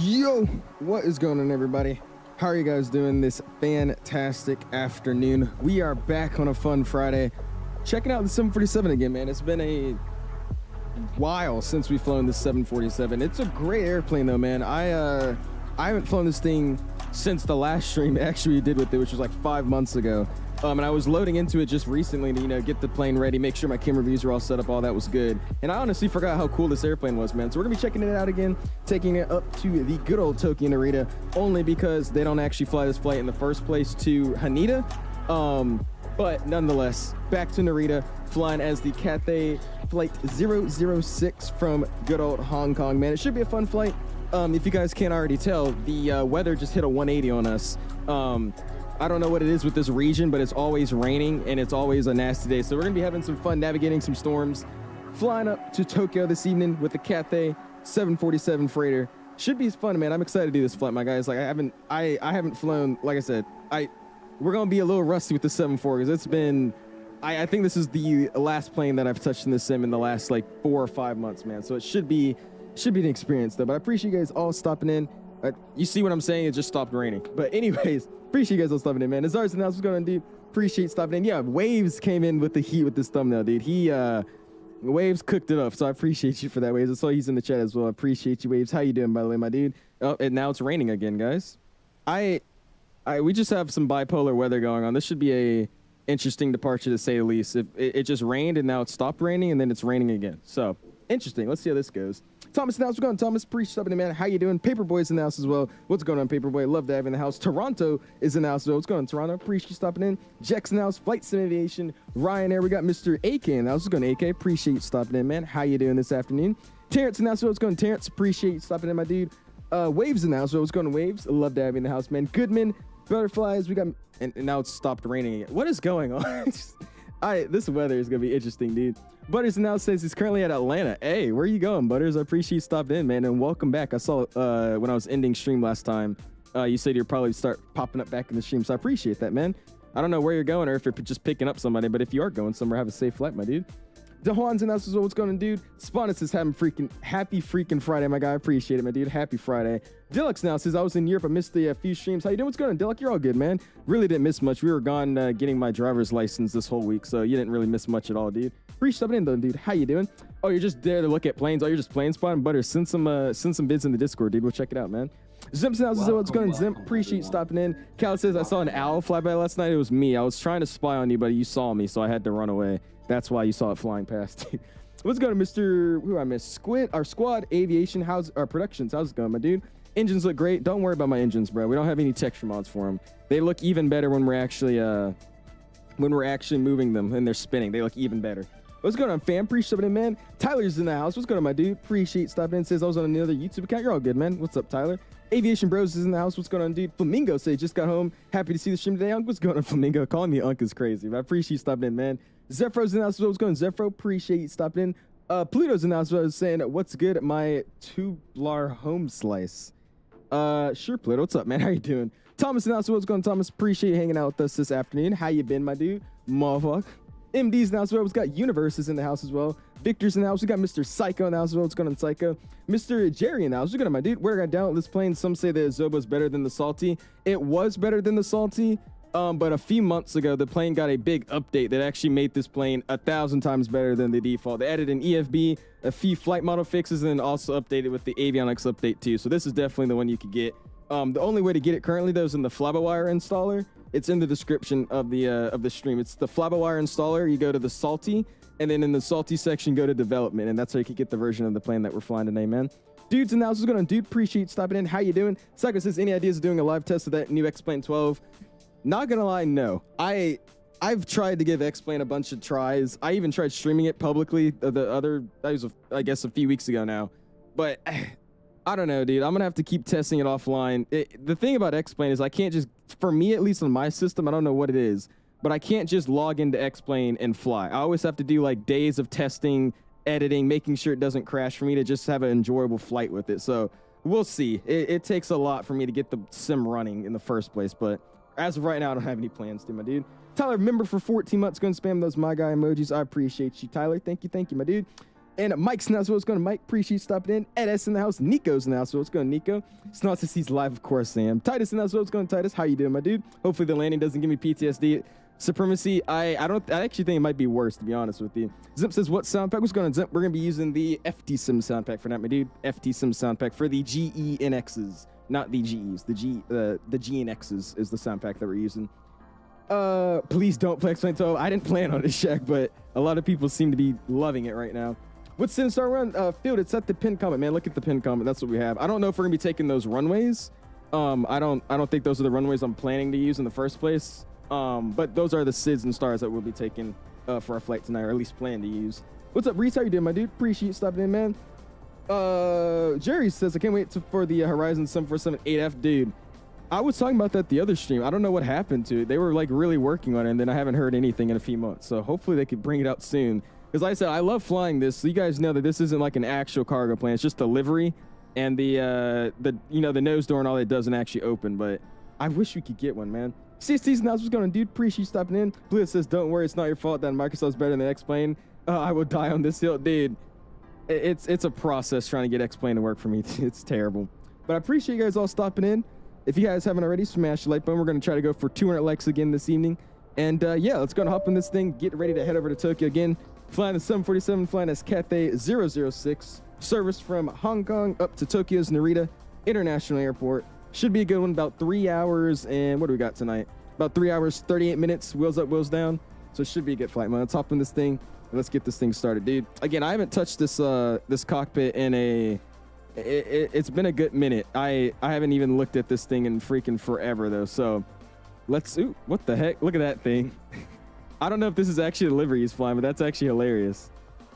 Yo, what is going on, everybody? How are you guys doing this fantastic afternoon? We are back on a fun Friday, checking out the 747 again, man. It's been a while since we've flown the 747. It's a great airplane, though, man. I haven't flown this thing since the last stream actually we did with it, which was like 5 months ago. And I was loading into it just recently to, get the plane ready, make sure my camera views are all set up, all that was good. And I honestly forgot how cool this airplane was, man. So we're gonna be checking it out again, taking it up to the good old Tokyo Narita, only because they don't actually fly this flight in the first place to Haneda. But nonetheless, back to Narita, flying as the Cathay Flight 006 from good old Hong Kong, man. It should be a fun flight. If you guys can't already tell, the weather just hit a 180 on us. I don't know what it is with this region, but it's always raining and it's always a nasty day. So we're gonna be having some fun navigating some storms, flying up to Tokyo this evening with the Cathay 747 freighter. Should be fun, man. I'm excited to do this flight, my guys. Like I haven't flown, like I said, we're gonna be a little rusty with the 74 because it's been, I think this is the last plane that I've touched in the sim in the last like 4 or 5 months, man. So it should be an experience though. But I appreciate you guys all stopping in. You see what I'm saying? It just stopped raining. But anyways, appreciate you guys all stopping in, man. As ours announced, what's going on, dude? Appreciate stopping in. Yeah, Waves came in with the heat with this thumbnail, dude. Waves cooked it up, so I appreciate you for that, Waves. I saw he's in the chat as well. I appreciate you, Waves. How you doing, by the way, my dude? Oh, and now it's raining again, guys. We just have some bipolar weather going on. This should be a interesting departure, to say the least. It just rained, and now it stopped raining, and then it's raining again. So, interesting. Let's see how this goes. Thomas announced, what's going on, Thomas? Appreciate stopping in, man. How you doing? Paperboy's announced as well. What's going on, Paperboy? Love to have you in the house. Toronto is announced as well. What's going on, Toronto? Appreciate you stopping in. Jex announced, Flight Sim Aviation. Ryanair, we got Mr. AK announced. What's going on, AK? Appreciate you stopping in, man. How you doing this afternoon? Terrence announced, what's going on, Terrence? Appreciate you stopping in, my dude. Waves announced, what's going on, Waves? Love to have you in the house, man. Goodman, Butterflies, we got, and now it's stopped raining again. What is going on? This weather is going to be interesting, dude. Butters now says he's currently at Atlanta. Hey, where are you going, Butters? I appreciate you stopping in, man, and welcome back. I saw when I was ending stream last time, you said you'd probably start popping up back in the stream, so I appreciate that, man. I don't know where you're going or if you're just picking up somebody, but if you are going somewhere, have a safe flight, my dude. DeHuan's announced as well. What's going on, dude? Sponus is having happy freaking Friday, my guy. I appreciate it, my dude. Happy Friday. Deluxe now says I was in Europe. I missed the few streams. How you doing? What's going on, Deluxe? You're all good, man. Really didn't miss much. We were gone getting my driver's license this whole week, so you didn't really miss much at all, dude. Appreciate stopping in though, dude. How you doing? Oh, you're just there to look at planes. Oh, you're just plane spotting. Butter, send some bids in the Discord, dude. We'll check it out, man. Zimps announced what's going on, Zimp. Appreciate stopping in. Cal says I saw an owl fly by last night. It was me. I was trying to spy on you, but you saw me, so I had to run away. That's why you saw it flying past. What's going on, Mr. Who I missed? Our squad aviation. How's our productions? How's it going, my dude? Engines look great. Don't worry about my engines, bro. We don't have any texture mods for them. They look even better when we're actually moving them and they're spinning. They look even better. What's going on, fam? Appreciate it, man. Tyler's in the house. What's going on, my dude? Appreciate stopping in. Says I was on another YouTube account. You're all good, man. What's up, Tyler? Aviation Bros is in the house. What's going on, dude? Flamingo says just got home. Happy to see the stream today. What's going on, Flamingo? Calling me Unk is crazy, but I appreciate you stopping in, man. Zephro's in the house. What's going on, Zephro? Appreciate you stopping in. Pluto's announced what I was saying. What's good at my tubular home slice? Sure, Pluto. What's up, man? How you doing? Thomas announced what's going on, Thomas. Appreciate you hanging out with us this afternoon. How you been, my dude? Motherfucker. MD's announced well. We've got Universe is in the house as well. Victor's in the house. We got Mr. Psycho in the house as well. What's going on, Psycho? Mr. Jerry in the house. What's going on, my dude? We're going down with this plane. Some say the Zobo's better than the Salty. It was better than the Salty. But a few months ago, the plane got a big update that actually made this plane 1,000 times better than the default. They added an EFB, a few flight model fixes, and then also updated with the avionics update too. So this is definitely the one you could get. The only way to get it currently, though, is in the FlightSimExpo installer. It's in the description of the stream. It's the FlightSimExpo installer. You go to the Salty, and then in the Salty section, go to development, and that's how you can get the version of the plane that we're flying today, man. Dudes and what's going on, dude? Appreciate you stopping in. How you doing? Psycho says, any ideas of doing a live test of that new X-Plane 12? Not gonna lie, no. I've tried to give X-Plane a bunch of tries. I even tried streaming it publicly that was, I guess, a few weeks ago now. But I don't know, dude. I'm going to have to keep testing it offline. The thing about X-Plane is I can't just, for me, at least on my system, I don't know what it is, but I can't just log into X-Plane and fly. I always have to do like days of testing, editing, making sure it doesn't crash for me to just have an enjoyable flight with it. So we'll see. It takes a lot for me to get the sim running in the first place, but as of right now, I don't have any plans to, my dude. Tyler, member for 14 months, going to spam those my guy emojis. I appreciate you, Tyler. Thank you, my dude. And Mike's in the house. What's going on, Mike? Appreciate you stopping in. Ed S in the house. Nico's in the house. What's going on, Nico? It's nice to see he's live, of course, Sam. Titus in the house. What's going on, Titus? How you doing, my dude? Hopefully the landing doesn't give me PTSD. Supremacy, I actually think it might be worse, to be honest with you. Zimp says, what sound pack? What's going on, Zimp? We're going to be using the 𝐓𝐷ISM sound pack for that, my dude. 𝐓𝐷ISM sound pack for the GENXs, not the GEs. The GNXs is the sound pack that we're using. Please don't play X-Plane 12. I didn't plan on it, Shaq, but a lot of people seem to be loving it right now. What's in star run? Field, it's at the pin comment, man. Look at the pin comment. That's what we have. I don't know if we're gonna be taking those runways. I don't think those are the runways I'm planning to use in the first place. But those are the SIDs and stars that we'll be taking for our flight tonight, or at least plan to use. What's up, Reese? How you doing, my dude? Appreciate you stopping in, man. Jerry says, I can't wait for the Horizon 747 8F, dude. I was talking about that the other stream. I don't know what happened to it. They were like really working on it, and then I haven't heard anything in a few months. So hopefully they could bring it out soon. Because like I said, I love flying this. So you guys know that this isn't like an actual cargo plane. It's just the livery and the nose door and all that doesn't actually open. But I wish we could get one, man. CST's now what's going on, dude? Appreciate you stopping in. Blue says, don't worry, it's not your fault that Microsoft's better than X-Plane. I will die on this hill, dude. It's a process trying to get X-Plane to work for me. It's terrible. But I appreciate you guys all stopping in. If you guys haven't already, smash the like button. We're going to try to go for 200 likes again this evening. And yeah, let's go and hop in this thing. Get ready to head over to Tokyo again. Flying the 747, flying as Cathay 006. Service from Hong Kong up to Tokyo's Narita International Airport. Should be a good one. About 3 hours and what do we got tonight? About 3 hours, 38 minutes. Wheels up, wheels down. So it should be a good flight, man. Let's hop in this thing. And let's get this thing started, dude. Again, I haven't touched this this cockpit in it's been a good minute. I haven't even looked at this thing in freaking forever though. So let's, ooh, what the heck? Look at that thing. I don't know if this is actually the livery he's flying, but that's actually hilarious.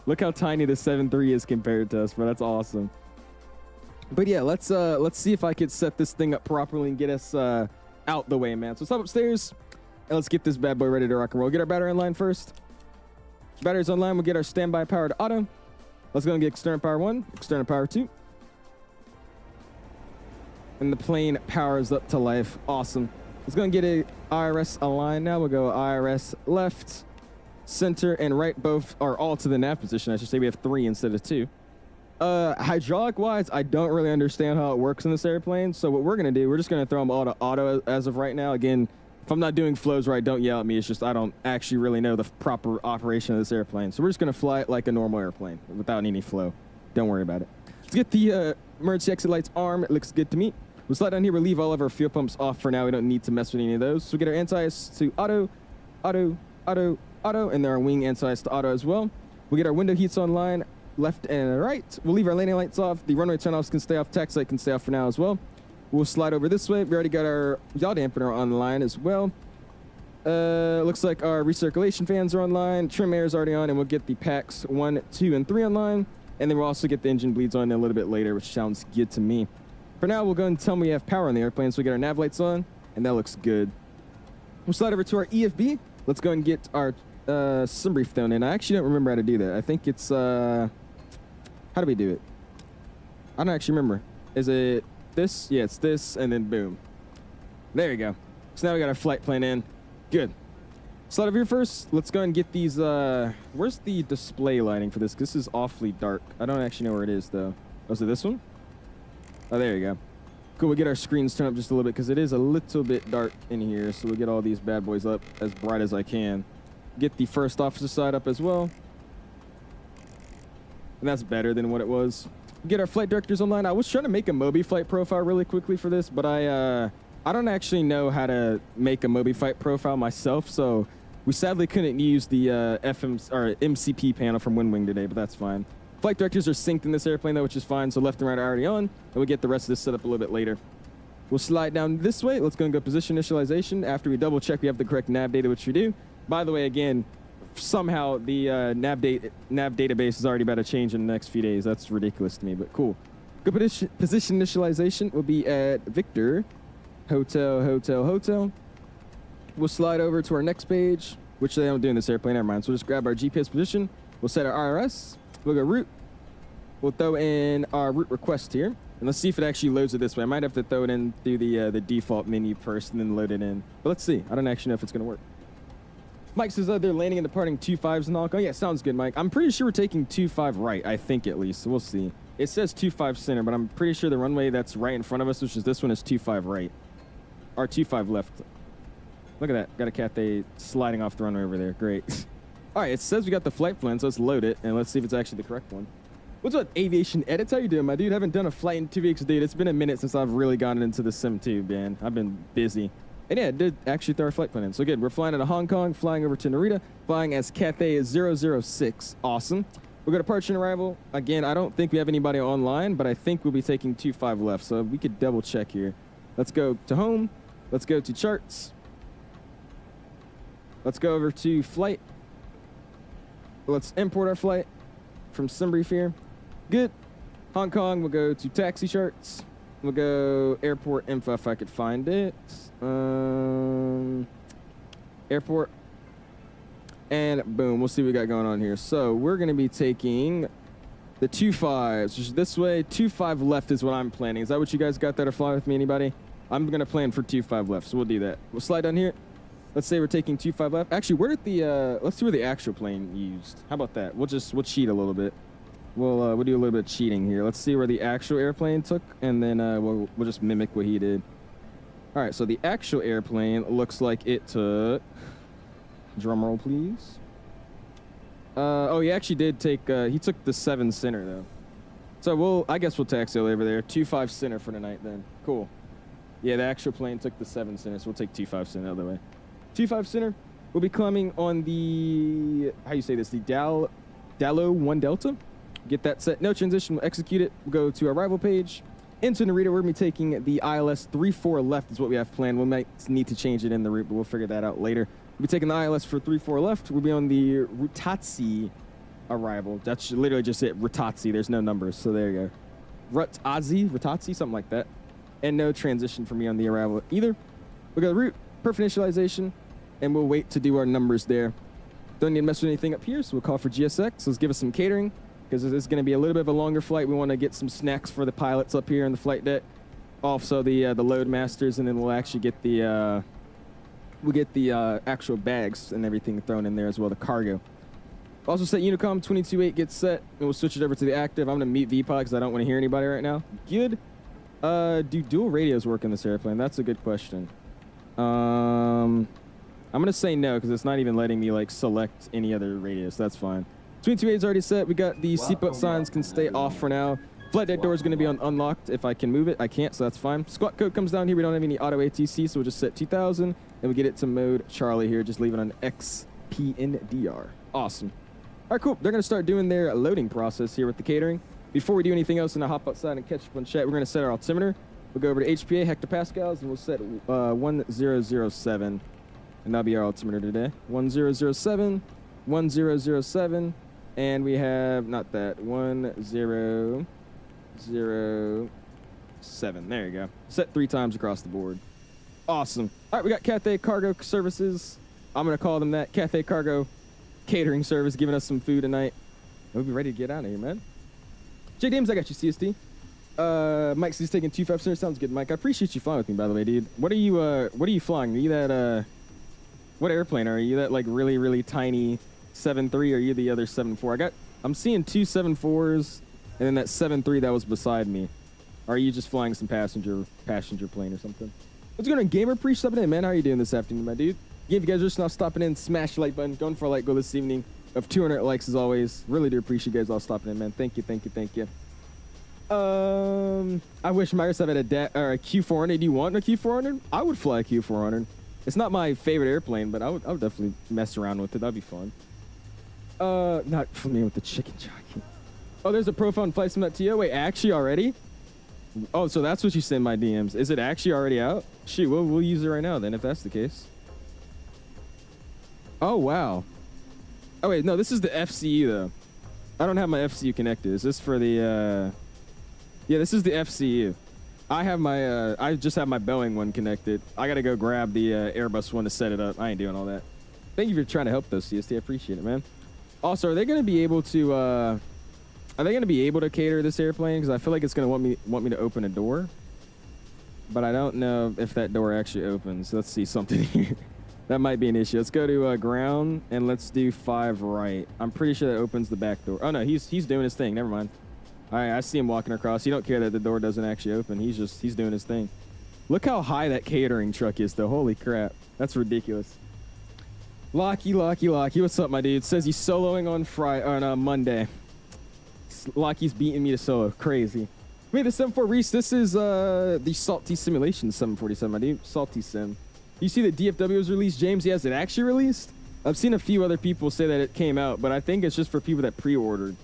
Look how tiny the 7.3 is compared to us, bro. That's awesome. But yeah, let's see if I could set this thing up properly and get us out the way, man. So let's hop upstairs and let's get this bad boy ready to rock and roll. Get our battery online first. Batteries online. We'll get our standby power to auto. Let's go and get external power 1, external power 2. And the plane powers up to life. Awesome. Let's go and get a IRS align now. We'll go IRS left, center, and right. Both are all to the nav position. I should say we have 3 instead of 2. Hydraulic wise, I don't really understand how it works in this airplane. So what we're going to do, we're just going to throw them all to auto as of right now. Again, if I'm not doing flows right, don't yell at me. It's just I don't actually really know the proper operation of this airplane. So we're just going to fly it like a normal airplane without any flow. Don't worry about it. Let's get the emergency exit lights arm. It looks good to me. We'll slide down here. We'll leave all of our fuel pumps off for now. We don't need to mess with any of those. So we get our anti-ice to auto, auto, auto, auto, and then our wing anti-ice to auto as well. We'll get our window heats online, left and right. We'll leave our landing lights off. The runway turn-offs can stay off. Taxi light can stay off for now as well. We'll slide over this way. We already got our yaw dampener online as well. Looks like our recirculation fans are online. Trim air is already on, and we'll get the packs 1, 2, and 3 online. And then we'll also get the engine bleeds on a little bit later, which sounds good to me. For now, we'll go and tell them we have power on the airplane, so we get our nav lights on, and that looks good. We'll slide over to our EFB. Let's go and get our sim brief thrown in. I actually don't remember how to do that. I think it's, how do we do it? I don't actually remember. Is it this? Yeah, it's this, and then boom. There you go. So now we got our flight plan in. Good. Slide over here first. Let's go and get these, where's the display lighting for this? This is awfully dark. I don't actually know where it is, though. Oh, is it this one? Oh, there you go. Cool, we'll get our screens turned up just a little bit because it is a little bit dark in here. So we'll get all these bad boys up as bright as I can. Get the first officer side up as well. And that's better than what it was. Get our flight directors online. I was trying to make a Mobi flight profile really quickly for this, but I don't actually know how to make a Mobi flight profile myself. So we sadly couldn't use the MCP panel from WinWing today, but that's fine. Flight directors are synced in this airplane, though, which is fine. So left and right are already on. And we'll get the rest of this set up a little bit later. We'll slide down this way. Let's go and go position initialization. After we double check we have the correct nav data, which we do. By the way, again, somehow the nav database is already about to change in the next few days. That's ridiculous to me, but cool. Good position initialization will be at Victor, Hotel, Hotel, Hotel. We'll slide over to our next page, which they don't do in this airplane, never mind. So we'll just grab our GPS position. We'll set our IRS. We'll go route. We'll throw in our route request here. And let's see if it actually loads it this way. I might have to throw it in through the default menu first and then load it in. But let's see. I don't actually know if it's going to work. Mike says they're landing and departing 25s and all. Oh, yeah, sounds good, Mike. I'm pretty sure we're taking 25 right, I think at least. So we'll see. It says 25 center, but I'm pretty sure the runway that's right in front of us, which is this one, is 25 right. Or 25 left. Look at that. Got a Cathay sliding off the runway over there. Great. All right, it says we got the flight plan, so let's load it, and let's see if it's actually the correct one. What's up, Aviation Edits? How you doing, my dude? Haven't done a flight in 2 weeks, dude. It's been a minute since I've really gotten into the sim too, man. I've been busy. And yeah, it did actually throw our flight plan in. So good. We're flying out of Hong Kong, flying over to Narita, flying as Cathay 006. Awesome. We'll go to departure and arrival. Again, I don't think we have anybody online, but I think we'll be taking 25 left. So we could double check here. Let's go to home. Let's go to charts. Let's go over to flight. Let's import our flight from SimBrief here. Good. Hong Kong, we'll go to taxi charts. We'll go airport info if I could find it. Airport. And boom, we'll see what we got going on here. So we're going to be taking the 25s, which is this way. 25 left is what I'm planning. Is that what you guys got there to fly with me? Anybody? I'm going to plan for 25 left, so we'll do that. We'll slide down here. Let's say we're taking 25 left. Actually, where did the let's see where the actual plane used. How about that? We'll cheat a little bit. We'll do a little bit of cheating here. Let's see where the actual airplane took, and then we'll just mimic what he did. All right, so the actual airplane looks like it took. Drum roll, please. Oh, he actually did take. He took the 7 center though. So I guess we'll taxi over there. 25 center for tonight then. Cool. Yeah, the actual plane took the 7 center, so we'll take 25 center the other way. 25 center. We'll be climbing on the, how you say this, the Dallo 1 Delta. Get that set. No transition. We'll execute it. We'll go to our arrival page. Into Narita, we're going to be taking the ILS 34 left is what we have planned. We might need to change it in the route, but we'll figure that out later. We'll be taking the ILS for 34 left. We'll be on the Rutazzi arrival. That's literally just it. Rutazzi. There's no numbers, so there you go. Rutazzi, something like that. And no transition for me on the arrival either. We'll go to the route, perfect initialization, and we'll wait to do our numbers there. Don't need to mess with anything up here, so we'll call for GSX. So let's give us some catering, because this is going to be a little bit of a longer flight. We want to get some snacks for the pilots up here in the flight deck. Also the load masters, and then we'll actually get the actual bags and everything thrown in there as well, the cargo. Also set Unicom 22.8 gets set, and we'll switch it over to the active. I'm going to mute VPod because I don't want to hear anybody right now. Good. Do dual radios work in this airplane? That's a good question. I'm going to say no because it's not even letting me like select any other radios. That's fine. 22.8 is already set. We got the seatbelt signs can stay off for now. Flight deck door is going to be unlocked if I can move it. I can't, so that's fine. Squawk code comes down here. We don't have any auto ATC, so we'll just set 2000, and we get it to mode Charlie here. Just leave it on XPNDR. Awesome. All right, cool. They're going to start doing their loading process here with the catering. Before we do anything else, and I'll hop outside and catch up on chat, we're going to set our altimeter. We'll go over to HPA, hectopascals, and we'll set 1007. And that'll be our altimeter today. 1007, 1007, and we have, not that, 1007. There you go. Set 3 times across the board. Awesome. All right, we got Cathay Cargo Services. I'm going to call them that. Cathay Cargo Catering Service giving us some food tonight. We'll be ready to get out of here, man. J Dames, I got you, CST. Mike says taking 25 center. Sounds good, Mike. I appreciate you flying with me, by the way, dude. What are you flying? Are you that, what airplane are you? That, like, really, really tiny 7.3, or are you the other 7.4? I'm seeing 2 7.4s, and then that 7.3 that was beside me. Or are you just flying some passenger plane or something? What's going on, Gamer? Appreciate stopping in, man. How are you doing this afternoon, my dude? Again, if you guys are just now stopping in, smash the like button. Going for a like goal this evening of 200 likes as always. Really do appreciate you guys all stopping in, man. Thank you, thank you, thank you. I wish Microsoft had a Q400. Do you want a Q400? I would fly a Q400. It's not my favorite airplane, but I would definitely mess around with it. That'd be fun. Not familiar with the chicken jockey. Oh, there's a profile on FlightSimExpo. Wait, actually already? Oh, so that's what you send my DMs. Is it actually already out? Shoot, we'll use it right now then, if that's the case. Oh, wow. Oh, wait, no, this is the FCU, though. I don't have my FCU connected. Is this for the, yeah, this is the FCU. I have my, I just have my Boeing one connected. I got to go grab the Airbus one to set it up. I ain't doing all that. Thank you for trying to help those, CST. I appreciate it, man. Also, are they going to be able to, cater this airplane? Because I feel like it's going to want me to open a door. But I don't know if that door actually opens. Let's see something here. That might be an issue. Let's go to ground, and let's do 5 right. I'm pretty sure that opens the back door. Oh, no, he's doing his thing. Never mind. All right, I see him walking across. He don't care that the door doesn't actually open. He's doing his thing. Look how high that catering truck is, though. Holy crap. That's ridiculous. Locky. What's up, my dude? Says he's soloing on Monday. Locky's beating me to solo. Crazy. Wait, the 74 Reese, this is the Salty Simulation 747, my dude. Salty Sim. You see that DFW was released, James? Yes, it actually released? I've seen a few other people say that it came out, but I think it's just for people that pre-ordered.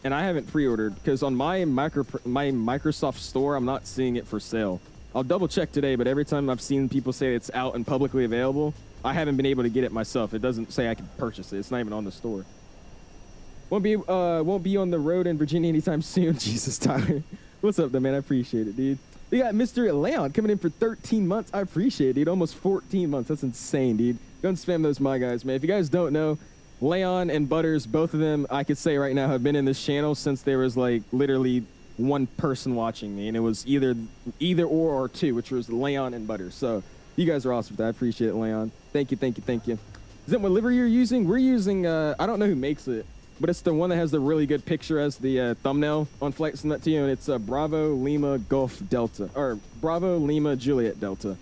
And I haven't pre-ordered because on my Microsoft store, I'm not seeing it for sale. I'll double check today, but every time I've seen people say it's out and publicly available, I haven't been able to get it myself. It doesn't say I can purchase it. It's not even on the store. Won't be on the road in Virginia anytime soon. Jesus, Tyler. What's up, though, man? I appreciate it, dude. We got Mr. Leon coming in for 13 months. I appreciate it, dude. Almost 14 months. That's insane, dude. Don't spam those, my guys, man. If you guys don't know, Leon and Butters, both of them, I could say right now, have been in this channel since there was, like, literally one person watching me. And it was either or two, which was Leon and Butters. So you guys are awesome with that. I appreciate it, Leon. Thank you. Is that what livery you're using? We're using, I don't know who makes it, but it's the one that has the really good picture as the thumbnail on FlightSimExpo, and it's Bravo Lima Golf Delta, or Bravo Lima Juliet Delta.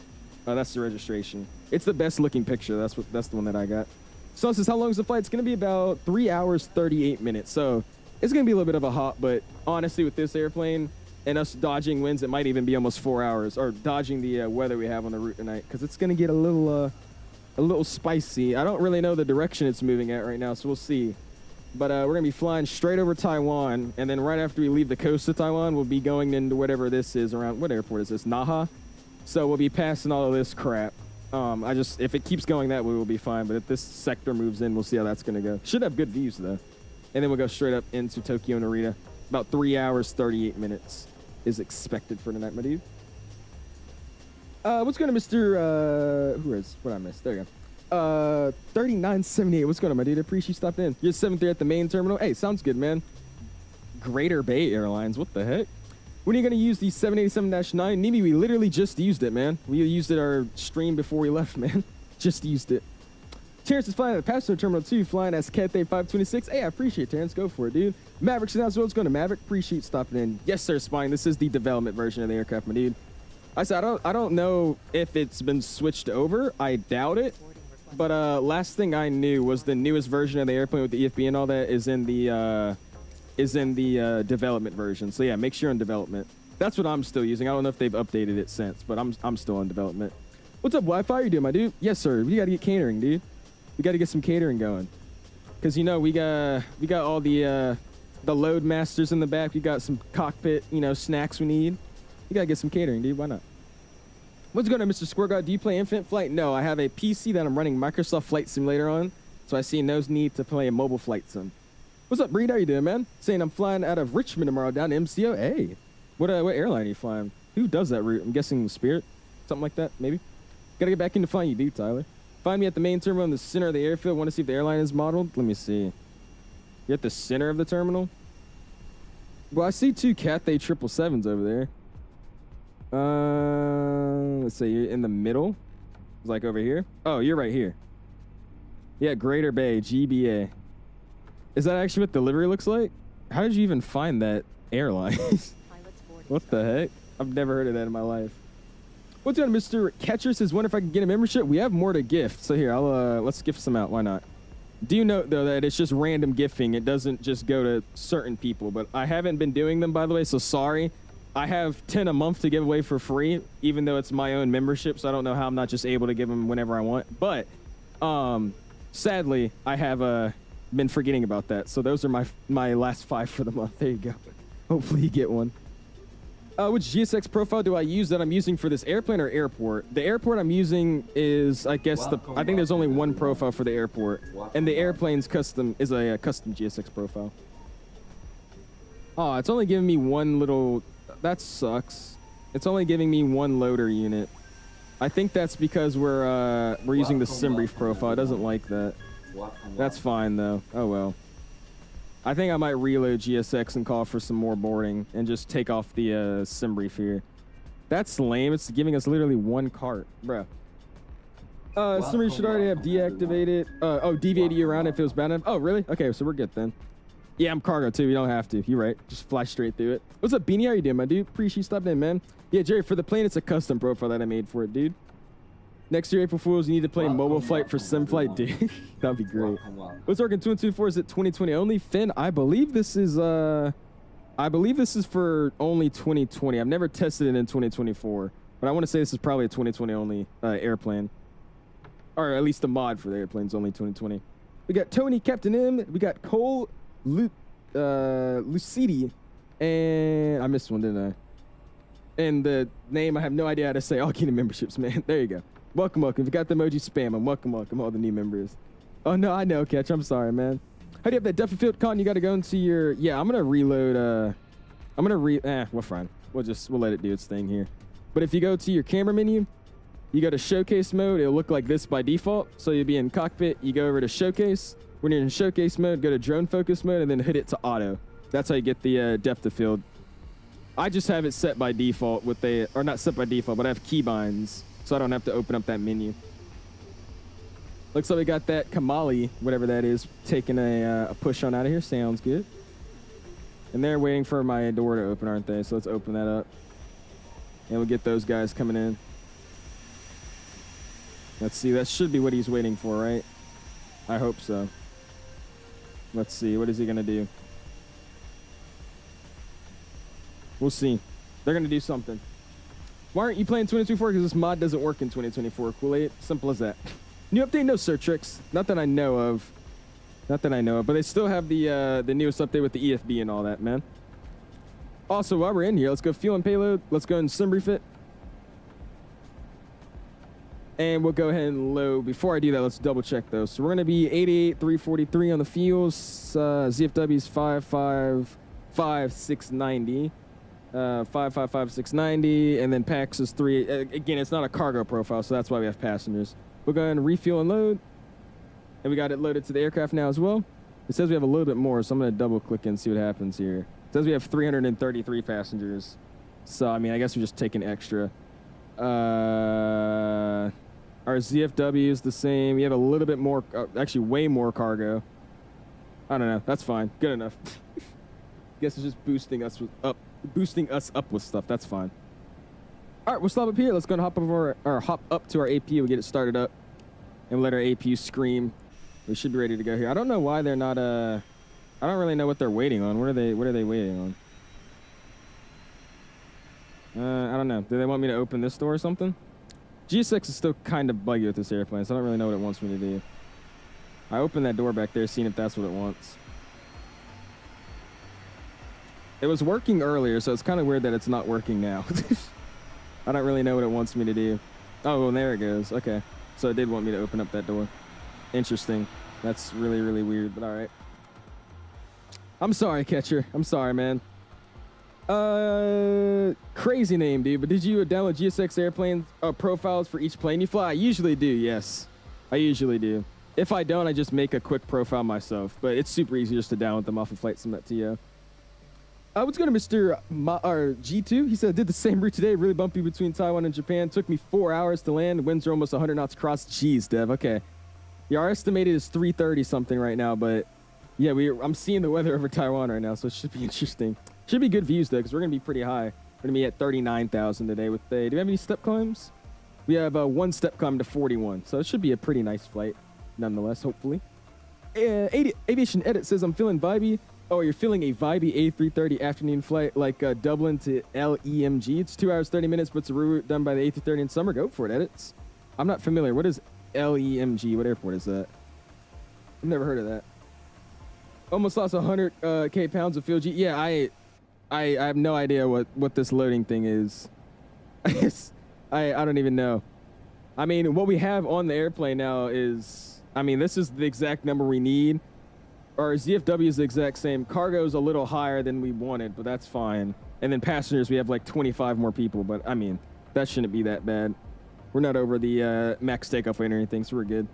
That's the registration. It's the best looking picture. That's the one that I got. So it says, how long is the flight? It's going to be about 3 hours, 38 minutes. So it's going to be a little bit of a hop, but honestly, with this airplane and us dodging winds, it might even be almost 4 hours, or dodging the weather we have on the route tonight, because it's going to get a little spicy. I don't really know the direction it's moving at right now, so we'll see. But we're going to be flying straight over Taiwan, and then right after we leave the coast of Taiwan, we'll be going into whatever this is around. What airport is this? Naha? So we'll be passing all of this crap. If it keeps going that way, we'll be fine. But if this sector moves in, we'll see how that's going to go. Should have good views, though. And then we'll go straight up into Tokyo Narita. About 3 hours, 38 minutes is expected for tonight, my dude. What's going on, Mr. Who is? What I missed? There you go. 3978. What's going on, my dude? I appreciate you stopped in. You're 7th at the main terminal. Hey, sounds good, man. Greater Bay Airlines. What the heck? When are you going to use the 787-9? Nimi, we literally just used it, man. We used it our stream before we left, man. Just used it. Terrence is flying at the passenger terminal 2, flying as Cathay 526. Hey, I appreciate it, Terrence. Go for it, dude. Maverick's announced what's going to Maverick. Appreciate stopping in. Yes, sir, Spine. This is the development version of the aircraft, my dude. I said, I don't know if it's been switched over. I doubt it. But last thing I knew was the newest version of the airplane with the EFB and all that is in the development version. So yeah, make sure you're in development. That's what I'm still using. I don't know if they've updated it since, but I'm still in development. What's up, Wi-Fi? You doing, my dude? Yes, sir. We got to get catering, dude. We got to get some catering going, cause you know we got all the load masters in the back. We got some cockpit, snacks we need. You gotta get some catering, dude. Why not? What's going on, Mr. Square God? Do you play Infinite Flight? No, I have a PC that I'm running Microsoft Flight Simulator on, so I see no need to play a mobile flight sim. What's up, Breed? How you doing, man? Saying I'm flying out of Richmond tomorrow down to MCO. Hey, what airline are you flying? Who does that route? I'm guessing Spirit, something like that, maybe. Gotta get back into flying you, dude, Tyler. Find me at the main terminal in the center of the airfield. Want to see if the airline is modeled? Let me see. You're at the center of the terminal? Well, I see 2 Cathay 777s over there. Let's say you're in the middle. It's like over here. Oh, you're right here. Yeah, Greater Bay, GBA. Is that actually what delivery looks like? How did you even find that airline? What the heck? I've never heard of that in my life. What's going on, Mr. Catcher? Says, wonder if I can get a membership. We have more to gift. So here, let's gift some out. Why not? Do you note, though, that it's just random gifting? It doesn't just go to certain people. But I haven't been doing them, by the way, so sorry. I have 10 a month to give away for free, even though it's my own membership, so I don't know how I'm not just able to give them whenever I want. But sadly, I have been forgetting about that. So those are my last 5 for the month. There you go. Hopefully you get one. Which GSX profile do I use that I'm using for this airplane or airport? The airport I'm using is, I guess, I think there's only one profile for the airport. And the airplane's custom is a custom GSX profile. Oh, it's only giving me one little... That sucks. It's only giving me one loader unit. I think that's because we're using the SimBrief profile. It doesn't like that. That's fine, though. Oh, well. I think I might reload GSX and call for some more boarding and just take off the SimBrief here. That's lame. It's giving us literally one cart, bruh. SimBrief should already have deactivated. Oh, deviated you around if it was bad enough. Oh, really? Okay, so we're good then. Yeah, I'm cargo too. You don't have to. You're right. Just fly straight through it. What's up, Beanie? How you doing, my dude? Appreciate you stopping in, man. Yeah, Jerry, for the plane, it's a custom profile that I made for it, dude. Next year, April Fools, you need to play mobile flight for SimFlight, dude. That'd be great. What's working 224? Is it 2020 only? Finn, I believe this is for only 2020. I've never tested it in 2024, but I want to say this is probably a 2020 only airplane, or at least the mod for the airplane's only 2020. We got Tony, Captain M. We got Cole, Lucidi, and I missed one, didn't I? And the name, I have no idea how to say. All Kingdom memberships, man. There you go. Welcome, welcome. If you got the emoji, spam them. Welcome, welcome, all the new members. Oh, no, I know, Catch. I'm sorry, man. How do you have that Duffy Field con? You got to go into your... Yeah, I'm going to reload... we're fine. We'll let it do its thing here. But if you go to your camera menu, you go to showcase mode. It'll look like this by default. So you'll be in cockpit. You go over to showcase. When you're in showcase mode, go to drone focus mode and then hit it to auto. That's how you get the depth of field. I just have it set by default with or not set by default, but I have keybinds, so I don't have to open up that menu. Looks like we got that 𝐂𝐫𝐚𝐢𝐢, whatever that is, taking a push on out of here. Sounds good. And they're waiting for my door to open, aren't they? So let's open that up. And we'll get those guys coming in. Let's see. That should be what he's waiting for, right? I hope so. Let's see. What is he going to do? We'll see. They're going to do something. Why aren't you playing 2024? Because this mod doesn't work in 2024. Kool-Aid. Simple as that. New update, no search tricks. Not that I know of. Not that I know of. But they still have the newest update with the EFB and all that, man. Also, while we're in here, let's go fuel and payload. Let's go and SimBrief it. And we'll go ahead and load. Before I do that, let's double check though. So we're going to be 88,343 on the fuels. ZFW's 555,690. 555,690, and then PAX is 3. Again, it's not a cargo profile, so that's why we have passengers. We'll go ahead and refuel and load, and we got it loaded to the aircraft now as well. It says we have a little bit more, so I'm going to double click and see what happens here. It says we have 333 passengers, so I mean, I guess we're just taking extra. Our ZFW is the same. We have a little bit more, actually way more cargo. I don't know. That's fine. Good enough. Guess it's just boosting us up with stuff. That's fine. All right, we'll stop up here. Let's go and hop up to our APU. We'll get it started up and let our APU scream. We should be ready to go here. I don't know why they're not. I don't really know what they're waiting on. What are they waiting on? I don't know. Do they want me to open this door or something? GSX is still kind of buggy with this airplane, so I don't really know what it wants me to do. I opened that door back there, seeing if that's what it wants. It was working earlier, so it's kind of weird that it's not working now. I don't really know what it wants me to do. Oh, well, there it goes. Okay. So it did want me to open up that door. Interesting. That's really, really weird, but all right. I'm sorry, Catcher. I'm sorry, man. Crazy name, dude. But did you download GSX airplane profiles for each plane you fly? I usually do, yes. I usually do. If I don't, I just make a quick profile myself. But it's super easy just to download them off of FlightSimExpo. What's going to Mr. G2? He said, did the same route today. Really bumpy between Taiwan and Japan. Took me 4 hours to land. Winds are almost 100 knots across. Jeez, Dev. Okay. Yeah, our estimated is 330 something right now. But yeah, I'm seeing the weather over Taiwan right now. So it should be interesting. Should be good views, though, because we're going to be pretty high. We're going to be at 39,000 today. Do we have any step climbs? We have one step climb to 41. So it should be a pretty nice flight, nonetheless, hopefully. Aviation Edit says, I'm feeling vibey. Oh, you're feeling a vibey A330 afternoon flight like Dublin to LEMG. It's 2 hours, 30 minutes, but it's a route done by the A330 in summer. Go for it, Edits. I'm not familiar. What is LEMG? What airport is that? I've never heard of that. Almost lost 100K pounds of fuel. Yeah, I have no idea what this loading thing is. I don't even know. I mean, what we have on the airplane now is, I mean, this is the exact number we need. Our ZFW is the exact same. Cargo is a little higher than we wanted, but that's fine. And then passengers, we have like 25 more people, but I mean, that shouldn't be that bad. We're not over the max takeoff weight or anything, so we're good.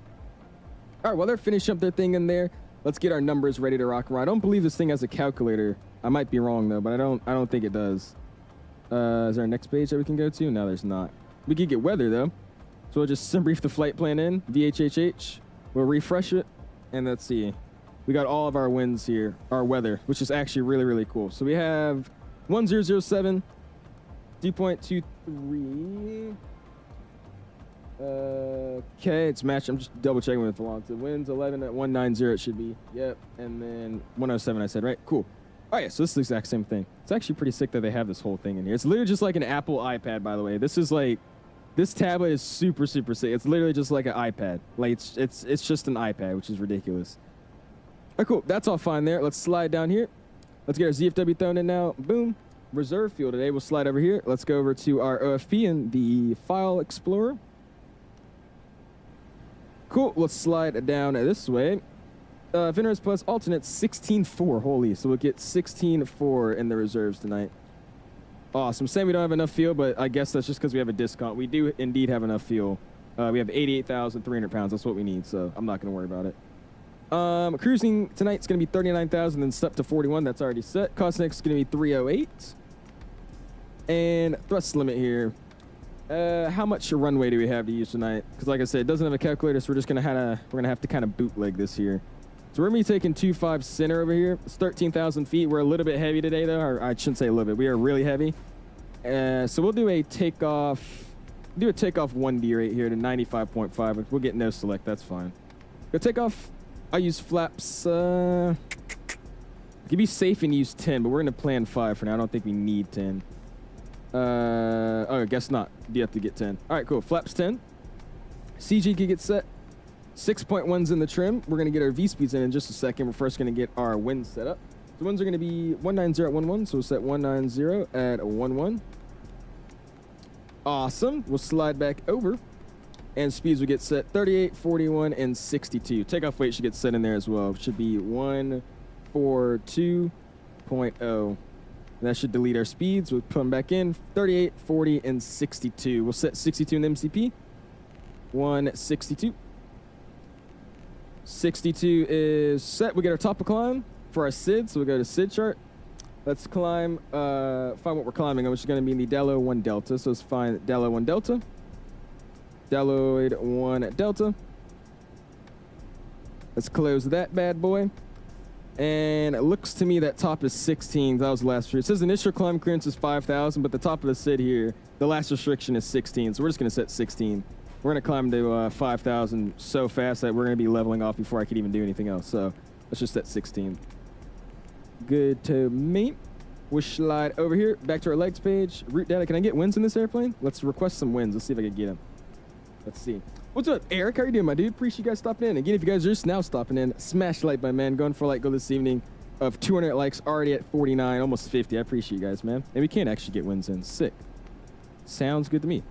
All right, while they're finishing up their thing in there, let's get our numbers ready to rock and roll. I don't believe this thing has a calculator. I might be wrong though, but I don't think it does. Is there a next page that we can go to? No, there's not. We could get weather though. So we'll just brief the flight plan in, VHHH. We'll refresh it, and let's see. We got all of our winds here, our weather, which is actually really, really cool. So we have 1007, 2.23. Okay, it's matched. I'm just double checking with the long. So winds 11 at 190 it should be. Yep, and then 107 I said, right? Cool. Oh yeah, so this is the exact same thing. It's actually pretty sick that they have this whole thing in here. It's literally just like an Apple iPad, by the way. This is like, this tablet is super, super sick. It's literally just like an iPad. Like it's just an iPad, which is ridiculous. All right, cool. That's all fine there. Let's slide down here. Let's get our ZFW thrown in now. Boom. Reserve fuel today. We'll slide over here. Let's go over to our OFP in the File Explorer. Cool. Let's slide down this way. Vendors plus alternate 16.4. Holy. So we'll get 16.4 in the reserves tonight. Awesome. Saying we don't have enough fuel, but I guess that's just because we have a discount. We do indeed have enough fuel. We have 88,300 pounds. That's what we need, so I'm not going to worry about it. Cruising tonight's going to be 39,000, then step to 41. That's already set. Cost next is going to be 308. And thrust limit here. How much runway do we have to use tonight? Because like I said, it doesn't have a calculator, so we're just going to have to kind of bootleg this here. So we're going to be taking 2.5 center over here. It's 13,000 feet. We're a little bit heavy today, though. Or I shouldn't say a little bit. We are really heavy. So we'll do a takeoff. Do a takeoff 1D right here to 95.5. We'll get no select. That's fine. Go takeoff. I'll use flaps. You can be safe and use 10, but we're going to plan 5 for now. I don't think we need 10. Oh, I guess not. You have to get 10. All right, cool. Flaps 10. CG can get set. 6.1's in the trim. We're going to get our V-speeds in just a second. We're first going to get our winds set up. The winds are going to be 190 at 11, so we'll set 190 at 11. Awesome. We'll slide back over, and speeds will get set 38, 41, and 62. Takeoff weight should get set in there as well. It should be 142.0. That should delete our speeds. We'll put them back in 38, 40, and 62. We'll set 62 in the MCP. 162. 62 is set. We get our top of climb for our SID, so we'll go to SID chart. Let's climb, find what we're climbing, which is going to be in the Delo 1 Delta. So let's find Delo 1 Delta. Deloid 1 Delta. Let's close that bad boy. And it looks to me that top is 16. That was the last. It says initial climb clearance is 5,000, but the top of the SID here, the last restriction is 16. So we're just going to set 16. We're going to climb to 5,000 so fast that we're going to be leveling off before I could even do anything else. So let's just set 16. Good to me. We'll slide over here, back to our legs page. Route data. Can I get winds in this airplane? Let's request some winds. Let's see if I can get them. Let's see. What's up, Eric? How you doing, my dude? Appreciate you guys stopping in. Again, if you guys are just now stopping in, smash the like button, man. Going for a like goal this evening of 200 likes, already at 49, almost 50. I appreciate you guys, man. And we can actually get wins in. Sick. Sounds good to me.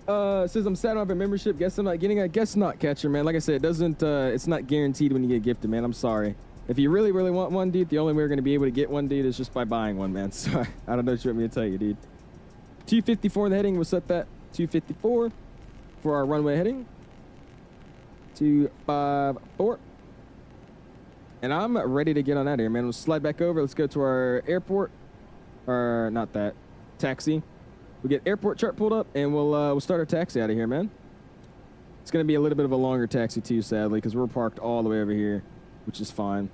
It says I'm sad on a membership. Guess I'm not getting it. I guess not, Catcher, man. Like I said, it doesn't. It's not guaranteed when you get gifted, man. I'm sorry. If you really, really want one, dude, the only way we're going to be able to get one, dude, is just by buying one, man. So I don't know what you want me to tell you, dude. 254 in the heading. We'll set that 254 for our runway heading. 254. And I'm ready to get on out of here, man. We'll slide back over. Let's go to our airport. Or not that. Taxi. We'll get airport chart pulled up, and we'll start our taxi out of here, man. It's going to be a little bit of a longer taxi, too, sadly, because we're parked all the way over here, which is fine.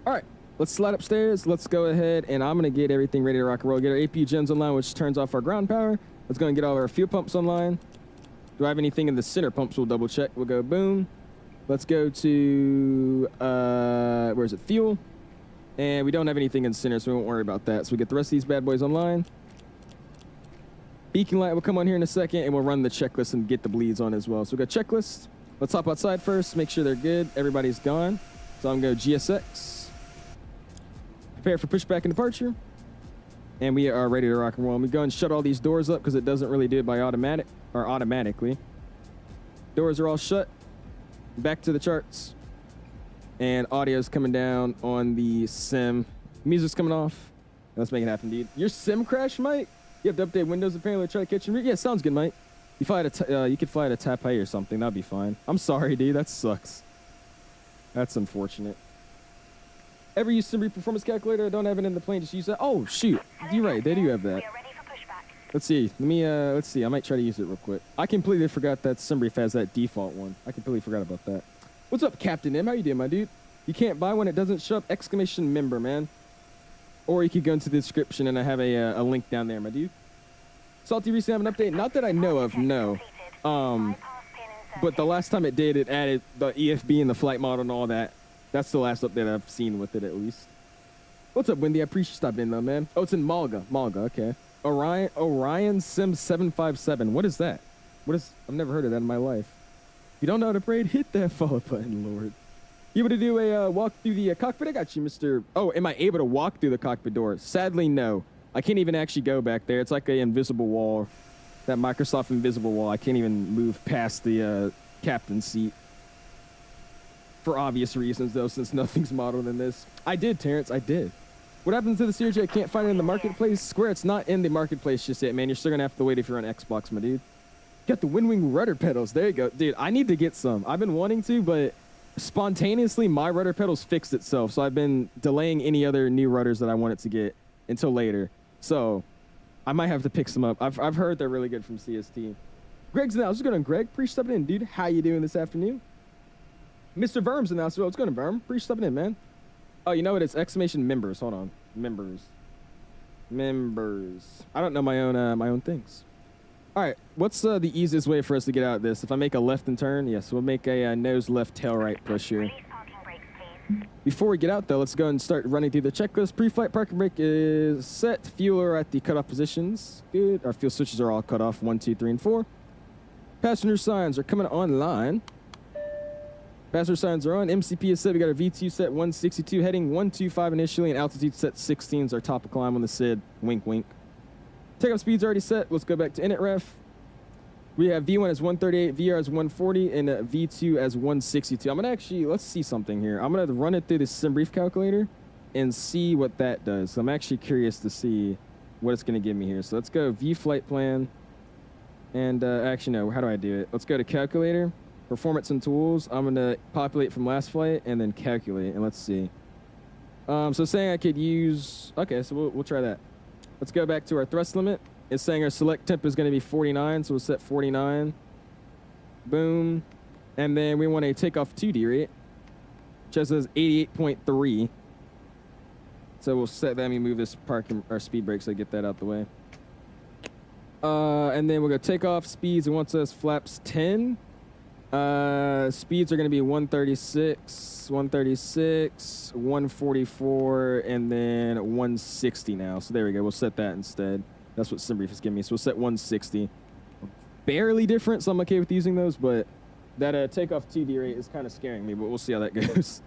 All right. Let's slide upstairs. Let's go ahead, and I'm going to get everything ready to rock and roll. Get our AP gens online, which turns off our ground power. Let's go and get all our fuel pumps online. Do I have anything in the center pumps? We'll double check. We'll go boom. Let's go to, where is it? Fuel. And we don't have anything in the center, so we won't worry about that. So we get the rest of these bad boys online. Beacon light will come on here in a second, and we'll run the checklist and get the bleeds on as well. So we got checklist. Let's hop outside first, make sure they're good. Everybody's gone. So I'm going to go GSX. Prepare for pushback and departure. And we are ready to rock and roll. I'm going to go and shut all these doors up because it doesn't really do it by automatically. Doors are all shut. Back to the charts. And audio's coming down on the sim. Music's coming off. Let's make it happen, dude. Your sim crashed, Mike? You have to update Windows apparently to try to catch you. Yeah, sounds good, Mike. You could fly to Taipei or something. That'd be fine. I'm sorry, dude. That sucks. That's unfortunate. Ever use Simbrief performance calculator? I don't have it in the plane. Just use that. Oh, shoot. You're right. They do have that. Let's see. Let's see. I might try to use it real quick. I completely forgot that Simbrief has that default one. I completely forgot about that. What's up, Captain M? How you doing, my dude? You can't buy one. It doesn't show up. ! Member, man. Or you could go into the description and I have a link down there, my dude. Salty recently have an update. Not that I know of, no. But the last time it did, it added the EFB and the flight model and all that. That's the last update I've seen with it, at least. What's up, Wendy? I appreciate you stopping in, though, man. Oh, it's in Malga. Malga, okay. Orion Sim 757. What is that? I've never heard of that in my life. If you don't know how to braid, hit that follow button, Lord. You able to do a walk through the cockpit? I got you, Mr. Oh, am I able to walk through the cockpit door? Sadly, no. I can't even actually go back there. It's like an invisible wall. That Microsoft invisible wall. I can't even move past the captain's seat. For obvious reasons, though, since nothing's modeled in this. I did, Terrence. I did. What happens to the Series I can't find it in the marketplace? Square, it's not in the marketplace just yet, man. You're still going to have to wait if you're on Xbox, my dude. Got the Wing rudder pedals. There you go. Dude, I need to get some. I've been wanting to, but spontaneously, my rudder pedals fixed itself. So I've been delaying any other new rudders that I wanted to get until later. So I might have to pick some up. I've heard they're really good from CST. Greg's in the house. What's going on, Greg? Appreciate stepping in, dude. How you doing this afternoon? Mr. Verm's in the house. What's going on, Verm? Appreciate stepping in, man. Oh, you know what? It's members. Hold on. Members. I don't know my own things. All right. What's the easiest way for us to get out of this? If I make a left and turn, yes, we'll make a nose left, tail right push here. Before we get out, though, let's go and start running through the checklist. Pre-flight parking brake is set. Fuel are at the cutoff positions. Good. Our fuel switches are all cut off. 1, 2, 3, and 4. Passenger signs are coming online. Passenger signs are on. MCP is set. We got our V2 set 162, heading 125 initially, and altitude set 16 is our top of climb on the SID. Wink, wink. Takeoff speed's already set. Let's go back to init ref. We have V1 as 138, VR as 140, and V2 as 162. I'm going to actually, let's see something here. I'm going to run it through the Simbrief calculator and see what that does. So I'm actually curious to see what it's going to give me here. So let's go view flight plan. And actually, no, how do I do it? Let's go to calculator, performance and tools. I'm going to populate from last flight and then calculate. And let's see. So saying I could use, okay, so we'll try that. Let's go back to our thrust limit. It's saying our select temp is going to be 49, so we'll set 49. Boom. And then we want a takeoff 2D rate, which says 88.3. So we'll set that and we move this our speed brake so I get that out the way. And then we'll go takeoff speeds. It wants us flaps 10. Speeds are going to be 136, 136, 144, and then 160 now. So there we go. We'll set that instead. That's what Simbrief is giving me. So we'll set 160. Barely different, so I'm okay with using those, but that takeoff TD rate is kind of scaring me, but we'll see how that goes.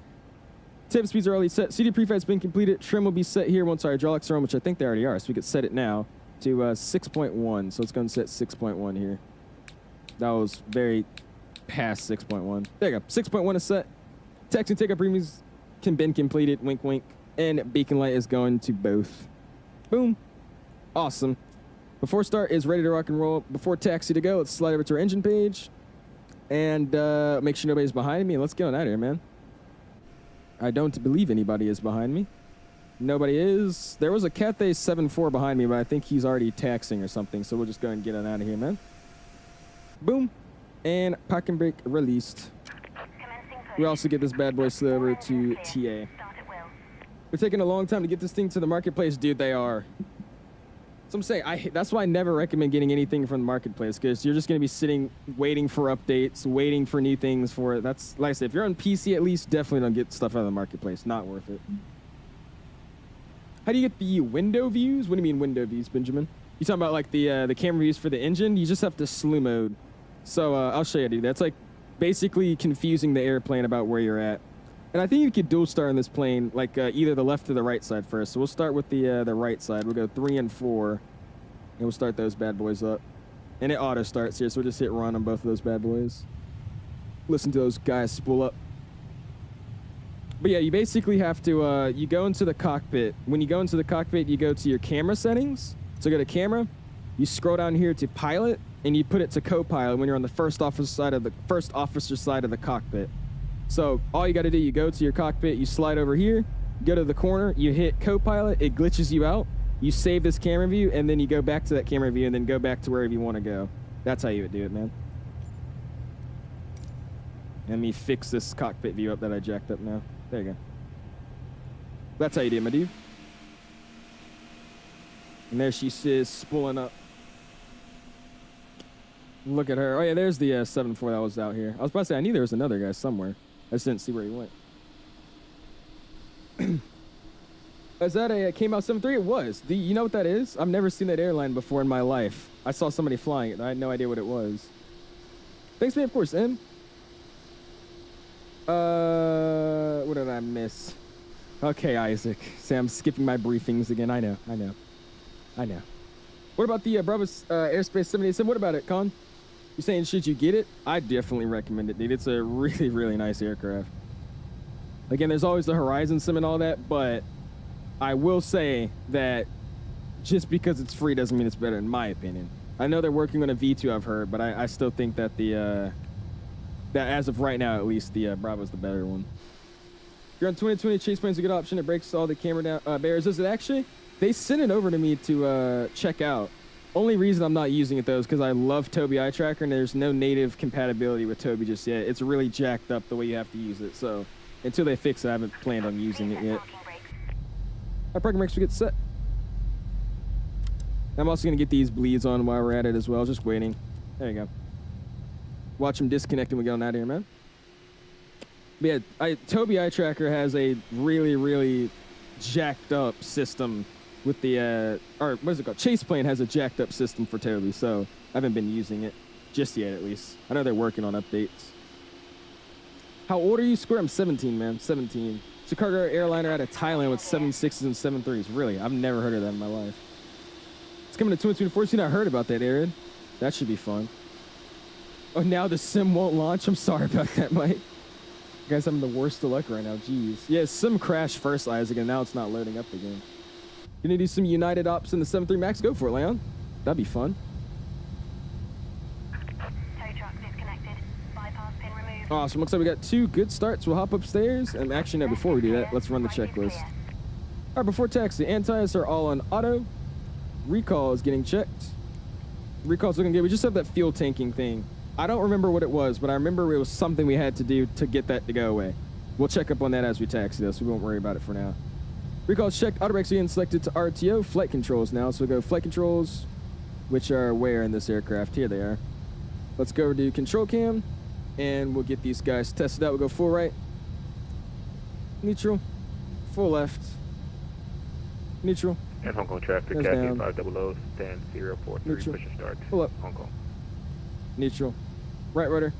Tip speeds are already set. CD preflight has been completed. Trim will be set here once our hydraulics are on, which I think they already are, so we could set it now to 6.1. So let's go and set 6.1 here. That was very past 6.1. There you go. 6.1 is set. Taxi and takeoff premiums can been completed. Wink, wink. And beacon light is going to both. Boom. Awesome. Before start is ready to rock and roll. Before taxi to go, let's slide over to our engine page. And make sure nobody's behind me. Let's get on out of here, man. I don't believe anybody is behind me. Nobody is. There was a Cathay 7.4 behind me, but I think he's already taxiing or something. So we'll just go and get on out of here, man. Boom. And parking brake released. We also get this bad boy slid over to TA. We're taking a long time to get this thing to the marketplace. Dude, they are. So I'm saying, that's why I never recommend getting anything from the marketplace, because you're just going to be sitting, waiting for updates, waiting for new things for it. That's, like I said, if you're on PC at least, definitely don't get stuff out of the marketplace. Not worth it. How do you get the window views? What do you mean window views, Benjamin? You talking about like the camera views for the engine? You just have to slew mode. So I'll show you, dude. That's like basically confusing the airplane about where you're at. And I think you could dual star in this plane, like either the left or the right side first. So we'll start with the right side. We'll go 3 and 4, and we'll start those bad boys up. And it auto starts here, so we'll just hit run on both of those bad boys. Listen to those guys spool up. But yeah, you basically have to, you go into the cockpit. When you go into the cockpit, you go to your camera settings. So go to camera, you scroll down here to pilot, and you put it to co-pilot when you're on the first officer side of the cockpit. So all you got to do, you go to your cockpit, you slide over here, go to the corner, you hit co-pilot, it glitches you out. You save this camera view, and then you go back to that camera view, and then go back to wherever you want to go. That's how you would do it, man. Let me fix this cockpit view up that I jacked up now. There you go. That's how you do it, my dude. And there she is, spooling up. Look at her. Oh, yeah, there's the 7-4 that was out here. I was about to say, I knew there was another guy somewhere. I just didn't see where he went. Is that a 𝐂𝐫𝐚𝐢𝐥 7-3? It was. You know what that is? I've never seen that airline before in my life. I saw somebody flying it. I had no idea what it was. Thanks, man, of course, M. What did I miss? Okay, Isaac. Say I'm skipping my briefings again. I know. What about the Bravo Airspace 787? What about it, Con? You saying should you get it? I definitely recommend it, dude. It's a really, really nice aircraft. Again, there's always the Horizon Sim and all that, but I will say that just because it's free doesn't mean it's better, in my opinion. I know they're working on a V2, I've heard, but I still think that that as of right now, at least, the Bravo's the better one. If you're on 2020, Chase plane's a good option. It breaks all the camera down barriers. Does it actually? They sent it over to me to check out. Only reason I'm not using it, though, is because I love Tobii Eye Tracker, and there's no native compatibility with Tobii just yet. It's really jacked up the way you have to use it, so until they fix it, I haven't planned on using it yet. Our parking brakes will get set. I'm also going to get these bleeds on while we're at it as well. Just waiting. There you go. Watch them disconnect and we'll get on out of here, man. But yeah, Tobii Eye Tracker has a really, really jacked up system with the, or what is it called? Chase Plane has a jacked up system for Tobii, so I haven't been using it just yet, at least. I know they're working on updates. How old are you, Square? I'm 17, man. 17. It's a cargo airliner out of Thailand with 7.6s and 7.3s. Really, I've never heard of that in my life. It's coming to 2024. I heard about that, Aaron. That should be fun. Oh, now the sim won't launch? I'm sorry about that, Mike. You guys having the worst of luck right now. Jeez. Yeah, sim crashed first, Isaac, and now it's not loading up again. Gonna do some United Ops in the 7.3 Max? Go for it, Leon. That'd be fun. Awesome. Looks like we got 2 good starts. We'll hop upstairs. And actually, no, before we do that, let's run the checklist. All right, before taxi, antis are all on auto. Recall is getting checked. Recall's looking good. We just have that fuel tanking thing. I don't remember what it was, but I remember it was something we had to do to get that to go away. We'll check up on that as we taxi, though, so we won't worry about it for now. Recall's checked. Auto brakes again selected to RTO. Flight controls now. So we'll go flight controls, which are where in this aircraft? Here they are. Let's go to control cam. And we'll get these guys tested out. We'll go full right, neutral, full left, neutral. And Hong Kong traffic, Cathay 500, stand 043, neutral. push and start. Pull up. Hong Kong. Neutral, right rudder,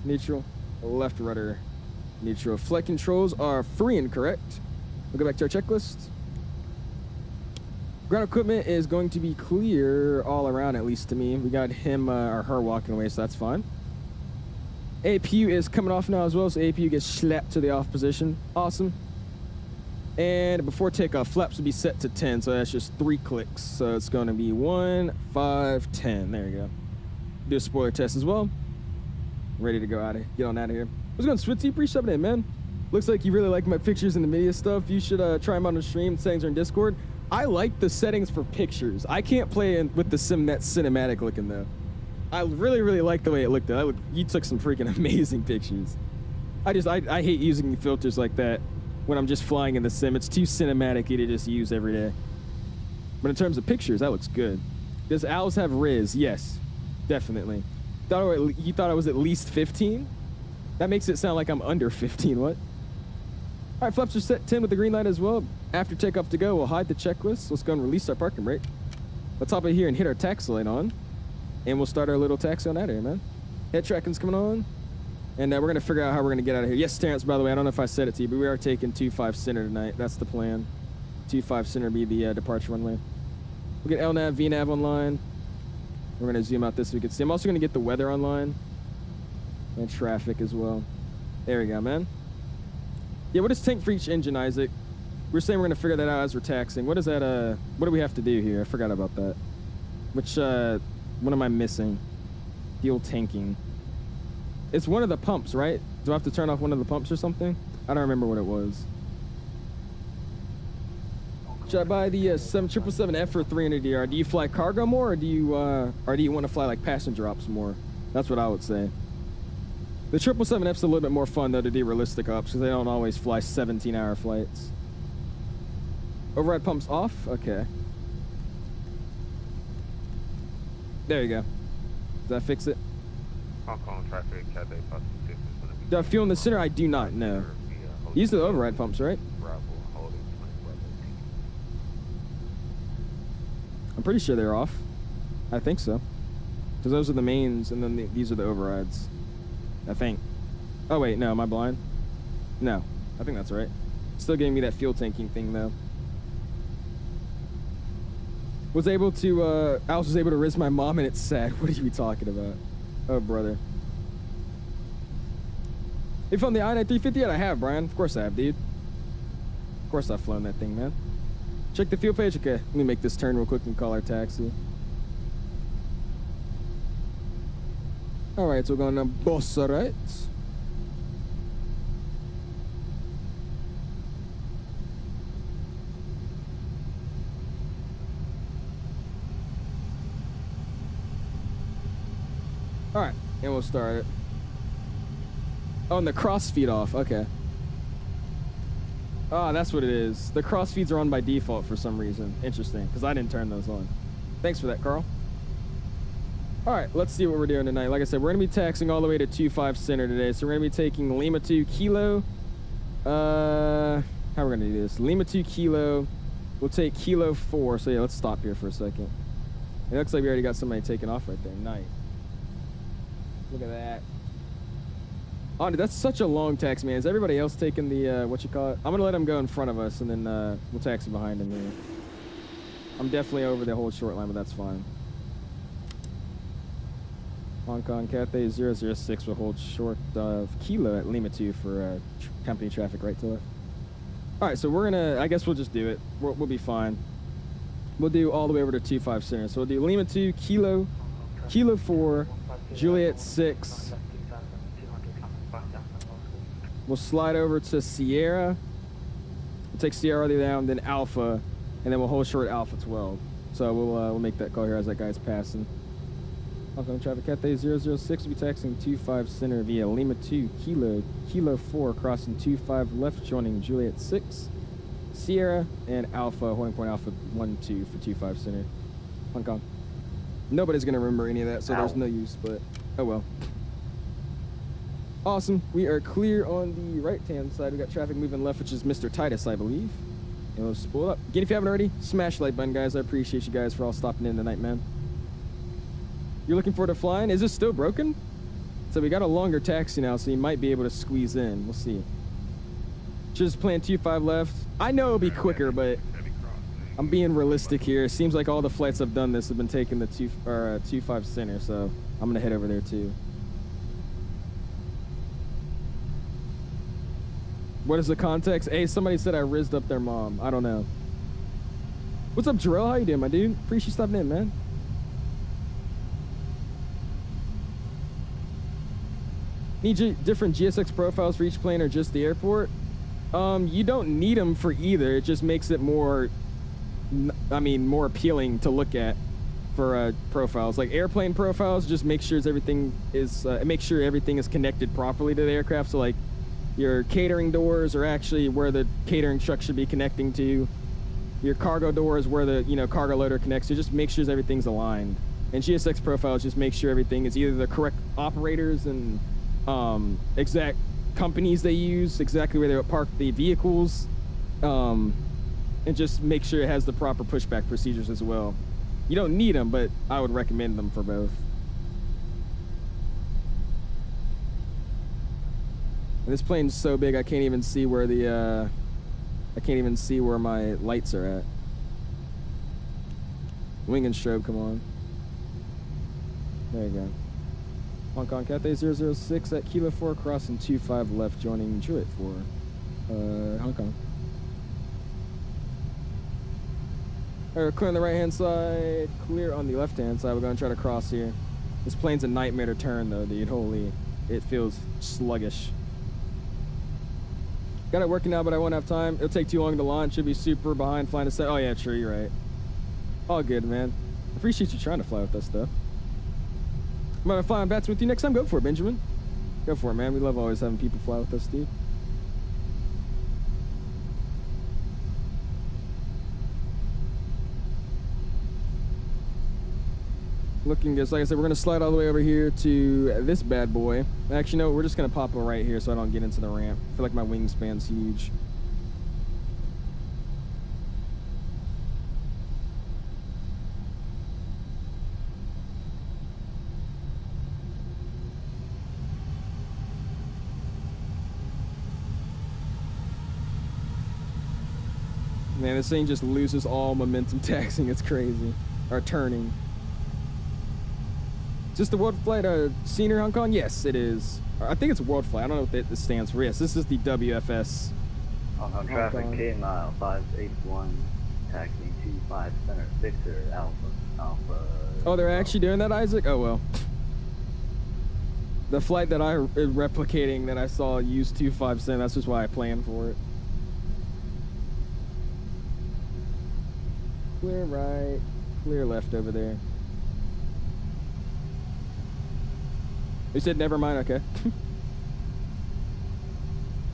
neutral, left rudder, neutral. Flight controls are free and correct. We'll go back to our checklist. Ground equipment is going to be clear all around, at least to me. We got him or her walking away, so that's fine. APU is coming off now as well, so APU gets slapped to the off position. Awesome. And before takeoff, flaps will be set to 10, so that's just 3 clicks. So it's going to be 1, 5, 10. There you go. Do a spoiler test as well. Ready to go get on out of here. What's going on, Switzy? Appreciate it, man. Looks like you really like my pictures and the media stuff. You should try them on the stream. Settings are in Discord. I like the settings for pictures. I can't play with the sim that's cinematic looking, though. I really, really like the way it looked. You took some freaking amazing pictures. I hate using filters like that when I'm just flying in the sim. It's too cinematic to just use every day. But in terms of pictures, that looks good. Does owls have Riz? Yes, definitely. You thought I was at least 15? That makes it sound like I'm under 15, what? All right, flaps are set 10 with the green light as well. After takeoff to go, we'll hide the checklist. Let's go and release our parking brake. Let's hop in here and hit our taxi light on. And we'll start our little taxi on out of here, man. Head tracking's coming on. And we're going to figure out how we're going to get out of here. Yes, Terrence, by the way, I don't know if I said it to you, but we are taking 25 center tonight. That's the plan. 25 center be the departure runway. We'll get LNAV, VNAV online. We're going to zoom out this so we can see. I'm also going to get the weather online. And traffic as well. There we go, man. Yeah, what is tank for each engine, Isaac? We're saying we're going to figure that out as we're taxing. What is that, what do we have to do here? I forgot about that. Which, what am I missing? Fuel tanking. It's one of the pumps, right? Do I have to turn off one of the pumps or something? I don't remember what it was. Should I buy the 777F for 300DR? Do you fly cargo more, or do you want to fly like passenger ops more? That's what I would say. The 777F's a little bit more fun though to do realistic ops because they don't always fly 17-hour flights. Override pumps off? Okay. There you go. Does that fix it? Hong Kong traffic, Cathay, do I fuel in the center? I do not know. These are the override pumps, right? I'm pretty sure they're off. I think so. Because those are the mains, and then these are the overrides. I think. Oh, wait, no, am I blind? No, I think that's right. Still giving me that fuel tanking thing, though. Was able to, Alice was able to risk my mom, and it's sad. What are you talking about? Oh, brother. You flown the I-9-350 yet? I have, Brian. Of course I have, dude. Of course I've flown that thing, man. Check the fuel page. Okay, let me make this turn real quick and call our taxi. All right, so we're going to Bossa, right? All right, and we'll start it. Oh, and the cross feed off. Okay. Oh, that's what it is. The cross feeds are on by default for some reason. Interesting, because I didn't turn those on. Thanks for that, Carl. All right, let's see what we're doing tonight. Like I said, we're going to be taxing all the way to 25 center today. So we're going to be taking Lima 2 Kilo. How we're going to do this? Lima 2 Kilo. We'll take Kilo 4. So yeah, let's stop here for a second. It looks like we already got somebody taking off right there. Nice. Look at that. Oh, dude, that's such a long taxi, man. Is everybody else taking the, what you call it? I'm going to let him go in front of us, and then we'll taxi behind him here. I'm definitely over the whole short line, but that's fine. Hong Kong Cathay 006 will hold short of Kilo at Lima 2 for company traffic right to left. All right, so we're going to, I guess we'll just do it. We'll be fine. We'll do all the way over to 25 center. So we'll do Lima 2, Kilo 4, Juliet 6. We'll slide over to Sierra. We'll take Sierra all the way down, then Alpha, and then we'll hold short Alpha 12. So we'll make that call here as that guy's passing. Hong Kong traffic Cathay 006 will be taxing 25 center via Lima 2, Kilo 4, crossing 25 left, joining Juliet 6, Sierra, and Alpha, holding point Alpha 1, 2 for 25 center. Hong Kong. Nobody's going to remember any of that, so there's no use, but oh well. Awesome. We are clear on the right-hand side. We got traffic moving left, which is Mr. Titus, I believe. And we'll spool up. Again, if you haven't already, smash the like button, guys. I appreciate you guys for all stopping in tonight, man. You're looking forward to flying? Is this still broken? So we got a longer taxi now, so you might be able to squeeze in. We'll see. Just plan 25 left. I know it'll be quicker, but I'm being realistic here. It seems like all the flights I've done this have been taking the 25 center, so I'm gonna head over there too. What is the context? Hey, somebody said I rizzed up their mom. I don't know. What's up, Jarrell? How you doing, my dude? Appreciate you stopping in, man. Need different GSX profiles for each plane or just the airport? You don't need them for either. It just makes it more, more appealing to look at for profiles. Like airplane profiles, just make sure everything is connected properly to the aircraft. So like your catering doors are actually where the catering truck should be connecting to. Your cargo doors where the cargo loader connects to. Just make sure everything's aligned. And GSX profiles just make sure everything is either the correct operators and exact companies they use, exactly where they park the vehicles, and just make sure it has the proper pushback procedures as well. You don't need them, but I would recommend them for both. And this plane's so big I can't even see where the my lights are at. Wing and strobe, come on. There you go. Hong Kong Cathay 006 at Kilo 4, crossing 25 left, joining Juliet for Hong Kong. All right, clear on the right-hand side, clear on the left-hand side. We're gonna try to cross here. This plane's a nightmare to turn though, dude. Holy, it feels sluggish. Got it working now, but I won't have time. It'll take too long to launch. Should be super behind flying to set. Oh yeah, true, you're right. All good, man. Appreciate you trying to fly with us though. I'm gonna fly on VATSIM with you next time. Go for it, Benjamin. Go for it, man. We love always having people fly with us, dude. Looking good. So like I said, we're gonna slide all the way over here to this bad boy. Actually, no, we're just gonna pop it right here so I don't get into the ramp. I feel like my wingspan's huge. Man, this thing just loses all momentum taxing. It's crazy. Or turning. Is this the World Flight Senior Hong Kong? Yes, it is. I think it's World Flight. I don't know what this stands for. Yes, this is the WFS. Hong Kong traffic, K-mile 581, taxi 25 center, Victor, Alpha. Oh, they're actually doing that, Isaac? Oh, well. The flight that I replicating that I saw use 25 cent, that's just why I planned for it. Clear right, clear left over there. You said never mind, okay.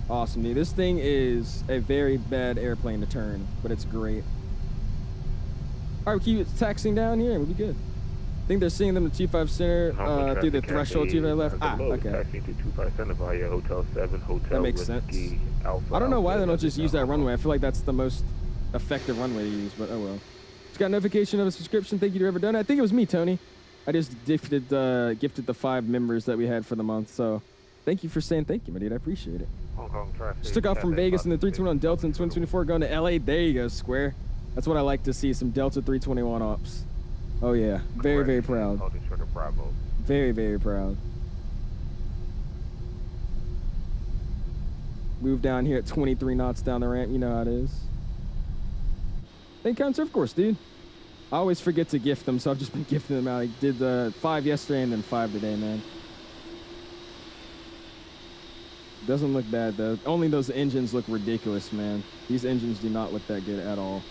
Awesome, dude. This thing is a very bad airplane to turn, but it's great. All right, we keep it taxiing down here and we'll be good. I think they're seeing them to 25 center through the threshold 25 left. Ah, okay. Taxiing to 25 center via Hotel 7, Hotel that makes sense. Alpha, I don't know why they don't just use that runway. I feel like that's the most effective runway to use, but oh well. Just got a notification of a subscription. Thank you to whoever done it. I think it was me, Tony. I just gifted the 5 members that we had for the month. So thank you for saying thank you, my dude. I appreciate it. Hong Kong traffic. Just took off from Vegas in the 321 Delta in 2024 going to LA. There you go, Square. That's what I like to see, some Delta 321 ops. Oh yeah, very, very proud. Very, very proud. Move down here at 23 knots down the ramp. You know how it is. Thank you, of course, dude. I always forget to gift them, so I've just been gifting them out. I did 5 yesterday and then 5 today, man. Doesn't look bad, though. Only those engines look ridiculous, man. These engines do not look that good at all.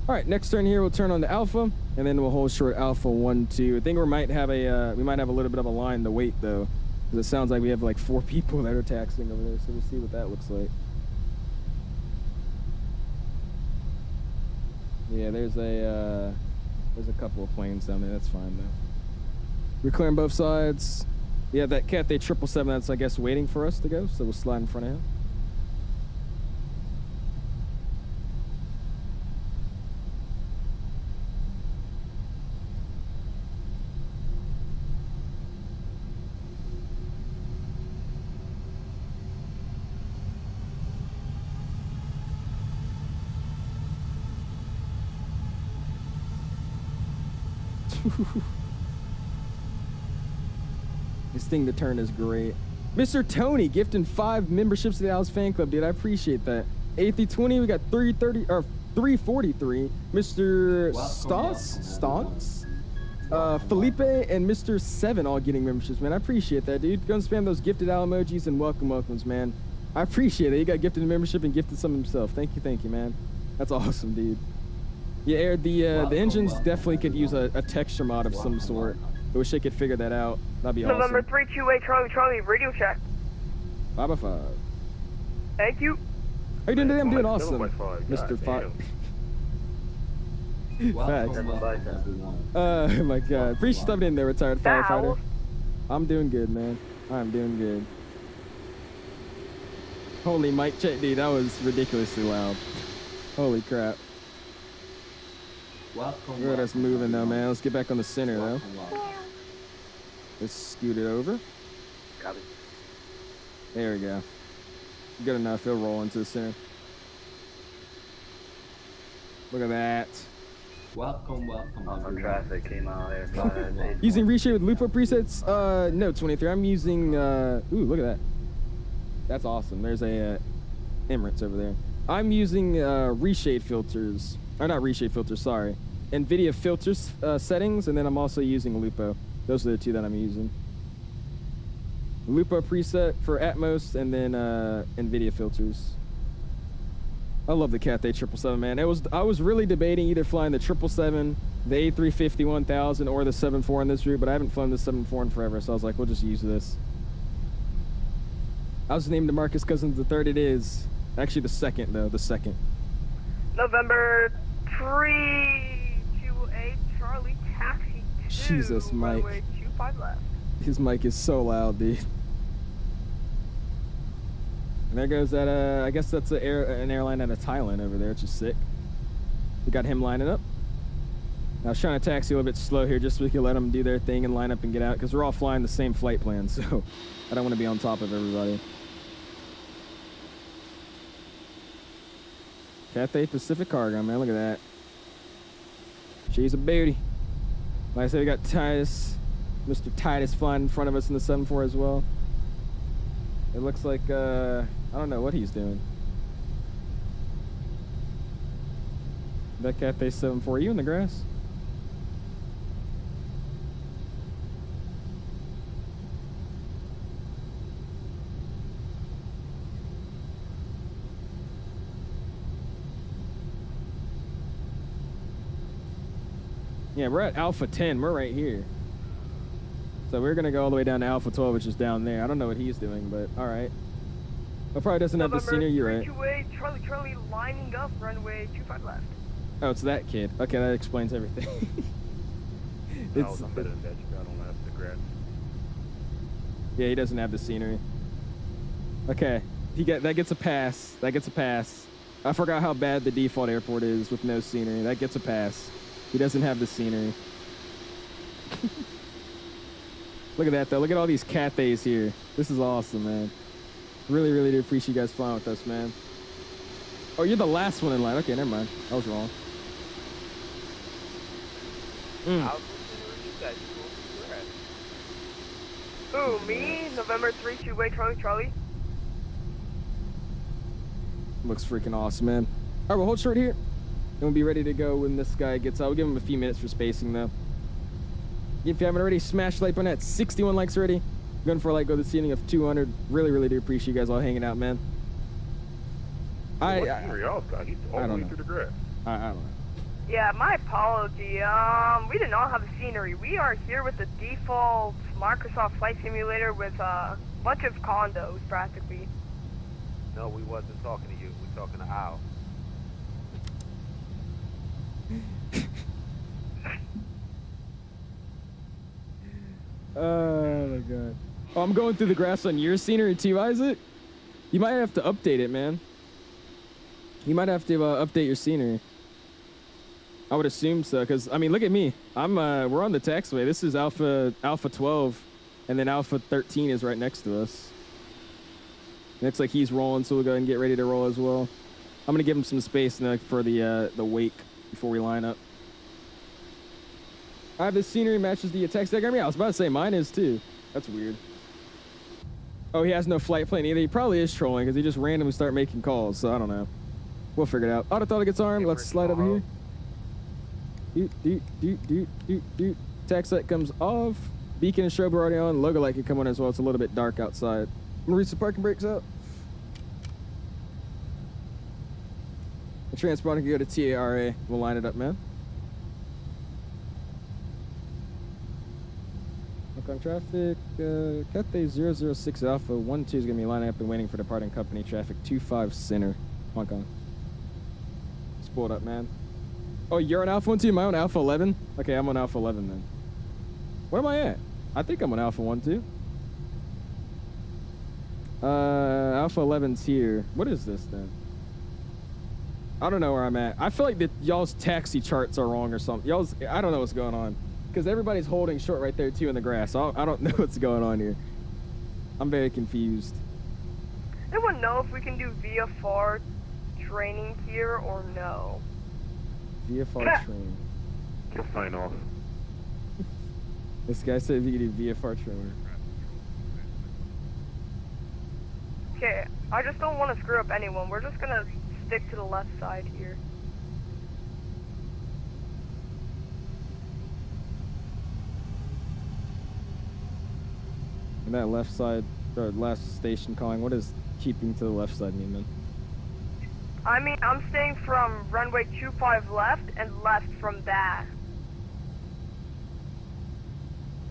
All right, next turn here, we'll turn on the Alpha, and then we'll hold short Alpha 1-2. I think we might have a little bit of a line to wait, though, because it sounds like we have like 4 people that are taxiing over there, so we'll see what that looks like. Yeah, there's a couple of planes down there. That's fine though. We're clearing both sides. We have that Cathay 777 that's, I guess, waiting for us to go, so we'll slide in front of him. This thing to turn is great. Mr. Tony gifting 5 memberships to the Alice fan club, dude. I appreciate that. 8320, we got 330 or 343. Mr. Stance, Felipe, and Mr. 7 all getting memberships, man. I appreciate that, dude. Go and spam those gifted owl emojis and welcomes, man. I appreciate it. You got gifted a membership and gifted some himself. Thank you, man. That's awesome, dude. Yeah, Air, the engines definitely could use a texture mod of some sort. I wish they could figure that out. That'd be awesome. November 328 Charlie, radio check. 5-5. Thank you. How you doing today? I'm doing awesome, Mr. 5. Facts. Oh my God. Appreciate you stepping in there, retired firefighter. I'm doing good, man. I'm doing good. Holy mic check, dude. That was ridiculously loud. Holy crap. Look at us moving though, man. Let's get back on the center though. Let's scoot it over. Copy. There we go. Good enough. It'll roll into the center. Look at that. Welcome. On traffic, 𝐂𝐈𝐿 𝐴581. Using reshape with Lupo presets? No, 23. I'm using, ooh, look at that. That's awesome. There's a Emirates over there. I'm using reshade filters. Or not reshade filters, sorry. NVIDIA filters settings, and then I'm also using Lupo. Those are the two that I'm using. Lupo preset for Atmos, and then NVIDIA filters. I love the Cathay 777, man. I was really debating either flying the 777, the A350 1000, or the 74 on this route, but I haven't flown the 74 in forever, so I was like, we'll just use this. I was named DeMarcus Cousins the third. It is actually the second, though. The second. November 328 Charlie Taxi 2. Jesus, Mike. Runway 25 left. His mic is so loud, dude. And there goes that, I guess that's an airline out of Thailand over there, which is sick. We got him lining up. I was trying to taxi a little bit slow here just so we could let them do their thing and line up and get out, because we're all flying the same flight plan, so I don't want to be on top of everybody. Cathay Pacific Cargo, man, look at that. She's a beauty. Like I said, we got Titus, Mr. Titus flying in front of us in the 74 as well. It looks like, I don't know what he's doing. That Cathay 74, you in the grass? Yeah, we're at Alpha 10. We're right here. So we're going to go all the way down to Alpha 12, which is down there. I don't know what he's doing, but all right. It probably doesn't have the scenery. You're right. 328 Charlie lining up, runway 25 left. Oh, it's that kid. Okay, that explains everything. I'm better than that. I don't have the grass. Yeah, he doesn't have the scenery. Okay, that gets a pass. That gets a pass. I forgot how bad the default airport is with no scenery. That gets a pass. He doesn't have the scenery. Look at that, though. Look at all these Cathays here. This is awesome, man. Really, really do appreciate you guys flying with us, man. Oh, you're the last one in line. Okay, never mind. I was wrong. Ooh, me? November 328 Charlie. Looks freaking awesome, man. All right, we'll hold short here. And we'll be ready to go when this guy gets out. We'll give him a few minutes for spacing, though. If you haven't already, smash the like button at 61 likes already. Going for a like, go to the ceiling of 200. Really, really do appreciate you guys all hanging out, man. I don't know. I don't know. Yeah, my apology. We did not have the scenery. We are here with the default Microsoft Flight Simulator with a bunch of condos, practically. No, we wasn't talking to you. We're talking to Al. Oh my god. Oh, I'm going through the grass on your scenery too, Isaac? You might have to update it, man. You might have to update your scenery. I would assume so, because I mean, look at me. We're on the taxiway. This is Alpha 12, and then Alpha 13 is right next to us. Looks like he's rolling, so we'll go ahead and get ready to roll as well. I'm gonna give him some space now for the wake before we line up. I have the scenery matches the text diagram. Yeah, I was about to say mine is too. That's weird. Oh, he has no flight plan either. He probably is trolling because he just randomly start making calls. So I don't know. We'll figure it out. Autothrottle gets armed. Let's slide over here. Tax light comes off. Beacon and strobe are already on. Logo light can come on as well. It's a little bit dark outside. I'm gonna reach the parking brakes out. The transponder can go to TARA. We'll line it up, man. On traffic, Cathay 006 Alpha 12 is going to be lining up and waiting for departing company traffic 25 center. Hong Kong. Spoiled up, man. Oh, you're on Alpha 12? Am I on Alpha 11? Okay, I'm on Alpha 11 then. Where am I at? I think I'm on Alpha 12. Alpha 11's here. What is this then? I don't know where I'm at. I feel like that y'all's taxi charts are wrong or something. I don't know what's going on. Because everybody's holding short right there too in the grass. I don't know what's going on here. I'm very confused. Anyone know if we can do VFR training here or no? VFR training. Just sign off. This guy said if you could do VFR training. Okay, I just don't want to screw up anyone. We're just gonna stick to the left side here. And that left side, or last station calling, what does keeping to the left side mean, man? I mean, I'm staying from runway 25 left and left from that.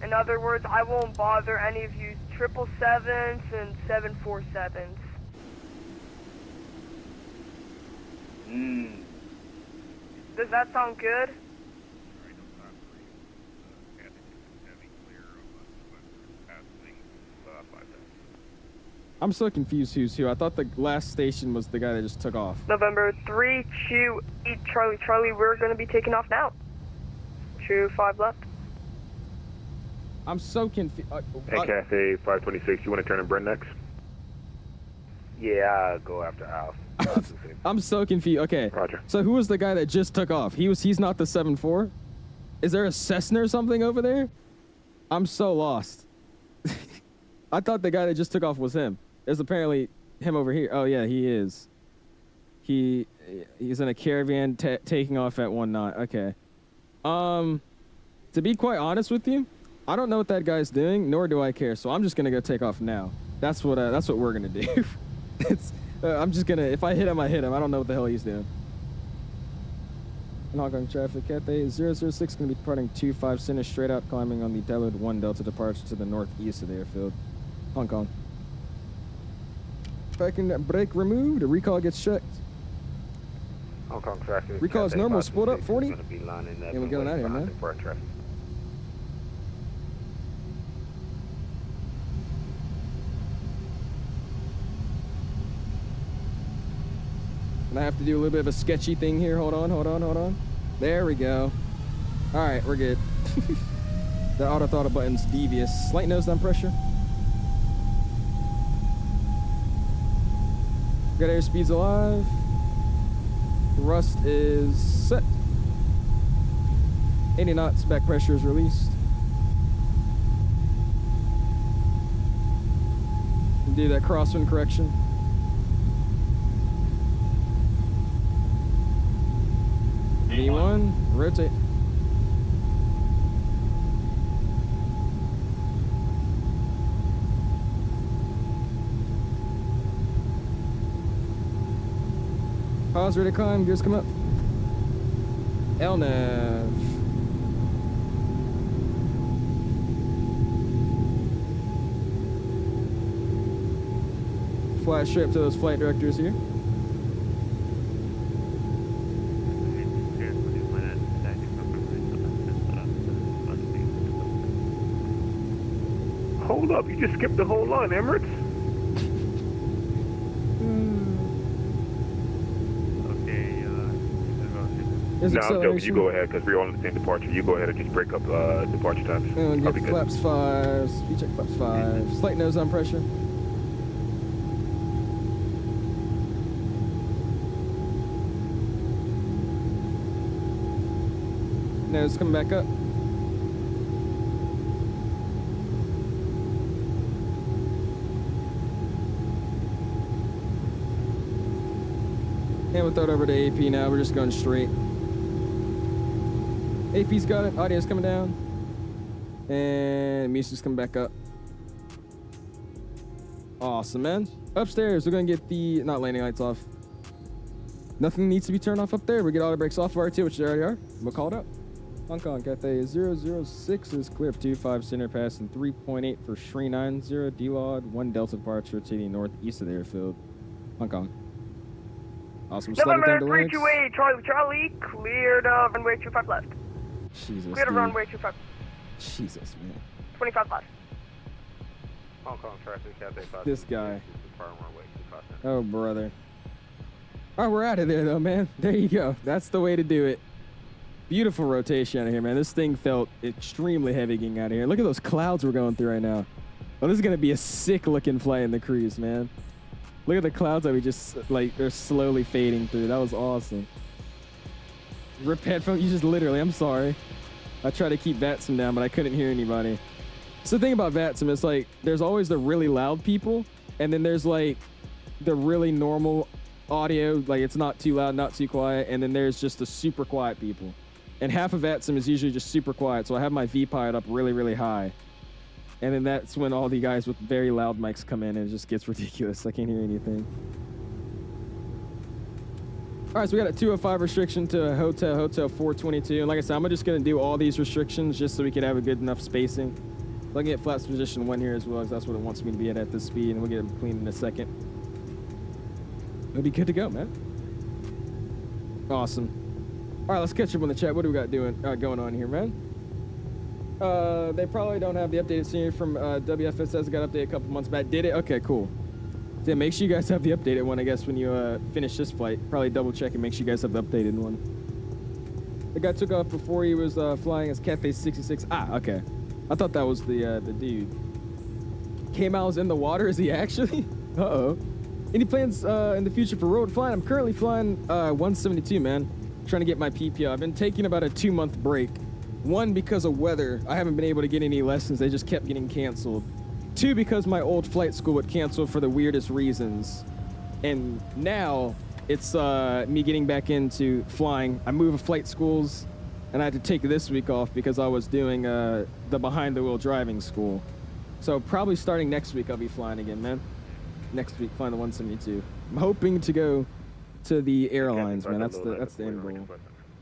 In other words, I won't bother any of you 777s and 747s. Does that sound good? I'm so confused who's who. I thought the last station was the guy that just took off. November 3, 2, 8, Charlie, Charlie, we're going to be taking off now. 25 left. I'm so confused. Hey, Cathay 526, you want to turn and Brent next? Yeah, I'll go after Alf. I'm so confused. Okay. Roger. So who was the guy that just took off? He's not the 7-4? Is there a Cessna or something over there? I'm so lost. I thought the guy that just took off was him. There's apparently him over here. Oh yeah, he is. He's in a caravan taking off at 1 knot. Okay. To be quite honest with you, I don't know what that guy's doing, nor do I care. So I'm just gonna go take off now. That's what we're gonna do. I'm just gonna, if I hit him, I hit him. I don't know what the hell he's doing. In Hong Kong traffic, Cathay 006 gonna be departing 25 center straight out, climbing on the Delaware 1 Delta departure to the northeast of the airfield. Hong Kong. Second brake removed, the recall gets checked. Hong Kong traffic. Recall is normal, split up 40. Gonna be lining up Yeah, we're getting out of here, man. for traffic. And I have to do a little bit of a sketchy thing here. Hold on. There we go. All right, we're good. The auto throttle button's devious. Slight nose down pressure. Got airspeeds alive. Thrust is set. 80 knots, back pressure is released. Do that crosswind correction. V1, rotate. Pause, ready to climb, gears come up. LNAV. Fly straight up to those flight directors here. Hold up, you just skipped the whole line, Emirates. There's No, I'm joking. acceleration. You go ahead because we're all in the same departure. You go ahead and just break up departure times. And I'll get be good. flaps 5, speed check flaps 5. Slight nose on pressure. Nose coming back up. And we'll throw it over to AP now. We're just going straight. AP's got it. Audio's coming down. And Misa's coming back up. Awesome, man. Upstairs, we're going to get the, not landing lights off. Nothing needs to be turned off up there. We get auto brakes off of R2, which they already are. We'll call it up. Hong Kong, Cathay 006 is clear for 25 center pass and 3.8 for Sri 90. DLOD, 1 Delta departure to the northeast of the airfield. Hong Kong. Awesome. Slide it November down to 328, Charlie, Charlie, cleared of runway 25 left. Jesus, Cleared of dude. runway 25, Jesus, man. 25 left. Hong Kong traffic, Cathay 526. This guy. Confirm runway 25 center. Oh, brother. All right, we're out of there, though, man. There you go. That's the way to do it. Beautiful rotation out of here, man. This thing felt extremely heavy getting out of here. Look at those clouds we're going through right now. Oh, this is going to be a sick looking flight in the cruise, man. Look at the clouds that we just, like, they're slowly fading through. That was awesome. Rip headphones. You just literally, I'm sorry. I tried to keep VATSIM down, but I couldn't hear anybody. So the thing about VATSIM is, like, there's always the really loud people, and then there's, like, the really normal audio, like, it's not too loud, not too quiet, and then there's just the super quiet people. And half of VATSIM is usually just super quiet, so I have my VPod up really, really high. And then that's when all the guys with very loud mics come in, and it just gets ridiculous. I can't hear anything. All right, so we got a 205 restriction to Hotel 422. And like I said, I'm just going to do all these restrictions just so we can have a good enough spacing. Looking at flaps position 1 here as well, because that's what it wants me to be at this speed, and we'll get it clean in a second. It'll be good to go, man. Awesome. All right, let's catch up on the chat. What do we got going on here, man? They probably don't have the updated scenery from WFSS. Got updated a couple months back. Did it? Okay, cool. Yeah, make sure you guys have the updated one, I guess, when you finish this flight. Probably double check and make sure you guys have the updated one. The guy took off before he was flying as Cathay 66. Ah, okay. I thought that was the dude. 𝐂𝐫𝐚𝐢𝐷 in the water? Is he actually? Uh-oh. Any plans in the future for road flying? I'm currently flying 172, man. Trying to get my PPO. I've been taking about a 2-month break. 1, because of weather. I haven't been able to get any lessons. They just kept getting canceled. 2, because my old flight school would cancel for the weirdest reasons. And now it's me getting back into flying. I moved flight schools, and I had to take this week off because I was doing the behind-the-wheel driving school. So probably starting next week, I'll be flying again, man. Next week, flying the 172. I'm hoping to go to the airlines, man. That's the end goal.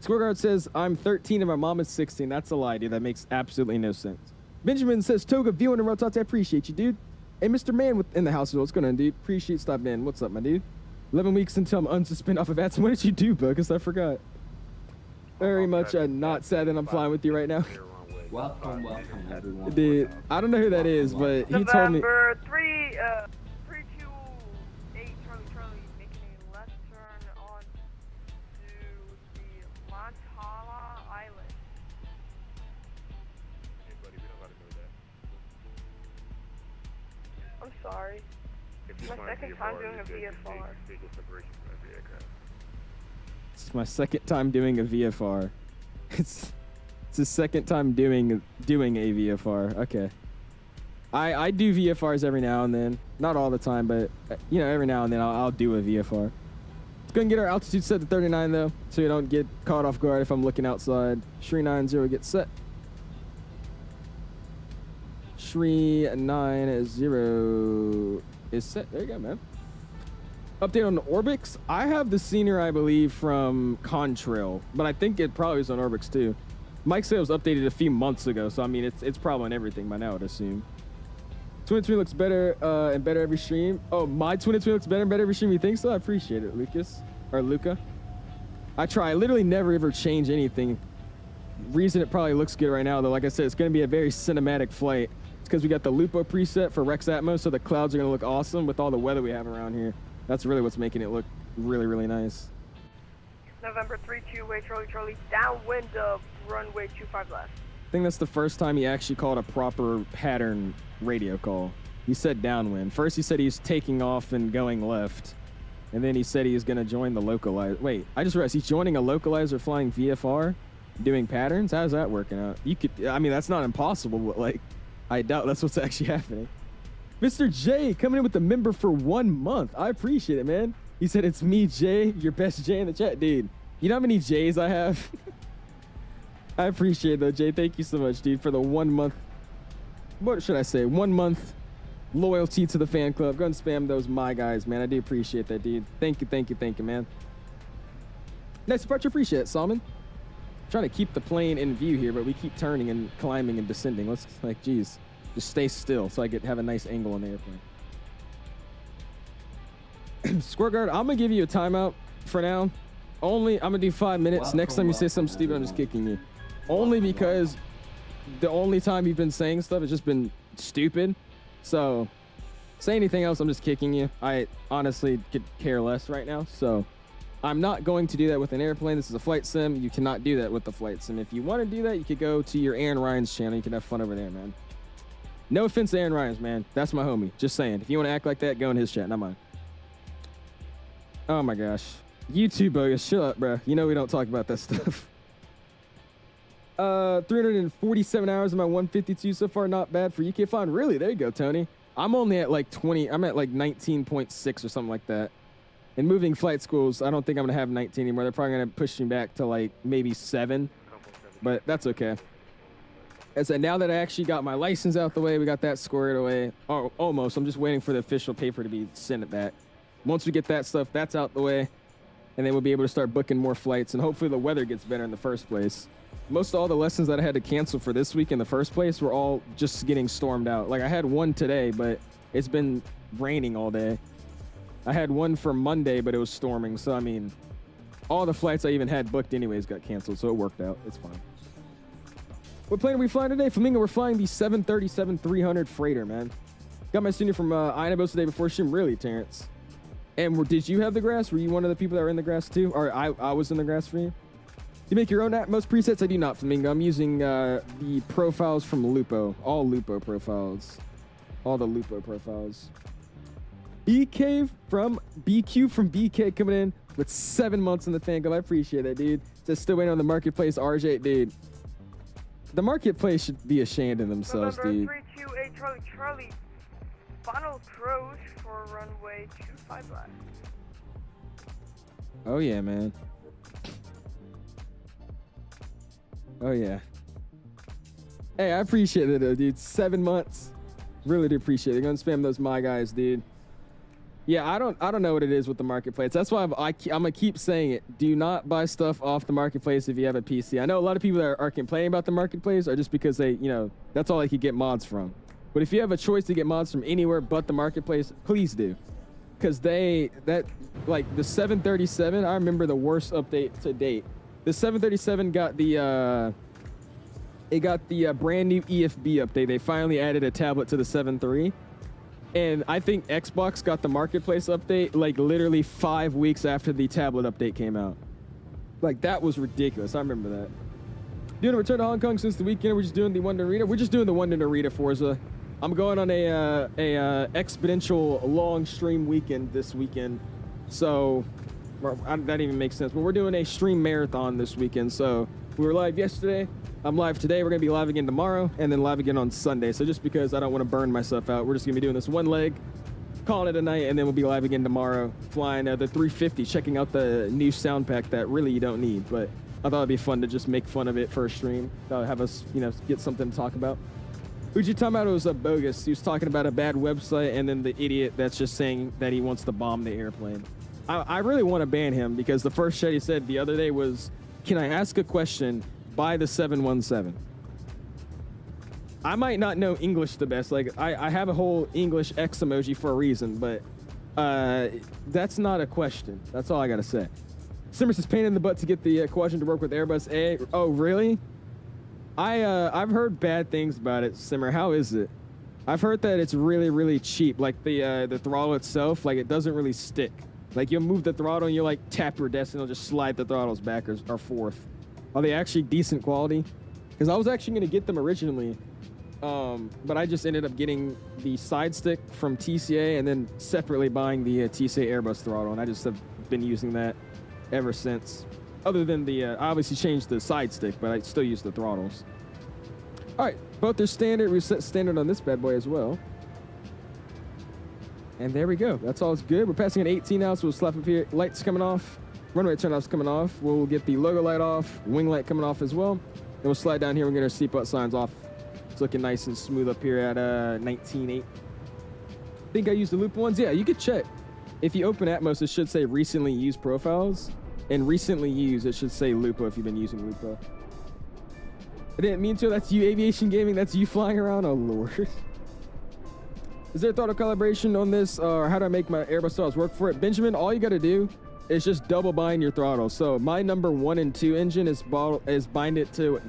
Squirguard says, I'm 13 and my mom is 16. That's a lie, dude. That makes absolutely no sense. Benjamin says, Toga, viewing and rotate. I appreciate you, dude. Hey, Mr. Man in the house as well. What's going on, dude? Appreciate stopping in. What's up, my dude? 11 weeks until I'm unsuspended off of VATSIM. What did you do, Buckus? I forgot. Very much not sad that I'm flying with you right now. Welcome, everyone. Dude, I don't know who that is, but he told me. November 328 Charlie, making a left turn on to the Montana Island. Hey, buddy, we don't gotta know that. I'm sorry. If you My find second time doing a you take VFR. visual separation from every aircraft. This is my second time doing a VFR. It's the second time doing a VFR. Okay. I do VFRs every now and then. Not all the time, but you know, every now and then I'll do a VFR. Let's go and get our altitude set to 39 though, so you don't get caught off guard if I'm looking outside. Shri90 gets set. Shri90 is set. There you go, man. Update on the Orbix. I have the scenery, I believe, from Contrail, but I think it probably is on Orbix too. Mike said it was updated a few months ago, so I mean, it's probably on everything by now, I'd assume. 2020 looks better and better every stream. Oh, my 2020 looks better and better every stream. You think so? I appreciate it, Lucas. Or Luca. I try. I literally never ever change anything. Reason it probably looks good right now, though, like I said, it's going to be a very cinematic flight. It's because we got the Lupo preset for Rex Atmos, so the clouds are going to look awesome with all the weather we have around here. That's really what's making it look really, really nice. November 32 Charlie, downwind of runway 25 left. I think that's the first time he actually called a proper pattern radio call. He said downwind. First he said he's taking off and going left. And then he said he was going to join the localizer. Wait, I just realized he's joining a localizer flying VFR, doing patterns? How's that working out? You could, I mean, that's not impossible, but like, I doubt that's what's actually happening. Mr. J coming in with the member for 1 month. I appreciate it, man. He said, it's me, Jay, your best Jay in the chat. Dude, you know how many J's I have? I appreciate it, though, Jay. Thank you so much, dude, for the 1 month. What should I say? 1 month loyalty to the fan club. Go and spam those my guys, man. I do appreciate that, dude. Thank you, man. Nice departure. Appreciate it, Salmon. Trying to keep the plane in view here, but we keep turning and climbing and descending. Let's, like, geez, just stay still so I could have a nice angle on the airplane. Square guard, I'm gonna give you a timeout for now. I'm gonna do 5 minutes. Next time you say something stupid, I'm just kicking you. Only because the only time you've been saying stuff has just been stupid. So say anything else, I'm just kicking you. I honestly could care less right now. So I'm not going to do that with an airplane. This is a flight sim. You cannot do that with the flight sim. If you want to do that, you could go to your Aaron Ryan's channel. You can have fun over there, man. No offense to Aaron Ryan's, man. That's my homie. Just saying. If you want to act like that, go in his chat, not mine. Oh my gosh. YouTube bogus. Shut up, bro. You know we don't talk about that stuff. 347 hours of my 152 so far. Not bad for UK Fun. Really? There you go, Tony. I'm only at like 20. I'm at like 19.6 or something like that. And moving flight schools, I don't think I'm going to have 19 anymore. They're probably going to push me back to like maybe 7. But that's okay. And so now that I actually got my license out the way, we got that squared away. Oh, almost. I'm just waiting for the official paper to be sent back. Once we get that stuff, that's out the way. And then we'll be able to start booking more flights. And hopefully the weather gets better in the first place. Most of all the lessons that I had to cancel for this week in the first place were all just getting stormed out. Like I had one today, but it's been raining all day. I had one for Monday, but it was storming. So, I mean, all the flights I even had booked anyways got canceled. So it worked out. It's fine. What plane are we flying today? Flamingo, we're flying the 737-300 freighter, man. Got my senior from Airbus the day before stream. Really, Terrence? And did you have the grass? Were you one of the people that were in the grass too? Or I was in the grass for you? You make your own Atmos presets? I do not, Flamingo. I'm using the profiles from Lupo. All Lupo profiles. All the Lupo profiles. BK from BK coming in with 7 months in the fan club. I appreciate that, dude. Just still waiting on the marketplace. RJ, dude. The marketplace should be ashamed of themselves, dude. 328 Charlie Charlie. Final approach for runway 25 left. Oh yeah, man. Oh yeah. Hey, I appreciate it though, dude. 7 months. Really do appreciate it. Gonna spam those my guys, dude. Yeah, I don't know what it is with the marketplace. That's why I'm gonna keep saying it. Do not buy stuff off the marketplace if you have a PC. I know a lot of people that are complaining about the marketplace are just because they, that's all they could get mods from. But if you have a choice to get mods from anywhere but the marketplace, please do. Because like the 737, I remember the worst update to date. The 737 got the brand new EFB update. They finally added a tablet to the 7.3. And I think Xbox got the marketplace update like literally 5 weeks after the tablet update came out. Like that was ridiculous. I remember that. Doing a return to Hong Kong since the weekend. We're just doing the one to Narita. We're just doing the one to Narita, Forza. I'm going on a exponential long stream weekend this weekend. So that even makes sense. But we're doing a stream marathon this weekend. So we were live yesterday. I'm live today. We're going to be live again tomorrow and then live again on Sunday. So just because I don't want to burn myself out, we're just going to be doing this one leg, calling it a night, and then we'll be live again tomorrow, flying the 350, checking out the new sound pack that really you don't need. But I thought it'd be fun to just make fun of it for a stream. Have us, get something to talk about. Uji Tamato was bogus. He was talking about a bad website and then the idiot that's just saying that he wants to bomb the airplane. I really want to ban him because the first shit he said the other day was, can I ask a question? By the 717. I might not know English the best. Like I have a whole English X emoji for a reason, but that's not a question. That's all I gotta say. Simmers is pain in the butt to get the quadrant to work with Airbus A. Oh really? I've heard bad things about it. Simmer, how is it? I've heard that it's really, really cheap. Like the throttle itself, like it doesn't really stick. Like you'll move the throttle and you like tap your desk and it'll just slide the throttles back or forth. Are they actually decent quality? Because I was actually going to get them originally, but I just ended up getting the side stick from TCA and then separately buying the TCA Airbus throttle, and I just have been using that ever since. Other than I obviously changed the side stick, but I still use the throttles. All right, both are standard. We set standard on this bad boy as well. And there we go. That's all good. We're passing an 18 now, so we'll slap up here. Lights coming off. Runway turnoffs coming off. We'll get the logo light off, wing light coming off as well. And we'll slide down here and get our seatbelt signs off. It's looking nice and smooth up here at 19.8. Think I used the loop ones? Yeah, you could check. If you open Atmos, it should say recently used profiles. And recently used, it should say Lupo if you've been using Lupo. I didn't mean to. That's you, Aviation Gaming. That's you flying around. Oh, Lord. Is there throttle calibration on this? Or how do I make my Airbus throttles work for it? Benjamin, all you got to do is just double bind your throttle. So my number 1 and 2 engine is binded to,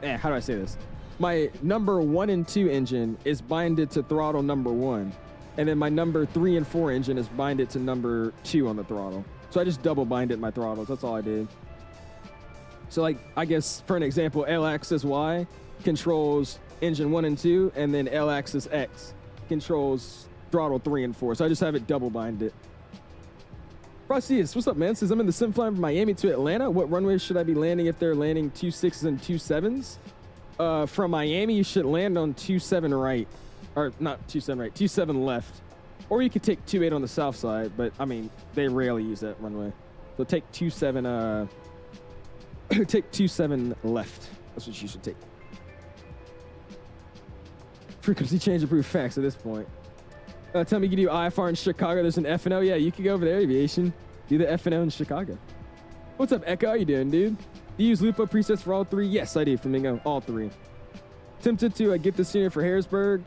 how do I say this? My number 1 and 2 engine is binded to throttle number 1. And then my number 3 and 4 engine is binded to number 2 on the throttle. So I just double binded my throttles. That's all I did. So like, I guess for an example, L-axis Y controls engine 1 and 2, and then L-axis X controls throttle 3 and 4. So I just have it double binded. Rossius, what's up, man? Says I'm in the sim flying from Miami to Atlanta. What runway should I be landing if they're landing 26s and 27s? From Miami, you should land on 27 right. Or not 27 right, 27 left. Or you could take 28 on the south side, but I mean, they rarely use that runway. So take 27, take 27 left. That's what you should take. Frequency change approved facts at this point. Tell me you can do IFR in Chicago. There's an F&O. Yeah, you can go over there, aviation. Do the F&O in Chicago. What's up, Echo? How you doing, dude? Do you use Lupo presets for all 3? Yes, I do, Flamingo. All 3. Tempted to get the scenery for Harrisburg.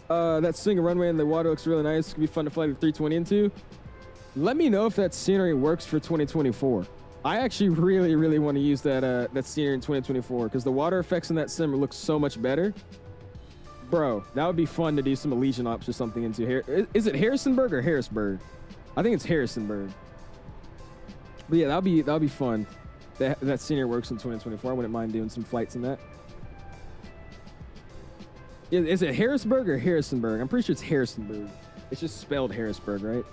That swing runway in the water looks really nice. It could be fun to fly the 320 into. Let me know if that scenery works for 2024. I actually really, really want to use that that scenery in 2024 because the water effects in that sim look so much better. Bro, that would be fun to do some Elysian ops or something into here. Is it Harrisonburg or Harrisburg? I think it's Harrisonburg. But yeah, that'll be fun. That scenery works in 2024. I wouldn't mind doing some flights in that. Is it Harrisburg or Harrisonburg? I'm pretty sure it's Harrisonburg. It's just spelled Harrisburg, right?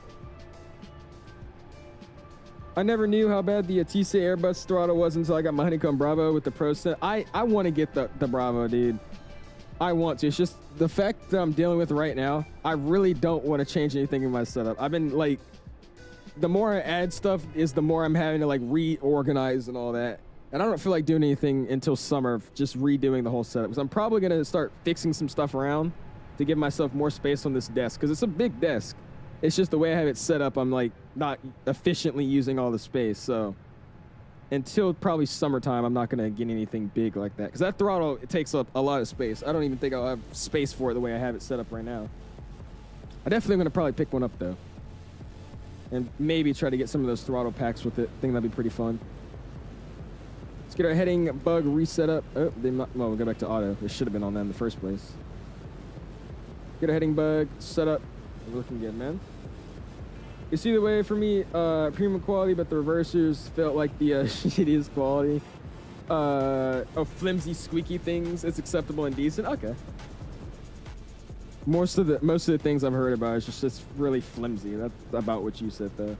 I never knew how bad the TC Airbus throttle was until I got my Honeycomb Bravo with the Pro Set. I want to get the Bravo, dude. I want to. It's just the fact that I'm dealing with right now. I really don't want to change anything in my setup. I've been like, the more I add stuff is the more I'm having to like reorganize and all that. And I don't feel like doing anything until summer, just redoing the whole setup. Because I'm probably going to start fixing some stuff around to give myself more space on this desk. Because it's a big desk. It's just the way I have it set up, I'm like not efficiently using all the space. So until probably summertime, I'm not going to get anything big like that. Because that throttle, it takes up a lot of space. I don't even think I'll have space for it the way I have it set up right now. I definitely going to probably pick one up, though. And maybe try to get some of those throttle packs with it. I think that'd be pretty fun. Let's get our heading bug reset up. Oh, well, we'll go back to auto. It should have been on that in the first place. Get our heading bug set up. We're looking good, man. It's either way for me, premium quality, but the reversers felt like the shittiest quality. Flimsy, squeaky things. It's acceptable and decent. Okay. Most of the things I've heard about is just it's really flimsy. That's about what you said, though.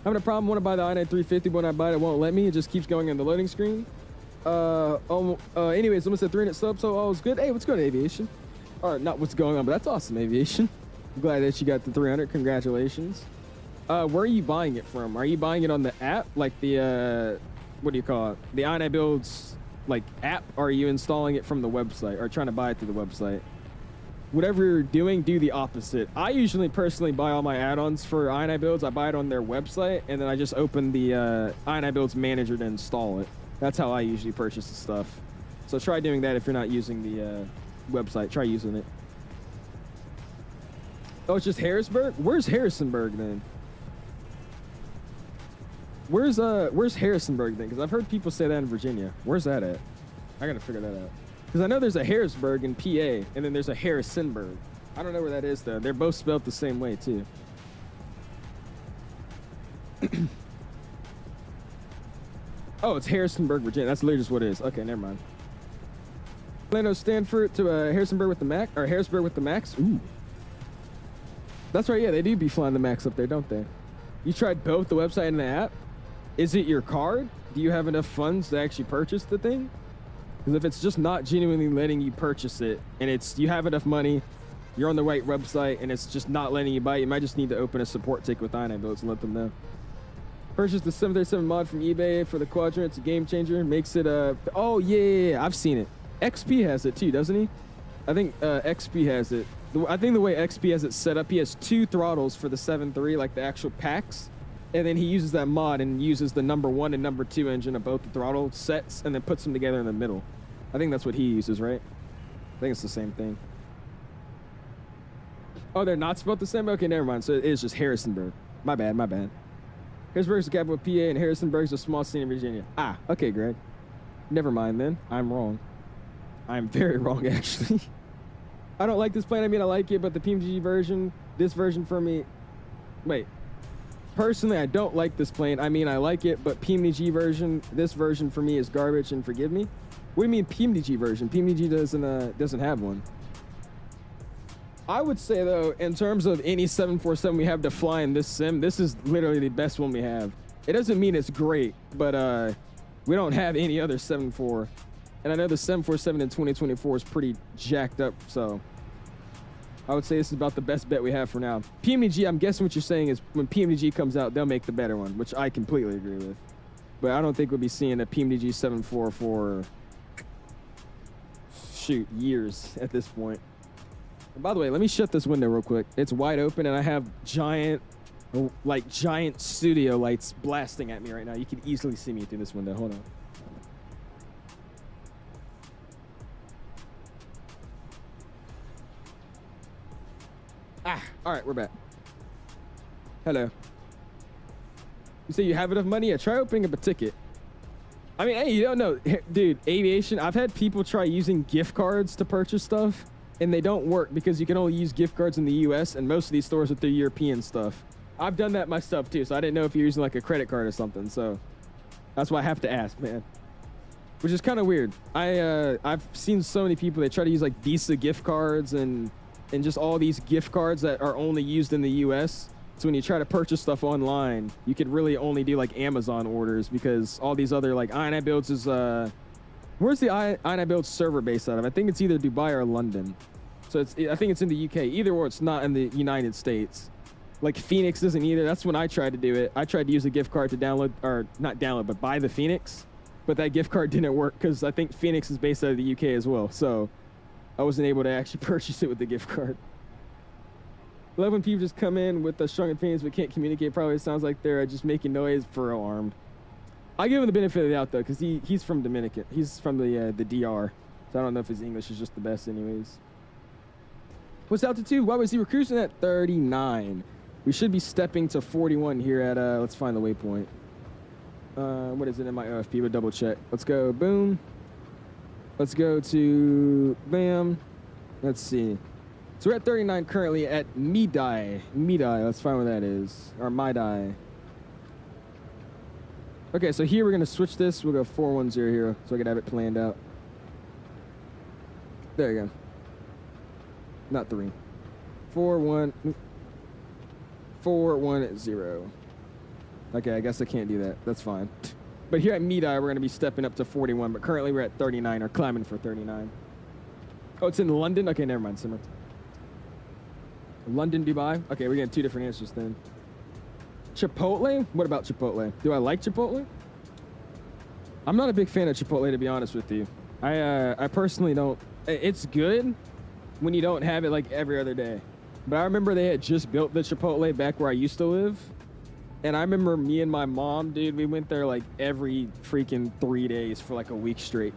Having a problem. Want to buy the i9 350, but when I buy it, it won't let me. It just keeps going in the loading screen. Anyways, almost at 300 subs, so all is good. Hey, what's going on, aviation? Or not what's going on, but that's awesome, aviation. I'm glad that you got the 300. Congratulations. Where are you buying it from? Are you buying it on the app, like the what do you call it? The i9 Builds like app? Or are you installing it from the website or trying to buy it through the website? Whatever you're doing, do the opposite. I usually personally buy all my add-ons for i9 Builds. I buy it on their website, and then I just open the i9 Builds manager to install it. That's how I usually purchase the stuff. So try doing that if you're not using the website. Try using it. Oh, it's just Harrisburg? Where's Harrisonburg then? Where's Harrisonburg then? Because I've heard people say that in Virginia. Where's that at? I gotta figure that out. Because I know there's a Harrisburg in PA, and then there's a Harrisonburg. I don't know where that is though. They're both spelled the same way too. Oh, it's Harrisonburg, Virginia. That's literally just what it is. Okay, never mind. Orlando, Stanford to Harrisonburg with the Mac, or Harrisburg with the Max. Ooh. That's right, yeah, they do be flying the Max up there, don't they? You tried both the website and the app? Is it your card? Do you have enough funds to actually purchase the thing? Because if it's just not genuinely letting you purchase it, and it's you have enough money, you're on the right website, and it's just not letting you buy it, you might just need to open a support ticket with i9 Builds and let them know. Purchase the 737 mod from eBay for the Quadrant. It's a game changer. Makes it oh yeah, I've seen it. XP has it too, doesn't he? I think XP has it. I think the way XP has it set up, he has 2 throttles for the 7.3, like the actual packs, and then he uses that mod and uses the number 1 and number 2 engine of both the throttle sets, and then puts them together in the middle. I think that's what he uses, right? I think it's the same thing. Oh, they're not spelled the same? Okay, never mind. So it is just Harrisonburg. My bad, my bad. Harrisburg's the capital of PA, and Harrisonburg's a small city in Virginia. Ah, okay, Greg. Never mind then. I'm wrong. I'm very wrong, actually. I don't like this plane. I mean, I like it, but the PMG version, this version for me... Wait. personally, I don't like this plane. I mean, I like it, but PMDG version, this version for me is garbage, and forgive me. What do you mean PMDG version? PMDG doesn't have one. I would say, though, in terms of any 747 we have to fly in this sim, this is literally the best one we have. It doesn't mean it's great, but we don't have any other 74. And I know the 747 in 2024 is pretty jacked up, so I would say this is about the best bet we have for now. PMDG, I'm guessing what you're saying is when PMDG comes out, they'll make the better one, which I completely agree with. But I don't think we'll be seeing a PMDG 74 for, shoot, years at this point. And by the way, let me shut this window real quick. It's wide open, and I have giant studio lights blasting at me right now. You can easily see me through this window. Hold on. All right, we're back. Hello. You say you have enough money? Yeah, try opening up a ticket. I mean, hey, you don't know. Dude, aviation, I've had people try using gift cards to purchase stuff, and they don't work because you can only use gift cards in the US, and most of these stores with their European stuff. I've done that myself too, so I didn't know if you're using like a credit card or something, so that's why I have to ask, man. Which is kind of weird. I've seen so many people, they try to use like Visa gift cards and just all these gift cards that are only used in the US. So when you try to purchase stuff online, you could really only do like Amazon orders because all these other like INI Builds is, where's the INI Builds server based out of? I think it's either Dubai or London. So I think it's in the UK, either or it's not in the United States. Like Phoenix isn't either. That's when I tried to do it. I tried to use a gift card to download, or not download, but buy the Phoenix. But that gift card didn't work because I think Phoenix is based out of the UK as well. So I wasn't able to actually purchase it with the gift card. Love when people just come in with strong opinions but can't communicate. Probably sounds like they're just making noise for armed. I give him the benefit of the doubt though, because he's from Dominican. He's from the DR. So I don't know if his English is just the best anyways. What's altitude? Why was he cruising at 39? We should be stepping to 41 here at, let's find the waypoint. What is it in my OFP? We'll double check. Let's go, boom. Let's go to, bam. Let's see. So we're at 39 currently at Midai. Midai, let's find where that is. Or Midai. Okay, so here we're gonna switch this. We'll go 410 here so I can have it planned out. There you go. Not 3. 410. Okay, I guess I can't do that. That's fine. But here at Midai, we're gonna be stepping up to 41, but currently we're at 39 or climbing for 39. Oh, it's in London? Okay, never mind, Simmer. London, Dubai? Okay, we're getting 2 different answers then. Chipotle? What about Chipotle? Do I like Chipotle? I'm not a big fan of Chipotle, to be honest with you. I personally don't. It's good when you don't have it like every other day. But I remember they had just built the Chipotle back where I used to live. And I remember me and my mom, dude, we went there like every freaking 3 days for like a week straight.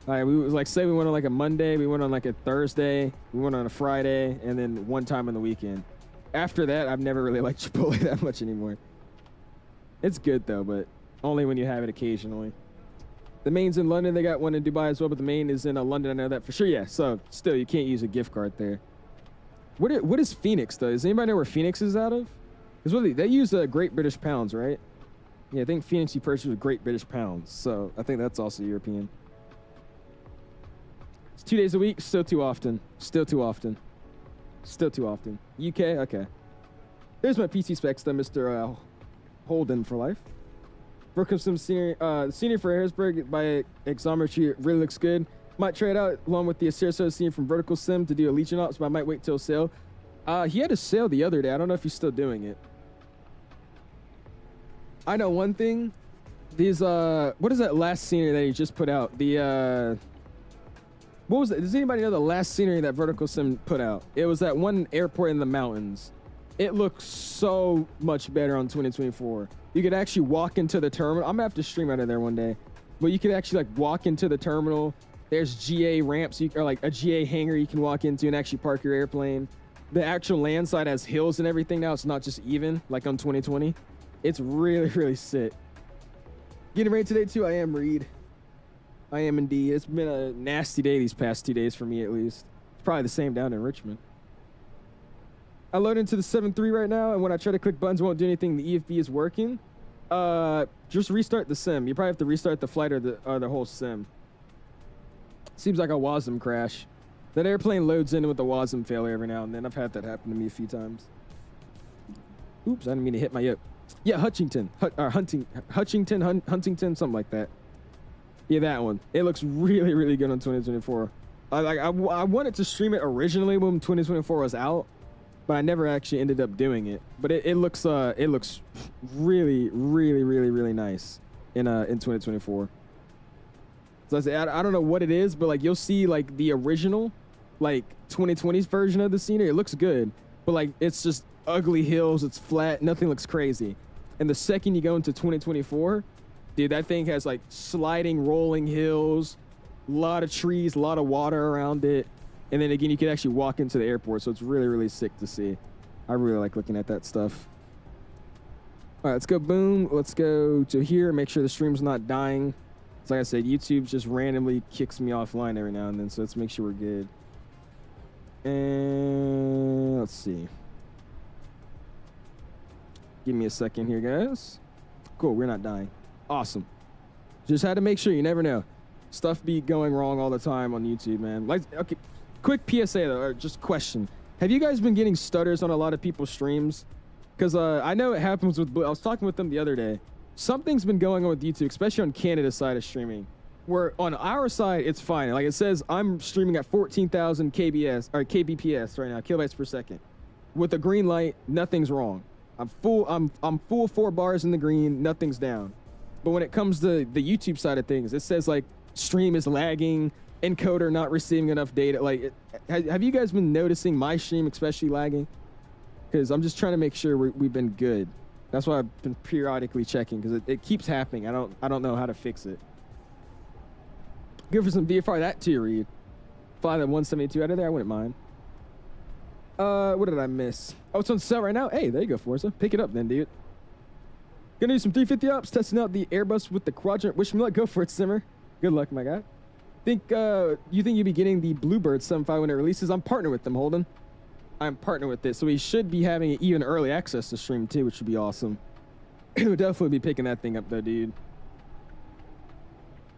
Like, we was like, say we went on like a Monday, we went on like a Thursday, we went on a Friday, and then one time on the weekend. After that, I've never really liked Chipotle that much anymore. It's good though, but only when you have it occasionally. The main's in London, they got one in Dubai as well, but the main is in London, I know that for sure. Yeah, so still, you can't use a gift card there. What is Phoenix though? Does anybody know where Phoenix is out of? Because what they use Great British Pounds, right? Yeah, I think Phoenix you purchase with Great British Pounds, so I think that's also European. It's 2 days a week, still too often. Still too often. Still too often. UK, okay. There's my PC specs though, Mr. Holden for life. Vertical Sim scenery for Harrisburg by Exometry really looks good. Might try it out along with the Sarasota scene from Vertical Sim to do a Legion ops, but I might wait till sale. He had a sale the other day. I don't know if he's still doing it. I know one thing. These what is that last scenery that he just put out? The what was it? Does anybody know the last scenery that Vertical Sim put out? It was that one airport in the mountains. It looks so much better on 2024. You could actually walk into the terminal. I'm gonna have to stream out of there one day. But you could actually like walk into the terminal. There's GA ramps, or like a GA hangar you can walk into and actually park your airplane. The actual land side has hills and everything now. It's not just even like on 2020. It's really, really sick. Getting rain today too. I am Reed. I am indeed. It's been a nasty day these past 2 days for me at least. It's probably the same down in Richmond. I load into the 7.3 right now, and when I try to click buttons, it won't do anything. The EFB is working. Just restart the sim. You probably have to restart the flight or the whole sim. Seems like a 𝐂𝐨𝐷𝐿 crash. That airplane loads in with a 𝐂𝐨𝐷𝐿 failure every now and then. I've had that happen to me a few times. Oops, I didn't mean to hit my yoke. Yeah, Huntington, something like that. Yeah, that one. It looks really, really good on 2024. I wanted to stream it originally when 2024 was out, but I never actually ended up doing it. But it looks really, really, really, really nice in 2024. So I say I don't know what it is, but like you'll see like the original, like 2020's version of the scenery. It looks good, but like it's just ugly hills. It's flat. Nothing looks crazy. And the second you go into 2024, dude, that thing has like sliding, rolling hills, a lot of trees, a lot of water around it. And then again, you can actually walk into the airport. So it's really, really sick to see. I really like looking at that stuff. All right, let's go boom. Let's go to here. Make sure the stream's not dying. So like I said, YouTube just randomly kicks me offline every now and then. So let's make sure we're good. And let's see. Give me a second here, guys. Cool, we're not dying. Awesome. Just had to make sure. You never know. Stuff be going wrong all the time on YouTube, man. Like, okay, quick PSA though, or just question. Have you guys been getting stutters on a lot of people's streams? Because I know it happens with Blue. I was talking with them the other day. Something's been going on with YouTube, especially on Canada's side of streaming, where on our side, it's fine. Like it says, I'm streaming at 14,000 kbps right now, kilobytes per second. With a green light, nothing's wrong. I'm full 4 bars in the green, nothing's down. But when it comes to the YouTube side of things, it says like stream is lagging, encoder not receiving enough data. Like, have you guys been noticing my stream especially lagging? Because I'm just trying to make sure we've been good. That's why I've been periodically checking, because it keeps happening. I don't know how to fix it. Good for some VFR. That too, Reed. Fly that 172 out of there. I wouldn't mind. What did I miss? Oh, it's on sale right now. Hey, there you go, Forza. Pick it up then, dude. Gonna do some 350 ops, testing out the Airbus with the quadrant. Wish me luck. Go for it, Simmer. Good luck, my guy. You think you'll be getting the Bluebird 7.5 when it releases? I'm partnered with them, Holden. I'm partnered with it, so we should be having even early access to stream too, which would be awesome. It would definitely be picking that thing up though, dude.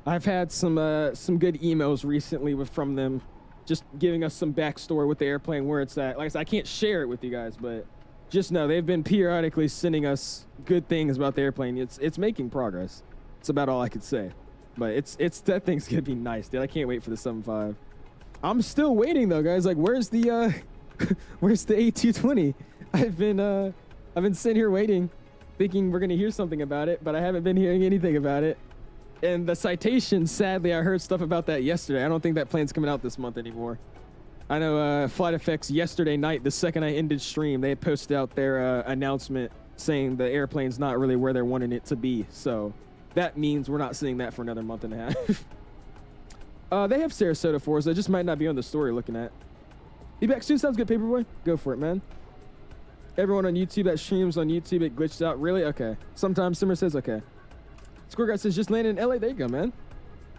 I've had some good emails recently from them, just giving us some backstory with the airplane, where it's at. Like I said, I can't share it with you guys, but just know they've been periodically sending us good things about the airplane. It's making progress. It's about all I could say. But it's that thing's gonna be nice, dude. I can't wait for the 7.5. I'm still waiting though, guys. Like, where's the where's the A220? I've been sitting here waiting, thinking we're gonna hear something about it, but I haven't been hearing anything about it. And the citation, sadly, I heard stuff about that yesterday. I don't think that plane's coming out this month anymore. I know Flight Effects yesterday night, the second I ended stream, they posted out their announcement saying the airplane's not really where they're wanting it to be. So that means we're not seeing that for another month and a half. They have Sarasota for us. It just might not be on the story looking at. Be back soon. Sounds good, Paperboy. Go for it, man. Everyone on YouTube that streams on YouTube, it glitched out. Really? Okay. Sometimes Simmer says okay. Square Guy says, just landed in LA. There you go, man.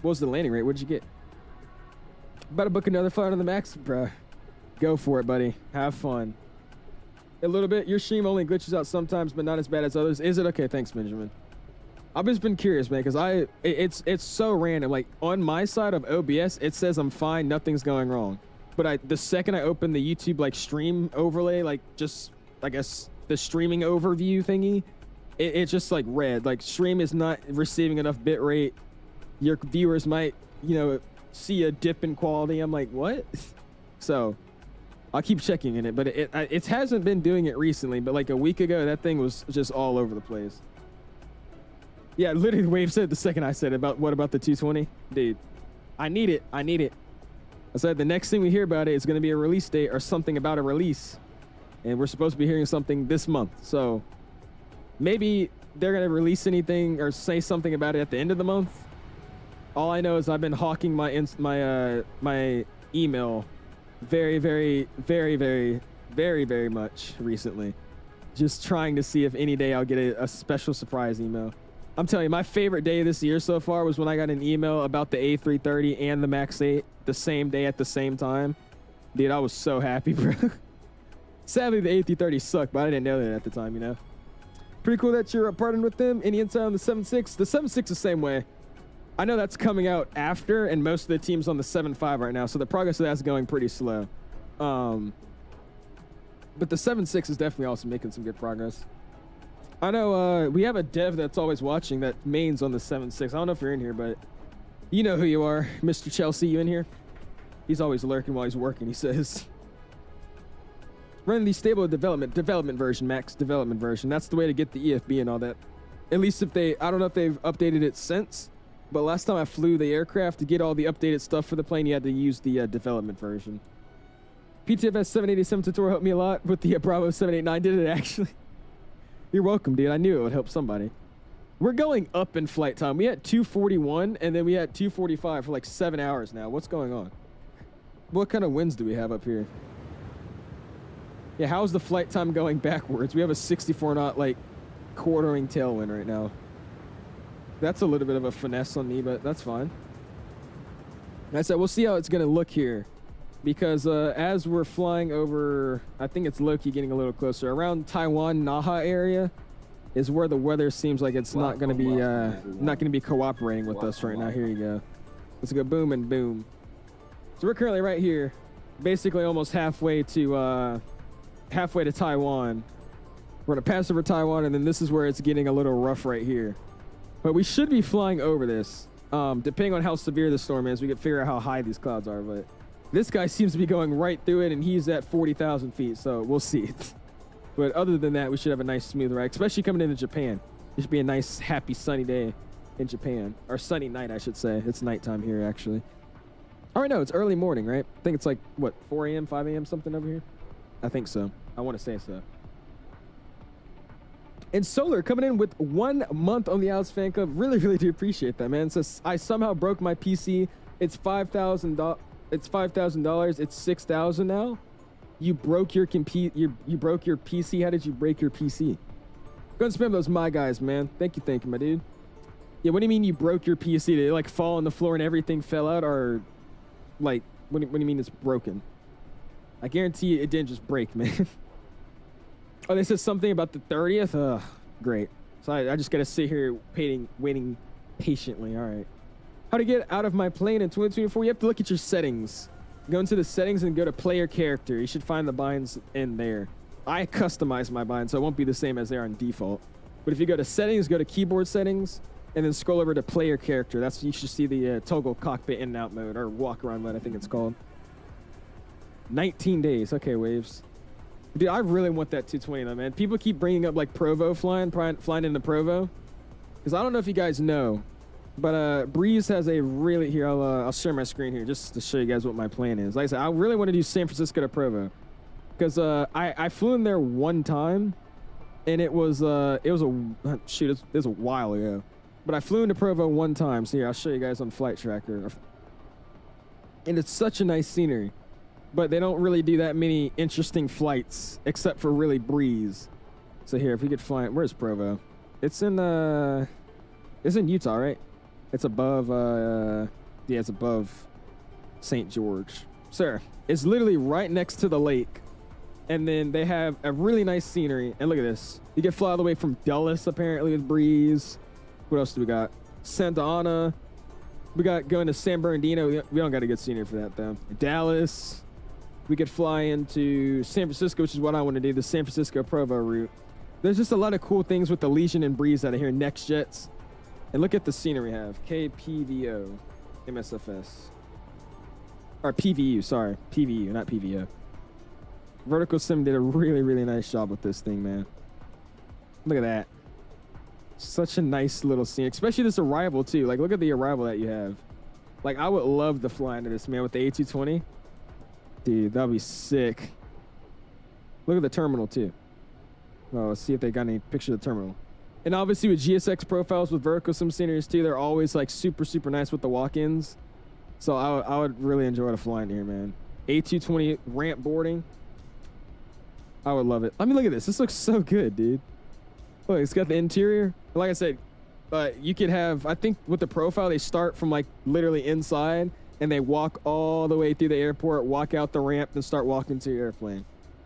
What was the landing rate? What'd you get? About to book another flight on the Max? Bruh. Go for it, buddy. Have fun. A little bit. Your stream only glitches out sometimes, but not as bad as others. Is it? Okay, thanks, Benjamin. I've just been curious, man, because it's so random. Like, on my side of OBS, it says I'm fine, nothing's going wrong. But the second I open the YouTube, like, stream overlay, like, just, I guess, the streaming overview thingy, it's just, like, red. Like, stream is not receiving enough bit rate. Your viewers might, you know, see a dip in quality. I'm like, what? So I'll keep checking in it, but it hasn't been doing it recently. But like a week ago, that thing was just all over the place. Yeah, literally, Wave said the second I said about what about the 220, dude. I need it. I need it. I said the next thing we hear about it is going to be a release date or something about a release, and we're supposed to be hearing something this month. So maybe they're going to release anything or say something about it at the end of the month. All I know is I've been hawking my email very, very, very, very, very, very much recently. Just trying to see if any day I'll get a special surprise email. I'm telling you, my favorite day this year so far was when I got an email about the A330 and the MAX 8 the same day at the same time. Dude, I was so happy, bro. Sadly, the A330 sucked, but I didn't know that at the time, you know. Pretty cool that you're partnering with them. Any insight on the 7.6? The 7.6 the same way. I know that's coming out after, and most of the team's on the 7.5 right now, so the progress of that's going pretty slow. But the 7.6 is definitely also making some good progress. I know we have a dev that's always watching that mains on the 7.6. I don't know if you're in here, but you know who you are. Mr. Chelsea, you in here? He's always lurking while he's working, he says. Running the stable development version, Max, development version. That's the way to get the EFB and all that. At least if they, I don't know if they've updated it since, but last time I flew the aircraft, to get all the updated stuff for the plane, you had to use the development version. PTFS 787 tutorial helped me a lot with the Bravo 789. Did it actually? You're welcome, dude. I knew it would help somebody. We're going up in flight time. We had 241, and then we had 245 for like 7 hours now. What's going on? What kind of winds do we have up here? Yeah, how's the flight time going backwards? We have a 64 knot, like, quartering tailwind right now. That's a little bit of a finesse on me, but that's fine. Like I said, we'll see how it's going to look here. Because as we're flying over, I think it's low-key getting a little closer. Around Taiwan, Naha area is where the weather seems like it's not going to be cooperating with us right now. Here you go. Let's go boom and boom. So we're currently right here, basically almost halfway to Taiwan. We're gonna pass over Taiwan, and then this is where it's getting a little rough right here. But we should be flying over this. Depending on how severe the storm is, we can figure out how high these clouds are. But this guy seems to be going right through it, and he's at 40,000 feet, so we'll see. But other than that, we should have a nice smooth ride, especially coming into Japan. It should be a nice, happy, sunny day in Japan. Or sunny night, I should say. It's nighttime here, actually. Oh, I know, it's early morning, right? I think it's like, what, 4 a.m., 5 a.m., something over here? I think so. I want to say so. And Solar coming in with 1 month on the Alex Fan Club. Really, really do appreciate that, man. It says, I somehow broke my PC. It's $5,000. It's $5,000. It's $6,000 now. You broke your you broke your PC. How did you break your PC? Go and spam those my guys, man. Thank you, my dude. Yeah, what do you mean you broke your PC? Did it like fall on the floor and everything fell out, or like what do you mean it's broken? I guarantee you it didn't just break, man. Oh, they said something about the 30th? Ugh, great. So I just got to sit here waiting patiently. All right. How to get out of my plane in 2024? You have to look at your settings. Go into the settings and go to player character. You should find the binds in there. I customize my binds, so it won't be the same as they are on default. But if you go to settings, go to keyboard settings, and then scroll over to player character. That's you should see the toggle cockpit in and out mode, or walk around mode, I think it's called. 19 days. Okay, Waves. Dude, I really want that 220 though, man. People keep bringing up like Provo flying into Provo. Because I don't know if you guys know, but Breeze has a really, here, I'll share my screen here just to show you guys what my plan is. Like I said, I really want to do San Francisco to Provo. Because I flew in there one time, and it was a while ago. But I flew into Provo one time. So here, I'll show you guys on Flight Tracker. And it's such a nice scenery. But they don't really do that many interesting flights, except for really Breeze. So here, if we could find, where's Provo? It's in Utah, right? It's above, yeah, it's above St. George. Sir, it's literally right next to the lake. And then they have a really nice scenery. And look at this. You can fly all the way from Dulles, apparently, with Breeze. What else do we got? Santa Ana. We got going to San Bernardino. We don't got a good scenery for that, though. Dallas. We could fly into San Francisco, which is what I want to do, the San Francisco-Provo route. There's just a lot of cool things with the Legion and Breeze out of here, Next Jets. And look at the scenery we have. KPVO, MSFS. Or PVU, sorry. PVU, not PVO. Vertical Sim did a really, really nice job with this thing, man. Look at that. Such a nice little scene, especially this arrival, too. Like, look at the arrival that you have. Like, I would love to fly into this, man, with the A220. Dude, that'd be sick. Look at the terminal, too. Well, let's see if they got any picture of the terminal. And obviously with GSX profiles with vertical sim sceneries, too, they're always, like, super, super nice with the walk-ins. So I would really enjoy the flying here, man. A220 ramp boarding. I would love it. I mean, look at this. This looks so good, dude. Look, it's got the interior. Like I said, you could have, I think with the profile, they start from, like, literally inside. And they walk all the way through the airport, walk out the ramp, and start walking to your airplane.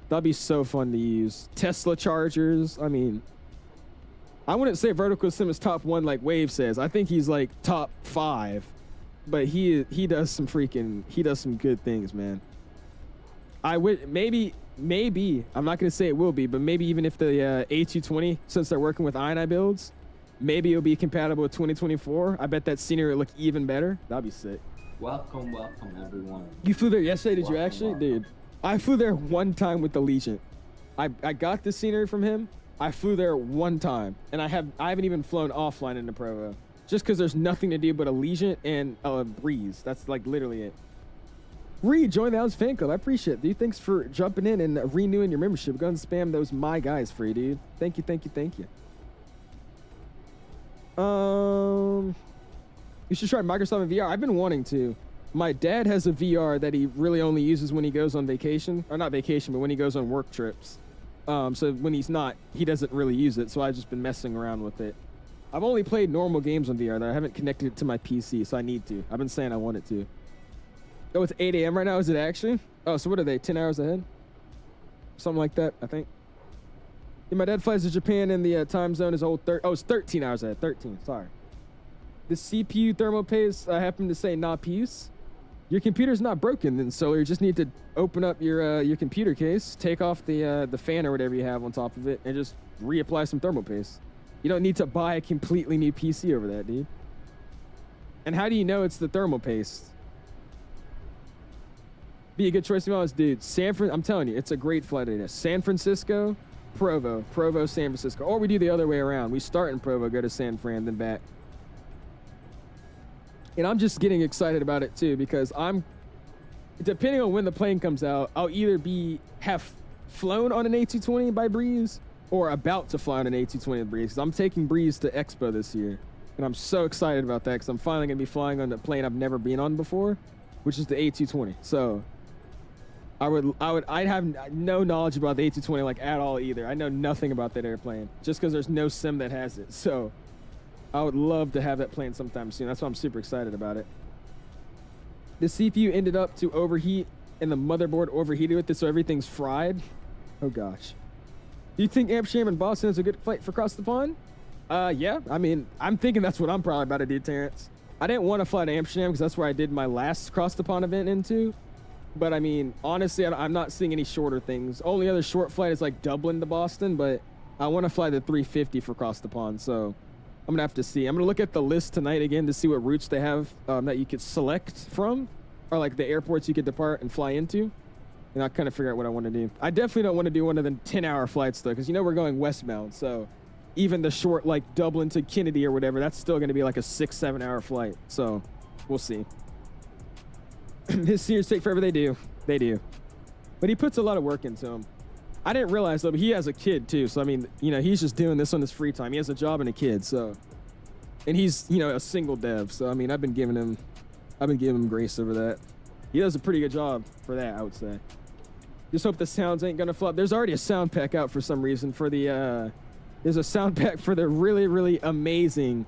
That'd be so fun to use. Tesla chargers. I mean, I wouldn't say vertical sim is top 1 like Wave says. I think he's like top 5. But he does some good things, man. I would maybe I'm not gonna say it will be, but maybe even if the A220, since they're working with INI builds, maybe it'll be compatible with 2024. I bet that scenery will look even better. That'd be sick. Welcome everyone. You flew there yesterday, did you Welcome, actually? welcome. Dude, I flew there one time with the Legion. I got the scenery from him. I flew there one time, and I haven't even flown offline into Provo, just because there's nothing to do but a Legion and a Breeze. That's like literally it. Reed, join the House fan club. I appreciate it, dude. Thanks for jumping in and renewing your membership. Go and spam those my guys free, dude. Thank you. You should try Microsoft in VR. I've been wanting to. My dad has a VR that he really only uses when he goes on vacation, or not vacation, but when he goes on work trips. So when he's not, he doesn't really use it. So I've just been messing around with it. I've only played normal games on VR though. I haven't connected it to my PC, so I need to. I've been saying I wanted to. Oh, it's 8 a.m. right now. Is it actually? Oh, so what are they? 10 hours ahead? Something like that, I think. Yeah, my dad flies to Japan, and the time zone is it's 13 hours ahead. 13. Sorry. The CPU thermal paste. I happen to say not piece. Your computer's not broken, then, Solar. You just need to open up your computer case, take off the fan or whatever you have on top of it, and just reapply some thermal paste. You don't need to buy a completely new PC over that, dude. And how do you know it's the thermal paste? Be a good choice to be honest, dude. I'm telling you, it's a great flight idea. San Francisco, Provo, San Francisco. Or we do the other way around. We start in Provo, go to San Fran, then back. And I'm just getting excited about it too, because depending on when the plane comes out, I'll either have flown on an A220 by Breeze or about to fly on an A220 by Breeze. 'Cause I'm taking Breeze to Expo this year. And I'm so excited about that because I'm finally gonna be flying on a plane I've never been on before, which is the A220. So I'd have no knowledge about the A220 like at all either. I know nothing about that airplane just because there's no sim that has it. So I would love to have that plane sometime soon. That's why I'm super excited about it. The CPU ended up to overheat and the motherboard overheated with it, so everything's fried. Oh gosh. Do you think Amsterdam and Boston is a good flight for across the pond? Yeah. I mean, I'm thinking that's what I'm probably about to do, Terrence. I didn't want to fly to Amsterdam because that's where I did my last cross the pond event into. But I mean, honestly, I'm not seeing any shorter things. Only other short flight is like Dublin to Boston, but I want to fly the 350 for across the pond, so I'm gonna have to see. I'm gonna look at the list tonight again to see what routes they have that you could select from, or like the airports you could depart and fly into, and I'll kind of figure out what I want to do. I definitely don't want to do one of the 10-hour flights though, because you know we're going westbound, so even the short like Dublin to Kennedy or whatever, that's still gonna be like a 6-7 hour flight. So we'll see. His seniors take forever. They do, but he puts a lot of work into them. I didn't realize though, but he has a kid too. So I mean, you know, he's just doing this on his free time. He has a job and a kid, so, and he's, you know, a single dev. So I mean, I've been giving him grace over that. He does a pretty good job for that, I would say. Just hope the sounds ain't gonna flop. There's already a sound pack out for some reason for the there's a sound pack for the really, really amazing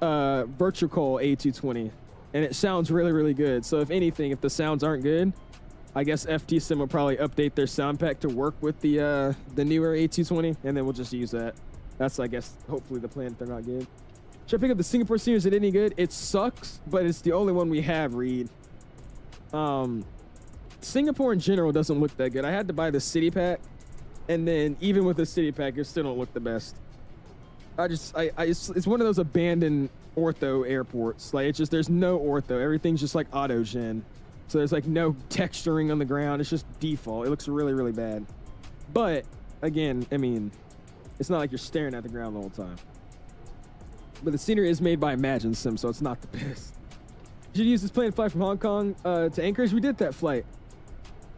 Virtual A220, and it sounds really, really good. So if anything, if the sounds aren't good, I guess FTSim will probably update their sound pack to work with the newer A220, and then we'll just use that. That's, I guess, hopefully the plan if they're not good. Should I pick up the Singapore scenery? Is it any good? It sucks, but it's the only one we have, Reed. Singapore in general doesn't look that good. I had to buy the city pack, and then even with the city pack, it still don't look the best. It's one of those abandoned ortho airports. Like, it's just, there's no ortho. Everything's just like auto-gen. So there's like no texturing on the ground. It's just default. It looks really, really bad. But again, I mean, it's not like you're staring at the ground the whole time. But the scenery is made by Imagine Sim, so it's not the best. You should use this plane to fly from Hong Kong to Anchorage. We did that flight.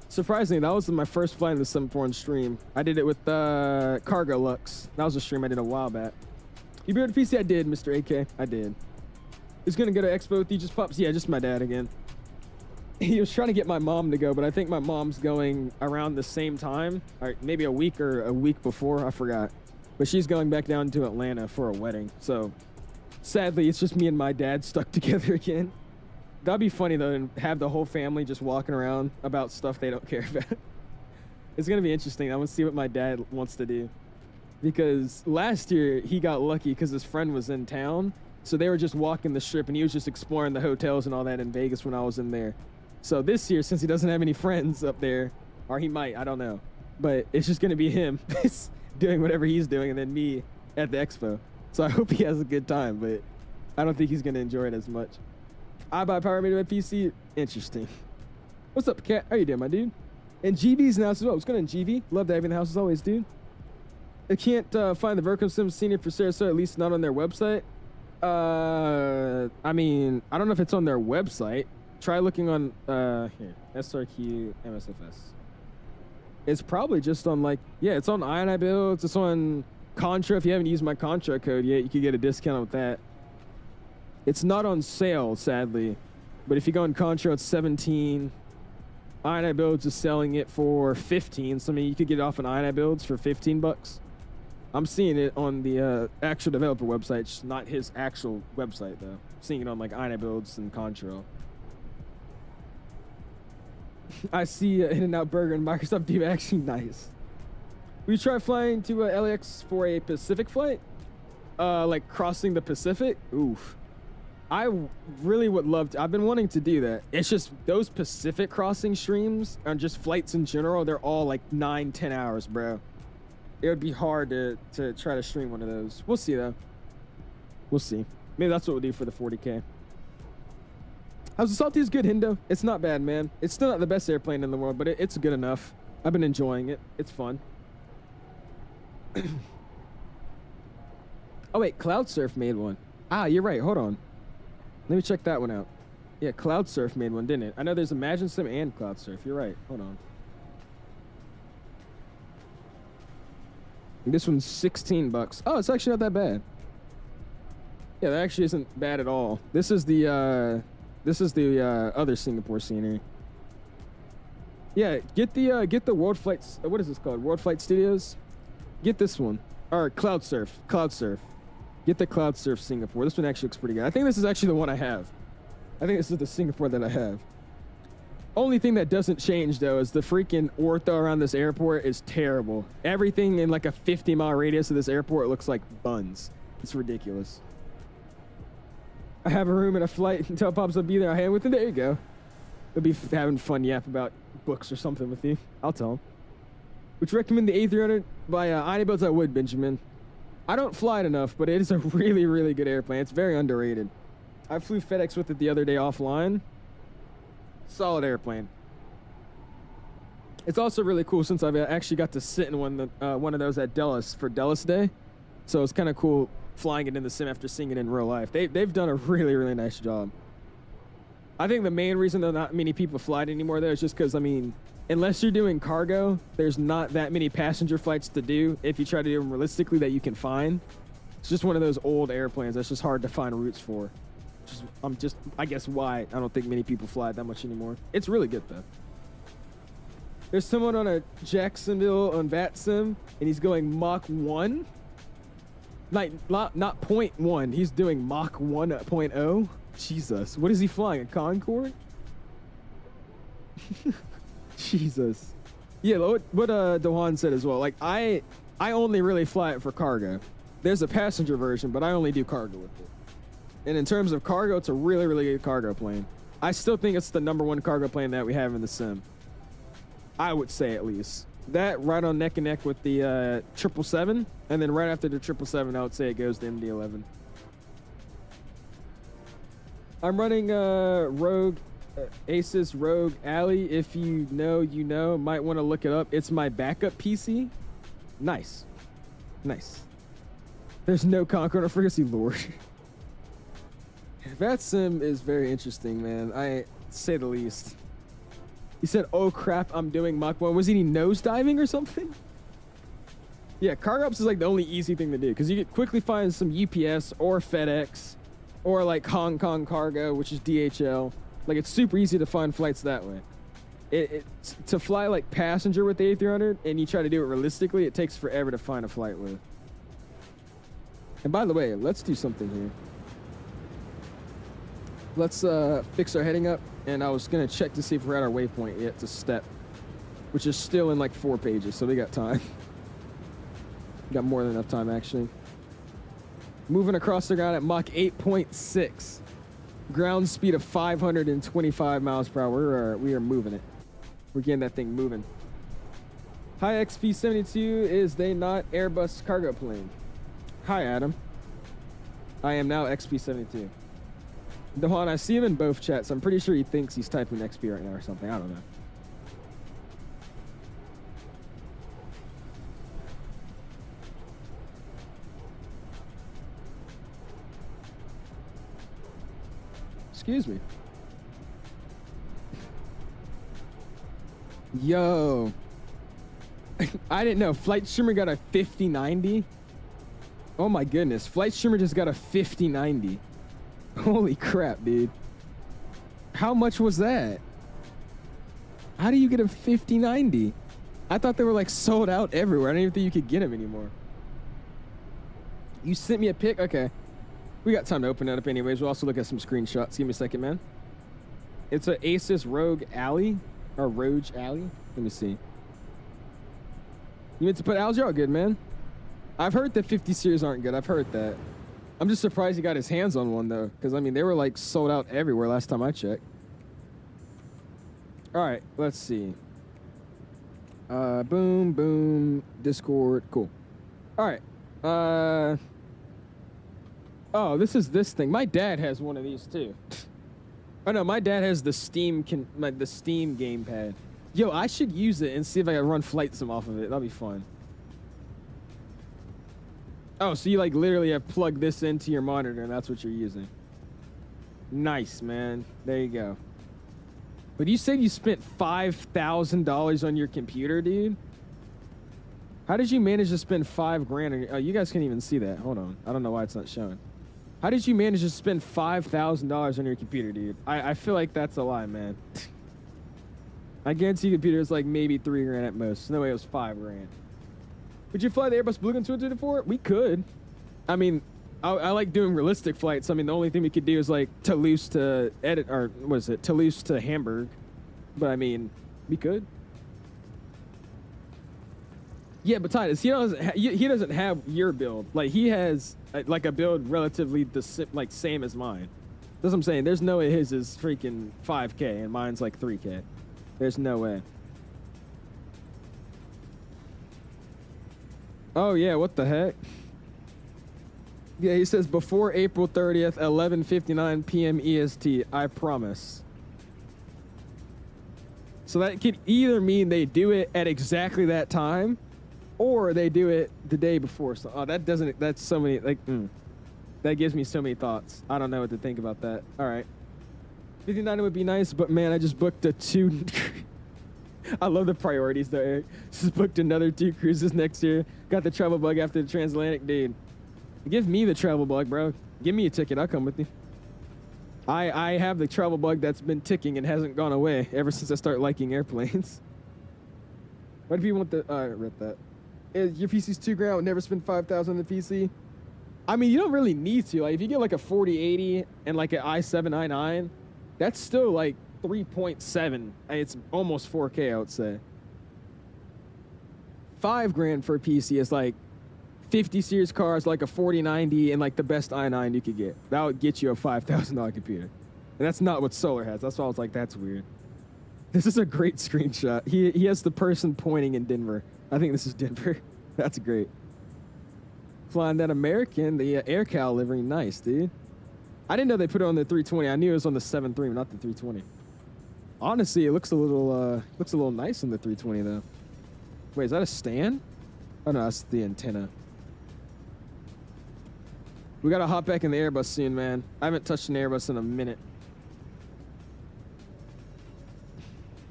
Surprisingly, that was my first flight in the 741 stream. I did it with Cargo Lux. That was a stream I did a while back. You built a PC? I did, Mr. AK. I did. He's gonna go to Expo with you, just pops. Yeah, just my dad again. He was trying to get my mom to go, but I think my mom's going around the same time, or maybe a week before, I forgot. But she's going back down to Atlanta for a wedding. So sadly, it's just me and my dad stuck together again. That'd be funny though, and have the whole family just walking around about stuff they don't care about. It's gonna be interesting. I'm gonna see what my dad wants to do, because last year he got lucky because his friend was in town, so they were just walking the strip and he was just exploring the hotels and all that in Vegas when I was in there. So this year, since he doesn't have any friends up there, or he might, I don't know, but it's just gonna be him doing whatever he's doing, and then me at the expo. So I hope he has a good time, but I don't think he's gonna enjoy it as much. I buy Power Meter by PC. Interesting. What's up, Cat? How you doing, my dude? And GV's in the house as well. What's going on, GV? Love to have you in the house as always, dude. I can't find the Vercom Sim Senior for Sarasota, at least not on their website. I mean, I don't know if it's on their website. Try looking on, here, SRQ MSFS. It's probably just on, like, yeah, it's on INI Builds. It's on Contra. If you haven't used my Contra code yet, you could get a discount with that. It's not on sale, sadly. But if you go on Contra, it's 17. INI Builds is selling it for 15. So, I mean, you could get it off on INI Builds for 15 bucks. I'm seeing it on the actual developer website, just not his actual website, though. I'm seeing it on, like, INI Builds and Contra. I see In-N-Out Burger and Microsoft Diva actually nice. We try flying to LAX for a Pacific flight? Like crossing the Pacific? Oof. I really would love to. I've been wanting to do that. It's just those Pacific crossing streams and just flights in general, they're all like 9-10 hours, bro. It would be hard to try to stream one of those. We'll see, though. We'll see. Maybe that's what we'll do for the 40K. How's the Salty? Is good, Hindo. It's not bad, man. It's still not the best airplane in the world, but it's good enough. I've been enjoying it. It's fun. Oh, wait. Cloud Surf made one. Ah, you're right. Hold on. Let me check that one out. Yeah, Cloud Surf made one, didn't it? I know there's Imagine Sim and Cloud Surf. You're right. Hold on. This one's 16 bucks. Oh, it's actually not that bad. Yeah, that actually isn't bad at all. This is the other Singapore scenery. Yeah, get the World Flights. What is this called? World Flight Studios. Get this one. Or Cloud Surf. Cloud Surf. Get the Cloud Surf Singapore. This one actually looks pretty good. I think this is actually the one I have. I think this is the Singapore that I have. Only thing that doesn't change, though, is the freaking ortho around this airport is terrible. Everything in like a 50-mile radius of this airport looks like buns. It's ridiculous. I have a room in a flight until Pops will be there. I hand with him. There you go. We'll be having fun yap about books or something with you. I'll tell him. Would you recommend the A300 by INI Builds? I would, Benjamin. I don't fly it enough, but it is a really, really good airplane. It's very underrated. I flew FedEx with it the other day offline. Solid airplane. It's also really cool since I've actually got to sit in one of those at Dallas for Dallas Day. So it's kind of cool flying it in the sim after seeing it in real life. They've done a really, really nice job. I think the main reason that not many people fly it anymore, though, is just because, I mean, unless you're doing cargo, there's not that many passenger flights to do if you try to do them realistically that you can find. It's just one of those old airplanes that's just hard to find routes for. I guess why I don't think many people fly it that much anymore. It's really good, though. There's someone on a Jacksonville on VATSIM, and he's going Mach 1. Not 0.1. He's doing Mach 1.0. Jesus. What is he flying? A Concorde? Jesus. Yeah, what Dohan said as well. Like, I only really fly it for cargo. There's a passenger version, but I only do cargo with it. And in terms of cargo, it's a really, really good cargo plane. I still think it's the #1 cargo plane that we have in the sim. I would say, at least. That right on neck and neck with the 777, and then right after the 777, I would say it goes to MD-11. I'm running Rogue, Asus Rogue Alley. If you know, you know. Might want to look it up. It's my backup PC. Nice. Nice. There's no Concord or Frequency Lord. VATSIM is very interesting, man. I say the least. He said, oh crap, I'm doing Mach 1. Was he nose diving or something? Yeah, cargo ops is like the only easy thing to do because you can quickly find some UPS or FedEx or like Hong Kong Cargo, which is DHL. Like, it's super easy to find flights that way. To fly like passenger with the A300 and you try to do it realistically, it takes forever to find a flight with. And by the way, let's do something here. Let's fix our heading up, and I was gonna check to see if we're at our waypoint yet to step. which is still in like 4 pages, so we got time. We got more than enough time, actually. Moving across the ground at Mach 8.6. Ground speed of 525 miles per hour. We are moving it. We're getting that thing moving. Hi, XP72. Is they not Airbus cargo plane? Hi, Adam. I am now XP72. Dehan, I see him in both chats. I'm pretty sure he thinks he's typing XP right now or something. I don't know. Excuse me. Yo. I didn't know. FlightStreamer got a 5090. Oh my goodness. FlightStreamer just got a 5090. Holy crap, dude. How much was that? How do you get a 5090? I thought they were like sold out everywhere. I don't even think you could get them anymore. You sent me a pic? Okay. We got time to open it up anyways. We'll also look at some screenshots. Give me a second, man. It's a Asus Rogue Alley. Or Rogue Alley. Let me see. You meant to put Alger? All good, man. I've heard that 50 series aren't good. I've heard that. I'm just surprised he got his hands on one, though. Because, I mean, they were, like, sold out everywhere last time I checked. All right. Let's see. Boom, boom. Discord. Cool. All right. Oh, this is this thing. My dad has one of these, too. Oh, no. My dad has the Steam gamepad. Yo, I should use it and see if I can run FlightSim off of it. That'll be fun. Oh, so you like literally have plugged this into your monitor and that's what you're using. Nice, man. There you go. But you said you spent $5,000 on your computer, dude? How did you manage to spend $5 grand on your... Oh, you guys can't even see that. Hold on. I don't know why it's not showing. How did you manage to spend $5,000 on your computer, dude? I feel like that's a lie, man. I guarantee your computer is like maybe $3 grand at most. No way it was $5 grand. Would you fly the Airbus Blue Gun 224? We could. I mean, I like doing realistic flights. I mean, the only thing we could do is like Toulouse to Toulouse to Hamburg. But I mean, we could. Yeah, but Titus, he doesn't have your build. Like he has like a build relatively the same as mine. That's what I'm saying. There's no way his is freaking 5K and mine's like 3K. There's no way. Oh, yeah, what the heck? Yeah, he says before April 30th, 11:59 p.m. EST, I promise. So that could either mean they do it at exactly that time, or they do it the day before. So, oh, that's so many, like, that gives me so many thoughts. I don't know what to think about that. All right. 59 would be nice, but man, I just booked a 2... I love the priorities though, Eric. Just booked another 2 cruises next year. Got the travel bug after the transatlantic. Dude, give me the travel bug, bro. Give me a ticket. I'll come with you. I have the travel bug that's been ticking and hasn't gone away ever since I started liking airplanes. Why do people want the... I read that. Your PC's $2 grand. I would never spend $5,000 on the PC. I mean, you don't really need to. Like, if you get like a 4080 and like an i7, i9, that's still like 3.7. It's almost 4K, I would say. $5 grand for a PC is like 50 series cars, like a 4090 and like the best i9 you could get. That would get you a $5,000 computer. And that's not what Solar has. That's why I was like, that's weird. This is a great screenshot. He has the person pointing in Denver. I think this is Denver. That's great. Flying that American, the AirCal livery. Nice, dude. I didn't know they put it on the 320. I knew it was on the 7.3, but not the 320. Honestly, it looks a little nice on the 320 though. Wait, is that a stand? Oh no, that's the antenna. We gotta hop back in the Airbus soon, man. I haven't touched an Airbus in a minute.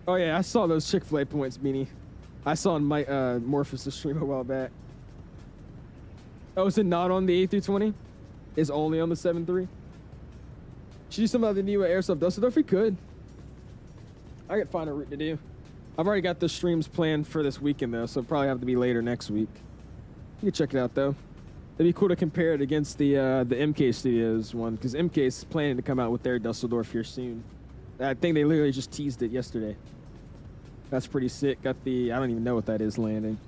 Oh yeah, I saw those Chick-fil-A points, Beanie. I saw on my Morpheus stream a while back. Oh, is it not on the A320? It's only on the 7.3? Should do some of the new Airsoft Dusseldorf? We could. I could find a route to do. I've already got the streams planned for this weekend, though, so it'll probably have to be later next week. You can check it out, though. It'd be cool to compare it against the MK Studios one, because MK is planning to come out with their Dusseldorf here soon. I think they literally just teased it yesterday. That's pretty sick. Got the, I don't even know what that is landing.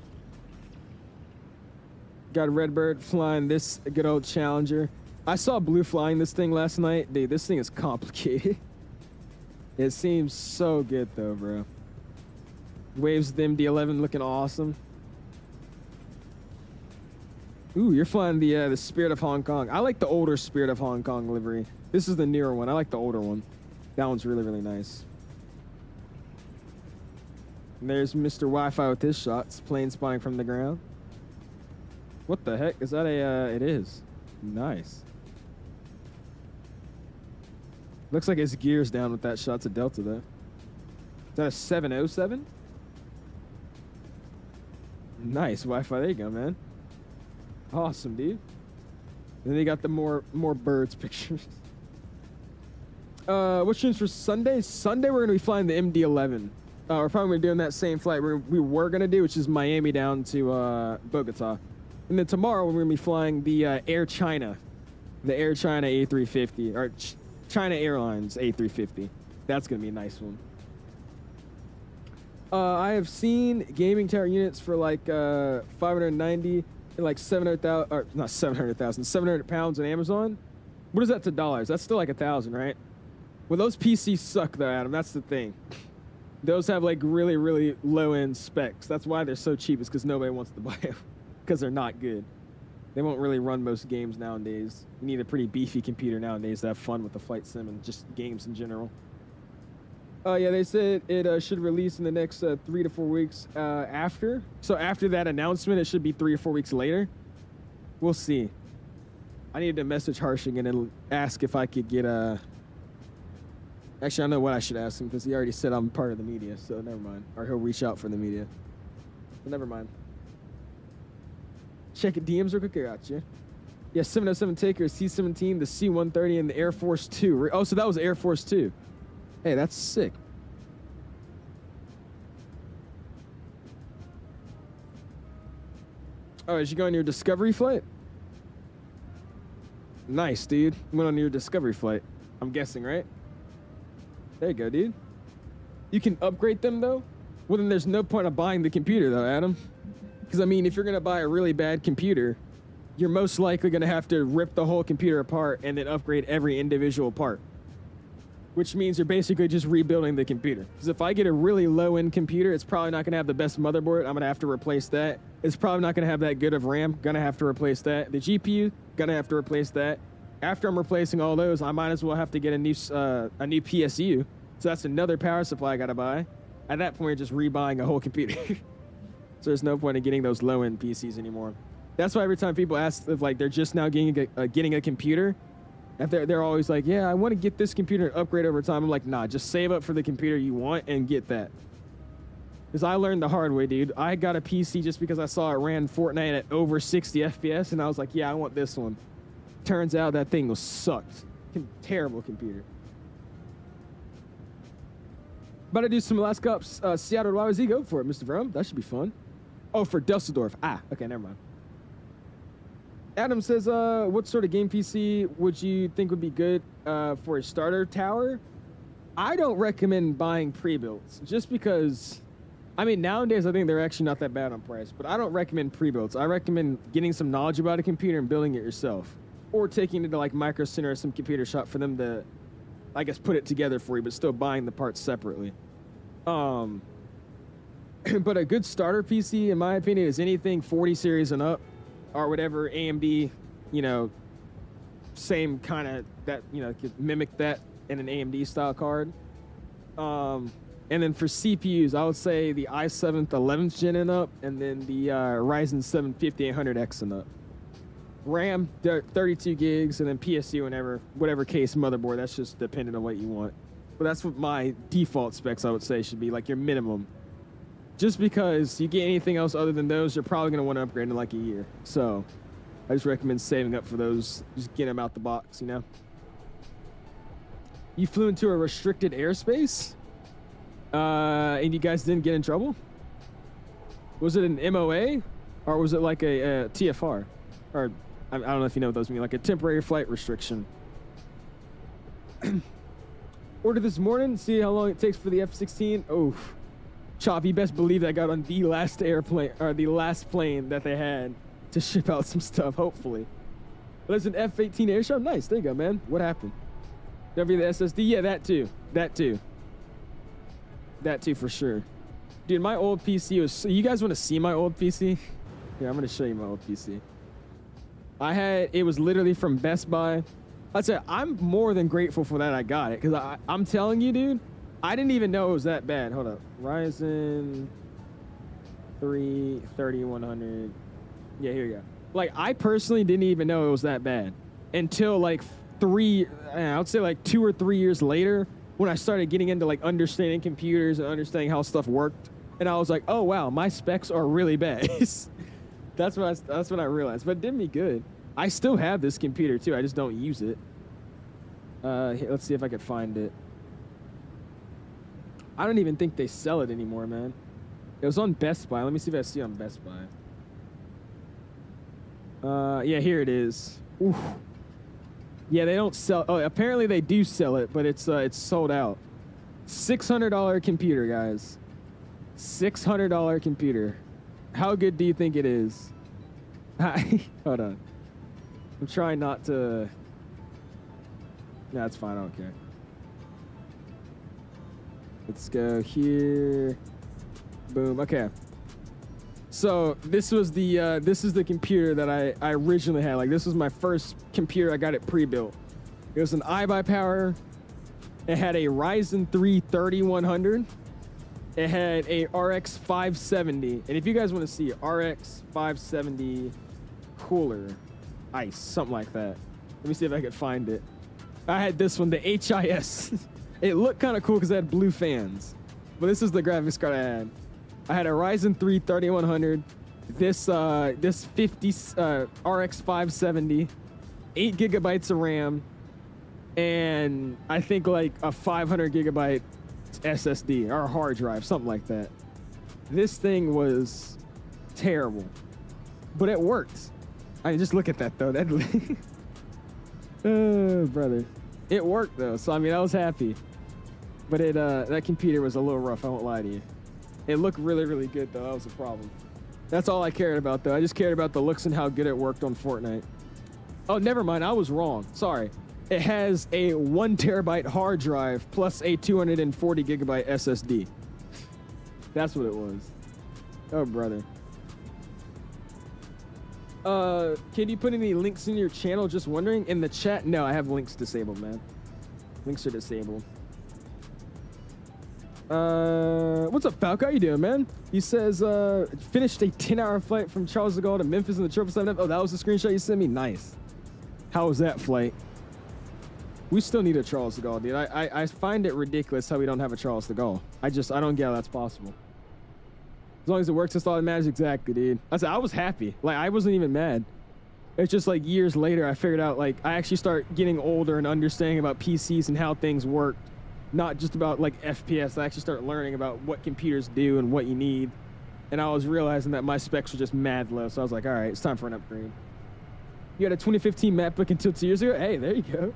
Got Redbird flying this good old Challenger. I saw Blue flying this thing last night. Dude, this thing is complicated. It seems so good though, bro. Waves the MD-11 looking awesome. Ooh, you're flying the Spirit of Hong Kong. I like the older Spirit of Hong Kong livery. This is the newer one. I like the older one. That one's really, really nice. And there's Mr. Wi-Fi with his shots. Plane spotting from the ground. What the heck? Is that a, it is. Nice. Looks like his gear's down with that shot. It's a Delta, though. Is that a 707? Nice Wi-Fi. There you go, man. Awesome, dude. And then they got the more birds pictures. What's tunes for Sunday? Sunday, we're going to be flying the MD-11. We're probably doing that same flight we were going to do, which is Miami down to Bogota. And then tomorrow, we're going to be flying the Air China. The Air China A350. Or China Airlines A350. That's going to be a nice one. I have seen gaming tower units for like 590 and like 700,000, or not 700,000, 700 pounds on Amazon. What is that to dollars? That's still like 1,000, right? Well, those PCs suck though, Adam. That's the thing. Those have like really, really low-end specs. That's why they're so cheap. It's because nobody wants to buy them because they're not good. They won't really run most games nowadays. You need a pretty beefy computer nowadays to have fun with the flight sim and just games in general. Yeah, they said it should release in the next 3 to 4 weeks after. So after that announcement, it should be 3 or 4 weeks later. We'll see. I need to message Harshing and ask if I could get a... Actually, I know what I should ask him because he already said I'm part of the media, so never mind. Or he'll reach out for the media. But never mind. Check it, DMs real quick. I got you. Yeah, 707 Taker, C-17, the C-130, and the Air Force 2. Oh, so that was Air Force 2. Hey, that's sick. Oh, did you go on your Discovery flight? Nice, dude. You went on your Discovery flight. I'm guessing, right? There you go, dude. You can upgrade them, though? Well, then there's no point of buying the computer, though, Adam. Because, I mean, if you're going to buy a really bad computer, you're most likely going to have to rip the whole computer apart and then upgrade every individual part. Which means you're basically just rebuilding the computer. Because if I get a really low-end computer, it's probably not going to have the best motherboard. I'm going to have to replace that. It's probably not going to have that good of RAM. Going to have to replace that. The GPU, going to have to replace that. After I'm replacing all those, I might as well have to get a new PSU. So that's another power supply I got to buy. At that point, you're just rebuying a whole computer. So there's no point in getting those low-end PCs anymore. That's why every time people ask if like they're just now getting a computer, if they're always like, yeah, I want to get this computer and upgrade over time. I'm like, nah, just save up for the computer you want and get that. Because I learned the hard way, dude. I got a PC just because I saw it ran Fortnite at over 60 FPS, and I was like, yeah, I want this one. Turns out that thing was sucked. Terrible computer. About to do some last cups. Seattle to YYZ, go for it, Mr. Vroom. That should be fun. Oh, for Dusseldorf. Ah, okay, never mind. Adam says, what sort of game PC would you think would be good for a starter tower? I don't recommend buying pre-builts just because, I mean, nowadays I think they're actually not that bad on price, but I don't recommend pre-builts. I recommend getting some knowledge about a computer and building it yourself, or taking it to like Micro Center or some computer shop for them to, I guess, put it together for you, but still buying the parts separately. But a good starter PC, in my opinion, is anything 40 series and up, or whatever AMD, you know, same kind of that, you know, could mimic that in an AMD style card. And then for CPUs, I would say the i7 11th gen and up, and then the Ryzen 7 5800X and up. RAM 32 gigs, and then PSU whatever case motherboard. That's just dependent on what you want. But that's what my default specs I would say should be, like your minimum. Just because you get anything else other than those, you're probably going to want to upgrade in like a year. So I just recommend saving up for those. Just get them out the box, you know? You flew into a restricted airspace? And you guys didn't get in trouble? Was it an MOA? Or was it like a TFR? Or I don't know if you know what those mean. Like a temporary flight restriction. Order this morning. See how long it takes for the F-16. Oh. Chop, you best believe that I got on the last airplane, or the last plane that they had to ship out some stuff, hopefully. But it's an F-18 air show. Nice, there you go, man. What happened? W the SSD? Yeah, that too. That too. That too for sure. Dude, my old PC was... You guys want to see my old PC? Yeah, I'm going to show you my old PC. It was literally from Best Buy. I'd say I'm more than grateful for that I got it. Because I'm telling you, dude, I didn't even know it was that bad. Hold up. Ryzen 3 3100. Yeah, here you go. Like, I personally didn't even know it was that bad until like I would say like 2 or 3 years later when I started getting into like understanding computers and understanding how stuff worked. And I was like, oh wow, my specs are really bad. That's when I realized. But it did me good. I still have this computer too. I just don't use it. Here, let's see if I could find it. I don't even think they sell it anymore, man. It was on Best Buy. Let me see if I see it on Best Buy. Yeah, here it is. Oof. Yeah, they don't sell. Oh, apparently they do sell it, but it's sold out. $600 computer, guys. $600 computer. How good do you think it is? Hold on. I'm trying not to. That's fine. I don't care. Let's go here. Boom. Okay. So this is the computer that I originally had. Like, this was my first computer. I got it pre-built. It was an iBuyPower. It had a Ryzen 3 3100. It had a RX 570. And if you guys want to see RX 570 cooler, ice, something like that. Let me see if I could find it. I had this one, the HIS. It looked kind of cool because it had blue fans. But this is the graphics card I had. I had a Ryzen 3 3100, this 50 RX 570, 8 gigabytes of RAM, and I think like a 500 gigabyte SSD or hard drive, something like that. This thing was terrible, but it worked. I mean, just look at that though. That oh, brother, it worked though. So I mean, I was happy, but that computer was a little rough. I won't lie to you. It looked really, really good, though. That was the problem. That's all I cared about, though. I just cared about the looks and how good it worked on Fortnite. Oh, never mind. I was wrong. Sorry. It has a 1 terabyte hard drive plus a 240 gigabyte SSD. That's what it was. Oh, brother. Can you put any links in your channel? Just wondering. In the chat? No, I have links disabled, man. Links are disabled. What's up, Falco? How you doing, man? He says, finished a 10-hour flight from Charles de Gaulle to Memphis in the 777F. Oh, that was the screenshot you sent me? Nice. How was that flight? We still need a Charles de Gaulle, dude. I find it ridiculous how we don't have a Charles de Gaulle. I don't get how that's possible. As long as it works, that's all that matters. Exactly, dude. I was happy. Like, I wasn't even mad. It's just like years later, I figured out, like, I actually start getting older and understanding about PCs and how things work. Not just about like FPS. I actually started learning about what computers do and what you need. And I was realizing that my specs were just mad low. So I was like, all right, it's time for an upgrade. You had a 2015 MacBook until 2 years ago? Hey, there you go.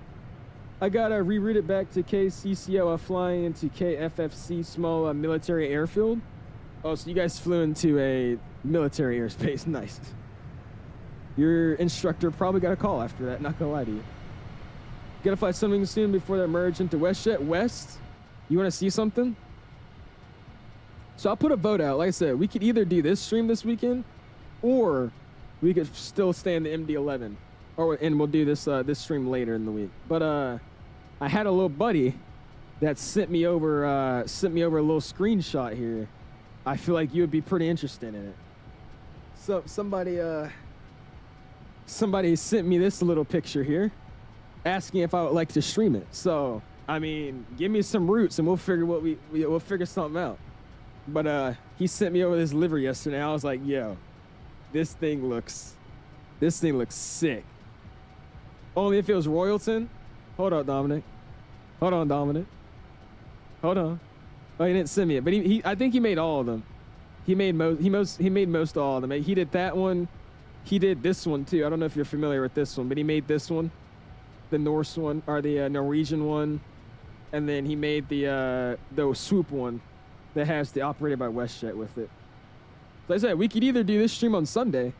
I got to reroute it back to KCCO flying into KFFC small military airfield. Oh, so you guys flew into a military airspace. Nice. Your instructor probably got a call after that, not gonna lie to you. Gotta fly something soon before they merge into WestJet. West, you want to see something? So I'll put a vote out. Like I said, we could either do this stream this weekend, or we could still stay in the MD-11, and we'll do this stream later in the week. But I had a little buddy that sent me over a little screenshot here. I feel like you would be pretty interested in it. So somebody sent me this little picture here, asking if I would like to stream it. So, I mean, give me some roots and we'll figure we'll figure something out. But he sent me over this livery yesterday. I was like, yo, this thing looks sick. Only if it was Royalton. Hold on, Dominic. Hold on, Dominic. Hold on. Oh, he didn't send me it, but I think he made all of them. He made most all of them. He did that one. He did this one too. I don't know if you're familiar with this one, but he made this one. The Norse one, or the Norwegian one, and then he made the swoop one, that has the operated by WestJet with it. So like I said, we could either do this stream on Sunday,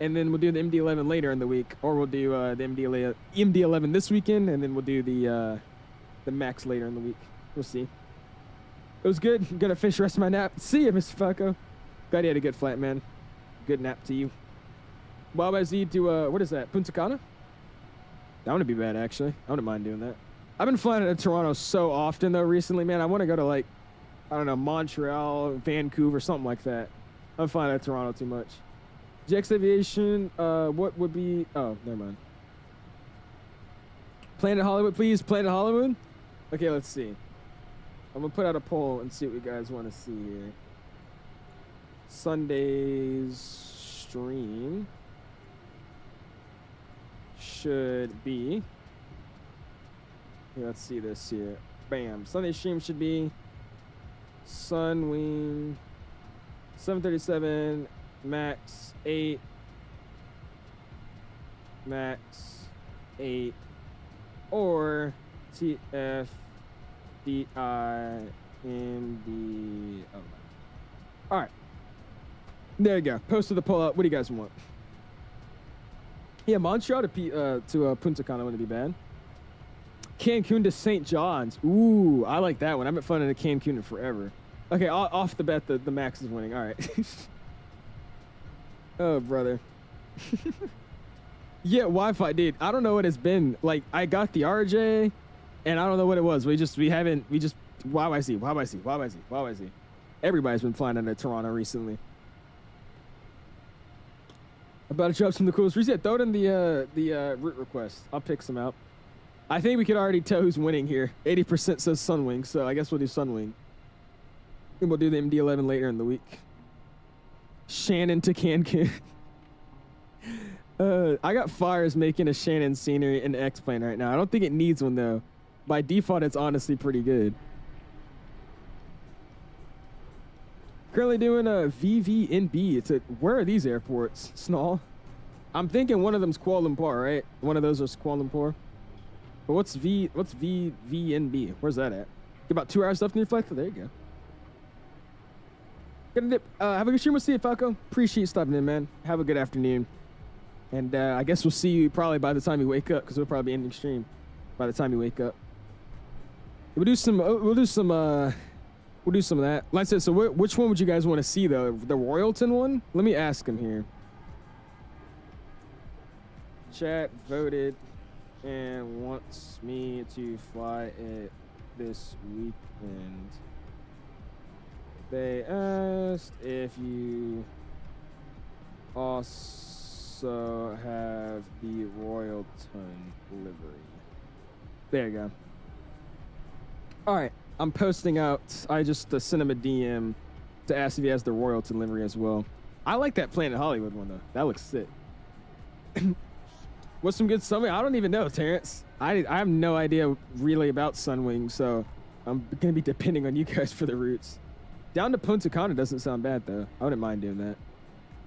and then we'll do the MD-11 later in the week, or we'll do the MD-11 this weekend, and then we'll do the Max later in the week. We'll see. It was good. I'm gonna finish the rest of my nap. See you, Mr. Falco. Glad you had a good flight, man. Good nap to you. Wabazi to what is that? Punta Cana? That would be bad, actually. I wouldn't mind doing that. I've been flying to Toronto so often though recently, man. I want to go to like, I don't know, Montreal, Vancouver, something like that. I'm flying to Toronto too much. GX Aviation, what would be? Oh, never mind. Planet Hollywood, please. Planet Hollywood. Okay, let's see. I'm gonna put out a poll and see what you guys want to see here. Sunday's stream should be. Here, let's see this here. Bam. Sunday stream should be Sunwing 737 Max 8 Max 8 or TFDI MD. Oh, all right. There you go. Posted the poll up. What do you guys want? Yeah, Montreal to Punta Cana wouldn't be bad. Cancun to St. John's. Ooh, I like that one. I haven't flown into Cancun in forever. Okay, off the bat, the Max is winning. All right. Oh, brother. Yeah, Wi-Fi, dude. I don't know what it's been. Like, I got the RJAA, and I don't know what it was. We just YYZ. Everybody's been flying into Toronto recently. About to drop some of the coolest. Reset, throw it in the route request. I'll pick some out. I think we could already tell who's winning here. 80% says Sunwing, so I guess we'll do Sunwing. And we'll do the MD-11 later in the week. Shannon to Cancun. I got Fires making a Shannon scenery in the X-Plane right now. I don't think it needs one, though. By default, it's honestly pretty good. Currently doing a VVNB. Where are these airports? Snall? I'm thinking one of them's Kuala Lumpur, right? One of those is Kuala Lumpur. But what's VVNB? Where's that at? About 2 hours left in your flight? Oh, there you go. Gonna dip. Have a good stream. We'll see you, Falco. Appreciate you stopping in, man. Have a good afternoon. And I guess we'll see you probably by the time you wake up, because we'll probably be ending stream by the time you wake up. We'll do some of that. Like I said, so which one would you guys want to see, though? The Royalton one? Let me ask him here. Chat voted and wants me to fly it this weekend. They asked if you also have the Royalton livery. There you go. All right, I'm posting out. I just sent him a DM to ask if he has the Royalton livery as well. I like that Planet Hollywood one, though. That looks sick. What's some good Sunwing? I don't even know, Terrence. I have no idea really about Sunwing, so I'm going to be depending on you guys for the routes. Down to Punta Cana doesn't sound bad, though. I wouldn't mind doing that.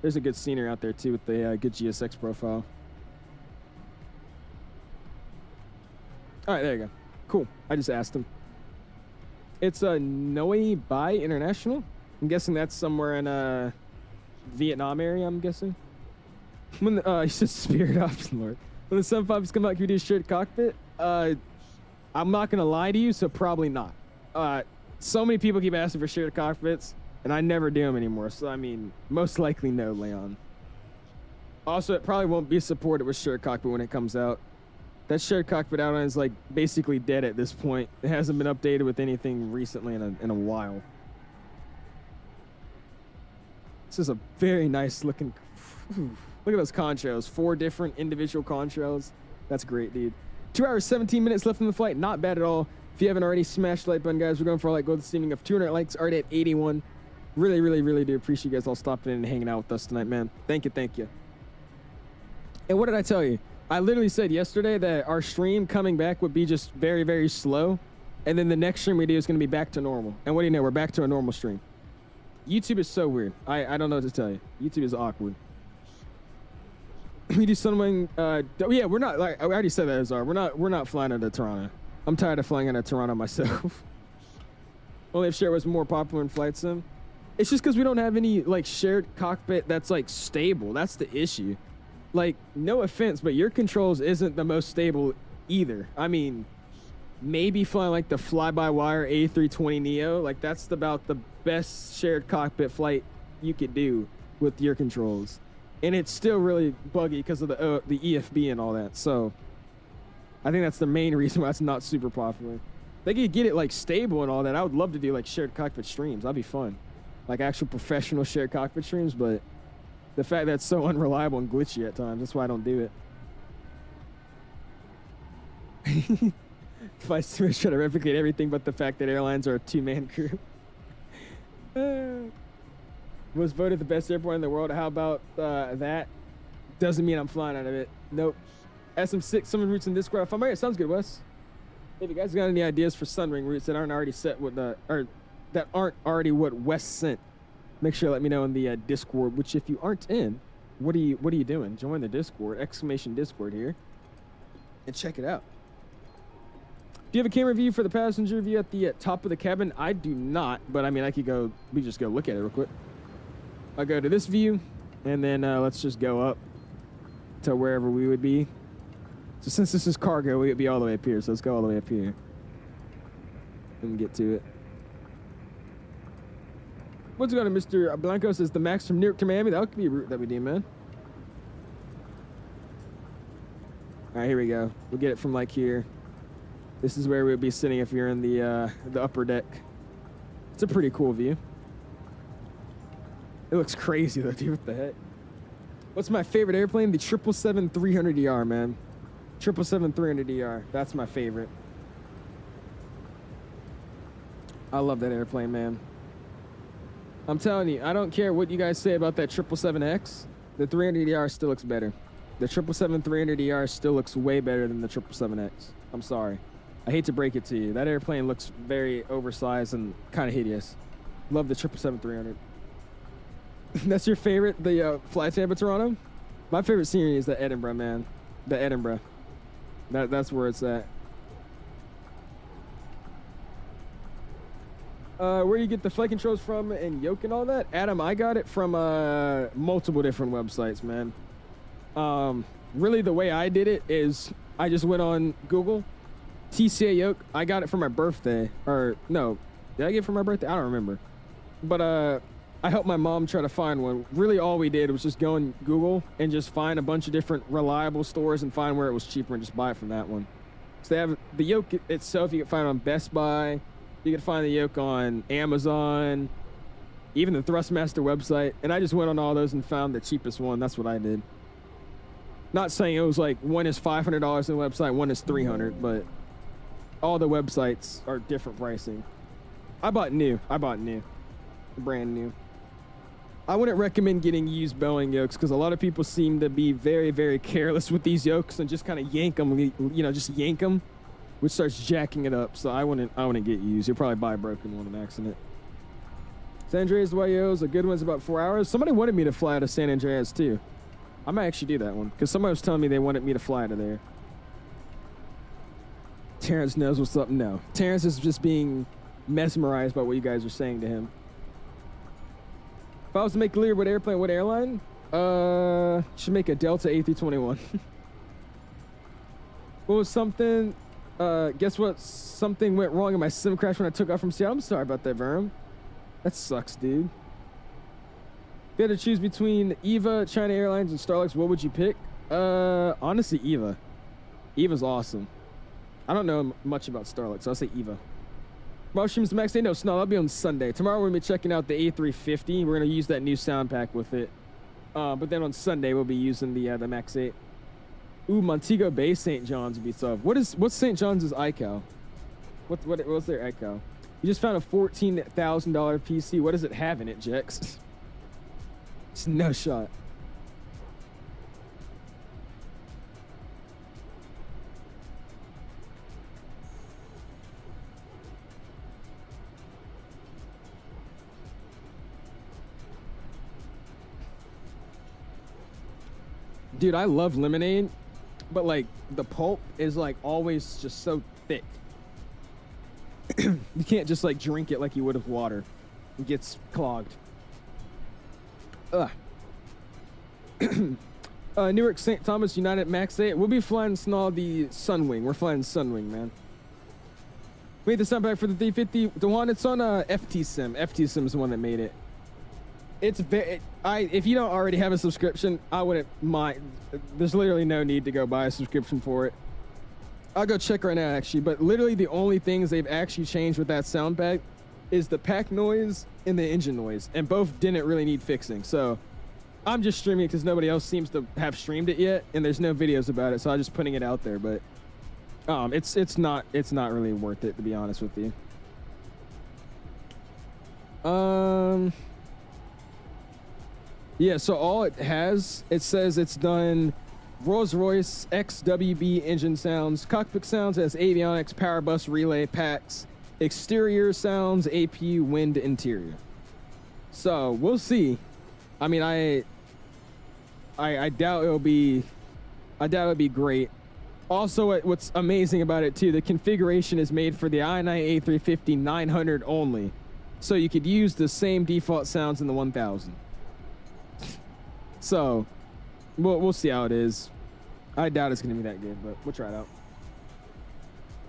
There's a good scenery out there, too, with the good GSX profile. All right, there you go. Cool. I just asked him. It's a 𝐂𝐸 International. I'm guessing that's somewhere in Vietnam area, I'm guessing. When he said Spirit Option Lord. When the 75s come out, can we do a shared cockpit? I'm not going to lie to you, so probably not. So many people keep asking for shared cockpits, and I never do them anymore. So, I mean, most likely no, Leon. Also, it probably won't be supported with shared cockpit when it comes out. That shared cockpit outline is, like, basically dead at this point. It hasn't been updated with anything recently in a while. This is a very nice looking... Look at those contrails. 4 different individual contrails. That's great, dude. 2 hours, 17 minutes left in the flight. Not bad at all. If you haven't already, smash the like button, guys. We're going for like goal this evening of 200 likes. Already at 81. Really, really, really do appreciate you guys all stopping in and hanging out with us tonight, man. Thank you, thank you. And what did I tell you? I literally said yesterday that our stream coming back would be just very, very slow. And then the next stream we do is going to be back to normal. And what do you know? We're back to a normal stream. YouTube is so weird. I don't know what to tell you. YouTube is awkward. We do Sunwing. Yeah, we're not, like I already said that, Azar. We're not flying into Toronto. I'm tired of flying into Toronto myself. Only if shared was more popular in flight sim. It's just because we don't have any like shared cockpit that's like stable. That's the issue. Like, no offense, but your controls isn't the most stable either. I mean, maybe flying like the fly-by-wire A320neo, like that's about the best shared cockpit flight you could do with your controls. And it's still really buggy because of the EFB and all that. So I think that's the main reason why it's not super popular. They could get it like stable and all that. I would love to do like shared cockpit streams. That'd be fun. Like actual professional shared cockpit streams, but the fact that it's so unreliable and glitchy at times, that's why I don't do it. FlightSimExpo try to replicate everything but the fact that airlines are a two-man crew. Was voted the best airport in the world. How about that? Doesn't mean I'm flying out of it. Nope. SM6, summon routes in Discord. If I'm right, sounds good, Wes. If you guys got any ideas for sunring routes that aren't already set with the, or that aren't already what Wes sent, make sure to let me know in the Discord. Which, if you aren't in, what are you doing? Join the Discord! Exclamation Discord here, and check it out. Do you have a camera view for the passenger view at the top of the cabin? I do not, but I mean, I could go. We just go look at it real quick. I'll go to this view, and then let's just go up to wherever we would be. So since this is cargo, we would be all the way up here. So let's go all the way up here and get to it. What's going on, Mr. Blanco? Says the max from New York to Miami. That could be a route that we do, man. All right, here we go. We'll get it from like here. This is where we would be sitting if you're in the upper deck. It's a pretty cool view. It looks crazy though, dude. What the heck? What's my favorite airplane? The 777-300ER, man. 777-300ER. That's my favorite. I love that airplane, man. I'm telling you, I don't care what you guys say about that 777X. The 300ER still looks better. The 777-300ER still looks way better than the 777X. I'm sorry. I hate to break it to you. That airplane looks very oversized and kind of hideous. Love the 777-300. That's your favorite, the Flight Tampa Toronto? My favorite scenery is the Edinburgh, man. The Edinburgh. That's where it's at. Where do you get the flight controls from and yoke and all that? Adam, I got it from multiple different websites, man. Really, the way I did it is I just went on Google. TCA yoke, I got it for my birthday. Or, no. Did I get it for my birthday? I don't remember. But, I helped my mom try to find one. Really, all we did was just go on Google and just find a bunch of different reliable stores and find where it was cheaper and just buy it from that one. So they have the yoke itself. You can find it on Best Buy. You can find the yoke on Amazon, even the Thrustmaster website. And I just went on all those and found the cheapest one. That's what I did. Not saying it was like one is $500 on the website, one is $300, but all the websites are different pricing. I bought new. Brand new. I wouldn't recommend getting used Boeing yokes because a lot of people seem to be very, very careless with these yokes and just kind of yank them, just yank them, which starts jacking it up. So I wouldn't get used. You'll probably buy a broken one on accident. San Andreas YO is a good one. It's about 4 hours. Somebody wanted me to fly to San Andreas too. I might actually do that one because somebody was telling me they wanted me to fly to there. Terrence knows what's up. No, Terrence is just being mesmerized by what you guys are saying to him. If I was to make clear what airplane, what airline, should make a Delta A321. What was something? Guess what? Something went wrong in my sim crash when I took off from Seattle. I'm sorry about that, Verm. That sucks, dude. If you had to choose between EVA, China Airlines, and Starlux, what would you pick? Honestly, EVA. EVA's awesome. I don't know much about Starlux, so I'll say EVA. Mushrooms Max Day? No, Snow, that'll be on Sunday. Tomorrow we're going to be checking out the A350. We're going to use that new sound pack with it. But then on Sunday we'll be using the Max 8. Ooh, Montego Bay St. John's would be tough. What's St. John's' ICAO? What's their ICAO? You just found a $14,000 PC. What does it have in it, Jex? It's no shot. Dude, I love lemonade, but like the pulp is like always just so thick. You can't just like drink it like you would with water. It gets clogged. Newark St. Thomas United Max 8. We'll be flying the Sunwing. We're flying Sunwing, man. We made the sound pack for the 350. The one, it's on FTSIM. FTSIM is the one that made it. It's very, if you don't already have a subscription, I wouldn't mind. There's literally no need to go buy a subscription for it. I'll go check right now, actually. But literally the only things they've actually changed with that sound pack is the pack noise and the engine noise. And both didn't really need fixing. So I'm just streaming it because nobody else seems to have streamed it yet. And there's no videos about it. So I'm just putting it out there. But it's not really worth it, to be honest with you. Yeah, so all it says it's done Rolls-Royce XWB engine sounds, cockpit sounds as avionics, power bus, relay, packs, exterior sounds, APU, wind, interior. So we'll see. I mean, I doubt it'll be great. Also, what's amazing about it too, the configuration is made for the i9 A350 900 only, so you could use the same default sounds in the 1000. So we'll see how it is. I doubt it's gonna be that good, but we'll try it out.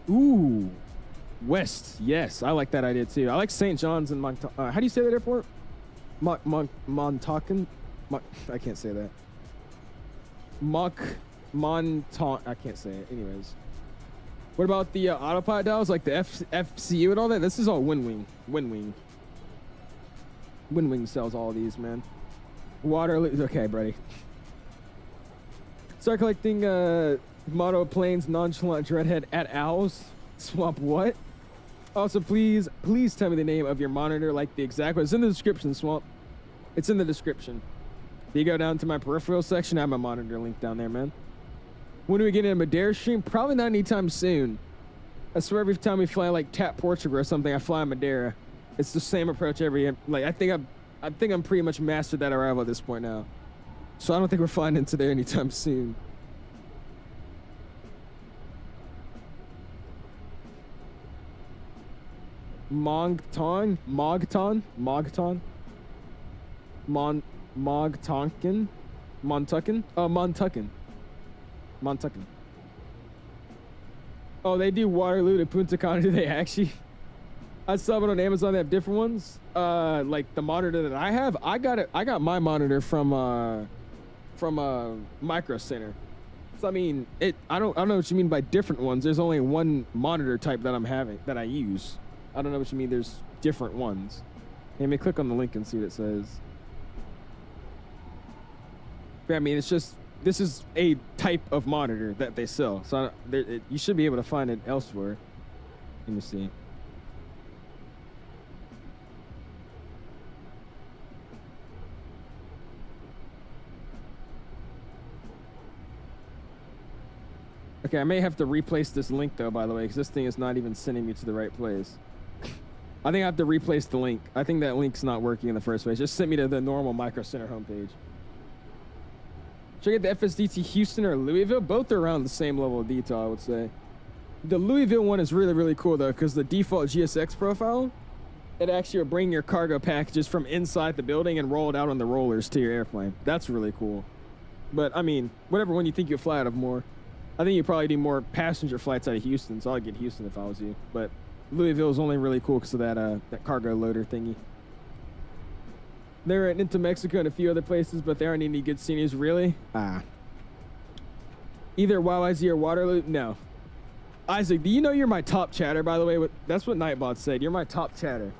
Ooh, West. Yes, I like that idea too. I like St. John's and how do you say that airport? Montauk. I can't say that. Montauk. I can't say it. Anyways, what about the autopilot dials, like the FCU and all that? This is all WinWing. WinWing sells all of these, man. Waterloo. Okay, buddy. Start collecting model planes, nonchalant dreadhead at owls. Swamp what? Also, please tell me the name of your monitor, like the exact one. It's in the description, Swamp. It's in the description. If you go down to my peripheral section, I have my monitor link down there, man. When do we get in a Madeira stream? Probably not anytime soon. I swear every time we fly like Tap Portugal or something, I fly Madeira. It's the same approach every, like, I think I'm pretty much mastered that arrival at this point now. So I don't think we're flying into there anytime soon. Mogtonkin? Montucken? Oh, Montucken. Oh, they do Waterloo to Punta Cana. Do they actually? I saw it on Amazon. They have different ones. Like the monitor that I have, I got my monitor from Micro Center. So I mean, I don't know what you mean by different ones. There's only one monitor type that I use. I don't know what you mean. There's different ones. Let me click on the link and see what it says. But I mean, it's just, this is a type of monitor that they sell. So you should be able to find it elsewhere. Let me see. Okay, I may have to replace this link though, by the way, because this thing is not even sending me to the right place. I think I have to replace the link. I think that link's not working in the first place. Just sent me to the normal Micro Center homepage. Should I get the FSDT Houston or Louisville? Both are around the same level of detail, I would say. The Louisville one is really, really cool though, because the default GSX profile, it actually will bring your cargo packages from inside the building and roll it out on the rollers to your airplane. That's really cool. But I mean, whatever one you think you'll fly out of more. I think you probably do more passenger flights out of Houston, so I'd get Houston if I was you. But Louisville is only really cool because of that cargo loader thingy. They're into Mexico and a few other places, but there aren't any good sceneries, really? Either 𝐂𝐈 or Waterloo? No. Isaac, do you know you're my top chatter, by the way? That's what Nightbot said. You're my top chatter.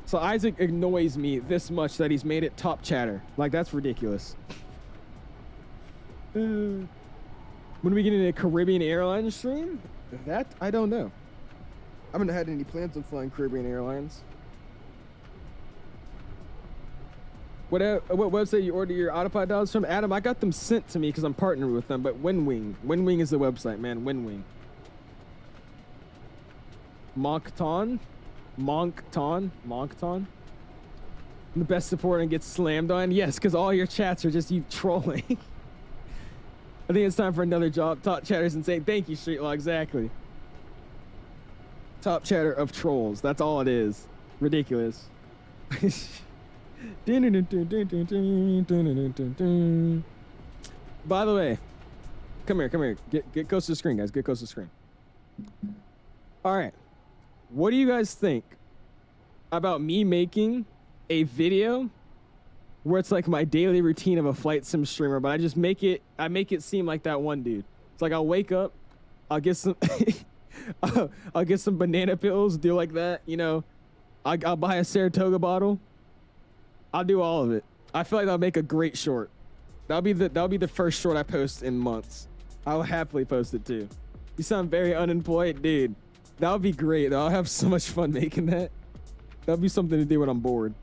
So Isaac annoys me this much that he's made it top chatter. Like, that's ridiculous. When are we getting a Caribbean Airlines stream? That, I don't know. I haven't had any plans on flying Caribbean Airlines. What website you order your autopilot dials from? Adam, I got them sent to me because I'm partnered with them, but WinWing is the website, man. WinWing. Moncton. The best support and gets slammed on? Yes, because all your chats are just you trolling. I think it's time for another job. Top chatters and saying thank you, Streetlaw. Exactly. Top chatter of trolls. That's all it is. Ridiculous. By the way, come here. Get close to the screen, guys. Get close to the screen. All right. What do you guys think about me making a video where it's like my daily routine of a flight sim streamer, but I make it seem like that one dude. It's like I'll wake up, I'll get some I'll get some banana pills, do like that, you know. I'll buy a Saratoga bottle. I'll do all of it. I feel like that'll make a great short. That'll be the first short I post in months. I'll happily post it too. You sound very unemployed, dude. That'll be great. I'll have so much fun making that. That'll be something to do when I'm bored.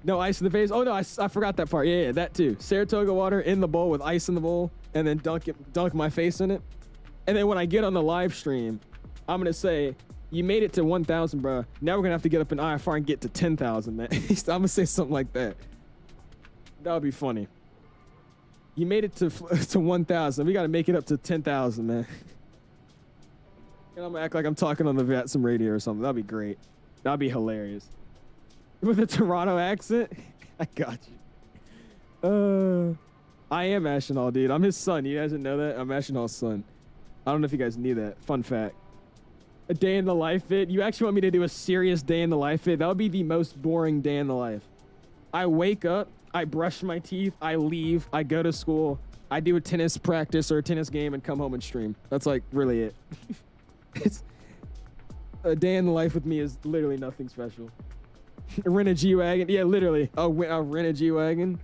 No ice in the face. Oh no, I forgot that part. Yeah, that too. Saratoga water in the bowl with ice in the bowl, and then dunk my face in it. And then when I get on the live stream, I'm gonna say, "You made it to 1,000, bro. Now we're gonna have to get up in IFR and get to 10,000, man." I'm gonna say something like that. That would be funny. You made it to 1,000. We gotta make it up to 10,000, man. And I'm gonna act like I'm talking on the VATSIM radio or something. That'd be great. That'd be hilarious. With a Toronto accent? I got you. I am Ashenall, dude. I'm his son. You guys didn't know that? I'm Ashenall's son. I don't know if you guys knew that. Fun fact. A day in the life vid? You actually want me to do a serious day in the life vid? That would be the most boring day in the life. I wake up, I brush my teeth, I leave, I go to school, I do a tennis practice or a tennis game and come home and stream. That's like really it. It's a day in the life with me is literally nothing special. Rent a G-Wagon. Yeah, literally. I'll rent a G-Wagon.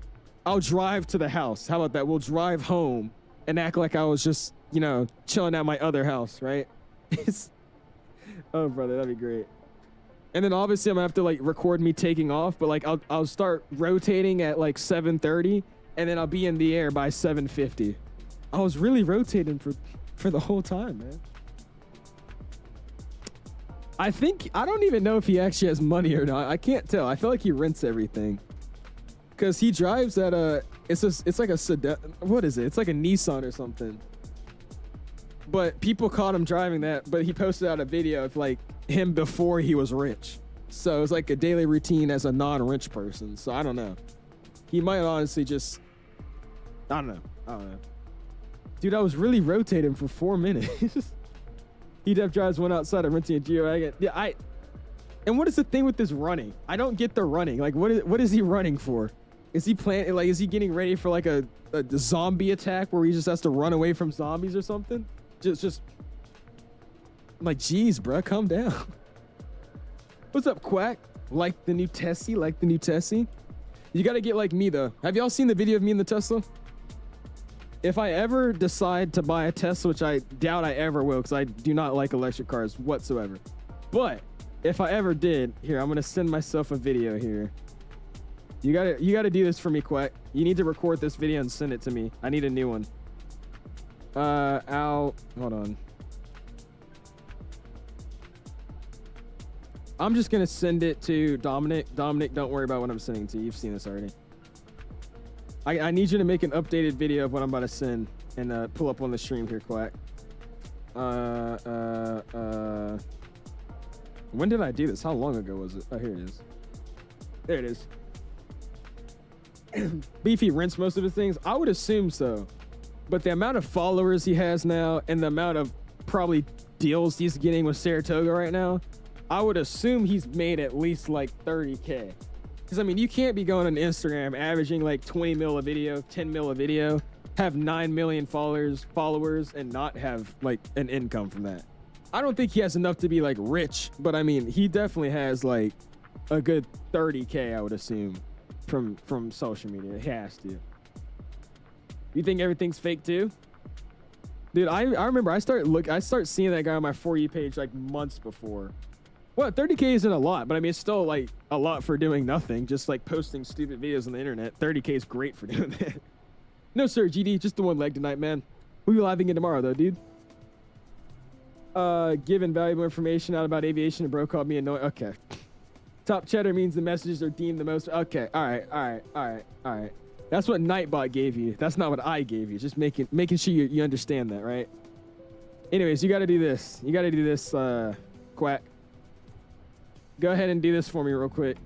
I'll drive to the house. How about that? We'll drive home and act like I was just, you know, chilling at my other house, right? Oh, brother, that'd be great. And then obviously I'm gonna have to like record me taking off, but like I'll start rotating at like 7:30 and then I'll be in the air by 7:50. I was really rotating for the whole time, man. I don't even know if he actually has money or not. I can't tell. I feel like he rents everything. Cause he drives at it's like a sedan. What is it? It's like a Nissan or something. But people caught him driving that, but he posted out a video of like him before he was rich. So it's like a daily routine as a non-rich person. So I don't know. He might honestly just, I don't know. Dude, I was really rotating for 4 minutes. He drives one outside of renting a G-Wagon. Yeah, and what is the thing with this running? I don't get the running. Like, what is he running for? Is he is he getting ready for like a zombie attack where he just has to run away from zombies or something? Just I'm like, geez, bro, calm down. What's up, Quack? Like the new Tessie? You gotta get like me though. Have y'all seen the video of me in the Tesla? If I ever decide to buy a Tesla, which I doubt I ever will, because I do not like electric cars whatsoever. But if I ever did, here, I'm gonna send myself a video here. You gotta do this for me, Quack. You need to record this video and send it to me. I need a new one. Hold on. I'm just gonna send it to Dominic. Dominic, don't worry about what I'm sending to you. You've seen this already. I need you to make an updated video of what I'm about to send and pull up on the stream here, Quack. When did I do this? How long ago was it? Oh, here it is. There it is. Beefy rents most of his things. I would assume so. But the amount of followers he has now and the amount of probably deals he's getting with Saratoga right now, I would assume he's made at least like 30K. Because, I mean, you can't be going on Instagram averaging like 20 mil a video, 10 mil a video, have 9 million followers, and not have like an income from that. I don't think he has enough to be like rich, but I mean, he definitely has like a good 30K, I would assume, from social media. He has to. You think everything's fake too? Dude, I remember I start seeing that guy on my For You page like months before. Well, 30K isn't a lot, but I mean, it's still like a lot for doing nothing, just like posting stupid videos on the internet. 30K is great for doing that. No, sir, GD, just the one leg tonight, man. We'll be live again tomorrow, though, dude. Given valuable information out about aviation, a bro called me annoying. Okay. Top cheddar means the messages are deemed the most. Okay, all right. That's what Nightbot gave you. That's not what I gave you. Just making sure you understand that, right? Anyways, you got to do this. You got to do this, Quack. Go ahead and do this for me real quick.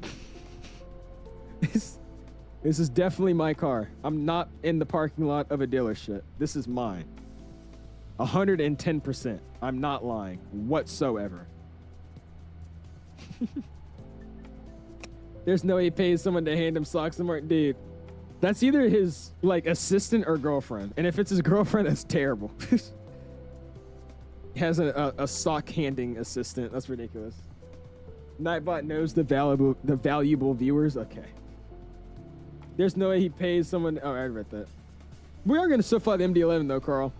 This is definitely my car. I'm not in the parking lot of a dealership. This is mine. 110%. I'm not lying whatsoever. There's no way he pays someone to hand him socks and more. Dude, that's either his like assistant or girlfriend. And if it's his girlfriend, that's terrible. He has a sock handing assistant. That's ridiculous. Nightbot knows the valuable viewers. Okay. There's no way he pays someone. Oh, I read that. We are going to still fly the MD-11 though, Carl.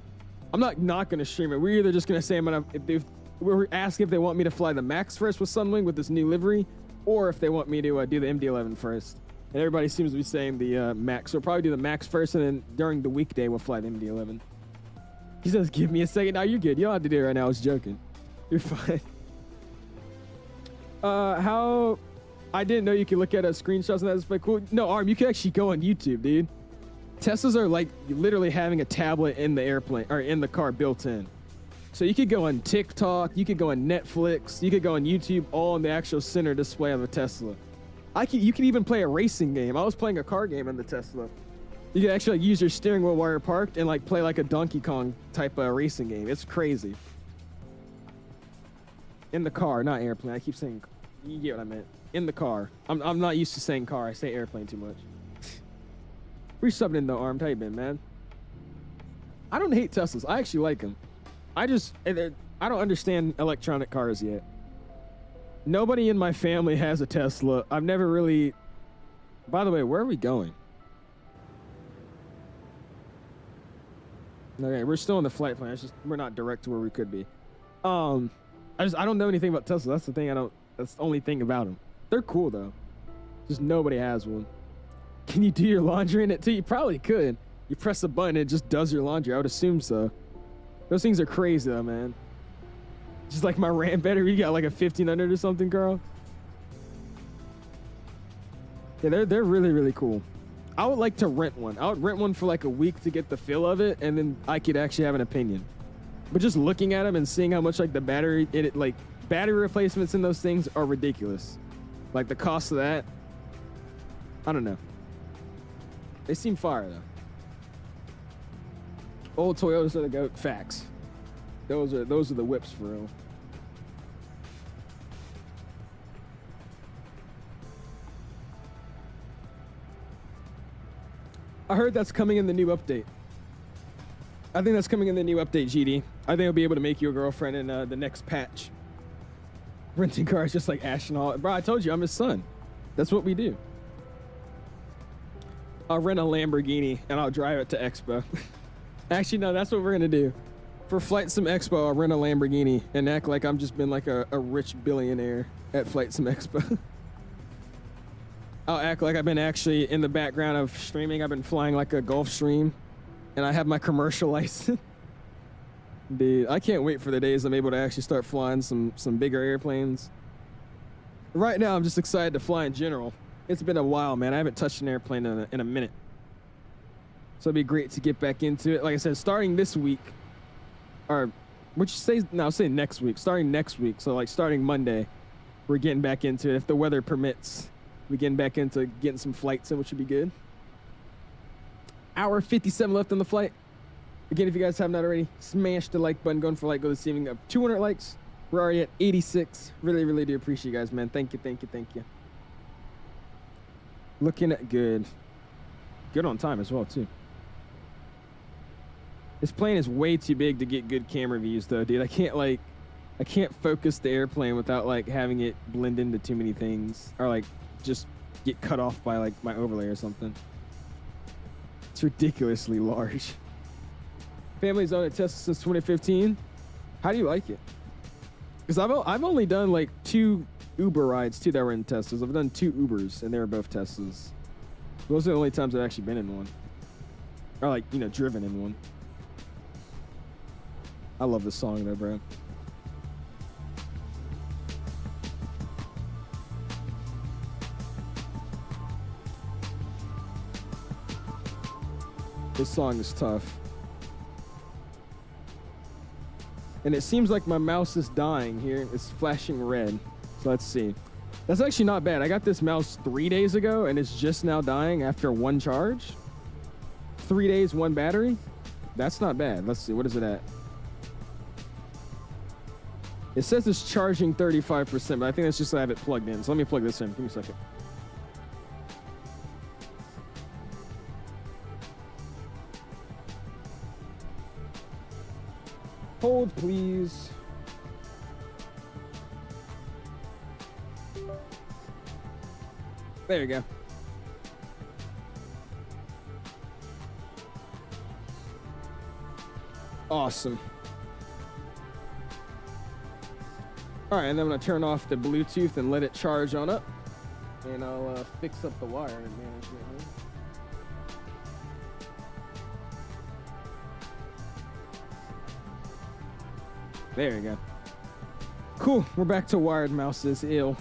I'm not going to stream it. We're either just going to say I'm going to, we're asking if they want me to fly the Max first with Sunwing with this new livery, or if they want me to do the MD-11 first. And everybody seems to be saying the Max. So we'll probably do the Max first, and then during the weekday, we'll fly the MD-11. He says, give me a second. No, you're good. You don't have to do it right now. I was joking. You're fine. How... I didn't know you could look at screenshots and that's pretty cool. No, Arm, you can actually go on YouTube, dude. Teslas are like literally having a tablet in the airplane or in the car built in. So you could go on TikTok, you could go on Netflix, you could go on YouTube, all in the actual center display of a Tesla. You can even play a racing game. I was playing a car game in the Tesla. You can actually use your steering wheel while you're parked and like play like a Donkey Kong type of racing game. It's crazy. In the car, not airplane. I keep saying, you get what I meant. In the car. I'm not used to saying car. I say airplane too much. We're subbing in though, Armed. How you been, man? I don't hate Teslas. I actually like them. I don't understand electronic cars yet. Nobody in my family has a Tesla. I've never really... By the way, where are we going? Okay, we're still in the flight plan. It's just we're not direct to where we could be. I don't know anything about Tesla. That's the thing. That's the only thing about them. They're cool though. Just nobody has one. Can you do your laundry in it too? You probably could. You press a button, it just does your laundry. I would assume so. Those things are crazy though, man. Just like my RAM battery, you got like a 1500 or something, Carl. Yeah, they're really, really cool. I would like to rent one. I would rent one for like a week to get the feel of it, and then I could actually have an opinion. But just looking at them and seeing how much like the battery in it, like battery replacements in those things are ridiculous. Like the cost of that, I don't know. They seem fire though. Old Toyotas are the goat. Facts. Those are the whips for real. I heard that's coming in the new update. I think that's coming in the new update, GD. I think I'll be able to make you a girlfriend in the next patch. Renting cars just like Ash and all. Bro, I told you, I'm his son. That's what we do. I'll rent a Lamborghini and I'll drive it to Expo. Actually, no, that's what we're going to do. For FlightSimExpo, I'll rent a Lamborghini and act like I'm just been like a rich billionaire at FlightSimExpo. I'll act like I've been actually in the background of streaming. I've been flying like a Gulfstream and I have my commercial license. Dude, I can't wait for the days I'm able to actually start flying some bigger airplanes. Right now, I'm just excited to fly in general. It's been a while, man. I haven't touched an airplane in a minute. So it'd be great to get back into it. Like I said, starting this week, or which say no, say next week. Starting next week, so like starting Monday, we're getting back into it. If the weather permits, we're getting back into getting some flights in, which would be good. Hour 57 left on the flight. Again, if you guys have not already, smash the like button. Going for like go this evening of 200 likes. We're already at 86. Really, really do appreciate you guys, man. Thank you, thank you, thank you. Looking at good. Good on time as well, too. This plane is way too big to get good camera views, though, dude. I can't focus the airplane without, like, having it blend into too many things. Or, like, just get cut off by, like, my overlay or something. It's ridiculously large. Family's owned a Tesla since 2015. How do you like it? Because I've only done, like, 2 Uber rides, too, that were in Teslas. I've done 2 Ubers, and they were both Teslas. Those are the only times I've actually been in one. Or, like, you know, driven in one. I love this song, though, bro. This song is tough. And it seems like my mouse is dying here. It's flashing red. So let's see. That's actually not bad. I got this mouse 3 days ago and it's just now dying after 1 charge. 3 days, 1 battery. That's not bad. Let's see. What is it at? It says it's charging 35%, but I think that's just so I have it plugged in. So let me plug this in. Give me a second. Hold, please. There you go. Awesome. All right, and then I'm gonna turn off the Bluetooth and let it charge on up. And I'll fix up the wire management. There you go. Cool, we're back to wired mouses. Ew.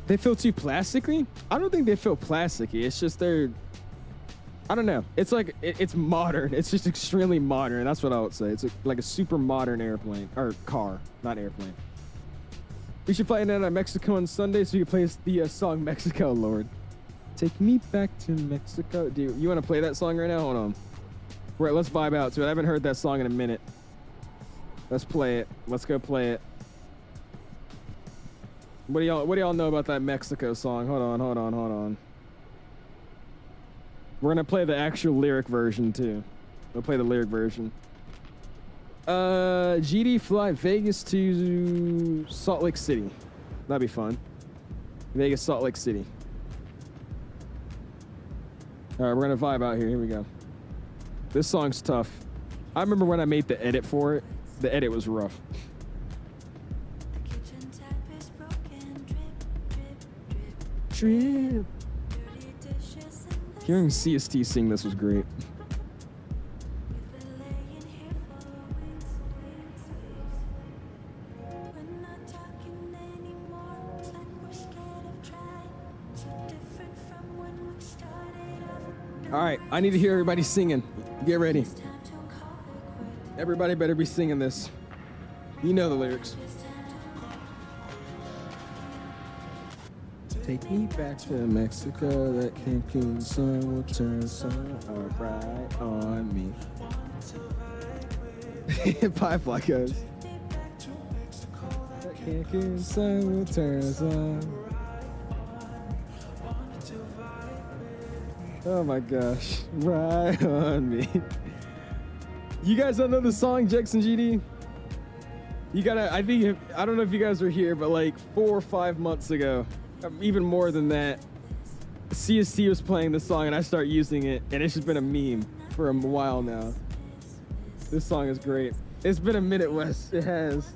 They feel too plasticky? I don't think they feel plasticky. It's just they're, I don't know. It's like, it's modern. It's just extremely modern. That's what I would say. It's like a super modern airplane, or car, not airplane. We should fly in and out of Mexico on Sunday so you can play the song Mexico, Lord. Take me back to Mexico. Dude, you want to play that song right now? Hold on. Right, let's vibe out to it. I haven't heard that song in a minute. Let's play it. Let's go play it. What do y'all know about that Mexico song? Hold on. We're gonna play the actual lyric version too. We'll play the lyric version. GD fly Vegas to Salt Lake City. That'd be fun. Vegas, Salt Lake City. All right, we're gonna vibe out here. Here we go. This song's tough. I remember when I made the edit for it. The edit was rough. Drip. Hearing CST sing this was great. All right, I need to hear everybody singing. Get ready. Everybody better be singing this. You know the lyrics. Take me back to Mexico, that Cancun sun will turn sun right on me. Pipe like goes. That Cancun sun will turn sun. Oh my gosh, right on me. You guys don't know the song, Jackson GD? You gotta, I don't know if you guys were here, but like 4 or 5 months ago, even more than that, CST was playing the song and I start using it, and it's just been a meme for a while now. This song is great. It's been a minute, Wes. It has.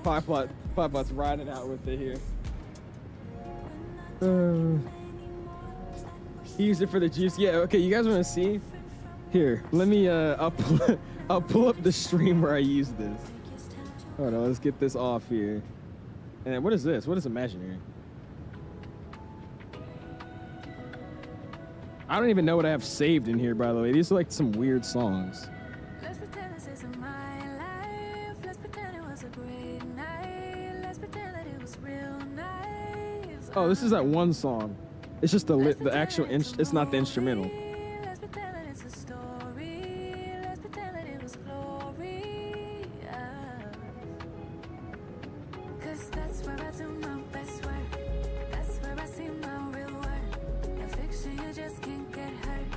Popot's riding out with it here. He used it for the juice. Yeah, okay, you guys want to see? Here, let me, I'll pull up the stream where I use this. Hold on, let's get this off here. And what is this? What is imaginary? I don't even know what I have saved in here, by the way. These are like some weird songs. Let's pretend this isn't my life. Let's pretend it was a great night. Let's pretend that it was real nice. Oh, this is that one song. It's just the actual, it's not the instrumental. Let's pretend that it's a story. Let's pretend that it was glory. Cause that's where I do my best work. That's where I see my real worth. In fiction, you just can't get hurt.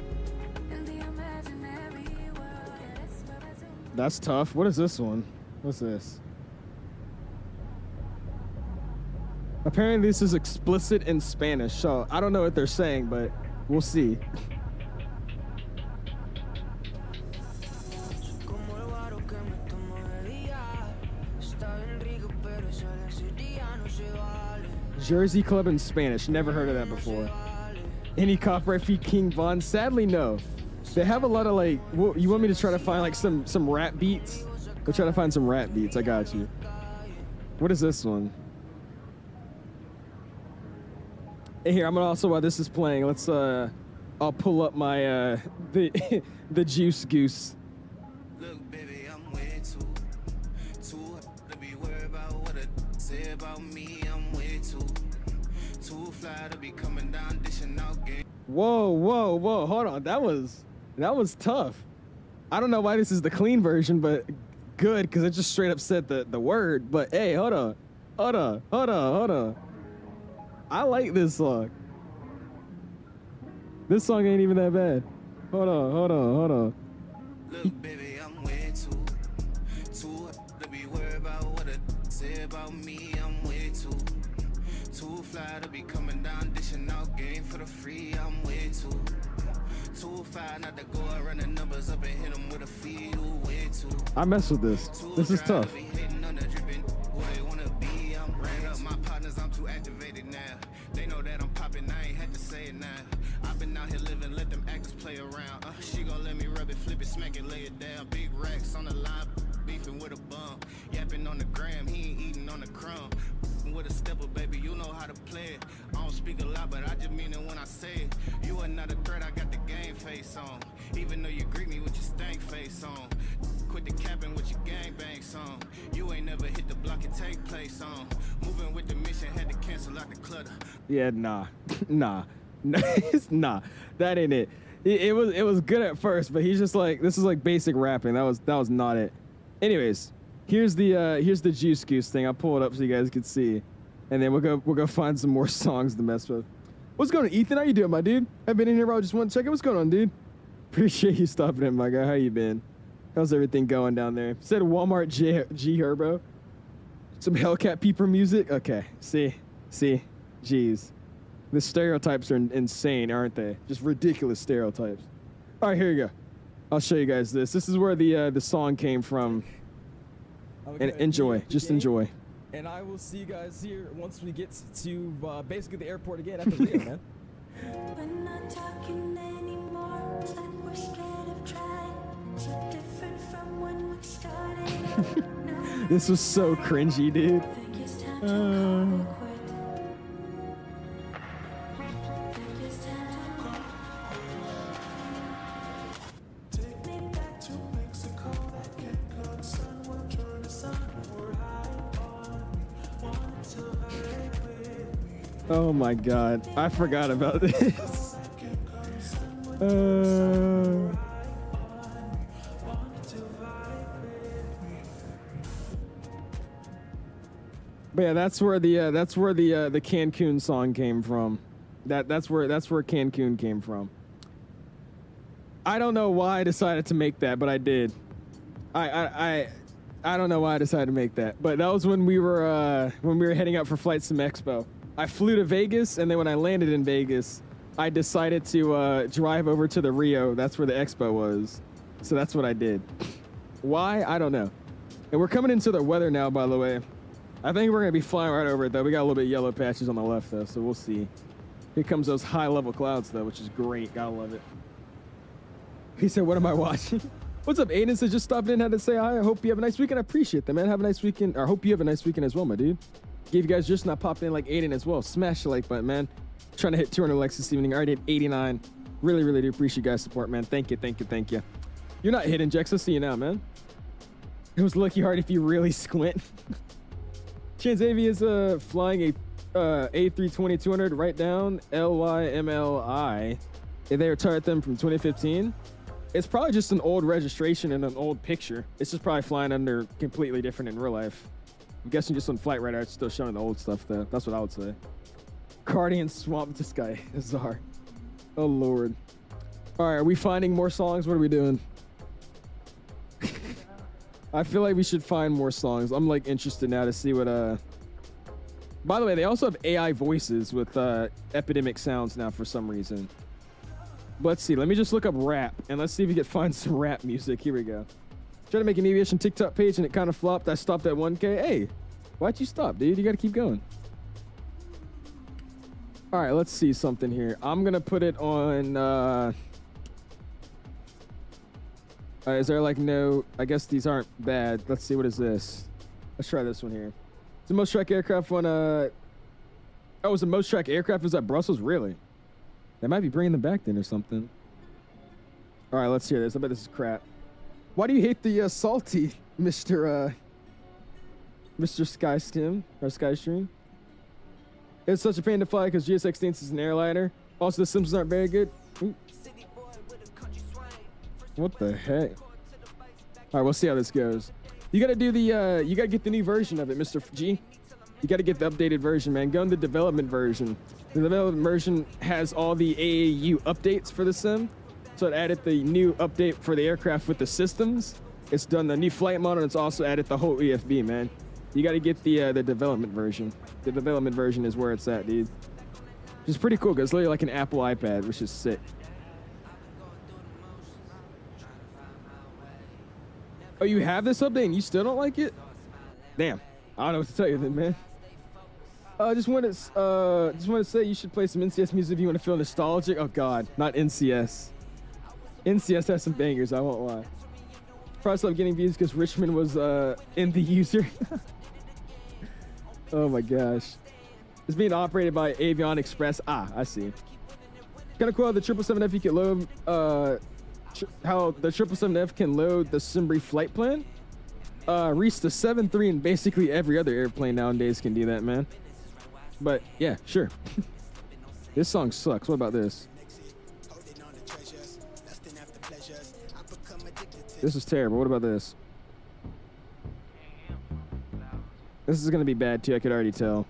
In the imaginary world, yeah, that's where I do. That's tough. What is this one? What's this? Apparently this is explicit in Spanish, so I don't know what they're saying, but we'll see. Jersey Club in Spanish, never heard of that before. Any copyright fee King Von? Sadly, no. They have a lot of like, you want me to try to find like some rap beats? We'll try to find some rap beats, I got you. What is this one? Hey, here, I'm gonna also, while this is playing, let's I'll pull up my the the juice goose. Look, baby, I'm way too to be worried about what it say about me. I'm way too fly to be coming down dishing out game. Whoa, hold on. That was tough. I don't know why this is the clean version, but good, because it just straight up said the word. But hey, hold on. I like this song. This song ain't even that bad. Hold on. Look, baby, I'm way too to be worried about what it say about me. I'm way too fly to be coming down dishing out game for the free. I'm way too fine not to go out run the numbers up and hit them with a fee. You way too. I mess with this. This is tough. My partners, I'm too activated now. They know that I'm popping, I ain't had to say it now. I've been out here living, let them actors play around. She gon' let me rub it, flip it, smack it, lay it down. Big racks on the line, beefing with a bum. Yapping on the gram, he ain't eating on the crumb. With a stepper, baby, you know how to play it. I don't speak a lot, but I just mean it when I say it. You are not a threat, I got the game face on. Even though you greet me with your stank face on. Quit the capping with your gangbang song. You ain't never hit the block and take place on. Moving with the mission, had to cancel out the clutter. Yeah, nah, that ain't it. It was good at first, but he's just like, this is like basic rapping. That was not it. Anyways, here's the juice goose thing. I'll pull it up so you guys can see, and then we'll go find some more songs to mess with. What's going on, Ethan? How you doing, my dude? I've been in here, bro. Just want to check it. What's going on, dude? Appreciate you stopping in, my guy. How you been? How's everything going down there? Said Walmart G Herbo. Some Hellcat peeper music. Okay. See. Jeez. The stereotypes are insane, aren't they? Just ridiculous stereotypes. All right, here you go. I'll show you guys this. This is where the song came from. Okay, And enjoy. Just enjoy. And I will see you guys here once we get to basically the airport again after Rio, man. We're not talking anymore. It's like we're scared of trying. So different from when we started. This was so cringy, dude. Think it's time to call it quit. Think it's time to call. Take me back to Mexico. That can't concern what turn the sun. We're high on. Want to vibe with me. Oh my god. I forgot about this. But yeah, that's where the Cancun song came from. That's where Cancun came from. I don't know why I decided to make that, but I did. I don't know why I decided to make that, but that was when we were heading out for FlightSimExpo. I flew to Vegas, and then when I landed in Vegas, I decided to drive over to the Rio. That's where the expo was. So that's what I did. Why? I don't know. And we're coming into the weather now, by the way. I think we're going to be flying right over it, though. We got a little bit of yellow patches on the left, though, so we'll see. Here comes those high-level clouds, though, which is great. Gotta love it. He said, what am I watching? What's up, Aiden? Said, just stopped in, had to say hi. I hope you have a nice weekend. I appreciate that, man. Have a nice weekend. Or hope you have a nice weekend as well, my dude. Gave you guys just not popping in like Aiden as well. Smash the like button, man. Trying to hit 200 likes this evening. I already did 89. Really, really do appreciate you guys' support, man. Thank you. You're not hidden, Jex. I see you now, man. It was lucky hard if you really squint. Chanzavi is flying a A320-200 right down LYMLI. They retired them from 2015. It's probably just an old registration and an old picture. It's just probably flying under completely different in real life. I'm guessing just on Flight Radar, it's still showing the old stuff though. That's what I would say. Cardian Swamp this guy. Czar. Oh Lord. All right, are we finding more songs? What are we doing? I feel like we should find more songs. I'm like interested now to see what by the way, they also have AI voices with epidemic sounds now for some reason. Let's see. Let me just look up rap and let's see if we can find some rap music. Here we go. Trying to make an aviation TikTok page and it kind of flopped. I stopped at 1K. Hey, why'd you stop, dude? You got to keep going. All right, let's see something here. I'm going to put it on... is there like no... I guess these aren't bad. Let's see. What is this? Let's try this one here. It's a Most Track aircraft on... Oh, it's a Most Track aircraft. Was that Brussels? Really? They might be bringing them back then or something. All right, let's hear this. I bet this is crap. Why do you hate the salty, Mr. Skystream or Skystream? It's such a pain to fly because GSX thinks it's an airliner. Also, the Simpsons aren't very good. Ooh. What the heck? All right, we'll see how this goes. You gotta do the, you gotta get the new version of it, Mr. G. You gotta get the updated version, man. Go in the development version. The development version has all the AAU updates for the sim. So it added the new update for the aircraft with the systems. It's done the new flight model, and it's also added the whole EFB, man. You gotta get the development version. The development version is where it's at, dude. Which is pretty cool, because it's literally like an Apple iPad, which is sick. Oh, you have this update and you still don't like it? Damn. I don't know what to tell you then, man. Just want to say you should play some NCS music if you want to feel nostalgic. Oh God, not NCS. NCS has some bangers, I won't lie. Probably stopped getting views because Richmond was in the user. Oh my gosh. It's being operated by Avion Express. Ah, I see. Kind of cool how the 777F you can load, how the 777F can load the SimBrief flight plan. Reese the 7-3 and basically every other airplane nowadays can do that, man. But yeah, sure. This song sucks. What about this? This is terrible. What about this? This is gonna be bad too, I could already tell.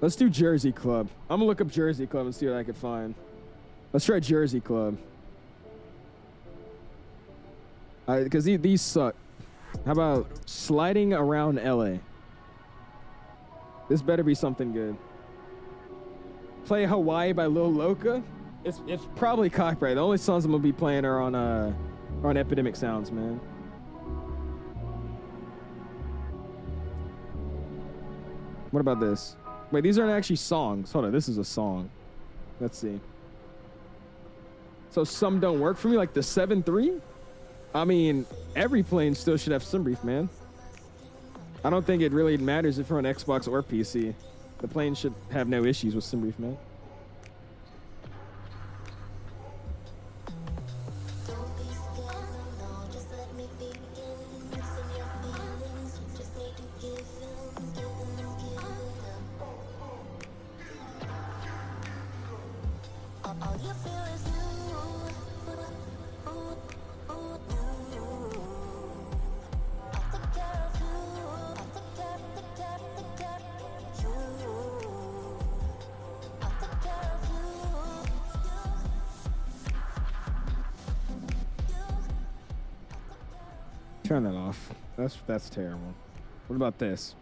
Let's do Jersey Club. I'm gonna look up Jersey Club and see what I can find. Let's try Jersey Club. Because these suck. How about Sliding Around LA? This better be something good. Play Hawaii by Lil Loca. It's probably copyright. The only songs I'm gonna be playing are on Epidemic Sounds, man. What about this? Wait, these aren't actually songs. Hold on, this is a song. Let's see. So some don't work for me, like the 7-3? I mean, every plane still should have SimBrief, man. I don't think it really matters if you're on Xbox or PC. The plane should have no issues with SimBrief, man. Turn that off. That's terrible. What about this?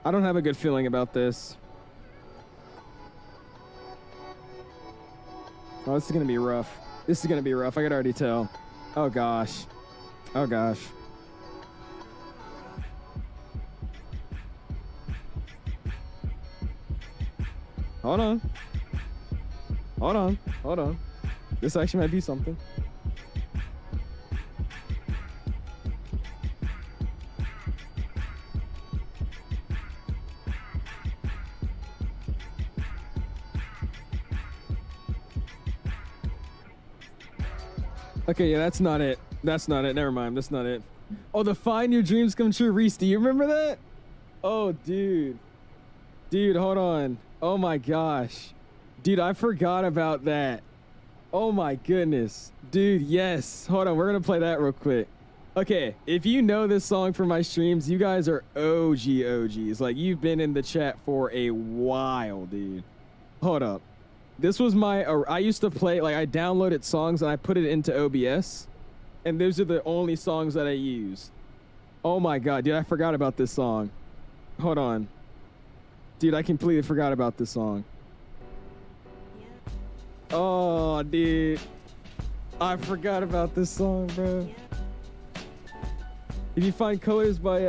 I don't have a good feeling about this. Oh, this is gonna be rough. This is gonna be rough. I can already tell. Oh gosh. Oh gosh. Hold on. Hold on. Hold on. This actually might be something. Okay, yeah, that's not it. That's not it. Never mind. That's not it. Oh, the Find Your Dreams Come True. Reese, do you remember that? Oh, dude. Dude, hold on. Oh my gosh. Dude, I forgot about that. Oh my goodness. Dude, yes. Hold on, we're gonna play that real quick. Okay, if you know this song from my streams, you guys are OGs. Like, you've been in the chat for a while, dude. Hold up. This was my, I used to play, like, I downloaded songs and I put it into OBS. And those are the only songs that I use. Oh my God, dude, I forgot about this song. Hold on. Dude, I completely forgot about this song. Oh, dude. I forgot about this song, bro. If you find Colors by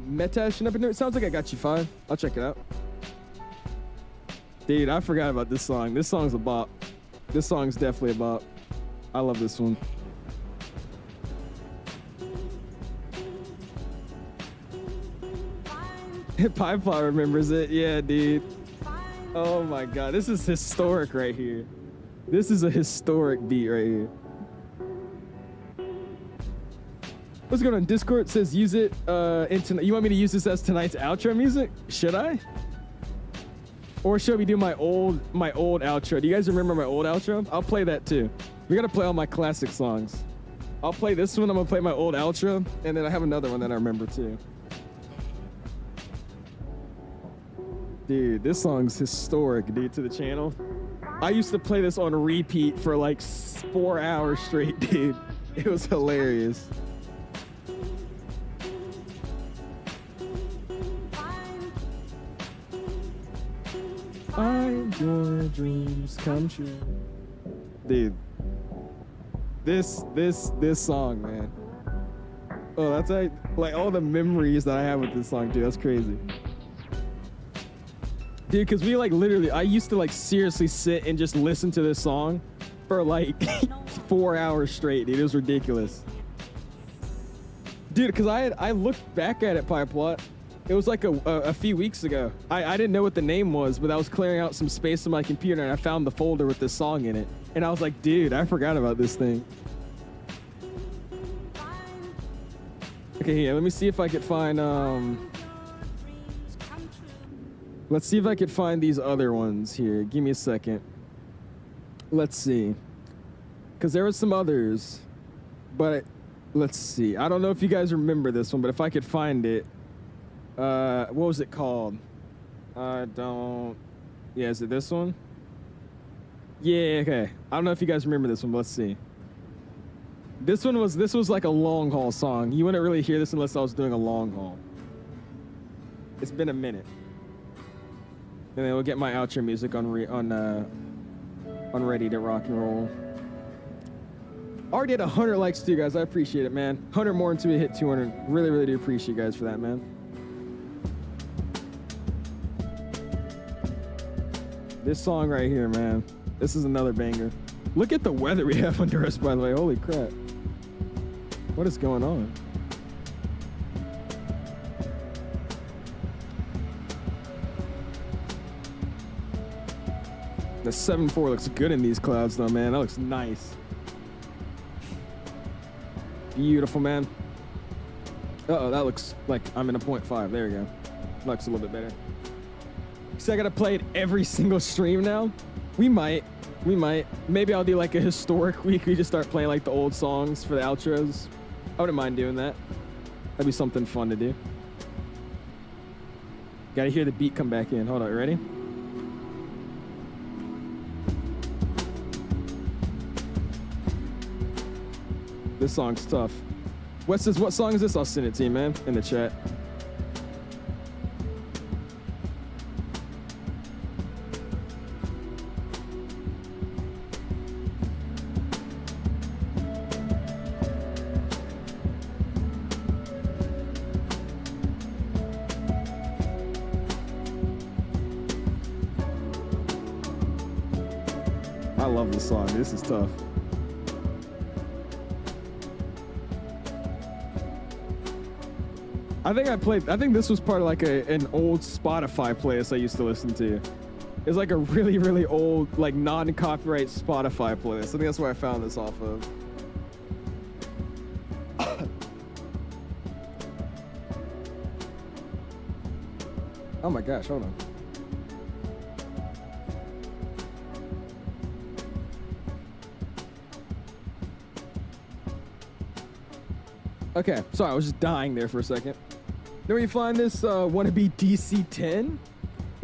Metash and up in there, it sounds like I Got You 5. I'll check it out. Dude, I forgot about this song. This song's a bop. This song's definitely a bop. I love this one. Pipeline remembers it. Yeah, dude. Oh my God, this is historic right here. This is a historic beat right here. What's going on? Discord says use it you want me to use this as tonight's outro music? Should I? Or should we do my old outro? Do you guys remember my old outro? I'll play that too. We gotta play all my classic songs. I'll play this one, I'm gonna play my old outro, and then I have another one that I remember too. Dude, this song's historic, dude, to the channel. I used to play this on repeat for like 4 hours straight, dude. It was hilarious. I your dreams come true. Dude. This song, man. Oh, that's like all the memories that I have with this song, dude. That's crazy. Dude, because we like literally, I used to like seriously sit and just listen to this song for like 4 hours straight, dude. It was ridiculous. Dude, because I looked back at it, Pipeplot. It was like a few weeks ago. I didn't know what the name was, but I was clearing out some space on my computer and I found the folder with this song in it. And I was like, dude, I forgot about this thing. Okay, here, let me see if I could find, let's see if I could find these other ones here. Give me a second. Let's see. Because there were some others, but let's see. I don't know if you guys remember this one, but if I could find it, what was it called? I don't, yeah, is it this one? Yeah, okay. I don't know if you guys remember this one, but let's see. This was like a long haul song. You wouldn't really hear this unless I was doing a long haul. It's been a minute. And then we'll get my outro music on ready to rock and roll. Already at 100 likes too, guys. I appreciate it, man. 100 more until we hit 200. Really, really do appreciate you guys for that, man. This song right here, man. This is another banger. Look at the weather we have under us, by the way. Holy crap. What is going on? The 7.4 looks good in these clouds, though, man. That looks nice. Beautiful, man. Uh-oh, that looks like I'm in a 0.5. There we go. Looks a little bit better. So I gotta play it every single stream now? We might. Maybe I'll do like a historic week. We just start playing like the old songs for the outros. I wouldn't mind doing that. That'd be something fun to do. Gotta hear the beat come back in. Hold on, ready? This song's tough. Wes says, what song is this? I'll send it to you, man, in the chat. I love this song. This is tough. I think this was part of like an old Spotify playlist I used to listen to. It's like a really, really old, like non-copyright Spotify playlist. I think that's where I found this off of. Oh my gosh, hold on. Okay, sorry, I was just dying there for a second. Know where you find this wannabe DC-10?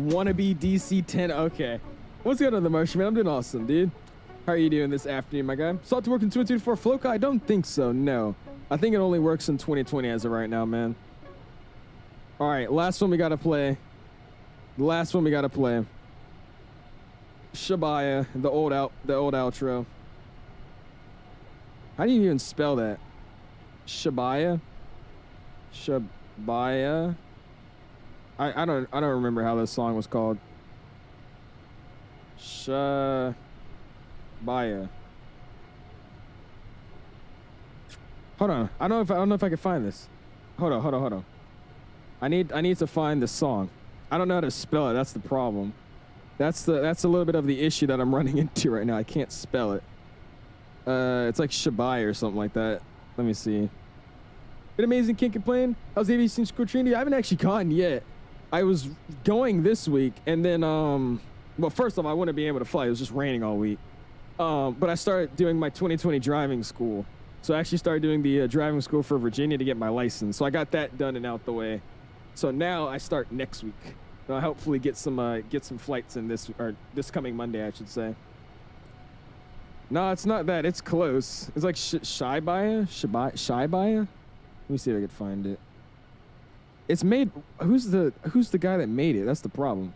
Wannabe DC-10, okay. What's going on, the Martian, man? I'm doing awesome, dude. How are you doing this afternoon, my guy? Saw it to work in 2024 Floca? I don't think so, no. I think it only works in 2020 as of right now, man. All right, last one we gotta play. Shabaya, the old outro. How do you even spell that? Shabaya? Shabaya? I don't remember how this song was called. Shabaya. Hold on. I don't know if I can find this. Hold on. I need to find the song. I don't know how to spell it. That's the problem. That's a little bit of the issue that I'm running into right now. I can't spell it. It's like Shabai or something like that. Let me see. Been amazing, can't complain. How's aviation school treating you? I haven't actually gone yet. I was going this week, and then well, first off, I wouldn't be able to fly. It was just raining all week. But I started doing my 2020 driving school. So I actually started doing the driving school for Virginia to get my license. So I got that done and out the way. So now I start next week. And I'll hopefully get some flights in this coming Monday, I should say. No, it's not that. It's close. It's like Shibaya? Shibaya? Let me see if I can find it. It's made. Who's the guy that made it? That's the problem.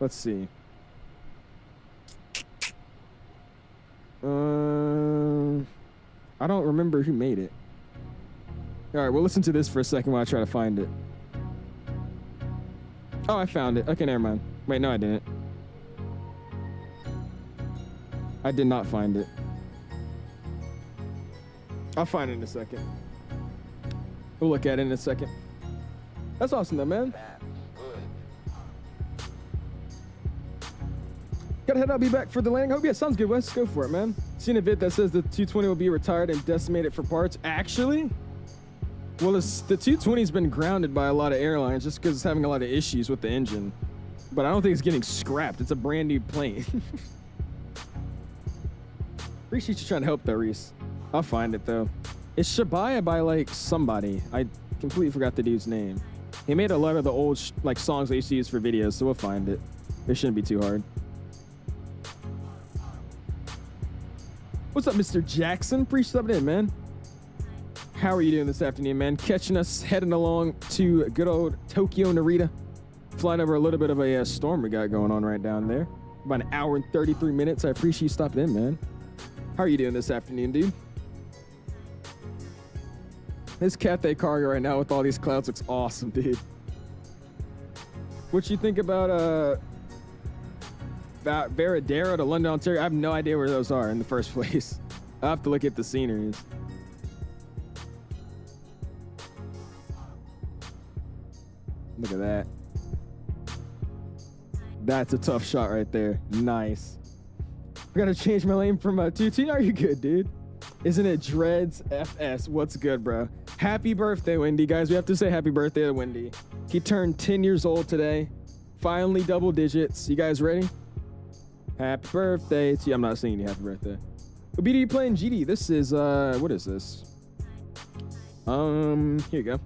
Let's see. I don't remember who made it. All right, we'll listen to this for a second while I try to find it. Oh, I found it. Okay, never mind. Wait, no, I didn't. I did not find it. I'll find it in a second. We'll look at it in a second. That's awesome though, man. Gotta head out, be back for the landing. Hope, yeah, sounds good, Wes. Go for it, man. Seen a vid that says the 220 will be retired and decimated for parts. Actually? Well, the 220's been grounded by a lot of airlines just because it's having a lot of issues with the engine. But I don't think it's getting scrapped. It's a brand new plane. Appreciate you trying to help though, Reese. I'll find it though. It's Shabaya by like somebody. I completely forgot the dude's name. He made a lot of the old like songs I used to use for videos, so we'll find it. It shouldn't be too hard. What's up, Mr. Jackson? Appreciate it in, man. How are you doing this afternoon, man? Catching us heading along to good old Tokyo, Narita. Flying over a little bit of a storm we got going on right down there. About an hour and 33 minutes. I appreciate you stopping in, man. How are you doing this afternoon, dude? This Cathay cargo right now with all these clouds looks awesome, dude. What you think about Veradero to London, Ontario? I have no idea where those are in the first place. I'll have to look at the sceneries. Look at that. That's a tough shot right there. Nice. I gotta change my lane from 2T. Are you good, dude? Isn't it Dreads FS? What's good, bro? Happy birthday, Wendy. Guys, we have to say happy birthday to Wendy. He turned 10 years old today. Finally double digits. You guys ready? Happy birthday to you. I'm not singing you happy birthday. Obidi playing GD. This is, what is this? Here you go.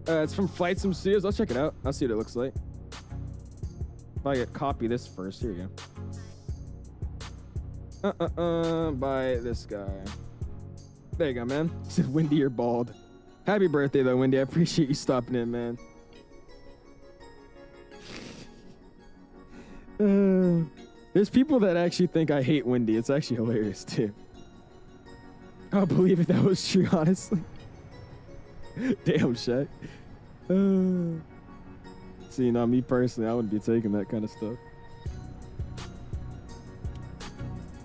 It's from FlightSim Studios. I'll check it out. I'll see what it looks like. If I could copy this first. Here we go. By this guy. There you go, man. He said, Wendy, you're bald. Happy birthday, though, Wendy. I appreciate you stopping in, man. There's people that actually think I hate Wendy. It's actually hilarious, too. I'll believe if that was true, honestly. Damn, Shaq. See, you know, me personally, I wouldn't be taking that kind of stuff.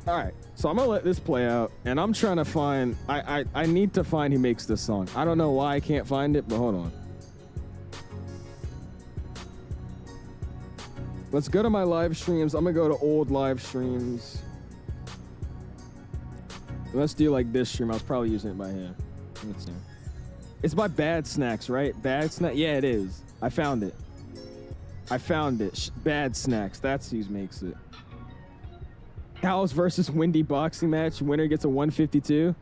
All right, so I'm gonna let this play out, and I'm trying to find. I need to find who makes this song. I don't know why I can't find it, but hold on. Let's go to my live streams. I'm gonna go to old live streams. Let's do like this stream. I was probably using it by hand. Let's see. It's by Bad Snacks, right? Bad Snack. Yeah, it is. I found it. I found it. Bad Snacks. That's who makes it. House versus Wendy boxing match. Winner gets a 152.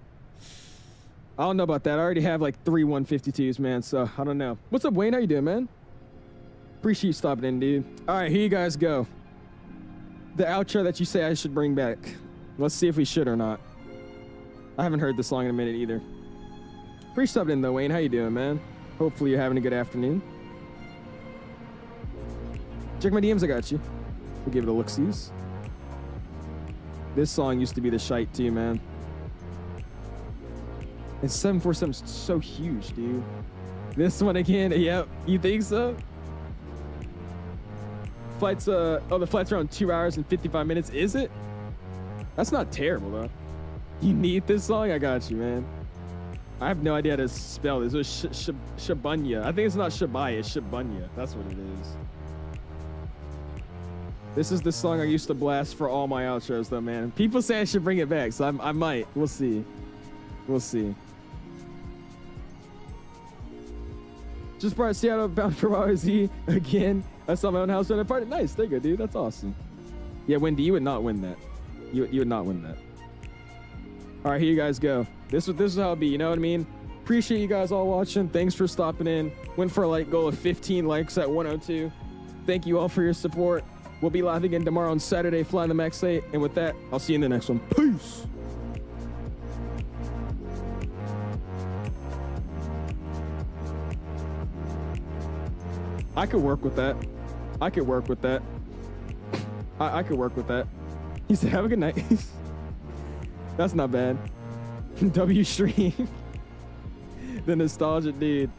I don't know about that. I already have like 3 152s, man. So I don't know. What's up, Wayne? How you doing, man? Appreciate you stopping in, dude. All right, here you guys go. The outro that you say I should bring back. Let's see if we should or not. I haven't heard this song in a minute either. Appreciate you stopping in, though, Wayne. How you doing, man? Hopefully you're having a good afternoon. Check my DMs. I got you. We'll give it a look-sees. This song used to be the shite too, man. And 747's so huge, dude. This one again, yep. You think so? flight's the flight's around 2 hours and 55 minutes. Is it? That's not terrible though. You need this song? I got you, man. I have no idea how to spell this. It was Shabunya. I think it's not Shabaya, it's Shabunya. That's what it is. This is the song I used to blast for all my outros though, man. People say I should bring it back, so I might. We'll see. We'll see. Just brought Seattle bound for YZ again. I saw my own house run party. Nice, there you go, dude. That's awesome. Yeah, Wendy, you would not win that. You would not win that. All right, here you guys go. This is how it be. You know what I mean? Appreciate you guys all watching. Thanks for stopping in. Went for a like goal of 15 likes at 102. Thank you all for your support. We'll be live again tomorrow on Saturday, flying the Max 8. And with that, I'll see you in the next one. Peace. I could work with that. I could work with that. I could work with that. He said, have a good night. That's not bad. W stream. The nostalgic dude.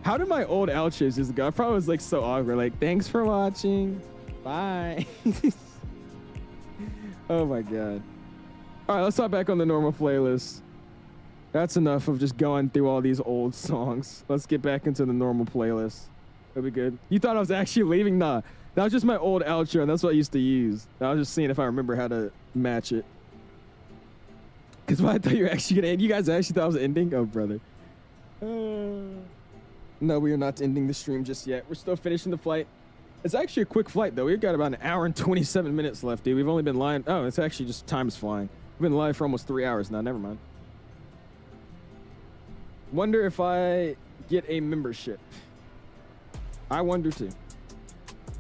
How did my old outros just go? I probably was like so awkward. Like, thanks for watching. Bye. Oh my God. All right, let's hop back on the normal playlist. That's enough of just going through all these old songs. Let's get back into the normal playlist. That'd be good. You thought I was actually leaving? Nah. That was just my old outro, and that's what I used to use. I was just seeing if I remember how to match it. Because I thought you were actually going to end. You guys actually thought I was ending? Oh, brother. No, we are not ending the stream just yet. We're still finishing the flight. It's actually a quick flight, though. We've got about an hour and 27 minutes left, dude. We've only been lying. Oh, it's actually just time's flying. We've been live for almost 3 hours now. Never mind. Wonder if I get a membership. I wonder too.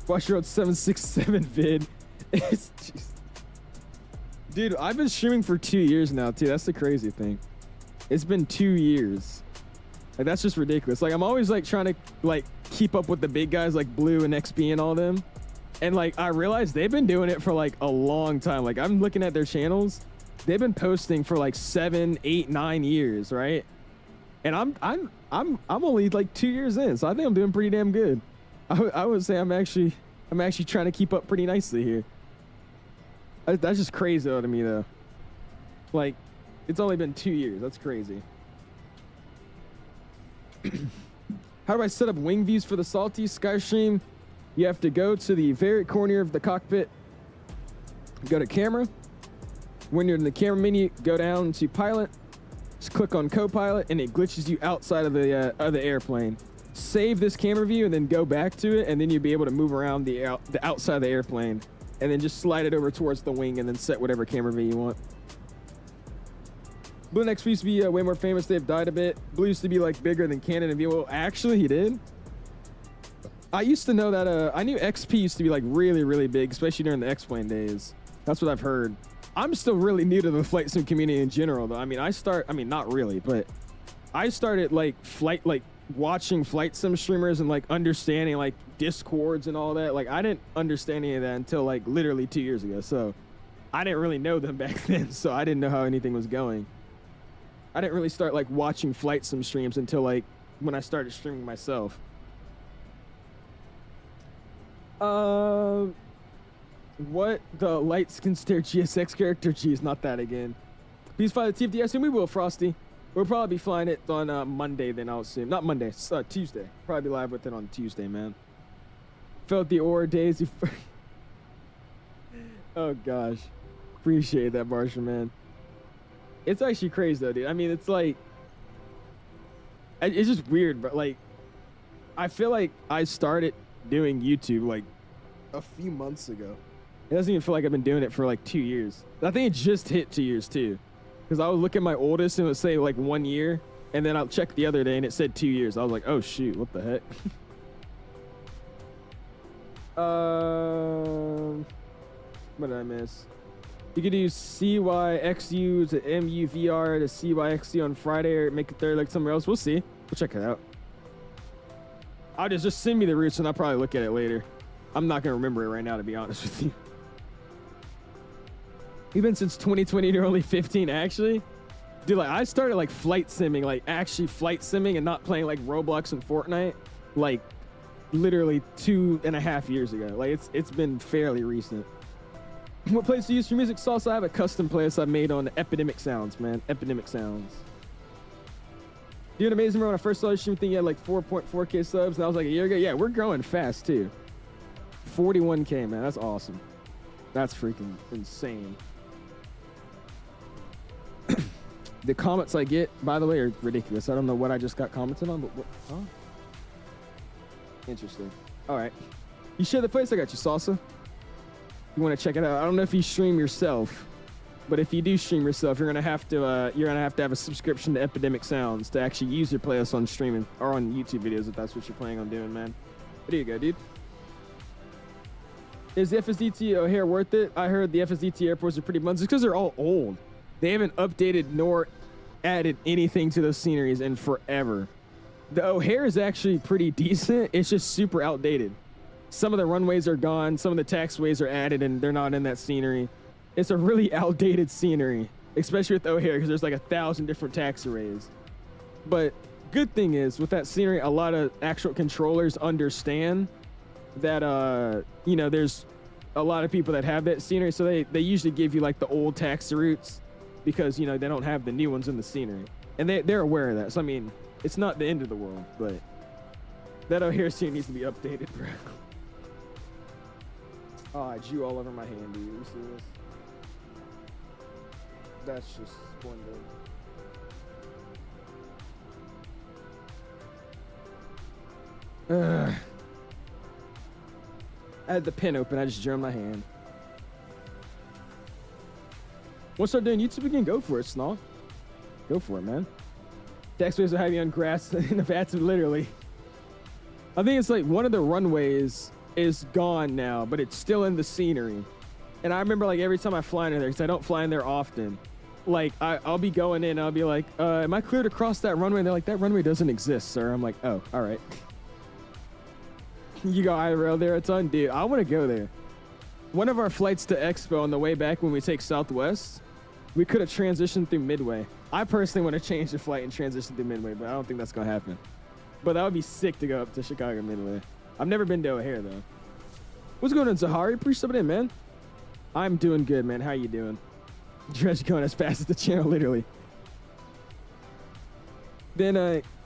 Watch your old 767 vid. It's just... Dude, I've been streaming for 2 years now too. That's the crazy thing. It's been 2 years. Like, that's just ridiculous. Like, I'm always like trying to like keep up with the big guys like Blue and XP and all them. And like, I realized they've been doing it for like a long time. Like, I'm looking at their channels. They've been posting for like 7, 8, 9 years, right? And I'm only like 2 years in, so I think I'm doing pretty damn good. I would say I'm actually trying to keep up pretty nicely here. That's just crazy though to me though. Like, it's only been 2 years. That's crazy. How do I set up wing views for the Salty Skystream? You have to go to the very corner of the cockpit. Go to camera. When you're in the camera menu, go down to pilot. Just click on co-pilot and it glitches you outside of the airplane. Save this camera view and then go back to it, and then you'll be able to move around the outside of the airplane, and then just slide it over towards the wing and then set whatever camera view you want. Blue and XP used to be way more famous. They've died a bit. Blue used to be like bigger than Canon and Vivo. Actually, he did. I used to know that. I knew XP used to be like really, really big, especially during the X-Plane days. That's what I've heard. I'm still really new to the flight sim community in general, though. I mean, not really, but I started like watching flight sim streamers and like understanding like Discords and all that. Like, I didn't understand any of that until like literally 2 years ago. So I didn't really know them back then. So I didn't know how anything was going. I didn't really start like watching flight sim streams until like when I started streaming myself. What the light skin stare GSX character? Geez, not that again. Please fly the TFD. I assume we will, Frosty. We'll probably be flying it on Monday then, I'll assume. Not Monday, Tuesday. Probably be live with it on Tuesday, man. Felt the aura days. Oh gosh. Appreciate that, Marshall, man. It's actually crazy though, dude. I mean, it's like, it's just weird, but like, I feel like I started doing YouTube like a few months ago. It doesn't even feel like I've been doing it for like 2 years. I think it just hit 2 years too. Because I would look at my oldest and it would say like 1 year. And then I'll check the other day and it said 2 years. I was like, oh shoot, what the heck? What did I miss? You could do 𝐂𝐲𝐢 to MUVR to 𝐂𝐲𝐢 on Friday, or make it there like somewhere else. We'll see. We'll check it out. I'll just send me the routes and I'll probably look at it later. I'm not going to remember it right now, to be honest with you. You've been since 2020, you're only 15, actually? Dude, like, I started, like, flight simming, like, actually flight simming and not playing, like, Roblox and Fortnite, like, literally 2.5 years ago. Like it's been fairly recent. What place do you use for music? Sauce, I have a custom playlist I made on Epidemic Sounds, man. Epidemic Sounds. Dude, amazing. When I first saw your stream, thing you had like 4.4K subs, and that was like a year ago. Yeah, we're growing fast too. 41K, man. That's awesome. That's freaking insane. The comments I get, by the way, are ridiculous. I don't know what I just got commented on, but what? Huh? Interesting. All right. You share the place? I got you, Salsa. You want to check it out? I don't know if you stream yourself, but if you do stream yourself, you're gonna have to have a subscription to Epidemic Sounds to actually use your playlist on streaming or on YouTube videos if that's what you're planning on doing, man. There you go, dude. Is the FSDT O'Hare worth it? I heard the FSDT airports are pretty buns because they're all old. They haven't updated nor added anything to those sceneries in forever. The O'Hare is actually pretty decent. It's just super outdated. Some of the runways are gone. Some of the taxiways are added and they're not in that scenery. It's a really outdated scenery, especially with O'Hare because there's like 1,000 different taxiways. But good thing is with that scenery, a lot of actual controllers understand that, you know, there's a lot of people that have that scenery. So they usually give you like the old taxi routes because, you know, they don't have the new ones in the scenery. And they're aware of that. So, I mean, it's not the end of the world, but that O'Hare scene needs to be updated, bro. Oh, I drew all over my hand, dude. You see this? That's just splendid. I had the pen open. I just drew on my hand. Want to start doing YouTube again? Go for it, Snaw. Go for it, man. Taxiways will have you on grass in the VATSIM, literally. I think it's like one of the runways is gone now, but it's still in the scenery. And I remember like every time I fly in there, because I don't fly in there often, like I'll be going in and I'll be like, am I clear to cross that runway? And they're like, that runway doesn't exist, sir. I'm like, oh, all right. You got IRL there a ton? Dude, I want to go there. One of our flights to Expo on the way back when we take Southwest, we could have transitioned through Midway. I personally want to change the flight and transition through Midway, but I don't think that's going to happen. But that would be sick to go up to Chicago Midway. I've never been to O'Hare, though. What's going on, Zahari? Appreciate it, man. I'm doing good, man. How you doing? Dredge going as fast as the channel, literally. Then,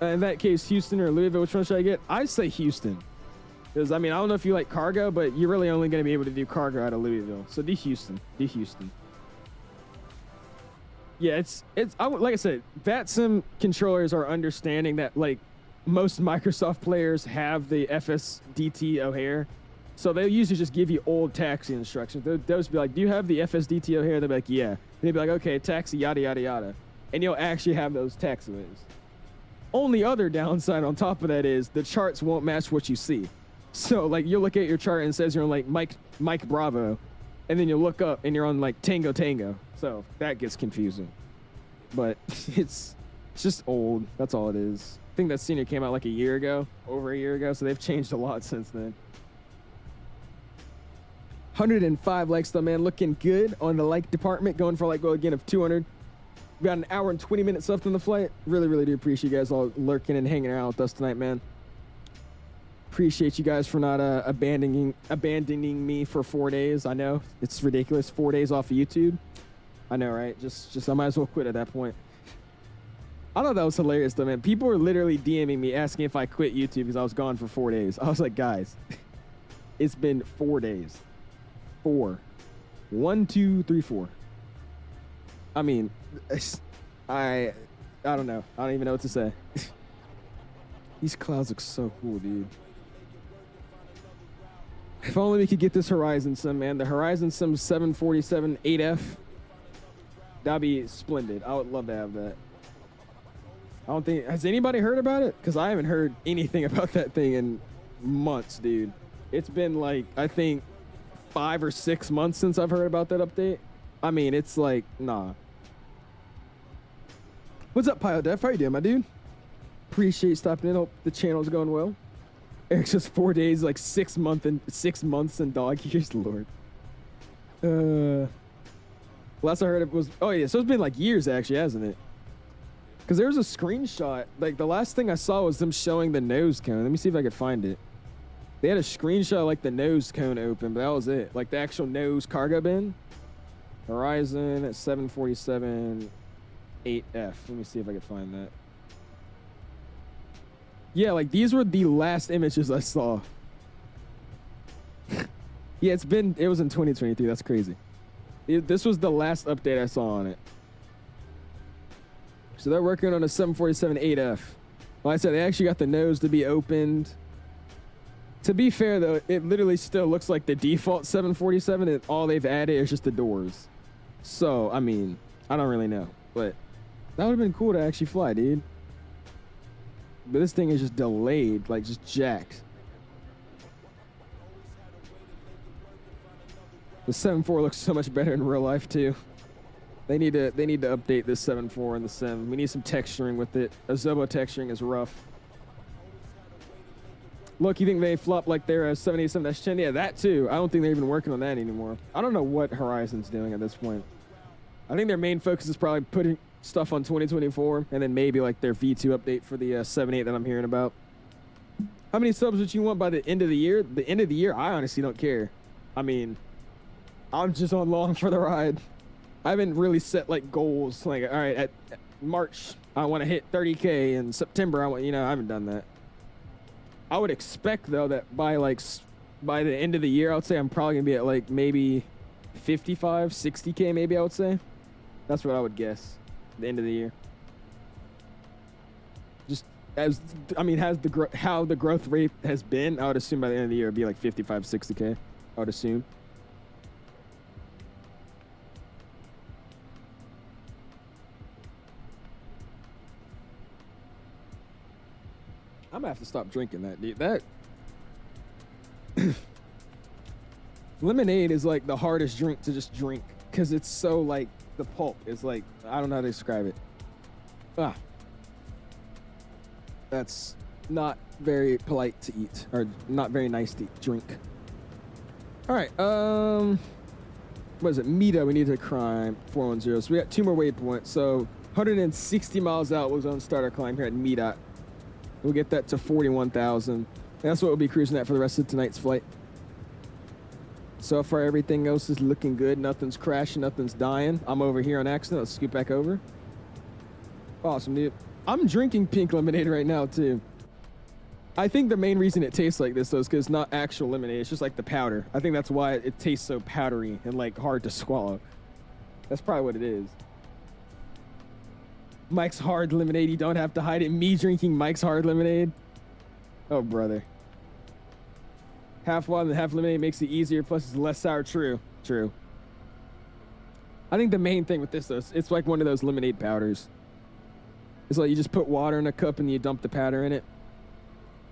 in that case, Houston or Louisville, which one should I get? I say Houston. Because, I mean, I don't know if you like cargo, but you're really only going to be able to do cargo out of Louisville. So do Houston. Do Houston. Yeah, like I said, VATSIM controllers are understanding that, like, most Microsoft players have the FSDT O'Hare. So they'll usually just give you old taxi instructions. They'll just be like, do you have the FSDT O'Hare? They'll be like, yeah. And they'll be like, okay, taxi, yada, yada, yada. And you'll actually have those taxiways. Only other downside on top of that is the charts won't match what you see. So, like, you'll look at your chart and it says you're on, like, Mike Bravo. And then you look up and you're on, like, Tango Tango. So that gets confusing. But it's just old. That's all it is. I think that senior came out like a year ago, over a year ago. So they've changed a lot since then. 105 likes though, man. Looking good on the like department. Going for like, go again of 200. We got an hour and 20 minutes left on the flight. Really, really do appreciate you guys all lurking and hanging around with us tonight, man. Appreciate you guys for not abandoning me for 4 days. I know it's ridiculous. 4 days off of YouTube. I know, right? Just I might as well quit at that point. I thought that was hilarious though, man. People were literally DMing me asking if I quit YouTube because I was gone for 4 days. I was like, guys, it's been 4 days. 4. 1, 2, 3, 4. I mean, I don't know. I don't even know what to say. These clouds look so cool, dude. If only we could get this Horizon Sim, man. The Horizon Sim 747 8F. That'd be splendid. I would love to have that. I don't think... Has anybody heard about it? Because I haven't heard anything about that thing in months, dude. It's been like, I think, 5 or 6 months since I've heard about that update. I mean, it's like, nah. What's up, Pio Def? How you doing, my dude? Appreciate you stopping in. Hope the channel's going well. Eric's just 4 days, like 6 months in dog years, Lord. Last I heard it was, oh yeah, so it's been like years actually, hasn't it? Because there was a screenshot, like the last thing I saw was them showing the nose cone. Let me see if I could find it. They had a screenshot of, like, the nose cone open, but that was it. Like, the actual nose cargo bin. Horizon at 747 8F. Let me see if I can find that. Yeah, like, these were the last images I saw. Yeah, it was in 2023. That's crazy. This was the last update I saw on it. So they're working on a 747 8F. Like I said, they actually got the nose to be opened. To be fair, though, it literally still looks like the default 747, and all they've added is just the doors. So, I mean, I don't really know. But that would have been cool to actually fly, dude. But this thing is just delayed, like just jacked. The 7.4 looks so much better in real life too. They need to update this 7.4 in the sim. We need some texturing with it. Azobo texturing is rough. Look, you think they flop like their 787-10? Yeah, that too. I don't think they're even working on that anymore. I don't know what Horizon's doing at this point. I think their main focus is probably putting stuff on 2024, and then maybe like their V2 update for the 7.8 that I'm hearing about. How many subs would you want by the end of the year? The end of the year, I honestly don't care. I mean, I'm just on long for the ride. I haven't really set like goals. Like, all right, at March, I want to hit 30K. In September, I haven't done that. I would expect though that by the end of the year, I would say I'm probably gonna be at like maybe 55, 60K. Maybe I would say. That's what I would guess. The end of the year. Just how the growth rate has been, I would assume by the end of the year it'd be like 55, 60K. I would assume. I'm gonna have to stop drinking that, dude. That lemonade is like the hardest drink to just drink because it's so like the pulp is like, I don't know how to describe it. That's not very polite to eat, or not very nice to drink. All right, what is it? Mita, we need to climb 410. So we got 2 more waypoints. So 160 miles out was on starter climb here at Mita. We'll get that to 41,000. That's what we'll be cruising at for the rest of tonight's flight. So far, everything else is looking good. Nothing's crashing, nothing's dying. I'm over here on accident. Let's scoot back over. Awesome, dude. I'm drinking pink lemonade right now, too. I think the main reason it tastes like this, though, is because it's not actual lemonade. It's just like the powder. I think that's why it tastes so powdery and, like, hard to swallow. That's probably what it is. Mike's Hard Lemonade. You don't have to hide it. Me drinking Mike's Hard Lemonade. Oh, brother. Half water and half lemonade makes it easier. Plus, it's less sour. True. True. I think the main thing with this, though, it's like one of those lemonade powders. It's like you just put water in a cup and you dump the powder in it.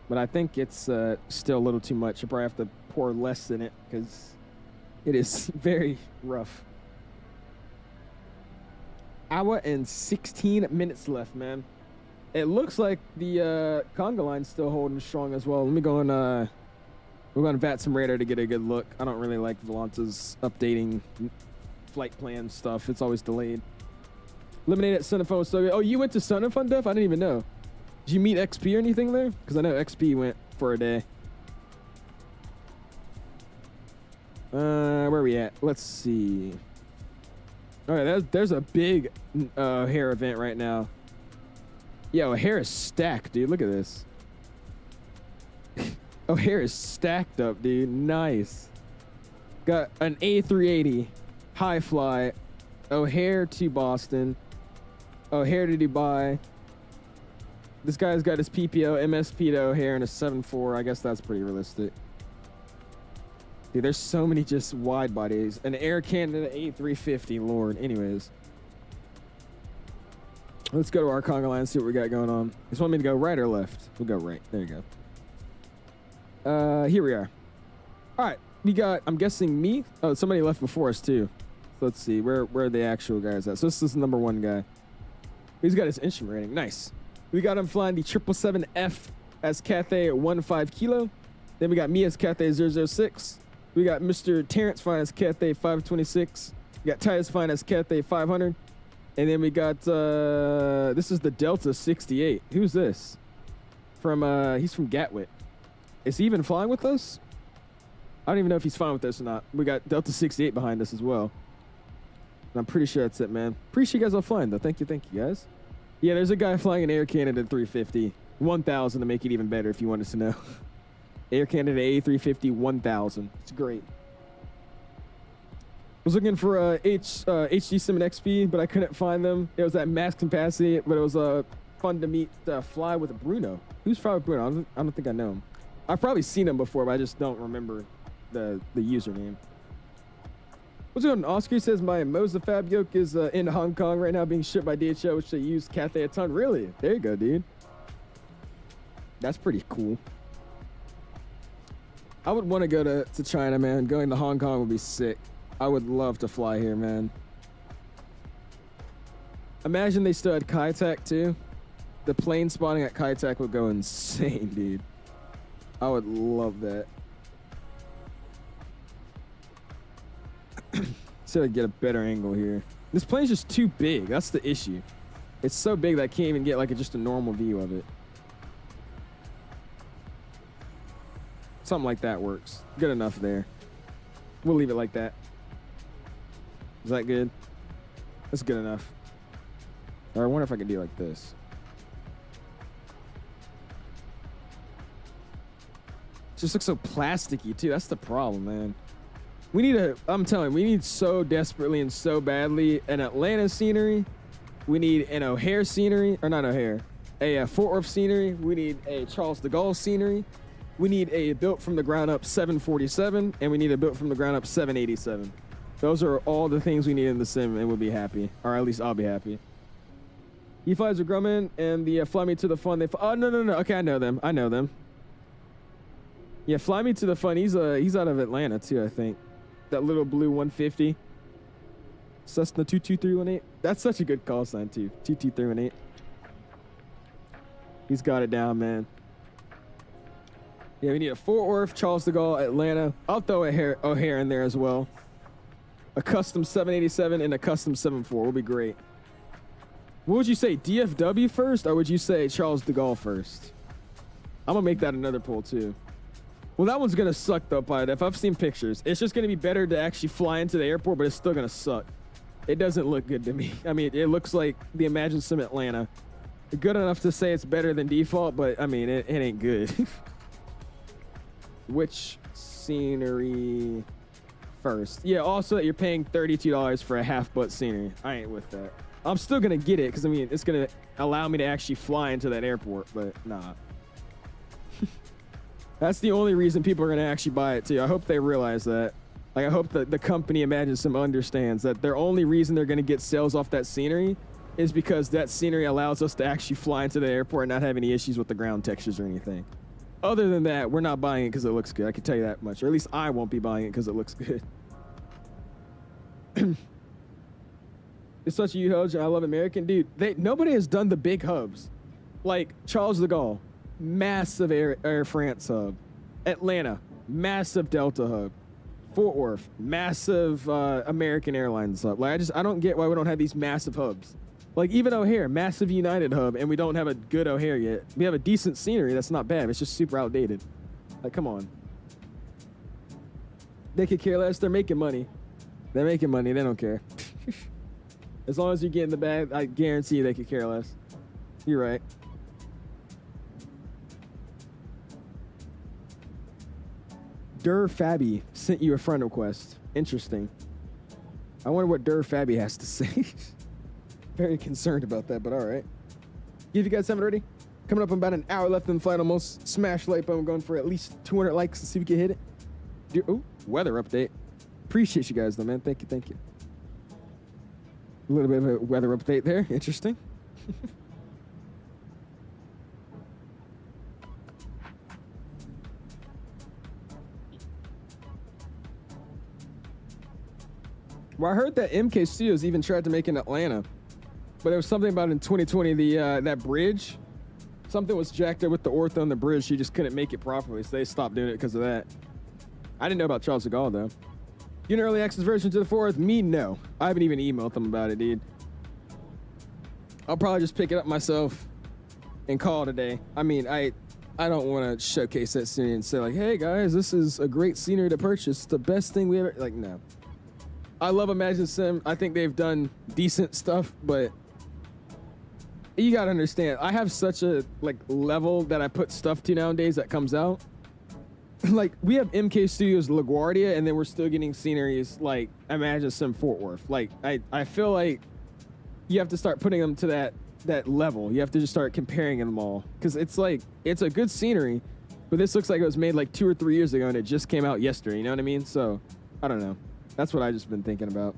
But I think it's still a little too much. You probably have to pour less in it because it is very rough. Hour and 16 minutes left, man. It looks like the conga line's still holding strong as well. Let me go on. We're going to VATSIM radar to get a good look. I don't really like Volanta's updating flight plan stuff. It's always delayed. Lemonade at Sun and Fun was so good. Oh, you went to Sun and Fun, Def? I didn't even know. Did you meet XP or anything there? Because I know XP went for a day. Where are we at? Let's see. All right, there's a big hair event right now. Yo, hair is stacked, dude. Look at this. Oh, hair is stacked up, dude. Nice. Got an A380 high fly. O'Hare to Boston. O'Hare to Dubai. This guy's got his PPO, MSP to O'Hare, and a 7.4. I guess that's pretty realistic. Dude, there's so many just wide bodies. An Air Canada A350, Lord. Anyways. Let's go to our conga line and see what we got going on. Just want me to go right or left? We'll go right. There you go. Here we are. All right. We got, I'm guessing me. Oh, somebody left before us too. So let's see. Where are the actual guys at? So this is the number 1 guy. He's got his instrument rating. Nice. We got him flying the 777F as Cathay at 15 kilo. Then we got me as Cathay 006. We got Mr. Terrence flying as Cathay 526. We got Titus flying as Cathay 500. And then we got, this is the Delta 68. Who's this? He's from Gatwick. Is he even flying with us? I don't even know if he's flying with us or not. We got Delta 68 behind us as well. And I'm pretty sure that's it, man. Appreciate you guys all flying, though. Thank you, guys. Yeah, there's a guy flying an Air Canada 350. 1,000 to make it even better if you wanted to know. Air Canada A350 1000. It's great. Was looking for HG Sim and XP, but I couldn't find them. It was at max capacity, but it was fun to meet fly with Bruno. Who's fly with Bruno? I don't think I know him. I've probably seen him before, but I just don't remember the username. What's going on? Oscar says my Moza Fab yoke is in Hong Kong right now, being shipped by DHL, which they use Cathay a ton. Really? There you go, dude. That's pretty cool. I would want to go to China, man. Going to Hong Kong would be sick. I would love to fly here, man. Imagine they still had Kai-Tak too. The plane spotting at Kai-Tak would go insane, dude. I would love that. So I get a better angle here. This plane's just too big. That's the issue. It's so big that I can't even get like just a normal view of it. Something like that works. Good enough there. We'll leave it like that. Is that good? That's good enough. Or I wonder if I can do like this. It just looks so plasticky too. That's the problem, man. We need I'm telling you, we need so desperately and so badly an Atlanta scenery. We need an O'Hare scenery, or not O'Hare, a Fort Worth scenery. We need a Charles de Gaulle scenery. We need a built from the ground up 747, and we need a built from the ground up 787. Those are all the things we need in the sim, and we'll be happy, or at least I'll be happy. E-Flies are Grumman, and the Fly Me to the Fun. Oh no. Okay, I know them. Yeah, Fly Me to the Fun. He's out of Atlanta too, I think. That little blue 150. Cessna 22318. That's such a good call sign too. 22318. He's got it down, man. Yeah, we need a Fort Worth, Charles de Gaulle, Atlanta. I'll throw O'Hare in there as well. A custom 787 and a custom 74 will be great. What would you say, DFW first, or would you say Charles de Gaulle first? I'm gonna make that another poll too. Well, that one's gonna suck though, Pilot. If I've seen pictures, it's just gonna be better to actually fly into the airport, but it's still gonna suck. It doesn't look good to me. I mean, it looks like the Imagine Sim Atlanta. Good enough to say it's better than default, but I mean, it ain't good. Which scenery first? Yeah, also that you're paying $32 for a half-butt scenery. I ain't with that. I'm still gonna get it, because I mean, it's gonna allow me to actually fly into that airport, but nah. That's the only reason people are going to actually buy it too. I hope they realize that. Like, I hope that the company Imagine Sim understands that their only reason they're going to get sales off that scenery is because that scenery allows us to actually fly into the airport and not have any issues with the ground textures or anything. Other than that, we're not buying it because it looks good. I can tell you that much. Or at least I won't be buying it because it looks good. It's such a huge hub. I love American. Dude, nobody has done the big hubs. Like Charles de Gaulle. Massive Air France hub. Atlanta, massive Delta hub. Fort Worth, massive American Airlines hub. Like I don't get why we don't have these massive hubs. Like even O'Hare, massive United hub, and we don't have a good O'Hare yet. We have a decent scenery, that's not bad. It's just super outdated. Like come on. They could care less. They're making money. They're making money. They don't care. As long as you get in the bag, I guarantee you they could care less. You're right. Fabby sent you a friend request. Interesting. I wonder what Fabby has to say. Very concerned about that, but all right. If you guys haven't already, coming up in about an hour left in the flight almost. Smash like button. Going for at least 200 likes to see if we can hit it. Oh, weather update. Appreciate you guys though, man. Thank you. A little bit of a weather update there. Interesting. Well, I heard that MK Studios even tried to make in Atlanta, but there was something about in 2020, that bridge, something was jacked up with the ortho on the bridge. She just couldn't make it properly, so they stopped doing it because of that. I didn't know about Charles de Gaulle, though. You an early access version to the 4th? Me, no. I haven't even emailed them about it, dude. I'll probably just pick it up myself and call it a day. I mean, I don't want to showcase that scenery and say like, hey guys, this is a great scenery to purchase. The best thing we ever, like, no. I love Imagine Sim. I think they've done decent stuff, but you gotta understand, I have such a like level that I put stuff to nowadays that comes out. Like, we have MK Studios LaGuardia, and then we're still getting sceneries like Imagine Sim Fort Worth. Like, I feel like you have to start putting them to that level. You have to just start comparing them all, because it's like, it's a good scenery, but this looks like it was made like 2 or 3 years ago and it just came out yesterday. You know what I mean? So I don't know. That's what I just been thinking about.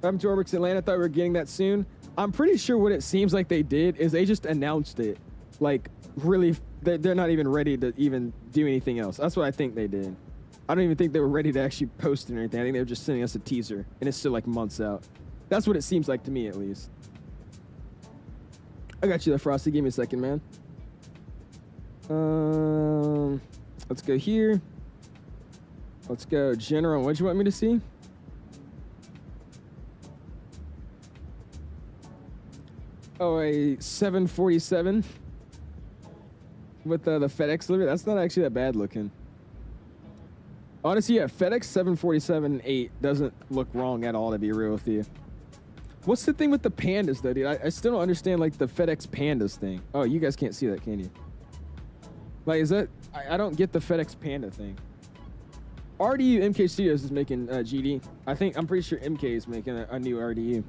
I'm to Orbix Atlanta. Thought we were getting that soon. I'm pretty sure what it seems like they did is they just announced it. Like, really, they're not even ready to even do anything else. That's what I think they did. I don't even think they were ready to actually post it or anything. I think they were just sending us a teaser, and it's still like months out. That's what it seems like to me, at least. I got you there, Frosty. Give me a second, man. Let's go here. Let's go general. What do you want me to see? Oh, a 747 with the FedEx delivery. That's not actually that bad looking. Honestly, yeah, FedEx 747-8 doesn't look wrong at all, to be real with you. What's the thing with the pandas, though, dude? I still don't understand, like, the FedEx pandas thing. Oh, you guys can't see that, can you? Like, is that... I don't get the FedEx panda thing. RDU MK Studios is making GD. I'm pretty sure MK is making a new RDU.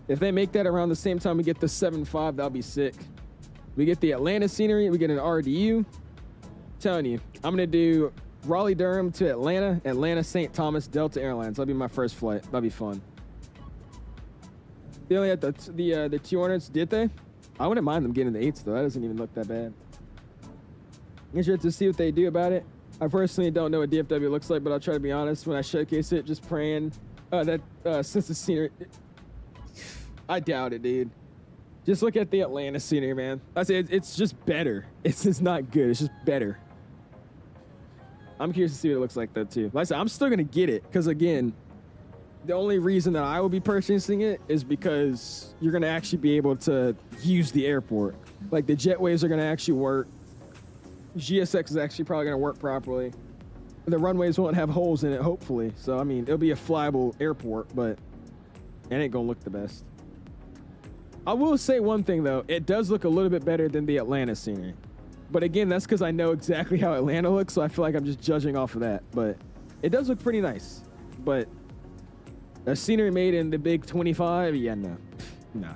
If they make that around the same time we get the 7.5, that'll be sick. We get the Atlanta scenery, we get an RDU. Telling you, I'm gonna do Raleigh-Durham to Atlanta, Atlanta-St. Thomas, Delta Airlines. That'll be my first flight. That'll be fun. They only had the 200s, did they? I wouldn't mind them getting the 8s, though. That doesn't even look that bad. Interested to see what they do about it. I personally don't know what DFW looks like, but I'll try to be honest when I showcase it, just praying that since the scenery... I doubt it, dude. Just look at the Atlanta scenery, man. I say it's just better. It's just not good. It's just better. I'm curious to see what it looks like, though, too. Like I said, I'm still going to get it, because, again, the only reason that I will be purchasing it is because you're going to actually be able to use the airport. Like, the jetways are going to actually work. GSX is actually probably going to work properly. The runways won't have holes in it, hopefully. So, I mean, it'll be a flyable airport, but it ain't going to look the best. I will say one thing, though. It does look a little bit better than the Atlanta scenery. But again, that's because I know exactly how Atlanta looks, so I feel like I'm just judging off of that. But it does look pretty nice. But a scenery made in the big 25? Yeah, no. Nah.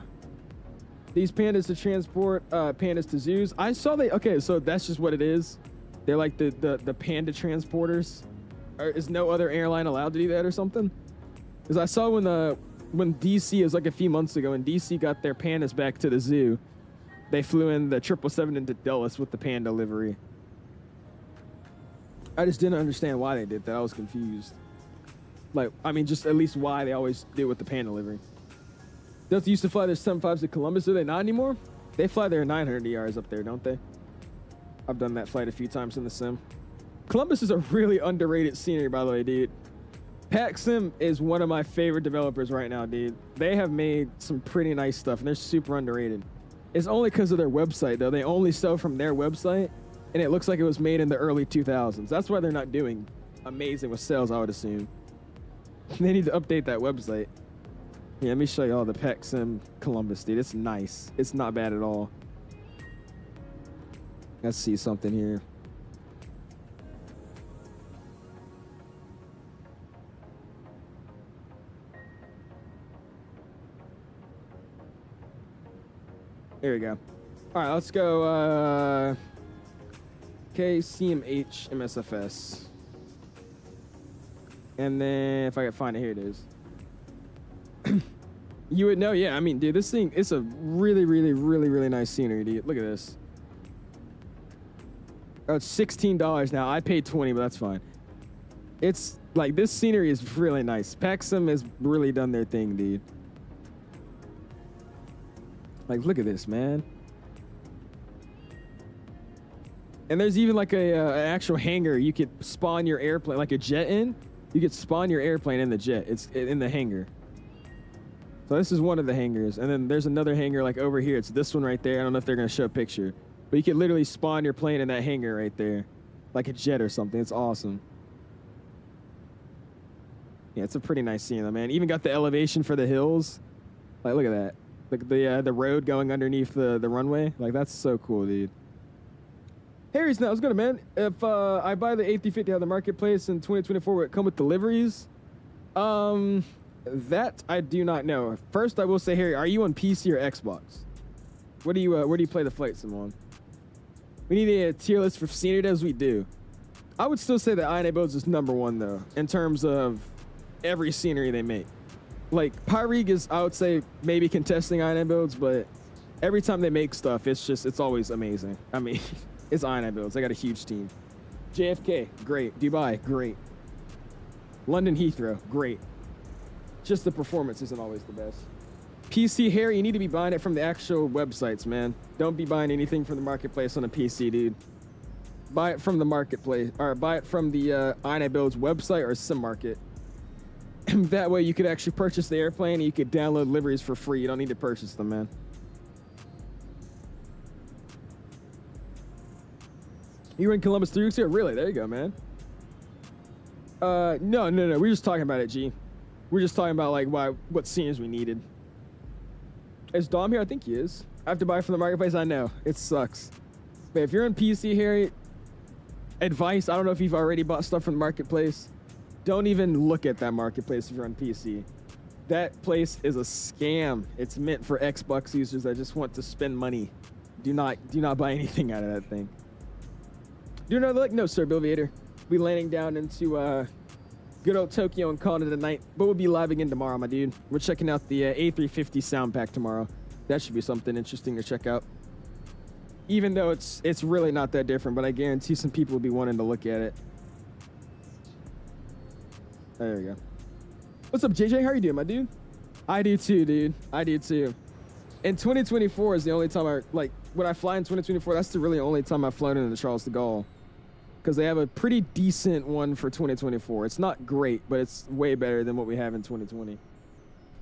These pandas to transport, pandas to zoos. I saw okay, so that's just what it is. They're like the panda transporters. Is no other airline allowed to do that or something? Because I saw when DC, it was like a few months ago, when DC got their pandas back to the zoo, they flew in the 777 into Dulles with the panda livery. I just didn't understand why they did that. I was confused. Like, I mean, just at least why they always do with the panda livery. Delta used to fly their 75s to Columbus. Do they not anymore? They fly their 900 ERs up there, don't they? I've done that flight a few times in the sim. Columbus is a really underrated scenery, by the way, dude. PACSIM is one of my favorite developers right now, dude. They have made some pretty nice stuff, and they're super underrated. It's only because of their website, though. They only sell from their website, and it looks like it was made in the early 2000s. That's why they're not doing amazing with sales, I would assume. They need to update that website. Yeah, let me show you all the PACSIM Columbus, dude. It's nice. It's not bad at all. Let's see something here. There we go. All right, let's go CMH MSFS. And then if I can find it, here it is. You would know, yeah. I mean, dude, this thing, it's a really, really, really, really nice scenery, dude. Look at this. Oh, it's $16 now. I paid $20, but that's fine. It's like, this scenery is really nice. PACSIM has really done their thing, dude. Like, look at this, man. And there's even like an actual hangar you could spawn your airplane, like a jet in. You could spawn your airplane in the jet. It's in the hangar. So this is one of the hangars. And then there's another hangar like over here. It's this one right there. I don't know if they're going to show a picture. But you can literally spawn your plane in that hangar right there, like a jet or something. It's awesome. Yeah, it's a pretty nice scene, though, man. Even got the elevation for the hills. Like, look at that. Like the road going underneath the runway. Like, that's so cool, dude. Harry's now, what's good, man? If I buy the A350 out of the marketplace in 2024, will it come with deliveries? That I do not know. First, I will say, Harry, are you on PC or Xbox? Where do you play the flight sim on? We need a tier list for senior devs. We do. I would still say that INA Builds is #1 though, in terms of every scenery they make. Like Pyreeg is, I would say, maybe contesting INA Builds, but every time they make stuff, it's always amazing. I mean, it's INA Builds. They got a huge team. JFK, great. Dubai, great. London Heathrow, great. Just the performance isn't always the best. PC, Harry, you need to be buying it from the actual websites, man. Don't be buying anything from the marketplace on a PC, dude. Buy it from the marketplace, or buy it from the INA Builds website or Sim Market. That way you could actually purchase the airplane and you could download liveries for free. You don't need to purchase them, man. You were in Columbus 3 weeks ago? Really? There you go, man. No. We're just talking about it, G. We're just talking about like what scenes we needed. Is Dom here? I think he is. I have to buy from the marketplace. I know. It sucks. But if you're on PC, Harry, advice, I don't know if you've already bought stuff from the marketplace. Don't even look at that marketplace if you're on PC. That place is a scam. It's meant for Xbox users that just want to spend money. Do not buy anything out of that thing. Do you know, like, no, sir, Bill Vader. We'll be landing down into good old Tokyo and calling it a night. But we'll be live again tomorrow, my dude. We're checking out the A350 sound pack tomorrow. That should be something interesting to check out. Even though it's really not that different, but I guarantee some people will be wanting to look at it. There we go. What's up, JJ? How are you doing, my dude? I do too, dude. I do too. And 2024 is the only time when I fly in 2024, that's the really only time I've flown into Charles de Gaulle. Because they have a pretty decent one for 2024. It's not great, but it's way better than what we have in 2020.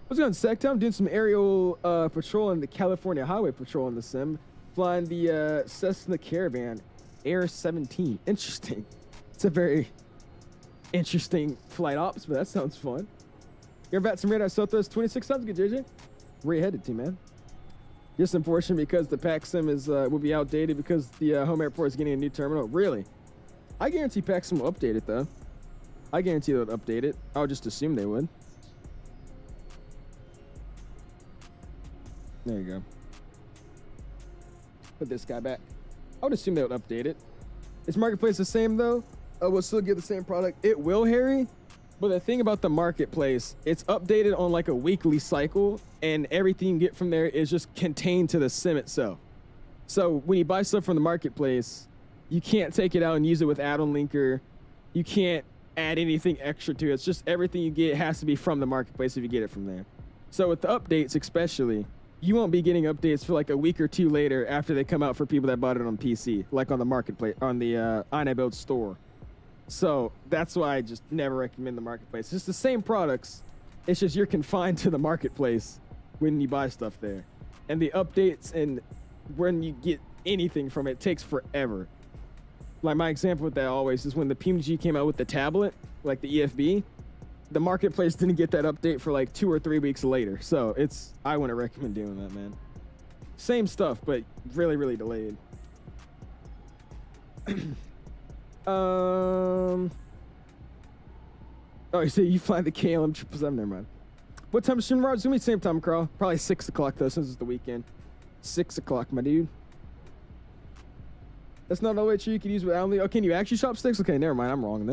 What's going on, Sectom? Doing some aerial patrol in the California Highway Patrol in the sim. Flying the Cessna Caravan Air 17. Interesting. It's a very interesting flight ops, but that sounds fun. Your VATSIM radar Sothos 26 sounds good, JJ. Where you headed to, man? Just unfortunate because the pack sim is will be outdated because the home airport is getting a new terminal. Really? I guarantee pack sim will update it though. I guarantee they'll update it. I would just assume they would. There you go. Put this guy back. I would assume they would update it. Is marketplace the same though? We'll still get the same product. It will, Harry. But the thing about the marketplace, it's updated on like a weekly cycle, and everything you get from there is just contained to the sim itself. So when you buy stuff from the marketplace, you can't take it out and use it with add-on linker. You can't add anything extra to it. It's just everything you get has to be from the marketplace if you get it from there. So with the updates especially, you won't be getting updates for like a week or two later after they come out for people that bought it on PC, like on the marketplace, on the INA Build store. So that's why I just never recommend the marketplace. It's the same products. It's just you're confined to the marketplace when you buy stuff there. And the updates and when you get anything from it takes forever. Like my example with that always is when the PMG came out with the tablet, like the EFB, the marketplace didn't get that update for like 2 or 3 weeks later. So I wouldn't recommend doing that, man. Same stuff, but really, really delayed. Oh, you say you fly the KLM 777, never mind. What time is stream tomorrow? It's gonna be the same time, Carl. Probably 6 o'clock though, since it's the weekend. 6 o'clock, my dude. That's not a way you could use with only. Oh, can you actually shop sticks? Okay, never mind. I'm wrong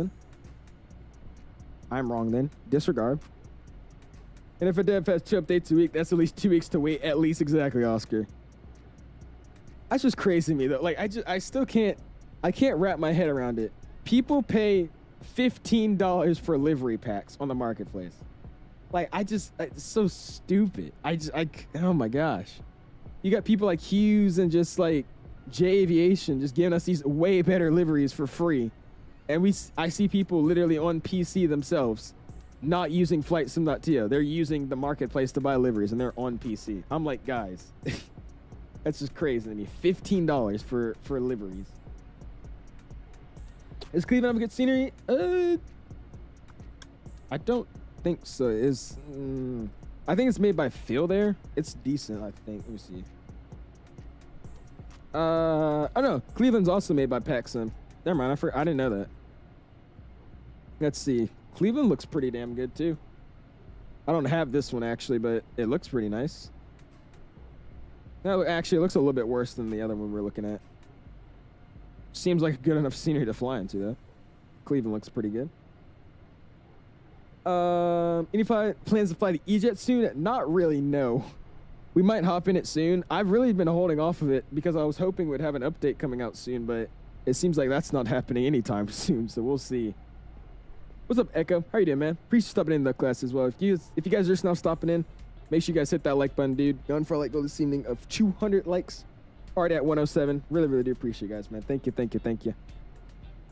then. Disregard. And if a dev has 2 updates a week, that's at least 2 weeks to wait. At least exactly, Oscar. That's just crazy to me though. Like I still can't. I can't wrap my head around it. People pay $15 for livery packs on the marketplace. Like, it's so stupid. Oh my gosh. You got people like Hughes and just like J Aviation just giving us these way better liveries for free. And I see people literally on PC themselves not using FlightSim.to. They're using the marketplace to buy liveries and they're on PC. I'm like, guys, That's just crazy to me. $15 for liveries. Is Cleveland have a good scenery? I don't think so. I think it's made by Phil there. It's decent, I think. Let me see. I don't know. Cleveland's also made by PacSim. Never mind. I didn't know that. Let's see. Cleveland looks pretty damn good too. I don't have this one actually, but it looks pretty nice. No, actually, it looks a little bit worse than the other one we're looking at. Seems like a good enough scenery to fly into, though. Cleveland looks pretty good. Any plans to fly the E-Jet soon? Not really, no. We might hop in it soon. I've really been holding off of it because I was hoping we'd have an update coming out soon, but it seems like that's not happening anytime soon, so we'll see. What's up, Echo? How you doing, man? Appreciate you stopping in the class as well. If you guys are just now stopping in, make sure you guys hit that like button, dude. Going for a like goal this evening of 200 likes. Already at 107. Really, really do appreciate you guys, man. Thank you, thank you, thank you.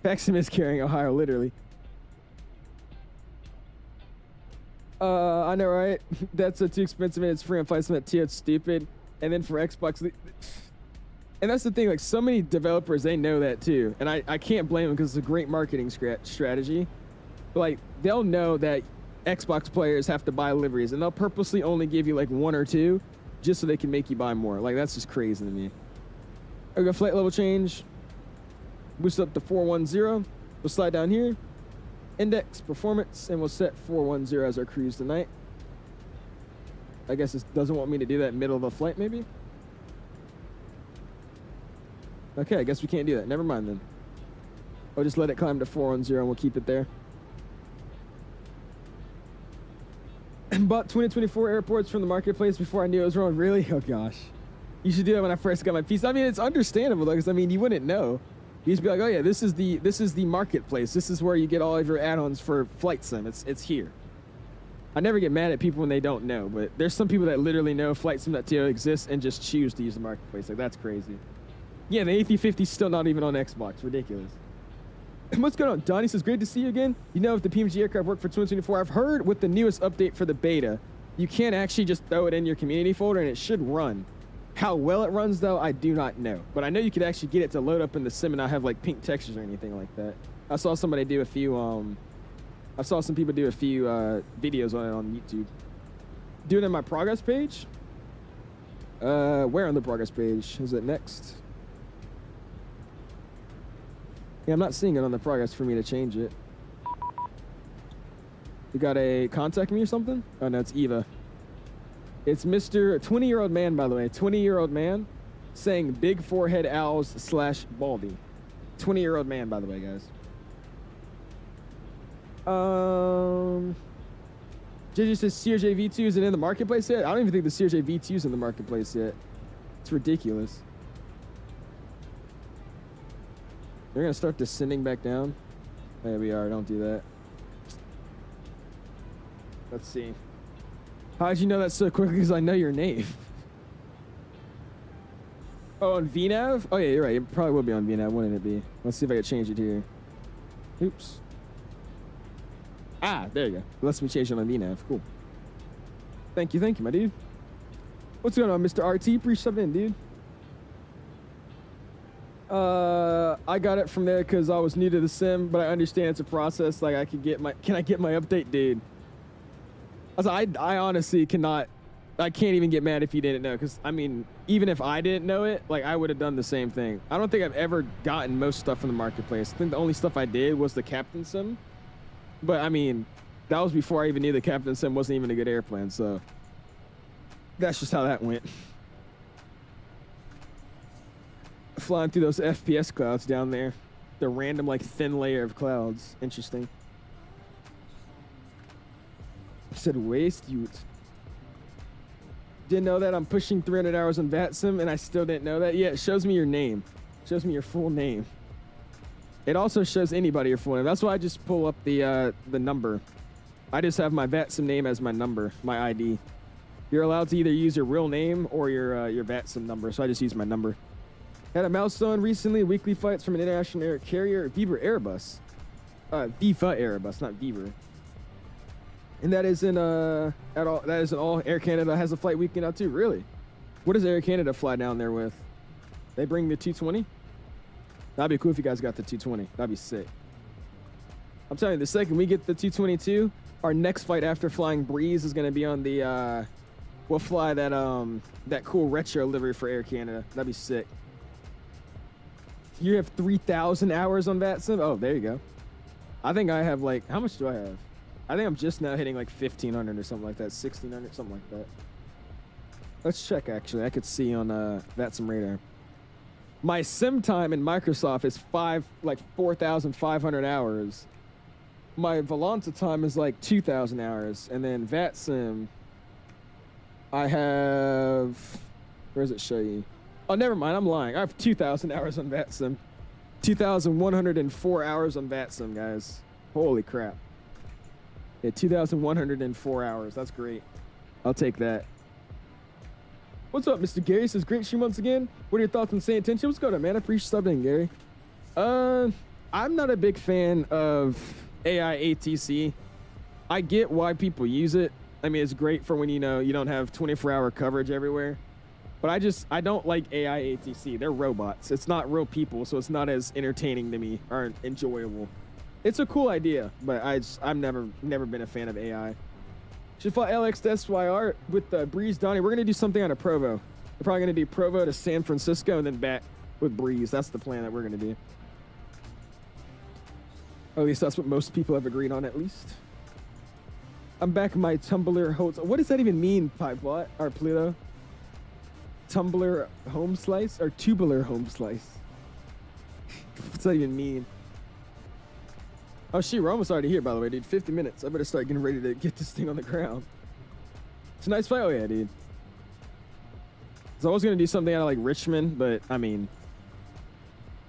PacSim is carrying Ohio, literally. I know, right? That's too expensive and it's free on FlightSim at TO. It's stupid. And then for Xbox, and that's the thing. Like, so many developers, they know that too, and I can't blame them because it's a great marketing strategy. But like, they'll know that Xbox players have to buy liveries, and they'll purposely only give you like 1 or 2 just so they can make you buy more. Like, that's just crazy to me. We got flight level change. Boost up to 410. We'll slide down here. Index performance, and we'll set 410 as our cruise tonight. I guess it doesn't want me to do that middle of the flight, maybe? Okay, I guess we can't do that. Never mind then. I'll just let it climb to 410 and we'll keep it there. Bought 2024 airports from the marketplace before I knew it was wrong. Really? Oh gosh. You should do that when I first got my piece. I mean, it's understandable though, because I mean, you wouldn't know. You just be like, oh yeah, this is the marketplace. This is where you get all of your add-ons for FlightSim. It's here. I never get mad at people when they don't know, but there's some people that literally know FlightSim.to exists and just choose to use the marketplace. Like, that's crazy. Yeah, the A350 is still not even on Xbox. Ridiculous. What's going on? Donnie says, great to see you again. You know, if the PMG aircraft work for 2024, I've heard with the newest update for the beta, you can actually just throw it in your community folder and it should run. How well it runs, though, I do not know. But I know you could actually get it to load up in the sim and not have, like, pink textures or anything like that. I saw somebody do a few, I saw some people do a few videos on it on YouTube. Do it in my progress page? Where on the progress page? Is it next? Yeah, I'm not seeing it on the progress for me to change it. You got a contact me or something? Oh, no, it's Eva. It's Mr. 20-year-old man, by the way. 20-year-old man saying big forehead owls / baldy. 20-year-old man, by the way, guys. JJ says CRJ V2 isn't in the marketplace yet. I don't even think the CRJ V2 is in the marketplace yet. It's ridiculous. They're gonna start descending back down. There we are. Don't do that. Let's see. How'd you know that so quickly? Because I know your name. Oh, on VNav? Oh yeah, you're right. It probably will be on VNav, wouldn't it be? Let's see if I can change it here. Oops. Ah, there you go. It lets me change it on VNav. Cool. Thank you, my dude. What's going on, Mr. RT? Appreciate something in, dude. I got it from there because I was new to the sim, but I understand it's a process. Like, can I get my update, dude? I honestly cannot. I can't even get mad if you didn't know, because I mean, even if I didn't know it, like, I would have done the same thing. I don't think I've ever gotten most stuff from the marketplace. I think the only stuff I did was the Captain Sim, but I mean, that was before I even knew the Captain Sim wasn't even a good airplane. So that's just how that went. Flying through those FPS clouds down there, the random like thin layer of clouds. Interesting. I said waste youth. Didn't know that. I'm pushing 300 hours on VATSIM and I still didn't know that. Yeah, it shows me your name. It shows me your full name. It also shows anybody your full name. That's why I just pull up the number. I just have my VATSIM name as my number, my ID. You're allowed to either use your real name or your VATSIM number, so I just use my number. Had a milestone recently, weekly flights from an international air carrier, Viva Airbus. Viva Airbus, not Viva. And that is in all Air Canada has a flight weekend out too, really. What does Air Canada fly down there with? They bring the 220? That'd be cool if you guys got the 220. That'd be sick. I'm telling you, the second we get the 222, our next flight after flying Breeze is gonna be on the, we'll fly that cool retro livery for Air Canada. That'd be sick. You have 3,000 hours on VATSIM? Oh, there you go. I think I have like, how much do I have? I think I'm just now hitting like 1,500 or something like that, 1,600, something like that. Let's check actually. I could see on VATSIM radar. My sim time in Microsoft is 4,500 hours. My Volanta time is like 2,000 hours, and then VATSIM, I have. Where does it show you? Oh, never mind. I'm lying. I have 2,000 hours on VATSIM. 2,104 hours on VATSIM, guys. Holy crap. Yeah, 2,104 hours. That's great. I'll take that. What's up, Mr. Gary? Says great stream once again. What are your thoughts on Say Attention? What's going on, man? I appreciate subbing, Gary. I'm not a big fan of AI ATC. I get why people use it. I mean, it's great for when you don't have 24-hour coverage everywhere. But I don't like AI ATC. They're robots. It's not real people, so it's not as entertaining to me or enjoyable. It's a cool idea, but I've never been a fan of AI. Should fly LX to SYR with Breeze Donnie. We're gonna do something on a Provo. We're probably gonna do Provo to San Francisco and then back with Breeze. That's the plan that we're gonna do. Or at least that's what most people have agreed on, at least. I'm back in my tumbler hotel. What does that even mean, Pipebot or Pluto? Tumbler home slice or tubular home slice? What's that even mean? Oh, shit, we're almost already here, by the way, dude. 50 minutes. I better start getting ready to get this thing on the ground. It's a nice flight. Oh, yeah, dude. So I was going to do something out of, like, Richmond, but, I mean,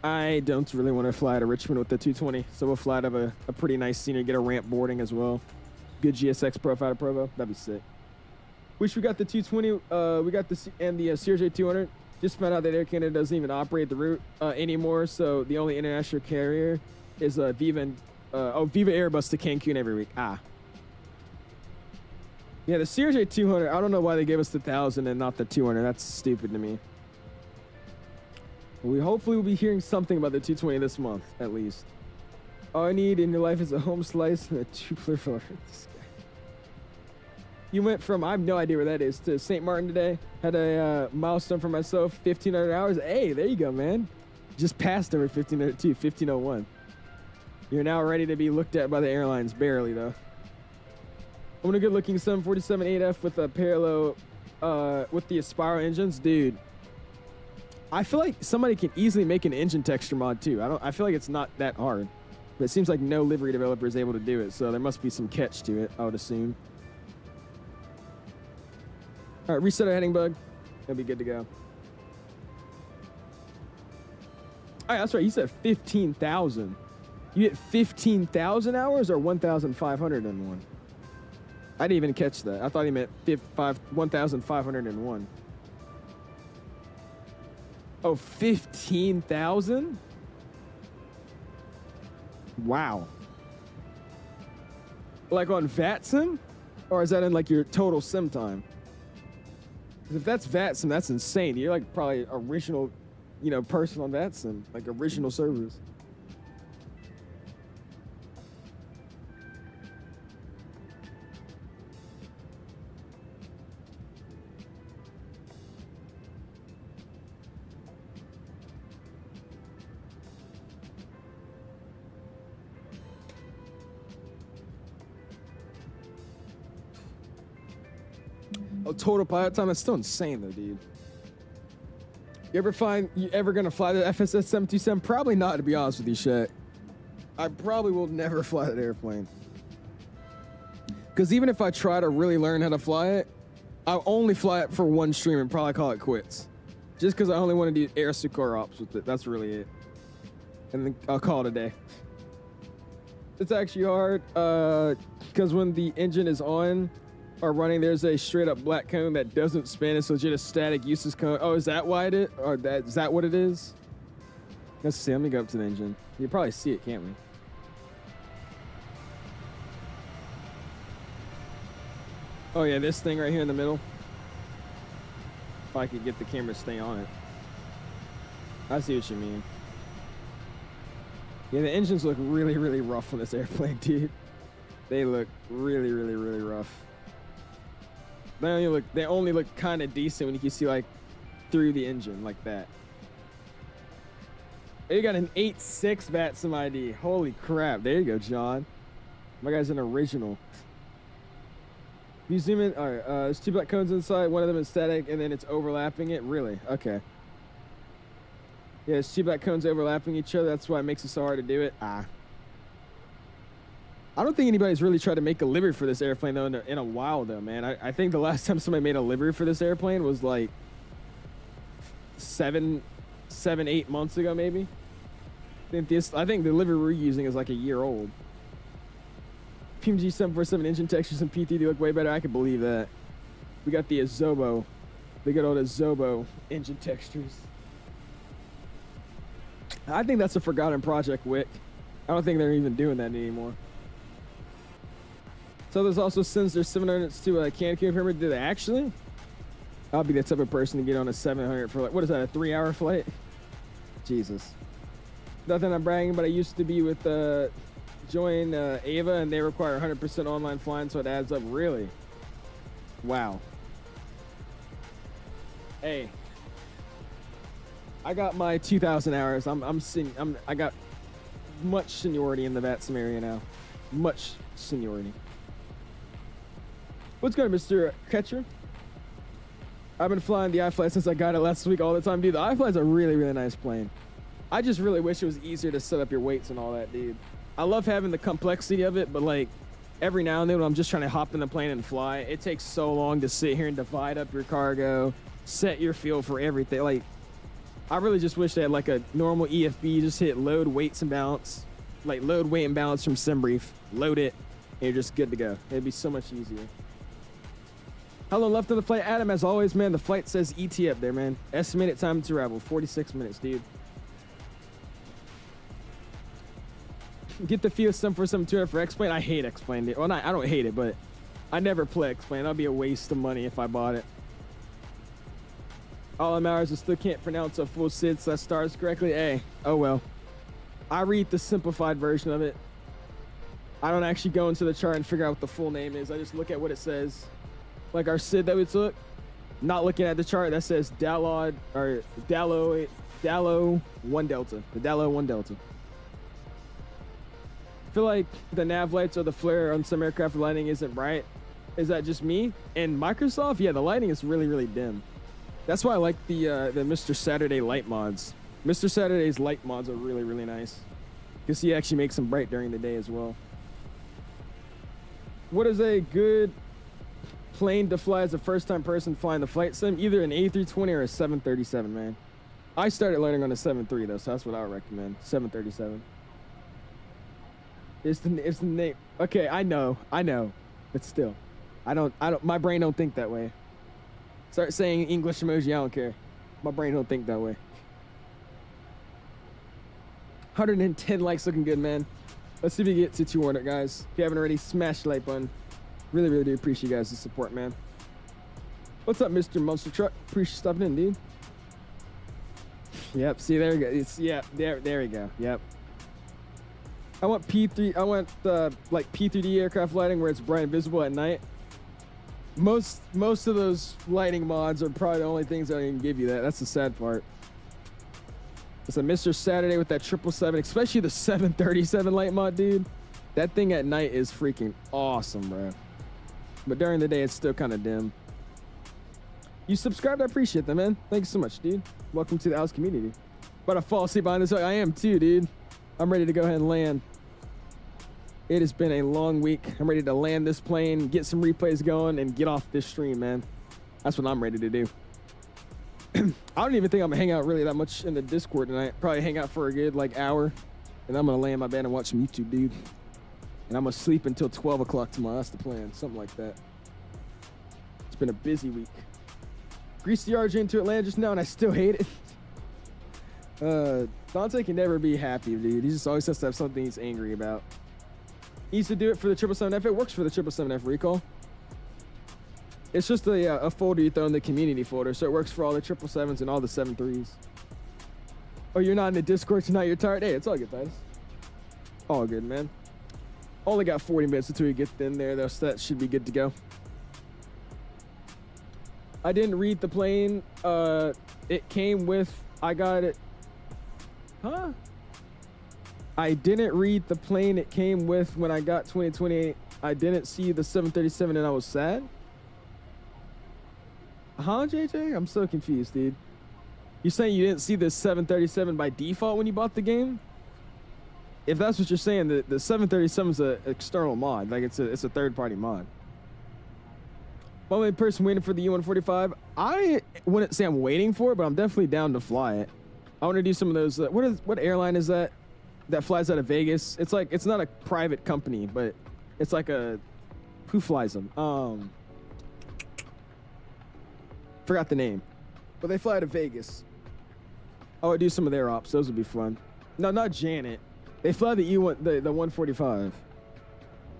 I don't really want to fly to Richmond with the 220, so we'll fly out of a pretty nice scenery, get a ramp boarding as well. Good GSX profile to Provo. That'd be sick. Wish we got the 220, we got the CRJ 200. Just found out that Air Canada doesn't even operate the route anymore, so the only international carrier is Viva Airbus to Cancun every week. Ah. Yeah, the CRJ 200, I don't know why they gave us the 1,000 and not the 200. That's stupid to me. We hopefully will be hearing something about the 220 this month, at least. All I need in your life is a home slice and a tubular filler. You went from, I have no idea where that is, to St. Martin today. Had a milestone for myself, 1,500 hours. Hey, there you go, man. Just passed over 1,500 too, 1,501. You're now ready to be looked at by the airlines, barely though. I want a good looking 747-8F with a parallel, with the Aspiro engines. Dude, I feel like somebody can easily make an engine texture mod too. I feel like it's not that hard. But it seems like no livery developer is able to do it, so there must be some catch to it, I would assume. All right, reset our heading bug. That'll be good to go. All right, that's right. You said 15,000. You hit 15,000 hours or 1,501? I didn't even catch that. I thought he meant 1,501. Oh, 15,000? Wow. Like on VATSIM? Or is that in like your total sim time? Because if that's VATSIM, that's insane. You're like probably original, person on VATSIM, like original servers. Oh, total pilot time? That's still insane though, dude. You ever gonna fly the FSS 727? Probably not, to be honest with you, shit. I probably will never fly that airplane. Because even if I try to really learn how to fly it, I'll only fly it for one stream and probably call it quits. Just because I only want to do air succor ops with it. That's really it. And then I'll call it a day. It's actually hard because when the engine is on or running, there's a straight up black cone that doesn't spin. It's legit a static useless cone. Oh, is that why it is? Or is that what it is? Let's see. Let me go up to the engine. You can probably see it, can't we? Oh yeah, this thing right here in the middle. if I could get the camera to stay on it. I see what you mean. Yeah, the engines look really, really rough on this airplane, dude. They look really, really, really rough. They only look kind of decent when you can see like through the engine like that. You got an 8.6 VATSIM ID. Holy crap! There you go, John. My guy's an original. You zoom in. All right, there's 2 black cones inside. One of them is static, and then it's overlapping it. Really? Okay. Yeah, there's 2 black cones overlapping each other. That's why it makes it so hard to do it. I don't think anybody's really tried to make a livery for this airplane though in a while though, man. I think the last time somebody made a livery for this airplane was like 7, 8 months ago, maybe. I think the livery we're using is like a year old. PMG 747 engine textures and PT look way better. I can believe that. We got the 𝐓𝐴Zobo. They got all the 𝐓𝐴Zobo engine textures. I think that's a forgotten project, Wick. I don't think they're even doing that anymore. So there's also since there's 700s to a can confirmer. Did they actually? I'll be the type of person to get on a 700 for like, what is that, a 3-hour flight? Jesus. Nothing I'm bragging, but I used to be with join Ava, and they require 100% online flying, so it adds up. Really? Wow. Hey, I got my 2,000 hours. I got much seniority in the VATSIM area now. Much seniority. What's good, Mr. Catcher? I've been flying the iFly since I got it last week all the time, dude. The iFly's a really, really nice plane. I just really wish it was easier to set up your weights and all that, dude. I love having the complexity of it, but like every now and then when I'm just trying to hop in the plane and fly, it takes so long to sit here and divide up your cargo, set your fuel for everything. Like, I really just wish they had like a normal EFB, just hit load, weights, and balance. Like load, weight, and balance from SimBrief. Load it, and you're just good to go. It'd be so much easier. How long left on the flight? Adam, as always, man, the flight says ET up there, man. Estimated time to arrival, 46 minutes, dude. Get the feel some for some tour for X-Plane. I hate X-Plane, dude. Well, I don't hate it, but I never play X-Plane. That'd be a waste of money if I bought it. All I'm hours, I still can't pronounce a full /stars correctly. Hey, oh well. I read the simplified version of it. I don't actually go into the chart and figure out what the full name is. I just look at what it says. Like our SID that we took, not looking at the chart that says Dallo 1 Delta. The Dallo 1 Delta. I feel like the nav lights or the flare on some aircraft lighting isn't bright. Is that just me? And Microsoft, yeah, the lighting is really, really dim. That's why I like the Mr. Saturday light mods. Mr. Saturday's light mods are really, really nice. Because he actually makes them bright during the day as well. What is a good plane to fly as a first-time person flying the flight sim? Either an A320 or a 737, man. I started learning on a 7.3 though, so that's what I would recommend. 737. It's the name. Okay, I know, but still, I don't. My brain don't think that way. Start saying English emoji. I don't care. My brain don't think that way. 110 likes, looking good, man. Let's see if we get to 200, guys. If you haven't already, smash the like button. Really, really do appreciate you guys' support, man. What's up, Mr. Monster Truck? Appreciate you stopping in, dude. Yep. See, there we go. There we go. Yep. I want P3. I want like P3D aircraft lighting where it's bright and visible at night. Most of those lighting mods are probably the only things that can give you that. That's the sad part. It's a Mr. Saturday with that 777, especially the 737 light mod, dude. That thing at night is freaking awesome, bro. But during the day, it's still kind of dim. You subscribed, I appreciate that, man. Thanks so much, dude. Welcome to the house community. About to fall asleep behind this. I am too, dude. I'm ready to go ahead and land. It has been a long week. I'm ready to land this plane, get some replays going, and get off this stream, man. That's what I'm ready to do. I don't even think I'm gonna hang out really that much in the Discord tonight. Probably hang out for a good like hour, and I'm gonna lay in my bed and watch some YouTube, dude. And I'm gonna sleep until 12 o'clock tomorrow. That's the plan, something like that. It's been a busy week. Greased the RJ into Atlanta just now, and I still hate it. Dante can never be happy, dude. He just always has to have something he's angry about. He used to do it for the 777F. It works for the 777F recall. It's just a folder you throw in the community folder, so it works for all the 777s and all the 73s. Oh, you're not in the Discord tonight, you're tired? Hey, it's all good, guys. All good, man. Only got 40 minutes until we get in there, though, so that should be good to go. I didn't read the plane. It came with, I got it. Huh? I didn't read the plane it came with when I got 2028. I didn't see the 737 and I was sad. Huh, JJ? I'm so confused, dude. You saying you didn't see the 737 by default when you bought the game? If that's what you're saying, the 737 is an external mod. Like, it's a third-party mod. Only person waiting for the U-145. I wouldn't say I'm waiting for it, but I'm definitely down to fly it. I want to do some of those. What airline is that flies out of Vegas? It's like, it's not a private company, but it's like a, who flies them? Forgot the name, but they fly out of Vegas. I would do some of their ops. Those would be fun. No, not Janet. They fly the the 145.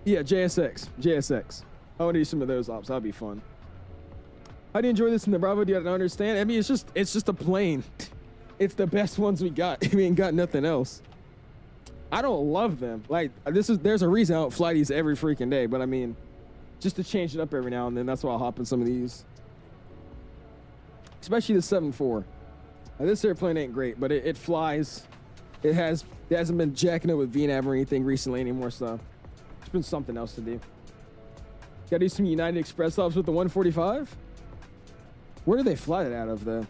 Yeah, JSX. I want to do some of those ops. That'd be fun. How do you enjoy this in the Bravo? Do you understand? I mean, it's just a plane. It's the best ones we got. We ain't got nothing else. I don't love them. Like, there's a reason I don't fly these every freaking day, but I mean, just to change it up every now and then, that's why I'll hop in some of these. Especially the 7-4. Now, this airplane ain't great, but it flies. It hasn't been jacking up with VNAV or anything recently anymore, so it's been something else to do. Gotta do some United Express stops with the 145. Where do they fly it out of, though?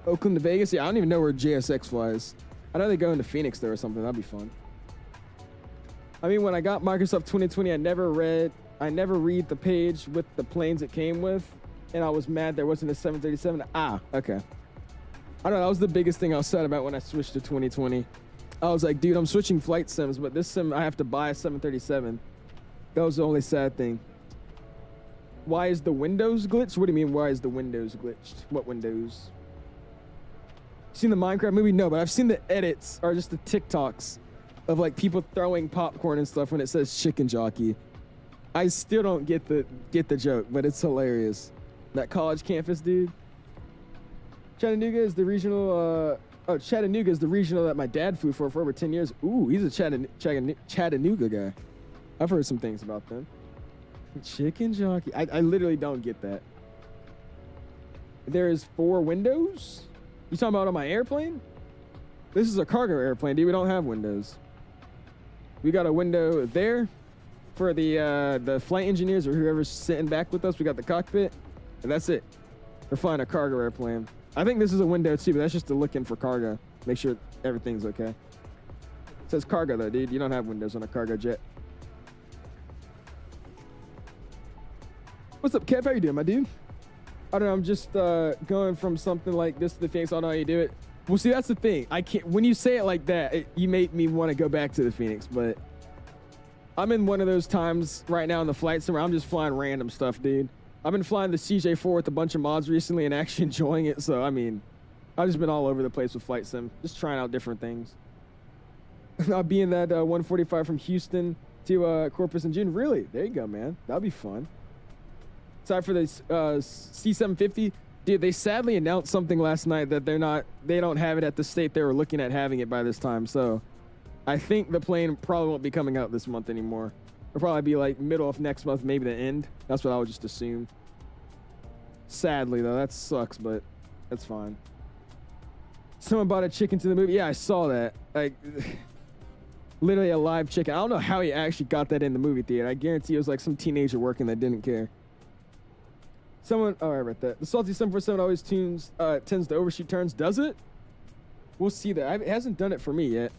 Oakland to Vegas? Yeah, I don't even know where JSX flies. I know they go into Phoenix there or something. That'd be fun. I mean, when I got Microsoft 2020, I never read the page with the planes it came with, and I was mad there wasn't a 737. Okay. I don't know. That was the biggest thing I was sad about when I switched to 2020. I was like, dude, I'm switching flight sims, but this sim, I have to buy a 737. That was the only sad thing. Why is the Windows glitched? What do you mean, why is the Windows glitched? What Windows? Seen the Minecraft movie? No, but I've seen the edits or just the TikToks of like people throwing popcorn and stuff when it says chicken jockey. I still don't get the joke, but it's hilarious. That college campus dude. Chattanooga is the regional. Chattanooga is the regional that my dad flew for over 10 years. Ooh, he's a Chattanooga guy. I've heard some things about them. Chicken jockey. I literally don't get that. There is 4 windows. You talking about on my airplane? This is a cargo airplane, dude. We don't have windows. We got a window there for the flight engineers or whoever's sitting back with us. We got the cockpit, and that's it. We're flying a cargo airplane. I think this is a window too, but that's just to look in for cargo. Make sure everything's okay. It says cargo though, dude. You don't have windows on a cargo jet. What's up, Kev? How you doing, my dude? I don't know. I'm just going from something like this to the Phoenix. I don't know how you do it. Well, see, that's the thing. I can't. When you say it like that, you make me want to go back to the Phoenix. But I'm in one of those times right now in the flight sim where I'm just flying random stuff, dude. I've been flying the CJ4 with a bunch of mods recently and actually enjoying it. So, I mean, I've just been all over the place with flight sim, just trying out different things. I'll be in that 145 from Houston to Corpus in June. Really? There you go, man. That'll be fun. Sorry for the C750. Dude, they sadly announced something last night that they don't have it at the state they were looking at having it by this time. So I think the plane probably won't be coming out this month anymore. It'll probably be like middle of next month, maybe the end. That's what I would just assume. Sadly, though, that sucks, but that's fine. Someone bought a chicken to the movie. Yeah, I saw that. Like, literally a live chicken. I don't know how he actually got that in the movie theater. I guarantee it was like some teenager working that didn't care. Someone, oh, I read that. The Salty 747 always tends to overshoot turns. Does it? We'll see that. It hasn't done it for me yet.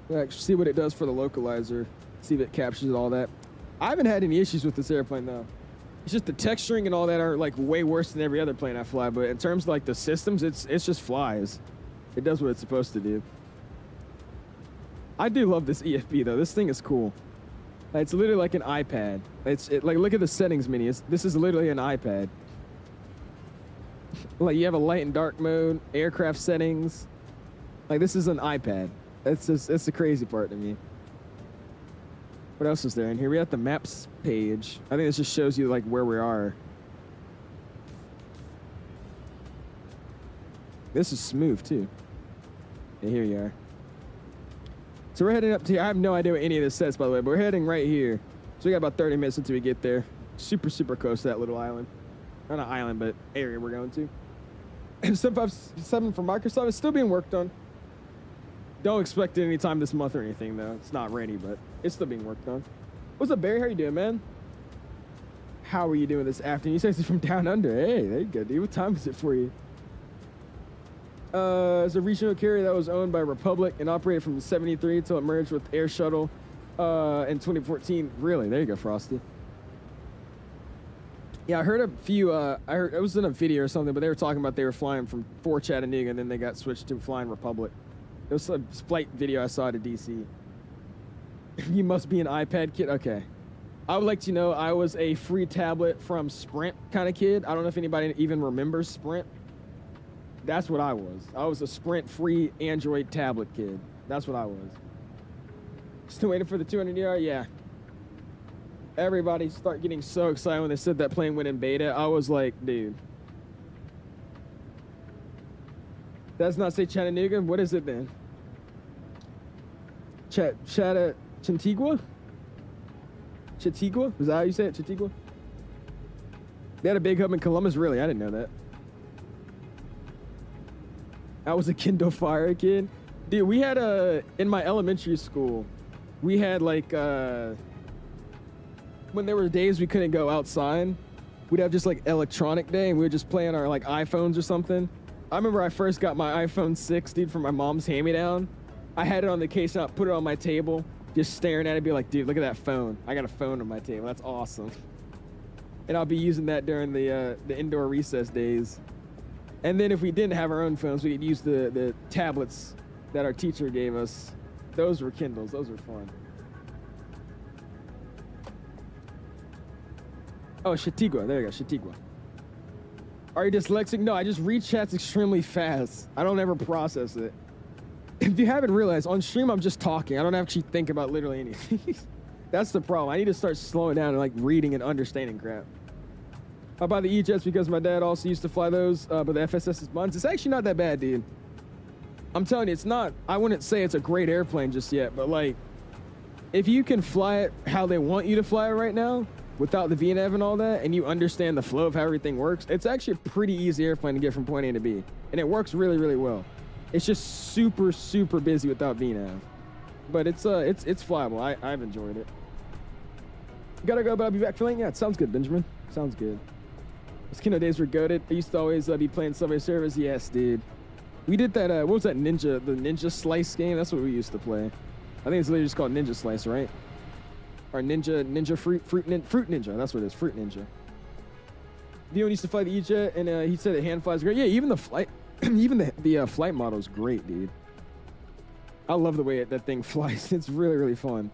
We'll actually see what it does for the localizer. See if it captures all that. I haven't had any issues with this airplane, though. It's just the texturing and all that are, like, way worse than every other plane I fly. But in terms of, like, the systems, it's just flies. It does what it's supposed to do. I do love this EFB, though. This thing is cool. It's literally like an iPad. Like, look at the settings menu. This is literally an iPad. Like, you have a light and dark mode, aircraft settings. Like, this is an iPad. It's the crazy part to me. What else is there in here? We have the maps page. I think this just shows you like where we are. This is smooth too. Yeah, here you are. So we're heading up to here. I have no idea what any of this says, by the way, but we're heading right here. So we got about 30 minutes until we get there. Super, super close to that little island. Or not island, but area we're going to. And 757 for Microsoft is still being worked on. Don't expect it anytime this month or anything, though. It's not ready, but it's still being worked on. What's up, Barry? How you doing, man? How are you doing this afternoon? You said it's from down under. Hey, there you go, dude. What time is it for you? It's a regional carrier that was owned by Republic and operated from 73 until it merged with Air Shuttle in 2014. Really? There you go, Frosty. Yeah, I heard a few, I heard it was in a video or something, but they were talking about they were flying for Chattanooga and then they got switched to flying Republic. It was a flight video I saw to DC. You must be an iPad kid. Okay. I would like to know I was a free tablet from Sprint kind of kid. I don't know if anybody even remembers Sprint. That's what I was. I was a Sprint free Android tablet kid. That's what I was. Still waiting for the 200ER? Yeah. Everybody start getting so excited when they said that plane went in beta. I was like, dude. Does not say Chattanooga. What is it then? Chantigua? Chatigua? Is that how you say it? Chatigua? They had a big hub in Columbus? Really? I didn't know that. I was a Kindle Fire kid. Dude, we had in my elementary school, we had like, when there were days we couldn't go outside, we'd have just like electronic day and we would just play on our like iPhones or something. I remember I first got my iPhone 6, dude, from my mom's hand-me-down. I had it on the case and I put it on my table, just staring at it, be like, dude, look at that phone. I got a phone on my table. That's awesome. And I'll be using that during the indoor recess days. And then if we didn't have our own phones, we could use the tablets that our teacher gave us. Those were Kindles. Those were fun. Oh, Chatigua. There you go, Chatigua. Are you dyslexic? No, I just read chats extremely fast. I don't ever process it. If you haven't realized, on stream I'm just talking. I don't actually think about literally anything. That's the problem. I need to start slowing down and like reading and understanding crap. I buy the E-Jets because my dad also used to fly those, but the FSS is buns. It's actually not that bad, dude. I'm telling you, it's not. I wouldn't say it's a great airplane just yet, but like, if you can fly it how they want you to fly it right now, without the VNAV and all that, and you understand the flow of how everything works, it's actually a pretty easy airplane to get from point A to B. And it works really, really well. It's just super, super busy without VNAV. But it's flyable. I've enjoyed it. Gotta go, but I'll be back for late. Yeah, it sounds good, Benjamin. Sounds good. Those Kino days were goated. I used to always be playing Subway Surfers. Yes, dude. We did that, what was that the Ninja Slice game? That's what we used to play. I think it's literally just called Ninja Slice, right? Or Fruit Ninja. That's what it is, Fruit Ninja. Dion used to fly the E-Jet, and he said the hand flies great. Yeah, even the flight, even the flight model is great, dude. I love the way that thing flies. It's really, really fun.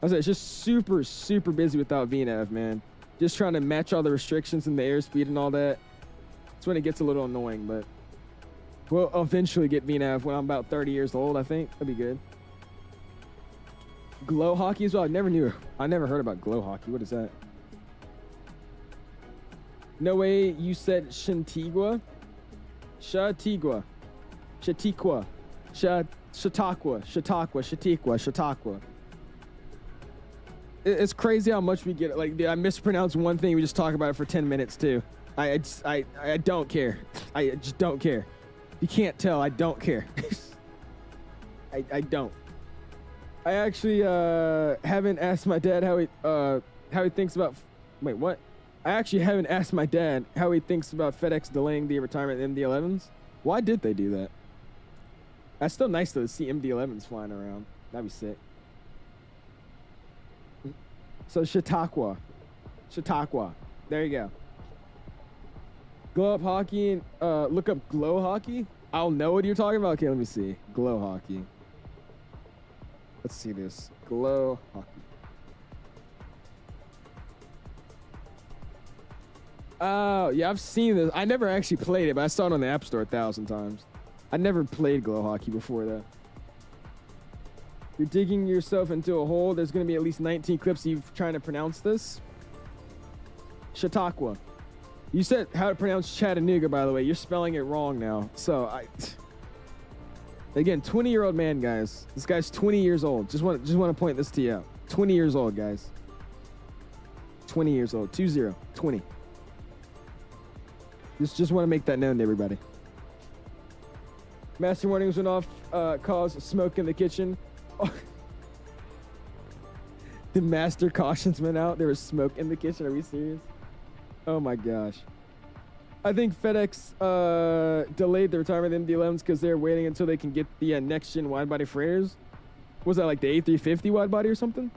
I was like, it's just super, super busy without VNAV, man. Just trying to match all the restrictions and the airspeed and all that. That's when it gets a little annoying, but we'll eventually get VNAV when I'm about 30 years old, I think. That'd be good. Glow hockey as well. I never heard about glow hockey. What is that? No way you said Chatigua. Chatigua. Chatigua. Chautauqua. It's crazy how much we get. Like, I mispronounce one thing, we just talk about it for 10 minutes too. I don't care. I just don't care. You can't tell. I don't care. I don't. I actually haven't asked my dad how he thinks about. Wait, what? I actually haven't asked my dad how he thinks about FedEx delaying the retirement of MD-11s. Why did they do that? That's still nice though to see MD-11s flying around. That'd be sick. So Chautauqua. There you go. Glow up hockey and look up glow hockey. I'll know what you're talking about. Okay, let me see. Glow hockey. Let's see this. Glow hockey. Oh, yeah, I've seen this. I never actually played it, but I saw it on the App Store 1,000 times. I never played glow hockey before that. You're digging yourself into a hole. There's going to be at least 19 clips of you trying to pronounce this. Chautauqua. You said how to pronounce Chattanooga, by the way. You're spelling it wrong now. So, again, 20-year-old man, guys. This guy's 20 years old. Just want to point this to you out. 20 years old, guys. 20 years old. 20. Just want to make that known to everybody. Master warnings went off. Caused smoke in the kitchen. Oh. The master cautions went out. There was smoke in the kitchen. Are we serious? Oh my gosh. I think FedEx delayed the retirement of the MD-11s because they're waiting until they can get the next-gen wide-body freighters. Was that like the A350 wide-body or something?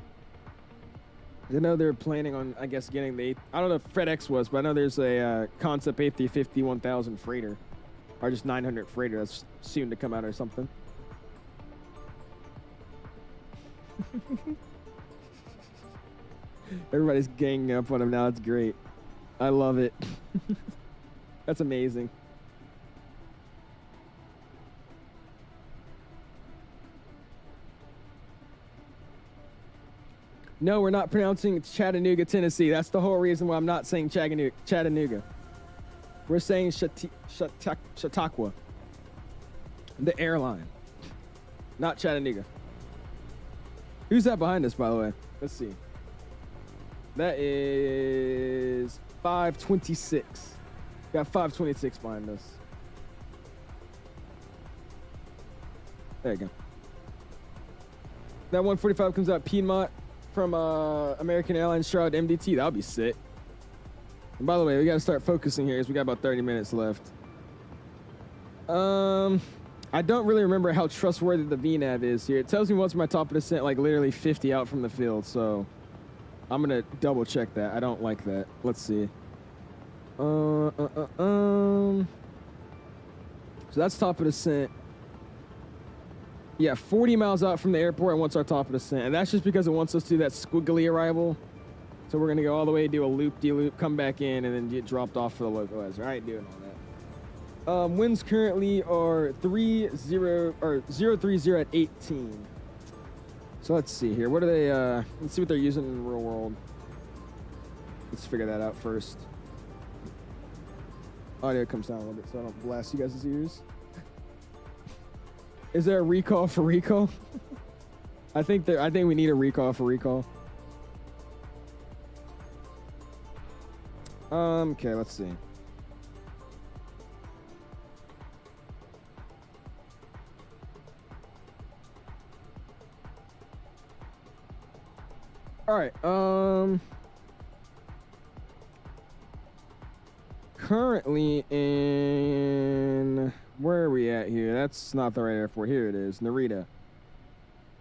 I know they're planning on, I guess, getting the... I don't know if FedEx was, but I know there's a concept A350 1000 freighter. Or just 900 freighter that's soon to come out or something. Everybody's ganging up on him now. It's great. I love it. That's amazing. No, we're not pronouncing Chattanooga, Tennessee. That's the whole reason why I'm not saying Chattanooga. We're saying Chautauqua. The airline. Not Chattanooga. Who's that behind us, by the way? Let's see. That is 526. Got 526 behind us. There you go. That 145 comes out Piedmont from American Airlines Shroud MDT. That would be sick. And by the way, we got to start focusing here because we got about 30 minutes left. I don't really remember how trustworthy the VNAV is here. It tells me once my top of descent, like literally 50 out from the field. So I'm going to double check that. I don't like that. Let's see. So that's top of descent. Yeah, 40 miles out from the airport and wants our top of descent. And that's just because it wants us to do that squiggly arrival. So we're going to go all the way, do a loop-de-loop, come back in, and then get dropped off for the localizer. I ain't doing all that. Winds currently are 030 at 18. So let's see here. What are they, let's see what they're using in the real world. Let's figure that out first. Audio comes down a little bit so I don't blast you guys' ears. Is there a recall for recall? I think we need a recall for recall. Okay, let's see. All right. Currently in, where are we at here? That's not the right airport. Here it is, Narita.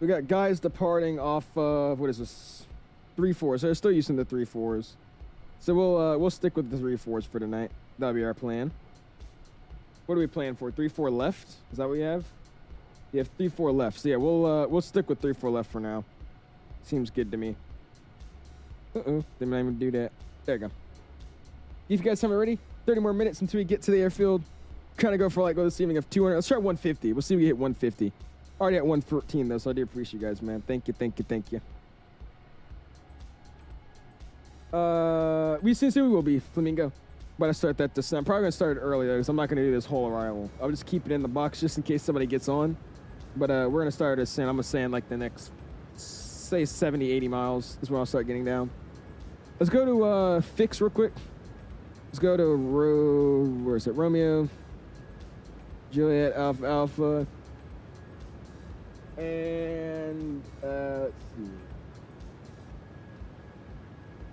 We got guys departing off of, what is this? 3-4s. So they're still using the 3-4s. So we'll stick with the 3-4s for tonight. That'll be our plan. What are we playing for? 3-4 left? Is that what we have? We have 3-4 left. So yeah, we'll stick with 3-4 left for now. Seems good to me. Didn't even do that. There you go. If you guys haven't already, 30 more minutes until we get to the airfield. Trying to go for like this evening of 200. Let's try 150. We'll see if we hit 150. Already at 114 though, so I do appreciate you guys, man. Thank you. We will be Flamingo. But I start that descent. I'm probably gonna start it early though, because I'm not gonna do this whole arrival. I'll just keep it in the box just in case somebody gets on. But we're gonna start a descent. I'm gonna say in like the next, say 70, 80 miles is when I'll start getting down. Let's go to fix real quick. Let's go to where is it? Romeo, Juliet, Alpha, and let's see.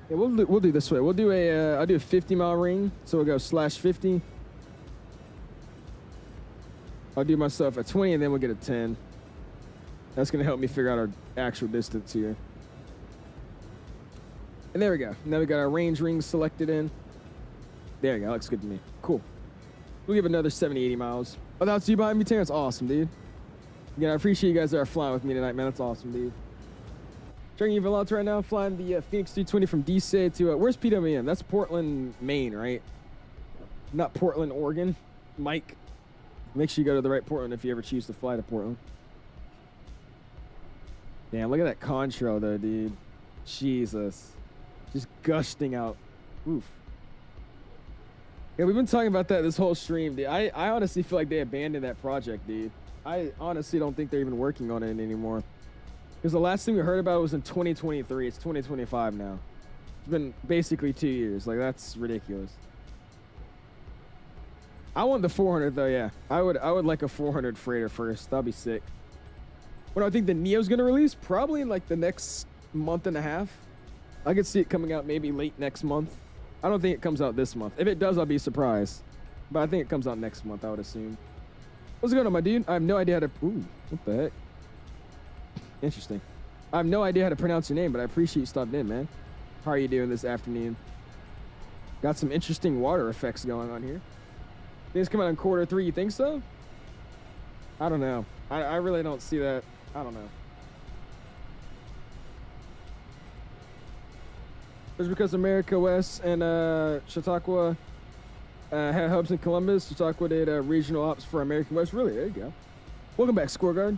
Yeah, we'll do this way. We'll do I'll do a 50-mile ring, so we'll go /50. I'll do myself a 20, and then we'll get a 10. That's gonna help me figure out our actual distance here. And there we go. Now we got our range rings selected in. There you go. Looks good to me. Cool. We'll give another 70, 80 miles. Oh, that's you behind me, Terrence? Awesome, dude. Again, I appreciate you guys that are flying with me tonight, man. That's awesome, dude. Training you Volante right now, flying the Phoenix 320 from DC to, where's PWM? That's Portland, Maine, right? Not Portland, Oregon. Mike, make sure you go to the right Portland if you ever choose to fly to Portland. Damn, look at that contrail though, dude. Jesus. Just gushing out. Oof. Yeah, we've been talking about that this whole stream, dude. I honestly feel like they abandoned that project, dude. I honestly don't think they're even working on it anymore. Because the last thing we heard about was in 2023. It's 2025 now. It's been basically 2 years. Like, that's ridiculous. I want the 400 though, yeah. I would like a 400 freighter first. That'd be sick. When do I think the Neo's gonna release? Probably in like the next month and a half. I could see it coming out maybe late next month. I don't think it comes out this month. If it does, I'll be surprised. But I think it comes out next month, I would assume. What's going on, my dude? I have no idea how to... Ooh, what the heck? Interesting. I have no idea how to pronounce your name, but I appreciate you stopping in, man. How are you doing this afternoon? Got some interesting water effects going on here. Things come out in Q3, you think so? I don't know. I really don't see that. I don't know. It's because America West and Chautauqua had hubs in Columbus. Chautauqua did regional ops for American West. Really? There you go. Welcome back, Scoreguard.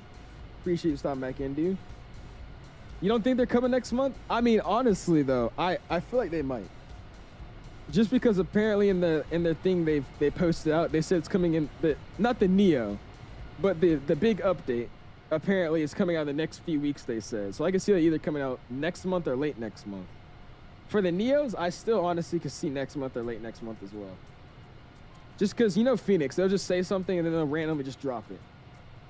Appreciate you stopping back in, dude. You don't think they're coming next month? I mean, honestly, though, I feel like they might. Just because apparently in their thing they posted out, they said it's coming in, not the Neo, but the big update apparently is coming out in the next few weeks, they said. So I can see that either coming out next month or late next month. For the Neos, I still honestly could see next month or late next month as well. Just because, you know, Phoenix, they'll just say something and then they'll randomly just drop it.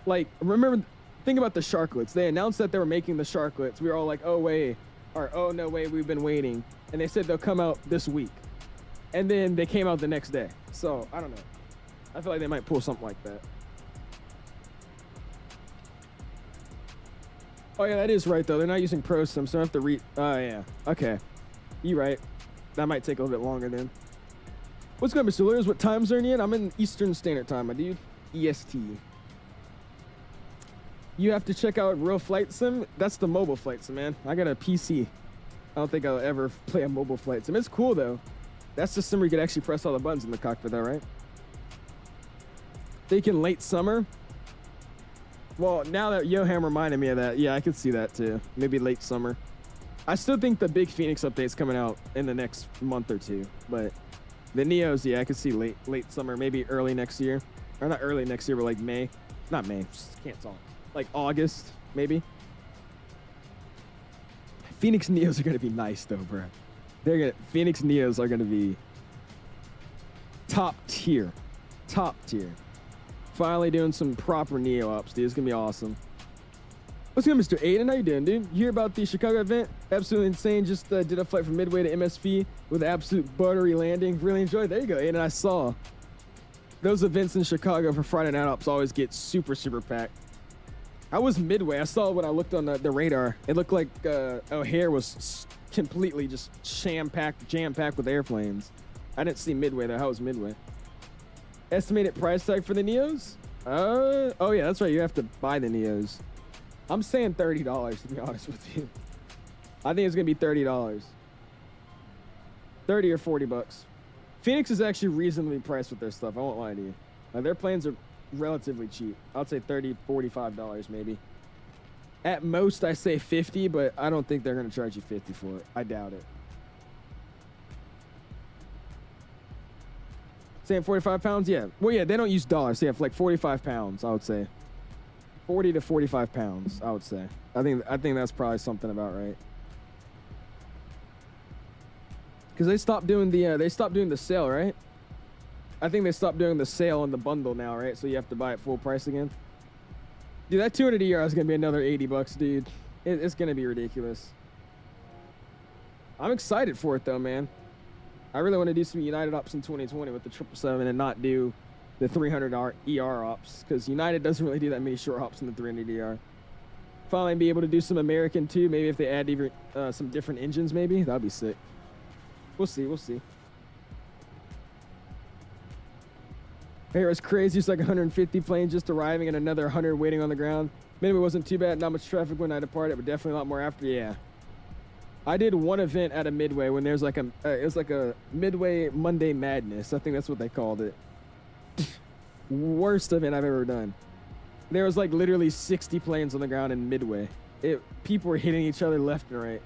Like, remember, think about the Sharklets. They announced that they were making the Sharklets. We were all like, oh, wait, or oh, no way, we've been waiting. And they said they'll come out this week. And then they came out the next day. So, I don't know. I feel like they might pull something like that. Oh, yeah, that is right, though. They're not using ProSim, so I have to read. Oh, yeah. Okay. You're right. That might take a little bit longer then. What's good, Mr. Lures? What time zone are you in? I'm in Eastern Standard Time, my dude. EST. You have to check out Real Flight Sim. That's the mobile flight sim, man. I got a PC. I don't think I'll ever play a mobile flight sim. It's cool, though. That's the sim where you could actually press all the buttons in the cockpit, though, right? Thinking late summer. Well, now that Johan reminded me of that, yeah, I could see that, too. Maybe late summer. I still think the big Phoenix update's coming out in the next month or two, but the Neos, yeah, I could see late summer, maybe early next year. Or not early next year, but like May. Not May, just can't talk. Like August, maybe. Phoenix Neos are gonna be nice though, bro. Phoenix Neos are gonna be top tier. Top tier. Finally doing some proper Neo ops, dude. It's gonna be awesome. What's good, Mr. Aiden? How you doing, dude? You hear about the Chicago event? Absolutely insane. Just did a flight from Midway to MSP with an absolute buttery landing. Really enjoyed it. There you go, Aiden. I saw those events in Chicago for Friday Night Ops always get super, super packed. I was Midway. I saw when I looked on the radar. It looked like O'Hare was completely just jam-packed with airplanes. I didn't see Midway, though. How was Midway? Estimated price tag for the Neos? Oh, yeah, that's right. You have to buy the Neos. I'm saying $30, to be honest with you. I think it's going to be $30. 30 or 40 bucks. Phoenix is actually reasonably priced with their stuff. I won't lie to you. Their planes are relatively cheap. I'd say $30, $45 maybe. At most, I say 50, but I don't think they're going to charge you 50 for it. I doubt it. Saying 45 pounds? Yeah. Well, yeah, they don't use dollars. So yeah, for like 45 pounds, I would say. 40 to 45 pounds, I would say. I think that's probably something about right. Because they stopped doing the sale, right? I think they stopped doing the sale on the bundle now, right? So you have to buy it full price again. Dude, that 200 ER is gonna be another 80 bucks, dude. It's gonna be ridiculous. I'm excited for it though, man. I really want to do some United ops in 2020 with the 777 and not do the 300 ER ops, because United doesn't really do that many short hops in the 300 ER. Finally be able to do some American too, maybe if they add even some different engines maybe, that'd be sick. We'll see, we'll see. Hey, it was crazy, it's like 150 planes just arriving and another 100 waiting on the ground. Maybe it wasn't too bad, not much traffic when I departed, but definitely a lot more after, yeah. I did one event at a Midway when there's like it was like a Midway Monday Madness. I think that's what they called it. Worst event I've ever done. There was like literally 60 planes on the ground in Midway. people were hitting each other left and right.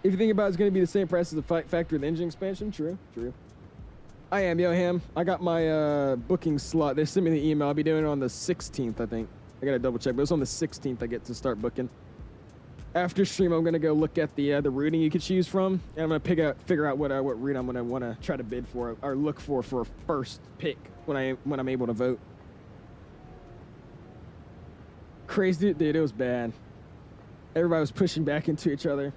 If you think about it, it's going to be the same price as the Fight Factory with engine expansion. True. I am, yo, Ham. I got my booking slot. They sent me the email. I'll be doing it on the 16th, I think. I got to double check, but it's on the 16th I get to start booking. After stream, I'm going to go look at the routing you could choose from, and I'm going to figure out what route I'm going to want to try to bid for or look for a first pick when I'm able to vote. Crazy, dude, it was bad. Everybody was pushing back into each other.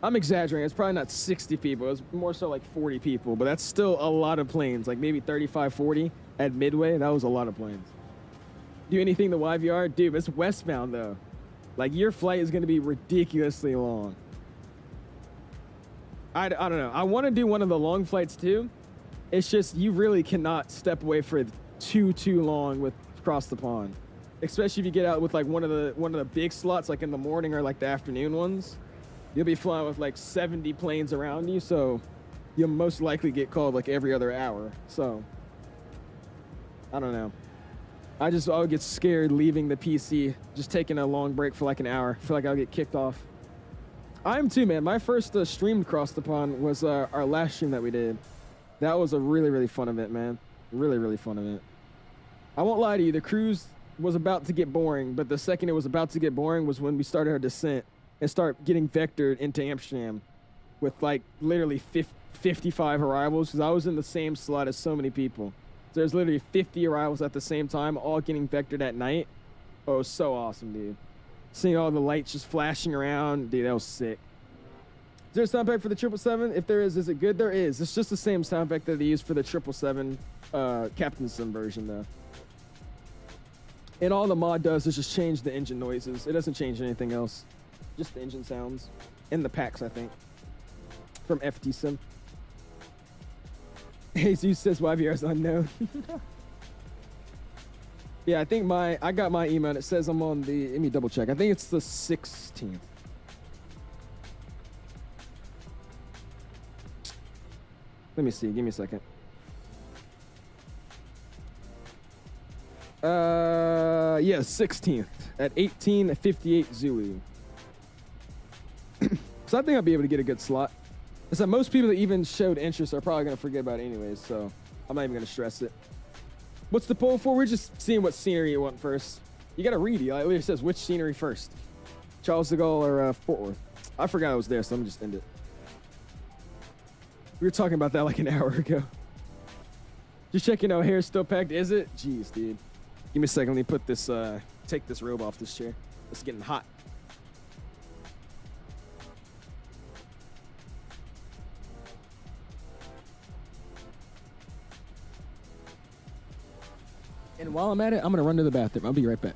I'm exaggerating. It's probably not 60 people. It was more so like 40 people, but that's still a lot of planes, like maybe 35, 40 at Midway. That was a lot of planes. Do anything to YVR? Dude, it's westbound, though. Like, your flight is going to be ridiculously long. I don't know. I want to do one of the long flights, too. It's just you really cannot step away for too long with across the pond. Especially if you get out with, like, one of the big slots, like in the morning or, like, the afternoon ones. You'll be flying with like 70 planes around you, so you'll most likely get called like every other hour. So, I don't know. I would get scared leaving the PC, just taking a long break for like an hour. I feel like I'll get kicked off. I am too, man. My first stream across the pond was our last stream that we did. That was a really, really fun event, man. Really, really fun event. I won't lie to you, the cruise was about to get boring, but the second it was about to get boring was when we started our descent and start getting vectored into Amsterdam with like literally 55 arrivals, because I was in the same slot as so many people. So there's literally 50 arrivals at the same time, all getting vectored at night. Oh, it was so awesome, dude. Seeing all the lights just flashing around, dude, that was sick. Is there a sound effect for the 777? If there is it good? There is. It's just the same sound effect that they use for the 777 Captain Sim version, though. And all the mod does is just change the engine noises. It doesn't change anything else. Just the engine sounds. And the packs, I think. From FT Sim. Jesus says YVR is unknown. Yeah, I think I got my email and it says I'm on the, let me double check. I think it's the 16th. Let me see, give me a second. Yeah, 16th at 18:58 Zulu. So I think I'll be able to get a good slot. It's that most people that even showed interest are probably going to forget about it anyways, so I'm not even going to stress it. What's the poll for? We're just seeing what scenery you want first. You got to read it. Like it says, which scenery first? Charles de Gaulle or Fort Worth? I forgot I was there, so I'm going to just end it. We were talking about that like an hour ago. Just checking out, hair's still packed. Is it? Jeez, dude. Give me a second. Let me put this, take this robe off this chair. It's getting hot. And while I'm at it, I'm going to run to the bathroom. I'll be right back.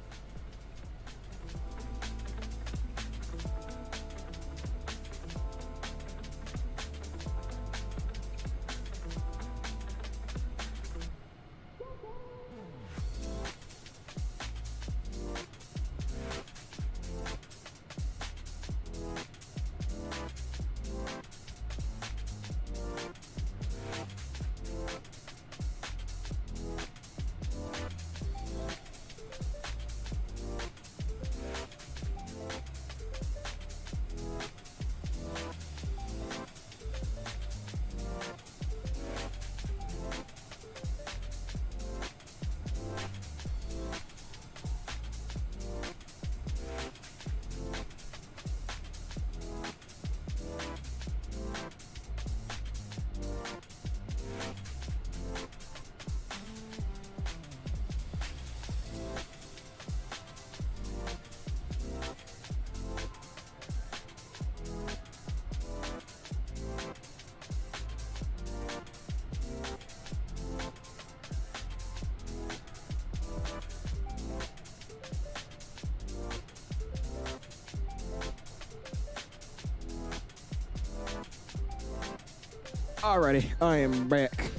Alrighty, I am back.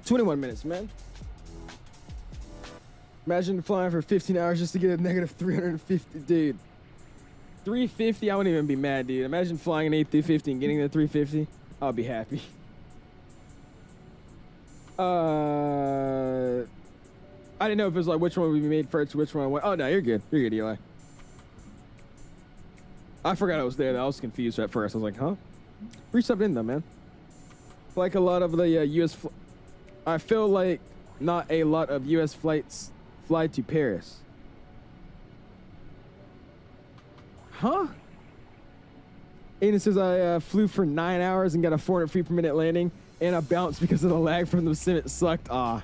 21 minutes, man. Imagine flying for 15 hours just to get a negative 350, dude. 350, I wouldn't even be mad, dude. Imagine flying an A350 and getting the 350. I'll be happy. I didn't know if it was like which one would be made first, which one went. Oh no, you're good. You're good, Eli. I forgot I was there. I was confused at first. I was like, huh? Resubbed in though, man. Like a lot of the U.S. I feel like not a lot of U.S. flights fly to Paris. Huh? Aiden says I flew for 9 hours and got a 400 feet per minute landing, and I bounced because of the lag from the sim. It sucked. Ah.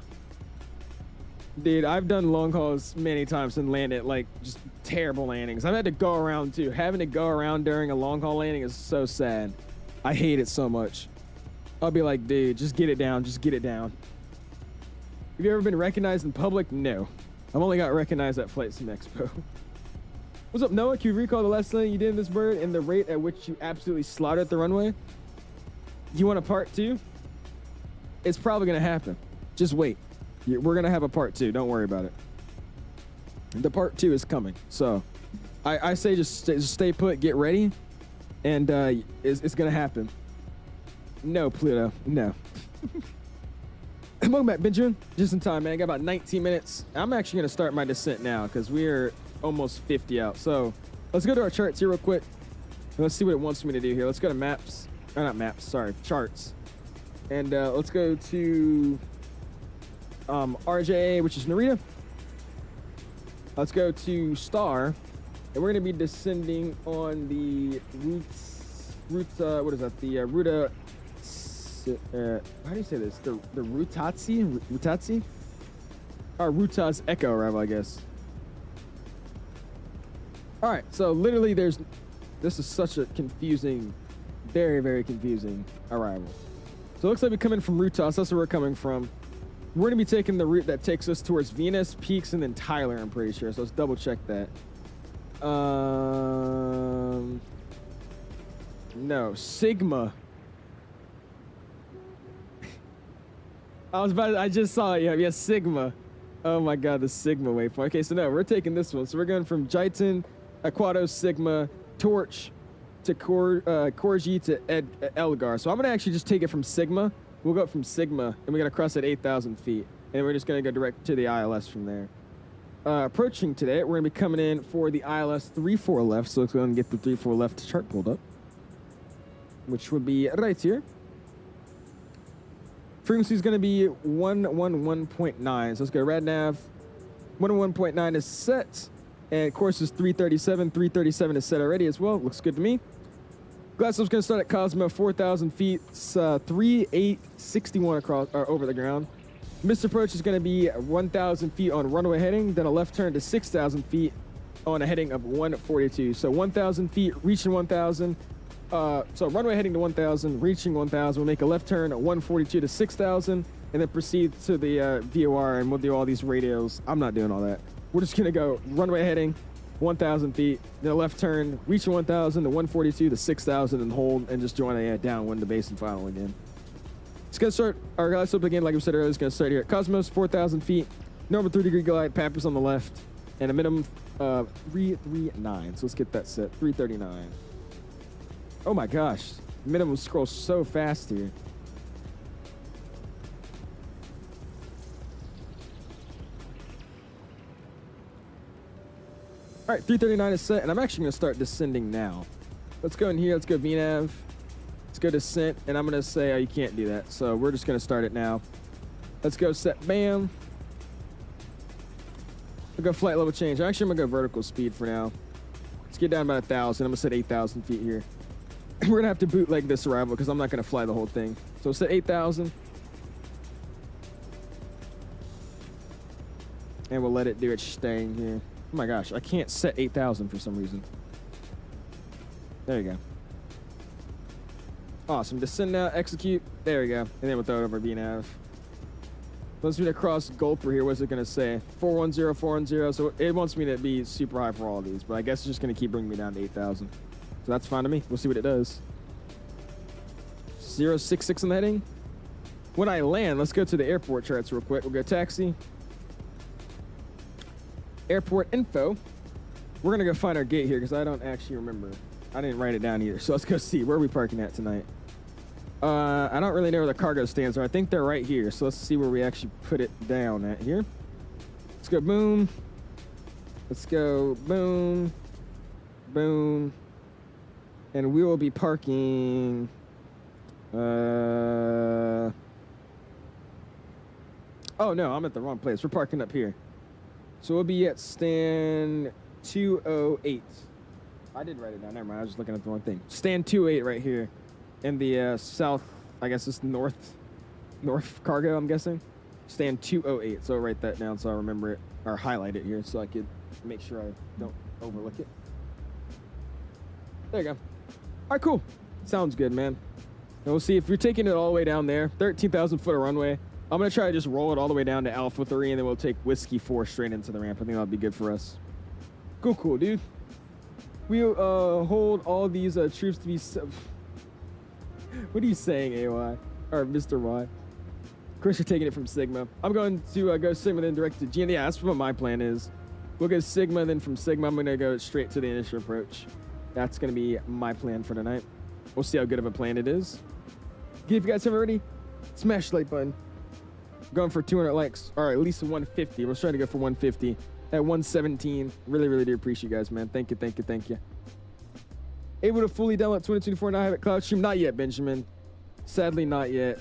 Dude, I've done long hauls many times and landed like just terrible landings. I've had to go around too. Having to go around during a long haul landing is so sad. I hate it so much. I'll be like, dude, just get it down. Just get it down. Have you ever been recognized in public? No. I've only got recognized at FlightSimExpo. What's up, Noah? Can you recall the last landing you did in this bird and the rate at which you absolutely slaughtered the runway? You want a part 2? It's probably going to happen. Just wait. We're going to have a part 2. Don't worry about it. The part 2 is coming. So I say just stay put, get ready, and it's going to happen. No, Pluto. No. Welcome back, Benjamin. Just in time, man. I got about 19 minutes. I'm actually going to start my descent now because we're almost 50 out. So let's go to our charts here real quick. And let's see what it wants me to do here. Let's go to maps. Oh, not maps. Sorry. Charts. And let's go to RJAA, which is Narita. Let's go to Star. And we're going to be descending on the what is that? The Rhode. How do you say this? The Rutazzi? Or Rutaz Echo arrival, I guess. All right, so literally this is such a confusing, very, very confusing arrival. So it looks like we're coming from Rutaz. That's where we're coming from. We're going to be taking the route that takes us towards Venus, Peaks, and then Tyler, I'm pretty sure. So let's double check that. No, Sigma. I just saw it. Yeah, Sigma. Oh my God, the Sigma waypoint. Okay, so no, we're taking this one. So we're going from Jiton, Aquato, Sigma, Torch, to 𝐂𝐨𝐳 to Elgar. So I'm going to actually just take it from Sigma. We'll go up from Sigma, and we're going to cross at 8,000 feet. And we're just going to go direct to the ILS from there. Approaching today, we're going to be coming in for the ILS 34 left. So let's go and get the 34 left chart pulled up, which would be right here. Frequency is going to be 111.9. So let's go RadNav. 111.9 is set. And course is 337. 337 is set already as well. Looks good to me. Glassup's going to start at Cosmo, 4,000 feet. 3861 across or over the ground. Missed approach is going to be 1,000 feet on runway heading. Then a left turn to 6,000 feet on a heading of 142. So 1,000 feet, reaching 1,000. So runway heading to 1,000, reaching 1,000. We'll make a left turn at 142 to 6,000, and then proceed to the VOR, and we'll do all these radios. I'm not doing all that. We're just gonna go runway heading, 1,000 feet, then a left turn, reaching 1,000 to 142 to 6,000, and hold, and just join a downwind to base and final again. It's gonna start our glide slope again, like we said earlier. It's gonna start here at Cosmos, 4,000 feet, normal 3-degree glide, Pappers on the left, and a minimum 339. So let's get that set, 339. Oh my gosh, minimum scrolls so fast here. All right, 339 is set, and I'm actually gonna start descending now. Let's go in here, let's go VNav. Let's go descent, and I'm gonna say, oh, you can't do that. So we're just gonna start it now. Let's go set, bam. We'll go flight level change. Actually, I'm gonna go vertical speed for now. Let's get down about 1,000. I'm gonna set 8,000 feet here. We're gonna have to bootleg this arrival because I'm not gonna fly the whole thing. So we'll set 8,000. And we'll let it do its staying here. Oh my gosh, I can't set 8,000 for some reason. There you go. Awesome, descend now, execute. There we go. And then we'll throw it over VNav. Once we cross Gulper here, what's it gonna say? 410, 410. So it wants me to be super high for all of these, but I guess it's just gonna keep bringing me down to 8,000. So that's fine to me. We'll see what it does. 066 on the heading. When I land, let's go to the airport charts real quick. We'll go taxi. Airport info. We're gonna go find our gate here because I don't actually remember. I didn't write it down either. So let's go see. Where are we parking at tonight? I don't really know where the cargo stands are. I think they're right here. So let's see where we actually put it down at here. Let's go boom. Let's go boom. Boom. And we will be parking... Oh, no, I'm at the wrong place. We're parking up here. So we'll be at stand 208. I did write it down. Never mind. I was just looking at the wrong thing. Stand 208 right here in the south, I guess it's north cargo, I'm guessing. Stand 208. So I'll write that down so I remember it, or highlight it here so I could make sure I don't overlook it. There you go. All right, cool. Sounds good, man. And we'll see if you're taking it all the way down there, 13,000 foot of runway. I'm going to try to just roll it all the way down to Alpha 3, and then we'll take Whiskey 4 straight into the ramp. I think that'll be good for us. Cool, dude. We'll hold all these troops to be... What are you saying, AY? Or Mr. Y? Of course, you're taking it from Sigma. I'm going to go Sigma, then direct to G. And yeah, that's what my plan is. We'll go Sigma, then from Sigma, I'm going to go straight to the initial approach. That's going to be my plan for tonight. We'll see how good of a plan it is. If you guys haven't already, smash the like button. Going for 200 likes, or at least 150. We're trying to go for 150 at 117. Really do appreciate you guys, man. Thank you. Able to fully download 2024 now have it cloud stream? Not yet, Benjamin. Sadly, not yet.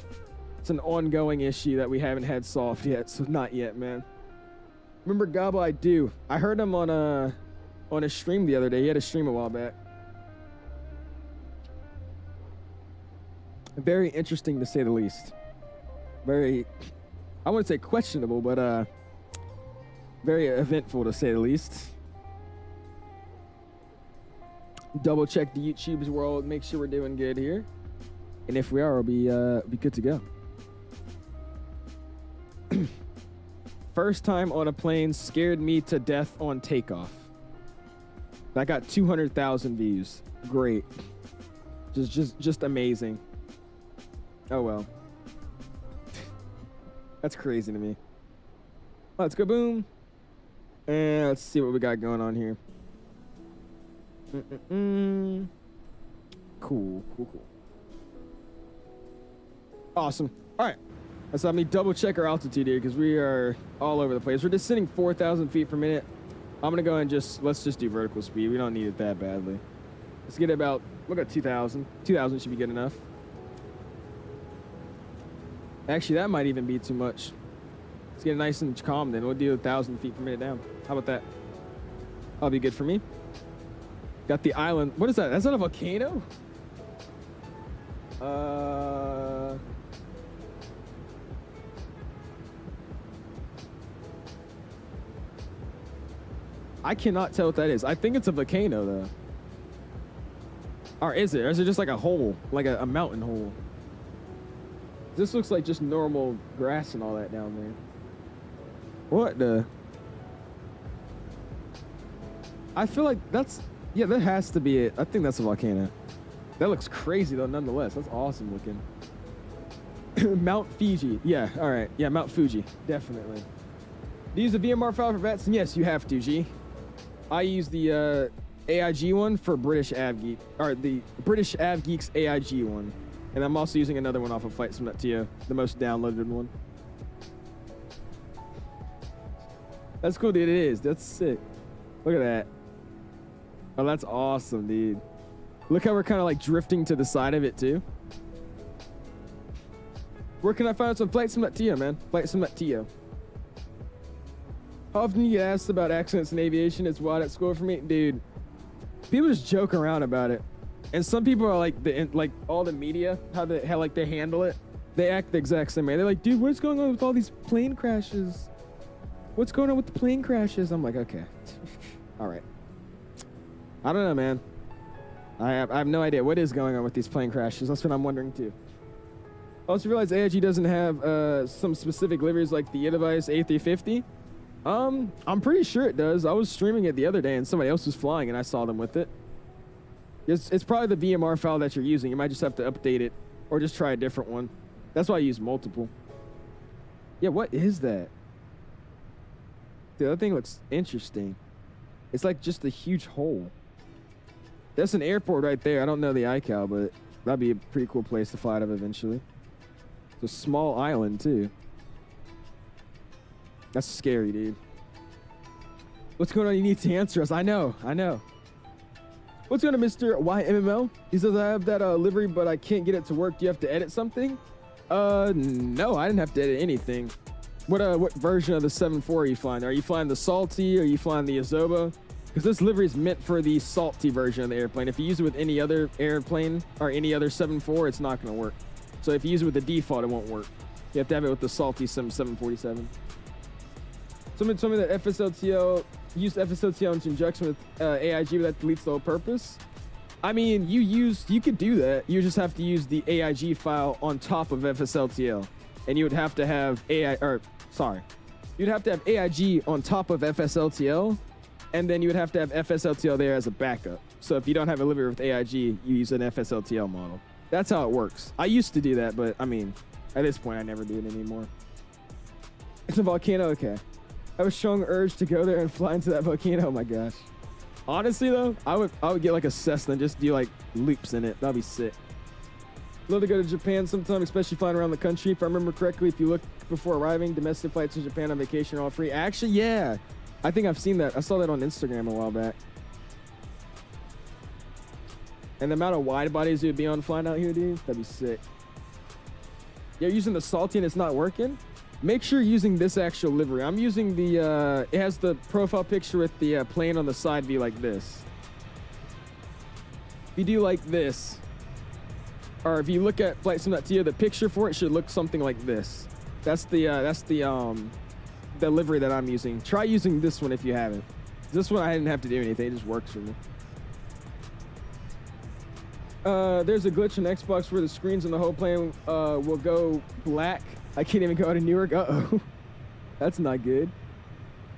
It's an ongoing issue that we haven't had solved yet, so not yet, man. Remember Gobble? I do. I heard him on a stream the other day. He had a stream a while back. Very interesting to say the least. Very, I wouldn't say questionable, but very eventful to say the least. Double check the YouTube's world, make sure we're doing good here, and if we are, we'll be good to go. First time on a plane scared me to death on takeoff. That got 200,000 views. Great, just amazing. Oh well. That's crazy to me. Let's go boom. And let's see what we got going on here. Cool. Awesome. All right. Let's have me double check our altitude here because we are all over the place. We're descending 4,000 feet per minute. I'm going to go and let's just do vertical speed. We don't need it that badly. Let's get about, we'll go 2,000. 2,000 should be good enough. Actually, that might even be too much. Let's get it nice and calm then. We'll do 1,000 feet per minute down. How about that? That'll be good for me. Got the island. What is that? Is that a volcano? I cannot tell what that is. I think it's a volcano, though. Or is it? Or is it just like a hole? Like a mountain hole? This looks like just normal grass and all that down there. What the? I feel like that's... Yeah, that has to be it. I think that's a volcano. That looks crazy, though, nonetheless. That's awesome looking. Mount Fuji. Yeah, all right. Yeah, Mount Fuji. Definitely. Do you use the VMR file for VATSIM? Yes, you have to, G. I use the AIG one for British AvGeek. Or the British AvGeek's AIG one. And I'm also using another one off of FlightSimExpo, the most downloaded one. That's cool, dude. It is. That's sick. Look at that. Oh, that's awesome, dude. Look how we're kind of like drifting to the side of it, too. Where can I find some FlightSimExpo, man? FlightSimExpo. How often you get asked about accidents in aviation? It's wild at school for me. Dude, people just joke around about it. And some people are like all the media, how they handle it. They act the exact same way. They're like, dude, what's going on with all these plane crashes? What's going on with the plane crashes? I'm like, okay. All right. I don't know, man. I have no idea what is going on with these plane crashes. That's what I'm wondering, too. I also realized AIG doesn't have some specific liveries like the Edelweiss A350. I'm pretty sure it does. I was streaming it the other day, and somebody else was flying, and I saw them with it. It's probably the VMR file that you're using. You might just have to update it or just try a different one. That's why I use multiple. Yeah, what is that? The other thing looks interesting. It's like just a huge hole. That's an airport right there. I don't know the iCal, but that'd be a pretty cool place to fly out of eventually. It's a small island, too. That's scary, dude. What's going on? You need to answer us. I know. What's going on, Mr. YMML? He says, I have that livery, but I can't get it to work. Do you have to edit something? No, I didn't have to edit anything. What version of the 7.4 are you flying? Are you flying the salty? Are you flying the 𝐂𝐨𝐵? Because this livery is meant for the salty version of the airplane. If you use it with any other airplane or any other 7.4, it's not going to work. So if you use it with the default, it won't work. You have to have it with the salty 747. Someone told me that FSLTL used FSLTL in conjunction with AIG, but that deletes the whole purpose. I mean, you could do that. You just have to use the AIG file on top of FSLTL, and you would have to have you'd have to have AIG on top of FSLTL, and then you would have to have FSLTL there as a backup. So if you don't have a livery with AIG, you use an FSLTL model. That's how it works. I used to do that, but I mean, at this point, I never do it anymore. It's a volcano, okay. I have a strong urge to go there and fly into that volcano. Oh my gosh. Honestly though, I would get like a Cessna and just do like loops in it. That'd be sick. Love to go to Japan sometime, especially flying around the country. If I remember correctly, if you look before arriving, domestic flights to Japan on vacation are all free. Actually, yeah. I think I've seen that. I saw that on Instagram a while back. And the amount of wide bodies you'd be on flying out here, dude, that'd be sick. You're using the salty and it's not working? Make sure you're using this actual livery. I'm using the, it has the profile picture with the plane on the side view like this. If you do like this, or if you look at FlightSim.to, the picture for it should look something like this. That's the livery that I'm using. Try using this one if you haven't. This one I didn't have to do anything, it just works for me. There's a glitch in Xbox where the screens on the whole plane will go black. I can't even go to Newark. Uh-oh. That's not good.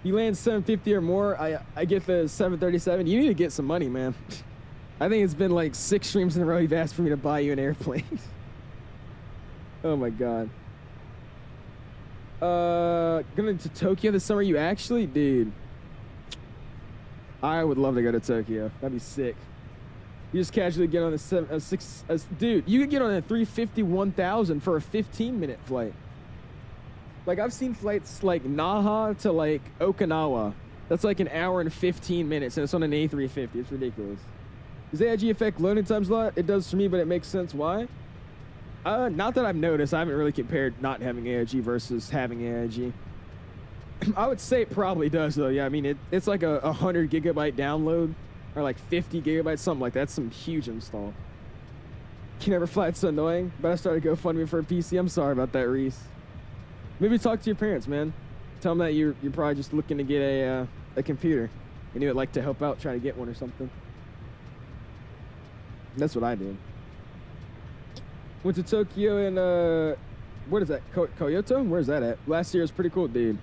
You land 750 or more, I get the 737. You need to get some money, man. I think it's been like 6 streams in a row you've asked for me to buy you an airplane. Oh my god. Going to Tokyo this summer, you actually? Dude. I would love to go to Tokyo. That'd be sick. You just casually get on a dude, you could get on a 350-1000 for a 15-minute flight. Like, I've seen flights like Naha to like Okinawa. That's like an hour and 15 minutes, and it's on an A350. It's ridiculous. Does AIG affect loading times a lot? It does for me, but it makes sense. Why? Not that I've noticed. I haven't really compared not having AIG versus having AIG. I would say it probably does, though. Yeah, I mean, it's like a 100 gigabyte download. Or like 50 gigabytes, something like that. That's some huge install. Can never fly, it's so annoying. But I started GoFundMe for a PC. I'm sorry about that, Reese. Maybe talk to your parents, man. Tell them that you're probably just looking to get a computer. And you would like to help out, try to get one or something. That's what I did. Went to Tokyo and, what is that? Kyoto? Where's that at? Last year was pretty cool, dude.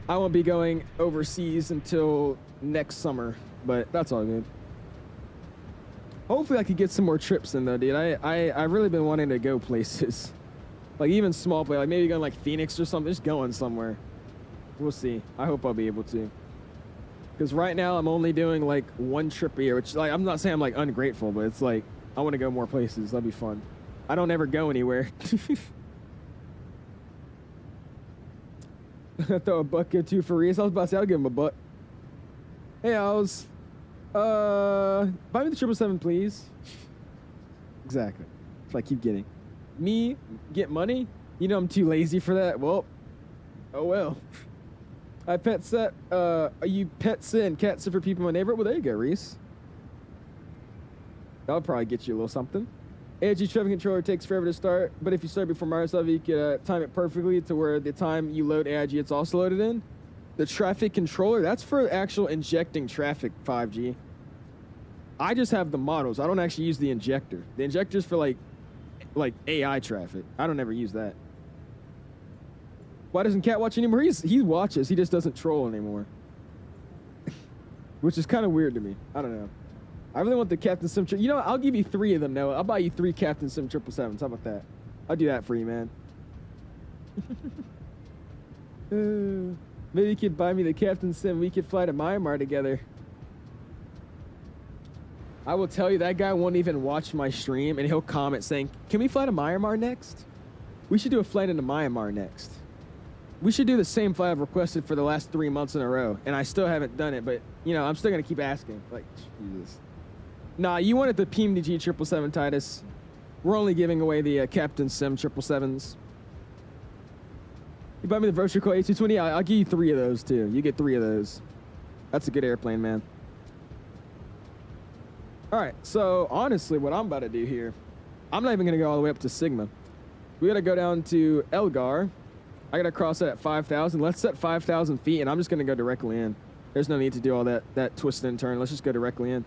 I won't be going overseas until next summer. But that's all good. Hopefully I could get some more trips in though, dude. I've really been wanting to go places. Like even small places, like maybe going like Phoenix or something, just going somewhere. We'll see. I hope I'll be able to. Because right now I'm only doing like 1 trip a year, which like I'm not saying I'm like ungrateful, but it's like I want to go more places. That'd be fun. I don't ever go anywhere. Throw a buck or 2 for Reese. I was about to say I'll give him a buck. Hey, Owls. Buy me the 777, please. Exactly. That's what I keep getting. Me get money? You know I'm too lazy for that. Well, oh well. I pet set. Are you pet sit and cat sit for people in my neighborhood? Well, there you go, Reese. That'll probably get you a little something. AIG traffic controller takes forever to start, but if you start before Microsoft, you can time it perfectly to where the time you load AIG, it's also loaded in. The traffic controller, that's for actual injecting traffic 5G. I just have the models. I don't actually use the injector. The injector's for like AI traffic. I don't ever use that. Why doesn't Cat watch anymore? He watches. He just doesn't troll anymore. Which is kind of weird to me. I don't know. I really want the Captain Sim. You know what? I'll give you 3 of them, Noah. I'll buy you 3 Captain Sim 777s. How about that? I'll do that for you, man. Maybe you could buy me the Captain Sim. We could fly to Myanmar together. I will tell you, that guy won't even watch my stream, and he'll comment saying, can we fly to Myanmar next? We should do a flight into Myanmar next. We should do the same flight I've requested for the last 3 months in a row, and I still haven't done it, but, you know, I'm still going to keep asking. Like, Jesus. Nah, you wanted the PMDG 777, Titus. We're only giving away the Captain Sim 777s. You buy me the virtual call A220? I'll give you 3 of those, too. You get 3 of those. That's a good airplane, man. All right, so honestly, what I'm about to do here, I'm not even going to go all the way up to Sigma. We got to go down to Elgar. I got to cross that at 5,000. Let's set 5,000 feet, and I'm just going to go directly in. There's no need to do all that twist and turn. Let's just go directly in.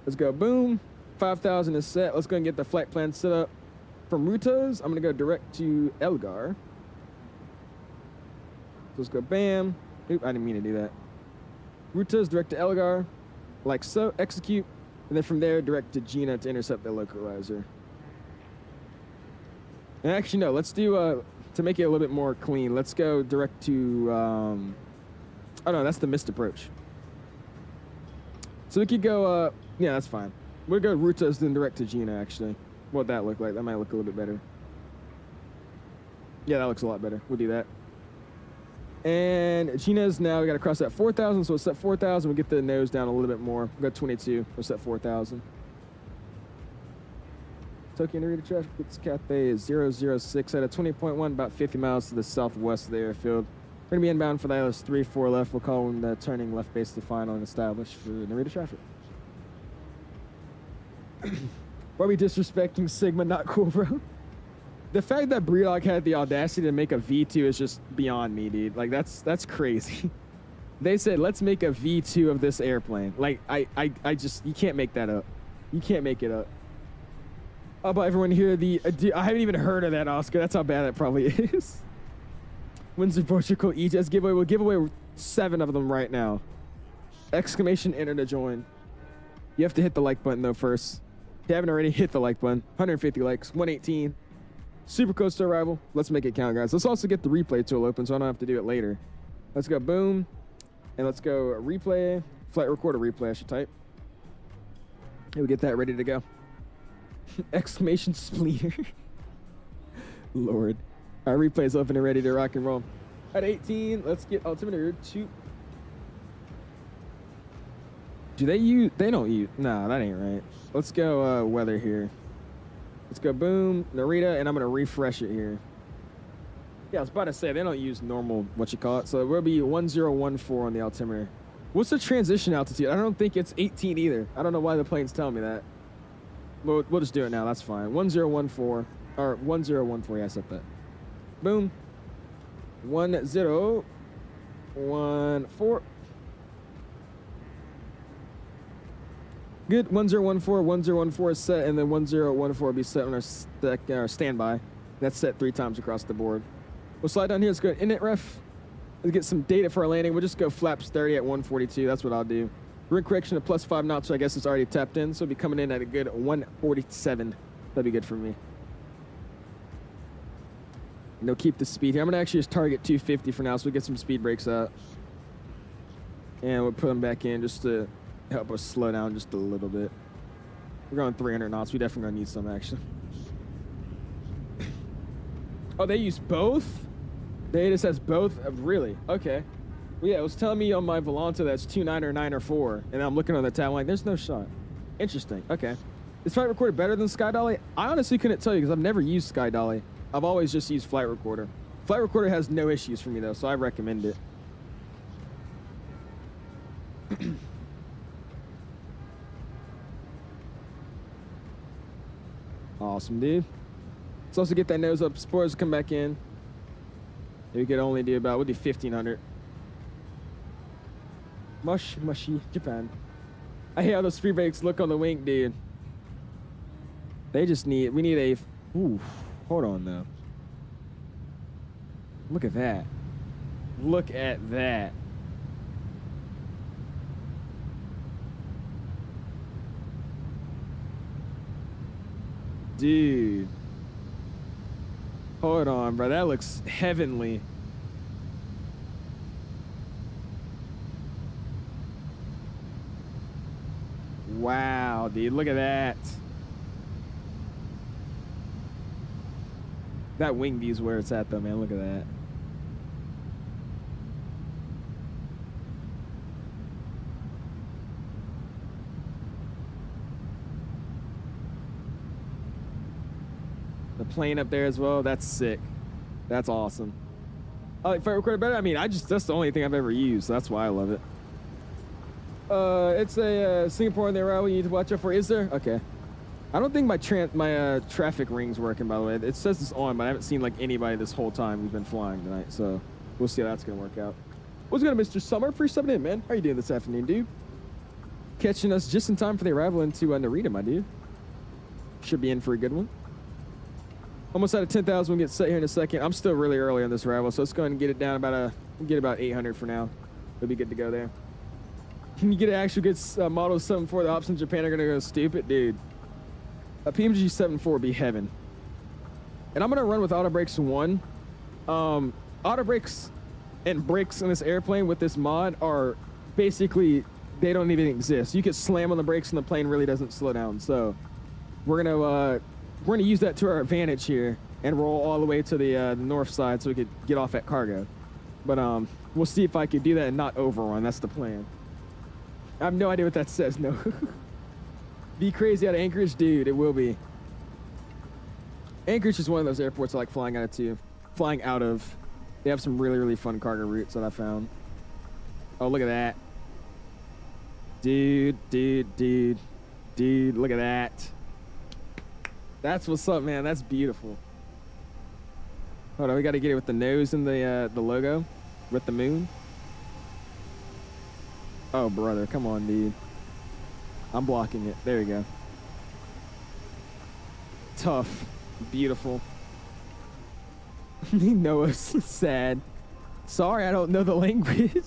Let's go. Boom. 5,000 is set. Let's go and get the flight plan set up. From Rutos, I'm going to go direct to Elgar. So let's go. Bam. Oop, I didn't mean to do that. Rutos, direct to Elgar. Like so. Execute. And then from there, direct to Gina to intercept the localizer. And actually, no. Let's do... to make it a little bit more clean, let's go direct to, oh no, that's the missed approach. So we could go, yeah, that's fine. We'll go Rutos then direct to Gina, actually. What'd that look like? That might look a little bit better. Yeah, that looks a lot better. We'll do that. And Gina's now, we got to cross that 4,000, so we'll set 4,000. We'll get the nose down a little bit more. We'll go 22. We'll set 4,000. Tokyo Narita traffic, it's Cathay is 006 at a 20.1, about 50 miles to the southwest of the airfield. We're going to be inbound for the ILS 3-4 left. We'll call in the turning left base to final and establish for Narita traffic. Why are we disrespecting Sigma? Not cool, bro. The fact that Breedog had the audacity to make a V2 is just beyond me, dude. Like, that's crazy. They said, let's make a V2 of this airplane. Like, I just, you can't make that up. You can't make it up. How about everyone here? I haven't even heard of that, Oscar. That's how bad that probably is. Windsor Portugal 𝐂𝐨𝐬 giveaway. We'll give away 7 of them right now. Exclamation, enter to join. You have to hit the like button, though, first. If you haven't already, hit the like button. 150 likes, 118. Super close to arrival. Let's make it count, guys. Let's also get the replay tool open so I don't have to do it later. Let's go boom. And let's go replay. Flight recorder replay, I should type. And we get that ready to go. Exclamation spleeter. Lord. Our replay's open and ready to rock and roll. At 18, let's get altimeter 2. Do they use? They don't use. Nah, that ain't right. Let's go weather here. Let's go boom, Narita, and I'm gonna refresh it here. Yeah, I was about to say they don't use normal so we'll be 1014 on the altimeter. What's the transition altitude? I don't think it's 18 either. I don't know why the plane's telling me that. We'll just do it now. That's fine. 1014 or 1014. Yeah, I set that. Boom. 1014. Good. 1014. 1014 is set, and then 1014 will be set on our standby. That's set 3 times across the board. We'll slide down here. Let's go to init ref. Let's get some data for our landing. We'll just go flaps 30 at 142. That's what I'll do. Wind correction of +5 knots, so I guess it's already tapped in. So it'll be coming in at a good 147. That'd be good for me. And they'll keep the speed here. I'm gonna actually just target 250 for now, so we get some speed brakes out. And we'll put them back in just to help us slow down just a little bit. We're going 300 knots. We definitely gonna need some action. Oh, they use both? They just has both? Really? Okay. Well, yeah, it was telling me on my Volanta that's 2.9 or 9 or 4, and I'm looking on the tab, I'm like, there's no shot. Interesting. Okay. Is Flight Recorder better than SkyDolly? I honestly couldn't tell you because I've never used SkyDolly. I've always just used Flight Recorder. Flight Recorder has no issues for me, though, so I recommend it. Awesome, dude. Let's also get that nose up. Spoilers come back in. We could only do about, we'll do 1,500. Mushy, Japan. I hate how those speed brakes look on the wing, dude. They just need, we need a, ooh, hold on though. Look at that. Look at that. Dude. Hold on, bro. That looks heavenly. Wow, dude. Look at that. That wing view is where it's at, though, man. Look at that. plane up there as well. That's sick. That's awesome. I like flight recorder better. I mean, that's the only thing I've ever used. So that's why I love it. It's a Singapore on the arrival you need to watch out for. Is there? Okay. I don't think my traffic ring's working, by the way. It says it's on, but I haven't seen like anybody this whole time we've been flying tonight. So we'll see how that's gonna work out. What's going on, Mr. Summer? Free subbing in, man. How you doing this afternoon, dude? Catching us just in time for the arrival into Narita, my dude. Should be in for a good one. Almost out of 10,000. We'll get set here in a second. I'm still really early on this arrival, so let's go ahead and get it down about about 800 for now. We'll be good to go there. Can you get an actual good model 7.4? The ops in Japan are gonna go stupid, dude. A PMG 7.4 would be heaven. And I'm gonna run with auto brakes 1. Auto brakes and brakes in this airplane with this mod are basically, they don't even exist. You could slam on the brakes and the plane really doesn't slow down. So we're gonna use that to our advantage here and roll all the way to the north side so we could get off at cargo. But we'll see if I could do that and not overrun. That's the plan. I have no idea what that says. No. Be crazy out of Anchorage, dude. It will be. Anchorage is one of those airports I like flying out of too. Flying out of. They have some really, really fun cargo routes that I found. Oh, look at that. Dude, look at that. That's what's up, man. That's beautiful. Hold on, we got to get it with the nose and the logo with the moon. Oh, brother, come on, dude. I'm blocking it. There you go. Tough. Beautiful. Noah's sad. Sorry, I don't know the language.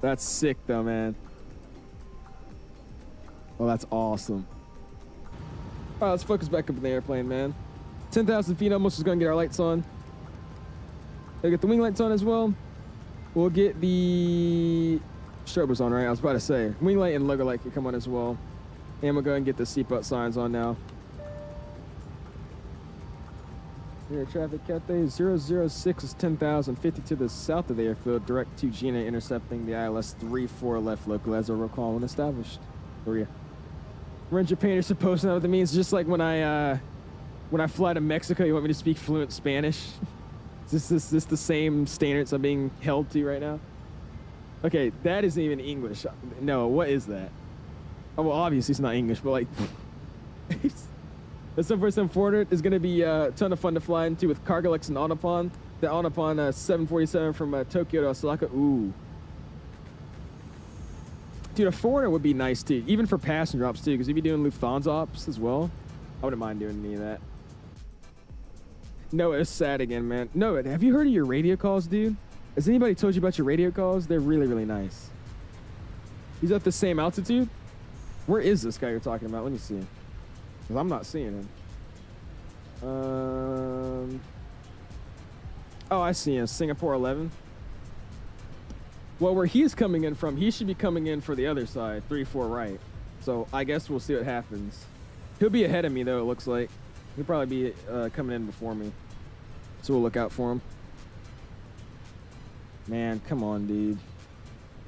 That's sick, though, man. Well, that's awesome. All right, let's focus back up in the airplane, man. 10,000 feet almost is going to get our lights on. We'll get the wing lights on as well. We'll get the strobers on, right? I was about to say. Wing light and logo light can come on as well. And we'll go ahead and get the seatbelt signs on now. Air traffic, Cathay 006 is 10,050 to the south of the airfield, direct to Gina, intercepting the ILS 34 left localizer recall when established. Korea. We're in Japan, you're supposed to know what that means. Just like when I fly to Mexico, you want me to speak fluent Spanish? Is this the same standards I'm being held to right now? Okay, that isn't even English. No, what is that? Oh, well, obviously it's not English, but like... The 747-400 is going to be a ton of fun to fly into with Cargolex and Onapon. The Onapon 747 from Tokyo to Osaka. Ooh. Dude, a 400 would be nice too, even for passenger ops too, because you'd be doing Lufthansa ops as well. I wouldn't mind doing any of that. Noah is sad again, man. Noah, have you heard of your radio calls, dude? Has anybody told you about your radio calls? They're really, really nice. He's at the same altitude? Where is this guy you're talking about? Let me see. Because I'm not seeing him. Oh, I see him. Singapore 11. Well, where he's coming in from, he should be coming in for the other side, 3-4 right. So I guess we'll see what happens. He'll be ahead of me, though, it looks like. He'll probably be coming in before me. So we'll look out for him. Man, come on, dude.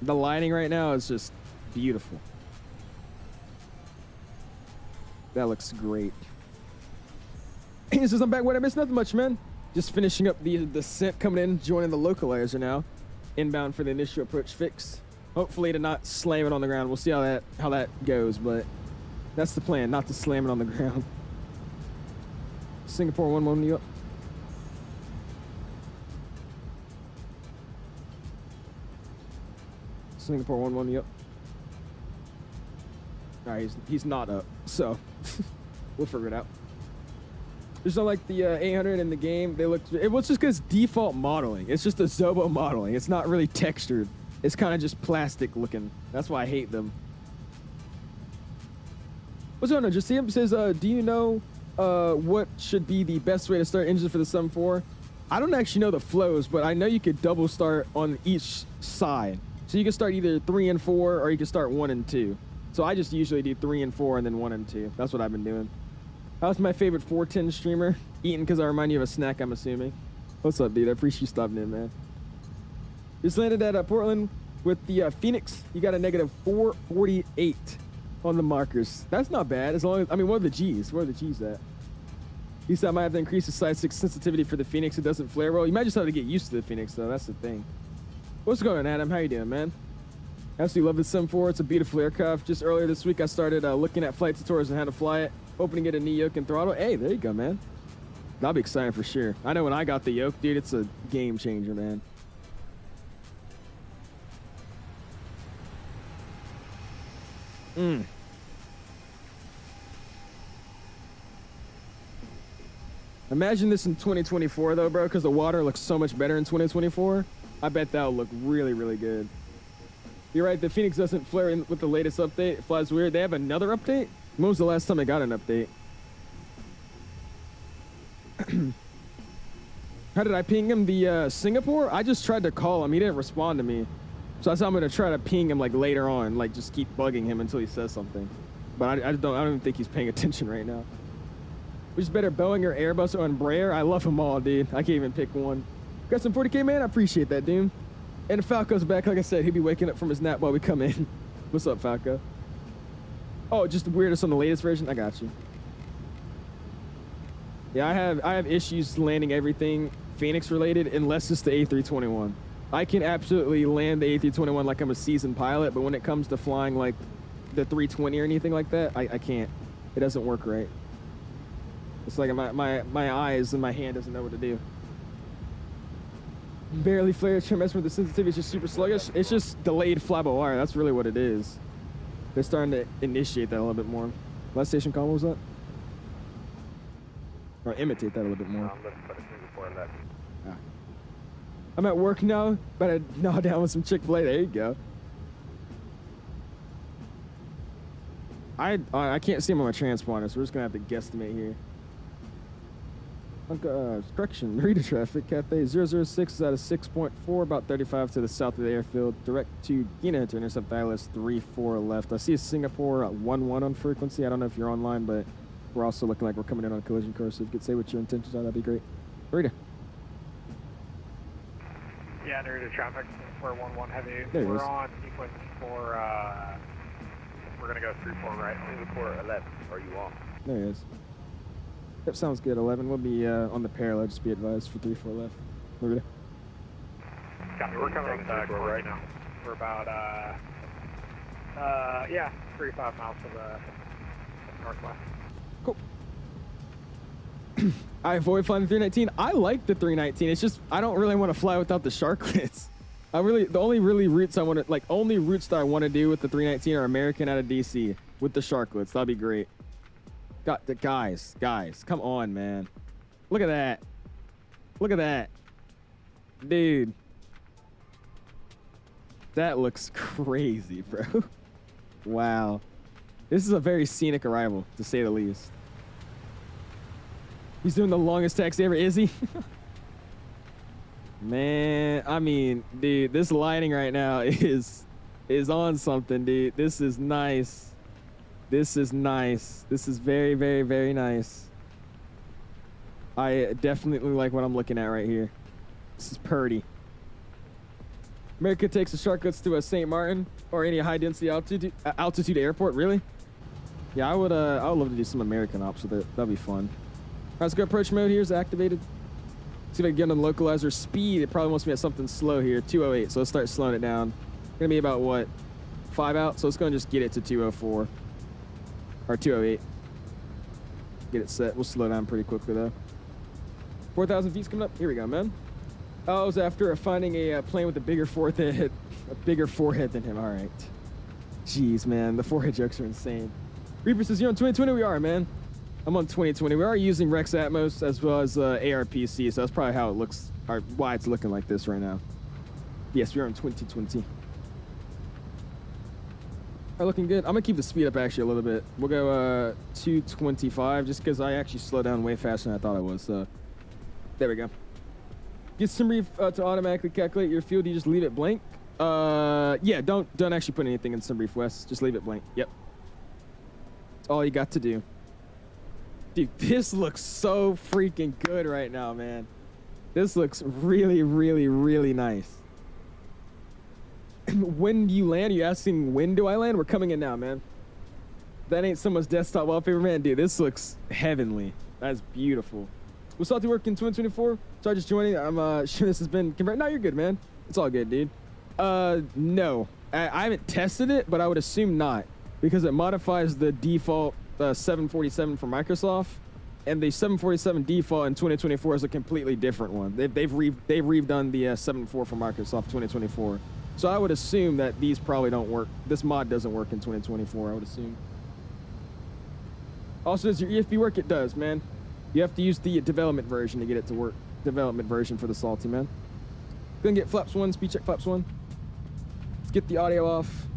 The lighting right now is just beautiful. That looks great. He says, I'm back. What I missed? Nothing much, man. Just finishing up the descent, coming in, joining the localizer now. Inbound for the initial approach fix. Hopefully to not slam it on the ground. We'll see how that goes, but that's the plan, not to slam it on the ground. Singapore 1-1, you up? Singapore 1-1, you up? All right, he's not up, so we'll figure it out. There's not like the 800 in the game. It was just because default modeling. It's just a Zobo modeling. It's not really textured. It's kind of just plastic looking. That's why I hate them. What's going on? Jasim says, do you know what should be the best way to start engines for the 7.4? I don't actually know the flows, but I know you could double start on each side. So you can start either 3 and 4, or you can start 1 and 2. So I just usually do 3 and 4 and then 1 and 2. That's what I've been doing. How's my favorite 410 streamer? Eating because I remind you of a snack, I'm assuming. What's up, dude? I appreciate you stopping in, man. Just landed at Portland with the Phoenix. You got a negative 448. on the markers. That's not bad. As long as, I mean, what are the G's? Where are the G's at? He said I might have to increase the size 6 sensitivity for the Phoenix. It doesn't flare well. You might just have to get used to the Phoenix, though. That's the thing. What's going on, Adam? How you doing, man? Absolutely love the Sim 4. It's a beautiful aircraft. Just earlier this week, I started looking at flight tutorials and how to fly it. Hoping to get a knee yoke and throttle. Hey, there you go, man. That'll be exciting for sure. I know when I got the yoke, dude, it's a game changer, man. Imagine this in 2024, though, bro, because the water looks so much better in 2024. I bet that'll look really, really good. You're right, the Phoenix doesn't flare in with the latest update. It flies weird. They have another update? When was the last time I got an update? How did I ping him? The Singapore? I just tried to call him. He didn't respond to me. So I said I'm going to try to ping him like later on. Like just keep bugging him until he says something. But I don't even think he's paying attention right now. Which is better, Boeing or Airbus or Embraer? I love them all, dude. I can't even pick one. Got some 40K, man? I appreciate that, dude. And if Falco's back, like I said, he'll be waking up from his nap while we come in. What's up, Falco? Oh, just the weirdest on the latest version? I got you. Yeah, I have issues landing everything Phoenix related unless it's the A321. I can absolutely land the A321 like I'm a seasoned pilot, but when it comes to flying like the 320 or anything like that, I can't. It doesn't work right. It's like my eyes and my hand doesn't know what to do. Barely flares, trim estimate, the sensitivity is just super sluggish. It's just delayed flyable wire. That's really what it is. They're starting to initiate that a little bit more. Last station call, what was that? Or imitate that a little bit more. I'm looking for the Singapore 11. Ah. I'm at work now, but I gnaw down with some Chick-fil-A. There you go. I can't see him on my transponder, so we're just gonna have to guesstimate here. Correction, Narita traffic, Cathay 006 is at a 6.4, about 35 to the south of the airfield. Direct to Gina to intercept ILS 34 left. I see a Singapore at 11 on frequency. I don't know if you're online, but we're also looking like we're coming in on a collision course. So if you could say what your intentions are, that'd be great. Narita. Yeah, Narita traffic, Singapore 11 heavy. There We're on sequence for, we're gonna go 3-4 right. Singapore 11, are you on? There he is. Yep, sounds good. 11 will be on the parallel. Just be advised for 3-4 left. Narita. Copy, we're coming up the corner right now. We're about, yeah, 35 miles to the northwest. Cool. I avoid flying the 319. I like the 319. It's just I don't really want to fly without the sharklets. The only routes I want to only routes that I want to do with the 319 are American out of DC with the sharklets. That'd be great. Got the guys, come on, man. Look at that. Look at that. Dude. That looks crazy, bro. Wow. This is a very scenic arrival, to say the least. He's doing the longest taxi ever, is he? Man, I mean, dude, this lighting right now is on something, dude. This is nice. This is nice. This is very, very, very nice. I definitely like what I'm looking at right here. This is purty. America takes the shortcuts to a St. Martin or any high density altitude airport. Really? Yeah, I would love to do some American ops with it. That'd be fun. All right, let's go. Approach mode here is activated. See if I can get on the localizer. Speed, it probably wants me at something slow here. 208, so let's start slowing it down. Gonna be about what? 5 out, so let's go and just get it to 204. Or 208. Get it set. We'll slow down pretty quickly though. 4,000 feet's coming up. Here we go, man. Oh, I was after finding a plane with a bigger forehead than him. All right. Jeez, man, the forehead jokes are insane. Reaper says you're on 2020. We are, man. I'm on 2020. We are using Rex Atmos as well as ARPC, so that's probably how it looks, or why it's looking like this right now. Yes, we're on 2020. Are looking good. I'm gonna keep the speed up actually a little bit. We'll go 225 just because I actually slowed down way faster than I thought I was. So there we go. Get SimBrief to automatically calculate your fuel. Do you just leave it blank? Yeah, don't actually put anything in SimBrief West. Just leave it blank. Yep. That's all you got to do. Dude, this looks so freaking good right now, man. This looks really, really, really nice. When do you land? Are you asking when do I land? We're coming in now, man. That ain't someone's desktop wallpaper, man. Dude, this looks heavenly. That's beautiful. Was Salty working 2024? Sorry, just joining. I'm sure this has been converted. No, you're good, man. It's all good, dude. No. I haven't tested it, but I would assume not, because it modifies the default 747 from Microsoft, and the 747 default in 2024 is a completely different one. They've redone the 74 from Microsoft 2024. So I would assume that these probably don't work. This mod doesn't work in 2024, I would assume. Also, does your EFB work? It does, man. You have to use the development version to get it to work. Development version for the Salty, man. Gonna get flaps 1, speed check flaps 1. Let's get the audio off.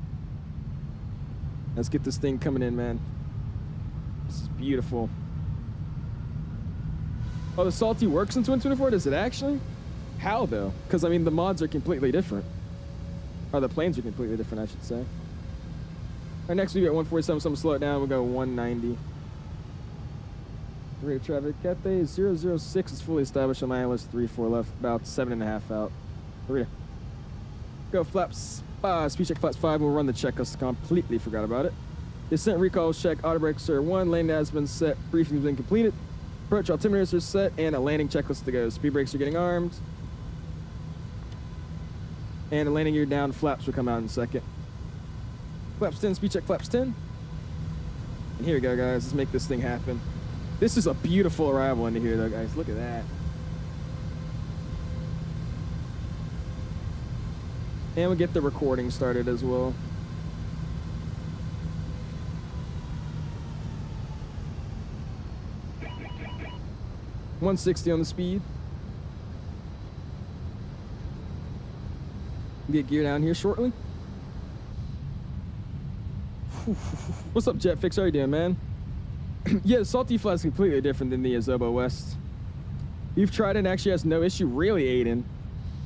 Let's get this thing coming in, man. This is beautiful. Oh, the Salty works in 2024? Does it actually? How, though? Because, I mean, the mods are completely different. Or the planes are completely different, I should say. All right, next we got 147, so I'm gonna slow it down. We'll go 190. Rate of traffic. Cathay 006 is fully established on my ILS 34 left, about 7.5 out. Narita. Go flaps, speed check flaps 5. We'll run the checklist. Completely forgot about it. Descent recalls check. Auto brakes are 1. Lane has been set. Briefing has been completed. Approach altimeters are set, and a landing checklist to go. Speed brakes are getting armed. And the landing gear down. Flaps will come out in a second. Flaps 10. Speed check flaps 10. And here we go, guys. Let's make this thing happen. This is a beautiful arrival into here, though, guys. Look at that. And we'll get the recording started as well. $160 on the speed. Get gear down here shortly. What's up, Jetfix? How you doing, man? Yeah, the Salty flat is completely different than the Azobo West. You've tried it and actually has no issue. Really, Aiden?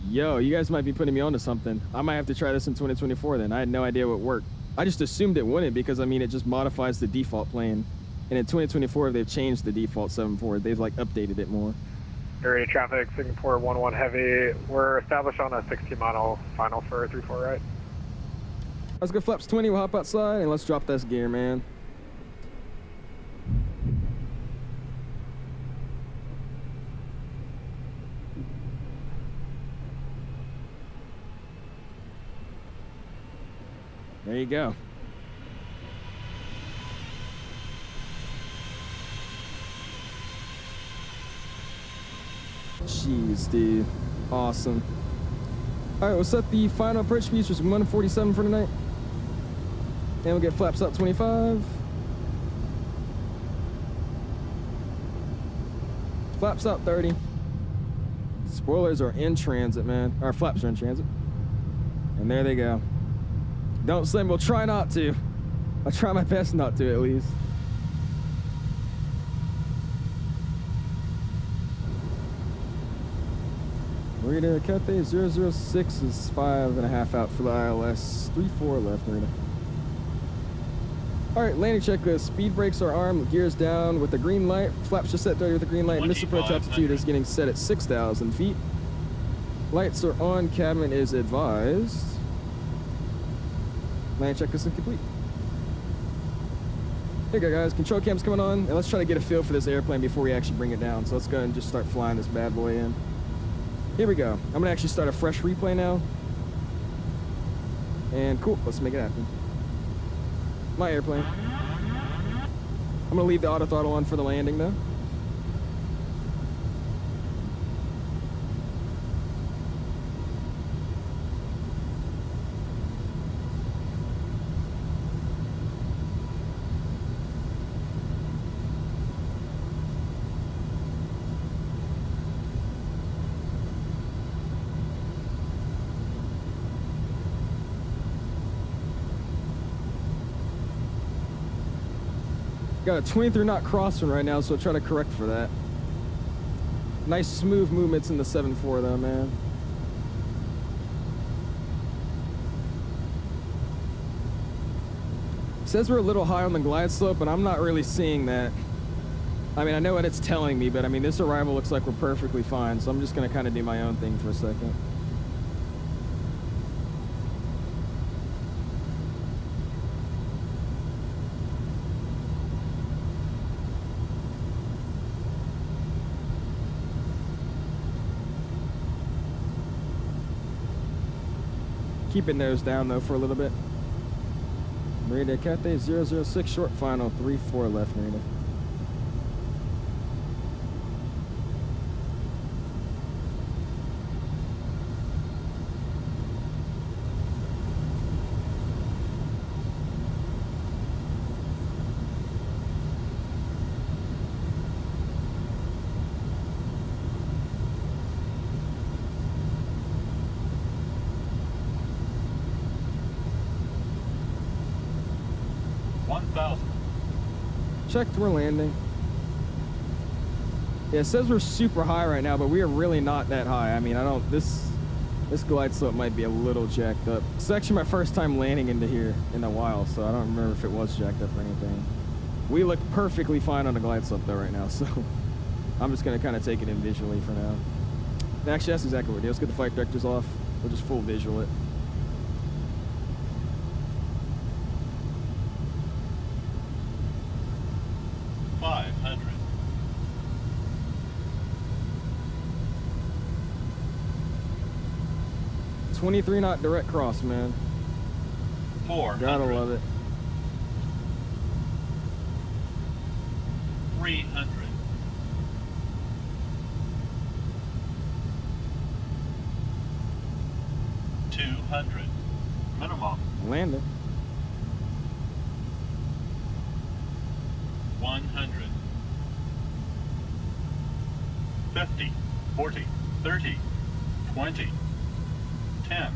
Yo, you guys might be putting me onto something. I might have to try this in 2024 then. I had no idea what worked. I just assumed it wouldn't because, I mean, it just modifies the default plane. And in 2024, they've changed the default 7.4. They've, like, updated it more. Area traffic, Singapore 11 heavy. We're established on a 60-mile final for 34 right. Let's go flaps 20. We'll hop outside and let's drop this gear, man. There you go. Jeez, dude. Awesome. All right, we'll set the final approach speed, which is 147 for tonight. And we'll get flaps up 25. Flaps out 30. Spoilers are in transit, man. Our flaps are in transit. And there they go. Don't slam. We'll try not to. I'll try my best not to, at least. Narita, Cathay 006 is 5.5 out for the ILS. 34 left, Narita. All right, landing checklist. Speed brakes are armed, gears down with the green light. Flaps just set 30 with the green light. Missile approach altitude is getting set at 6,000 feet. Lights are on, cabin is advised. Landing checklist is complete. Here you go, guys. Control cam's coming on, and let's try to get a feel for this airplane before we actually bring it down. So let's go and just start flying this bad boy in. Here we go. I'm gonna actually start a fresh replay now. And cool, let's make it happen. My airplane. I'm gonna leave the auto throttle on for the landing though. Got a 23 knot crosswind right now, so I'll try to correct for that. Nice smooth movements in the 7.4 though, man. It says we're a little high on the glide slope, but I'm not really seeing that. I mean, I know what it's telling me, but I mean, this arrival looks like we're perfectly fine, so I'm just gonna kind of do my own thing for a second. Keep it nose down though for a little bit. Narita, Cathay 006 short final, 3-4 left, Narita. Checked, we're landing. Yeah, it says we're super high right now, but we are really not that high. I mean, this glide slope might be a little jacked up. It's actually my first time landing into here in a while, so I don't remember if it was jacked up or anything. We look perfectly fine on the glide slope though right now, so I'm just gonna kind of take it in visually for now. Actually, that's exactly what we do. Let's get the flight directors off. We'll just full visual it. .23 knot direct cross, man. 400. Gotta love it. 300. 200. Minimum. Landing. 100. 50. 40. 30. 20. 10.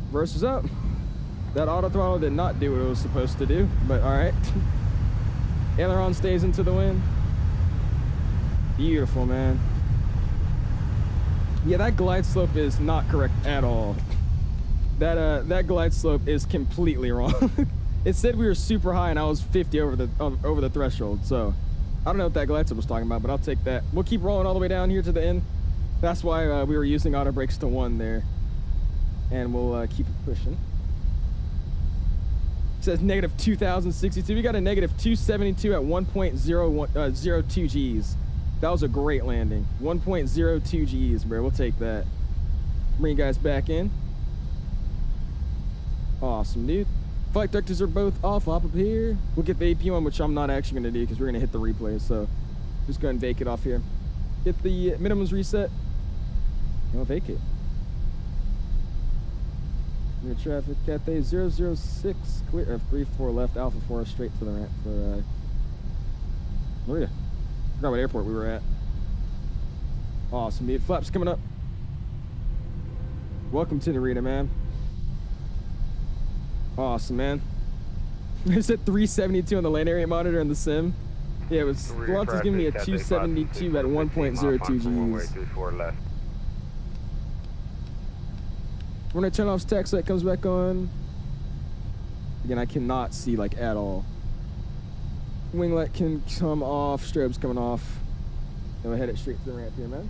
Versus up. That auto throttle did not do what it was supposed to do, but all right. Aileron stays into the wind. Beautiful, man. Yeah, that glide slope is not correct at all. That glide slope is completely wrong. It said we were super high and I was 50 over the threshold, so I don't know what that glide slope was talking about, but I'll take that. We'll keep rolling all the way down here to the end. That's why we were using auto brakes to 1 there. And we'll keep it pushing. It says negative 2,062. We got a negative 272 at 1.02 Gs. That was a great landing. 1.02 Gs, bro. We'll take that. Bring you guys back in. Awesome, dude. Flight directors are both off up here. We'll get the AP one, which I'm not actually going to do because we're going to hit the replay. So just go ahead and vacate off here. Get the minimums reset. And we'll vacate. Near traffic, Cathay 006, clear of 3-4 left, Alpha 4 straight to the ramp for Narita. Forgot what airport we were at. Awesome, dude. Flaps coming up. Welcome to Narita, man. Awesome, man. It said 372 on the land area monitor in the sim. Yeah, it was. Lots is giving me a 272 at 1.02 Gs. When I turn off tax light comes back on. Again, I cannot see like at all. Wing light can come off, strobes coming off. And we'll head it straight to the ramp here, man.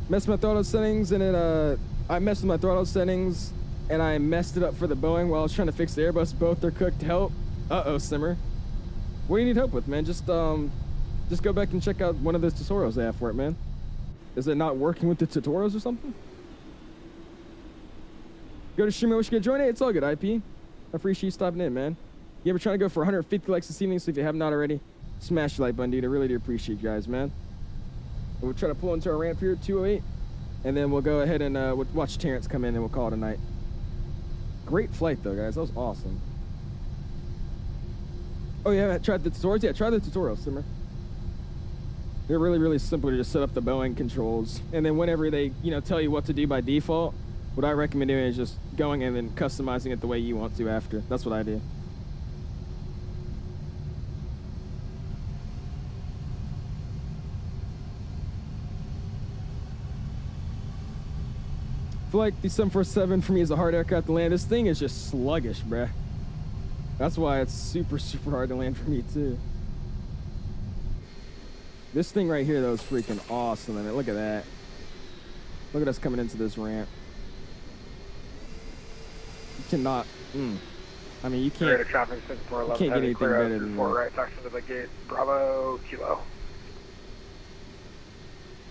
Messed with my throttle settings and I messed with my throttle settings and I messed it up for the Boeing while I was trying to fix the Airbus. Both are cooked. Help. Uh-oh, Simmer. What do you need help with, man? Just go back and check out one of those tutorials they have for it, man. Is it not working with the tutorials or something? Go to stream, I wish you could join it. It's all good, IP. I appreciate you stopping in, man. You ever trying to go for 150 likes this evening? So if you have not already, smash the like button, dude. I really do appreciate you guys, man. And we'll try to pull into our ramp here, 208. And then we'll go ahead and we'll watch Terrence come in and we'll call it a night. Great flight, though, guys. That was awesome. Oh, yeah, I tried the tutorials? Yeah, try the tutorials, Simmer. They're really, really simple to just set up the Boeing controls. And then whenever they, tell you what to do by default, what I recommend doing is just going and then customizing it the way you want to after. That's what I do. I feel like the 747 for me is a hard aircraft to land. This thing is just sluggish, bruh. That's why it's super, super hard to land for me, too. This thing right here, though, is freaking awesome. I mean, look at that. Look at us coming into this ramp. You cannot. I mean, you can't. Traffic, You can't get anything better than that. Right section of the gate. Bravo, Kilo.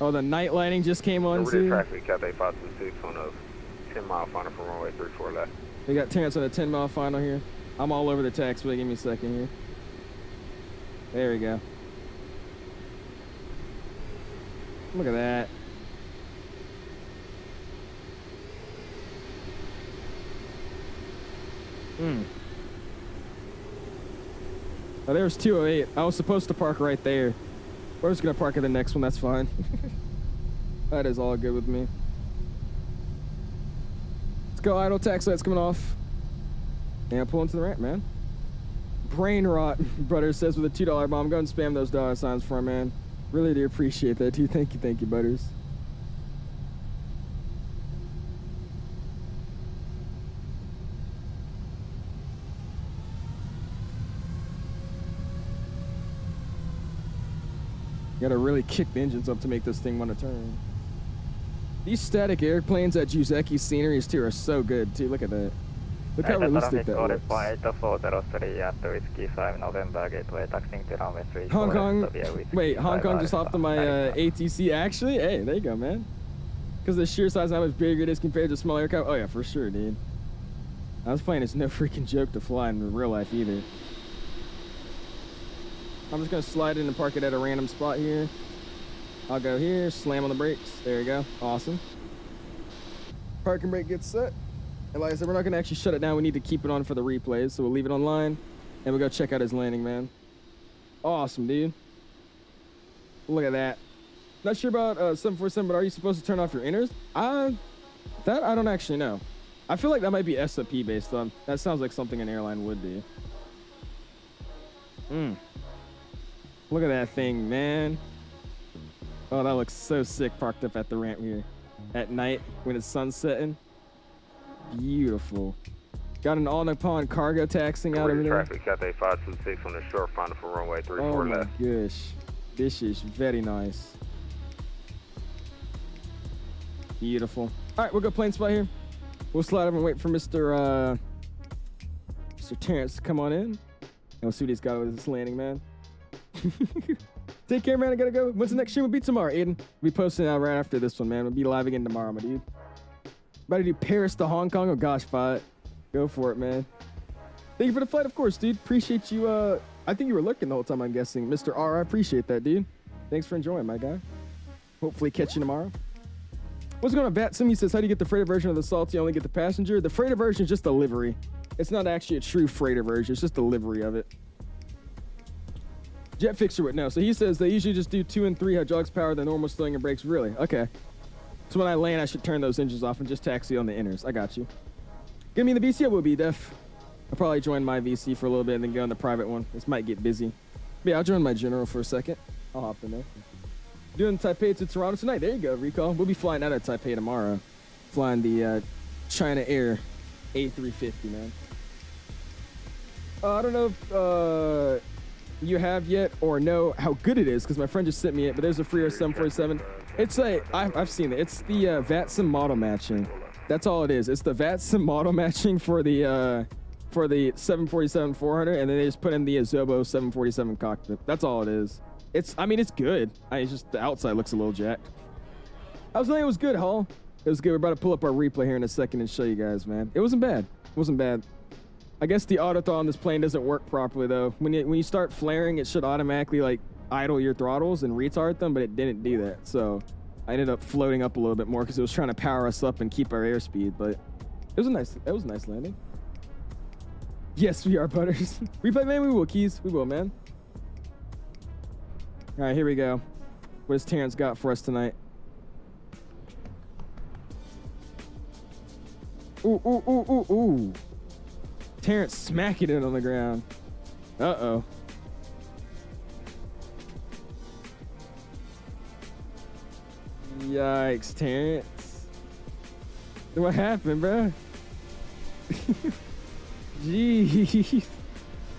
Oh, the night lighting just came on Narita too. traffic, Cathay 526 on a 10-mile final for runway 34 left. We got Terrence on a 10-mile final here. I'm all over the taxiway. Give me a second here. There we go. Look at that. Oh, there's 208. I was supposed to park right there. We're just gonna park at the next one. That's fine. That is all good with me. Let's go idle. Taxi lights coming off. And pull into the ramp, man. Brain rot, brother says with a $2 bomb. Go and spam those $ for him, man. Really do appreciate that, too. Thank you, butters. Gotta really kick the engines up to make this thing want to turn. These static airplanes at 𝐂𝐨𝐧𝐭𝐫𝐚𝐢𝐳 sceneries too are so good too. Look at that. Look how realistic that looks. Hong Kong. Wait, Hong Kong just hopped on my ATC. Actually, hey, there you go, man. Because the sheer size, how much bigger it is compared to small aircraft. Oh yeah, for sure, dude. I was playing. It's no freaking joke to fly in real life either. I'm just gonna slide in and park it at a random spot here. I'll go here, slam on the brakes. There you go. Awesome. Parking brake gets set. And like I said, we're not gonna actually shut it down. We need to keep it on for the replays, so we'll leave it online and we'll go check out his landing, man. Awesome, dude. Look at that. Not sure about 747, but are you supposed to turn off your inners? That I don't actually know. I feel like that might be SOP based on. That sounds like something an airline would do. Look at that thing, man. Oh, that looks so sick parked up at the ramp here. At night when it's sunsetting. Beautiful. Got an all-Nippon cargo taxiing out over there. Traffic, Cathay 526 on the short final for runway 34 left. Oh my gosh. This is very nice. Beautiful. All right, we'll go plane spot here. We'll slide over and wait for Mr. Terrence to come on in. And we'll see what he's got with this landing, man. Take care, man. I gotta go. When's the next stream? Will be tomorrow, Aiden. We'll be posting out right after this one, man. We'll be live again tomorrow, my dude. About to do Paris to Hong Kong. Oh gosh, Fight. Go for it, man. Thank you for the flight, of course, dude. Appreciate you. I think you were looking the whole time, I'm guessing. Mr. R, I appreciate that, dude. Thanks for enjoying, my guy. Hopefully catch you tomorrow. What's going on, VATSIM? He says, how do you get the freighter version of the Salt? You only get the passenger. The freighter version is just a livery. It's not actually a true freighter version. It's just a livery of it. Jet Fixer would know. So he says they usually just do 2 and 3 hydraulics power, the normal steering and brakes. Really? Okay. So when I land, I should turn those engines off and just taxi on the inners. I got you. Give me the VC. I will be def. I'll probably join my VC for a little bit and then go on the private one. This might get busy. But yeah, I'll join my general for a second. I'll hop in there. Doing Taipei to Toronto tonight. There you go, Recall. We'll be flying out of Taipei tomorrow. Flying the China Air A350, man. I don't know if you have yet or know how good it is, because my friend just sent me it, but there's a free 747. It's like, I've seen it. It's the VATSIM model matching. That's all it is. It's the VATSIM model matching for the 747-400, and then they just put in the Azobo 747 cockpit. That's all it is. I mean, it's good. It's just the outside looks a little jacked. I was saying it was good, Hall. It was good. We're about to pull up our replay here in a second and show you guys, man. It wasn't bad. It wasn't bad. I guess the auto throttle on this plane doesn't work properly, though. When you start flaring, it should automatically, like, idle your throttles and retard them, but it didn't do that. So I ended up floating up a little bit more because it was trying to power us up and keep our airspeed, but it was a nice landing. Yes, we are, Butters. Replay, man, we will, Keys. We will, man. All right, here we go. What has Terrence got for us tonight? Ooh, ooh, ooh, ooh, ooh. Terrence smacking it on the ground. Uh-oh. Yikes, Terrence. What happened, bro? Jeez.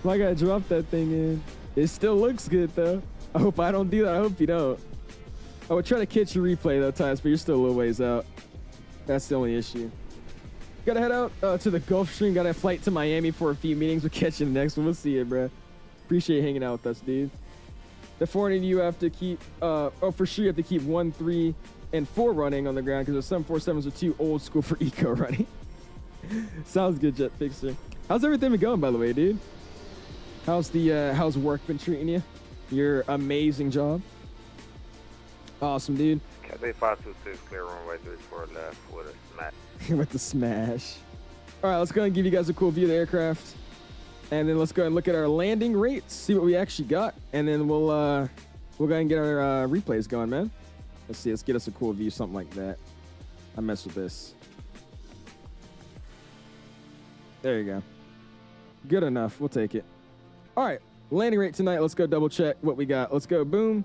I gotta drop that thing in. It still looks good, though. I hope I don't do that. I hope you don't. I would try to catch your replay, though, Tyus, but you're still a little ways out. That's the only issue. Gotta head out to the Gulf Stream. Got a flight to Miami for a few meetings. We'll catch you in the next one. We'll see you, bro. Appreciate hanging out with us, dude. The 400 you have to keep, for sure you have to keep 1, 3, and 4 running on the ground because the 747s are too old school for eco running. Sounds good, Jet Fixer. How's everything been going, by the way, dude? How's work been treating you? Your amazing job. Awesome, dude. Cathay 526, clear runway 34 left with a smash. With the smash. All right, let's go and give you guys a cool view of the aircraft. And then let's go and look at our landing rates, see what we actually got. And then we'll go ahead and get our replays going, man. Let's see, let's get us a cool view, something like that. I mess with this. There you go. Good enough, we'll take it. All right, landing rate tonight. Let's go double check what we got. Let's go, boom.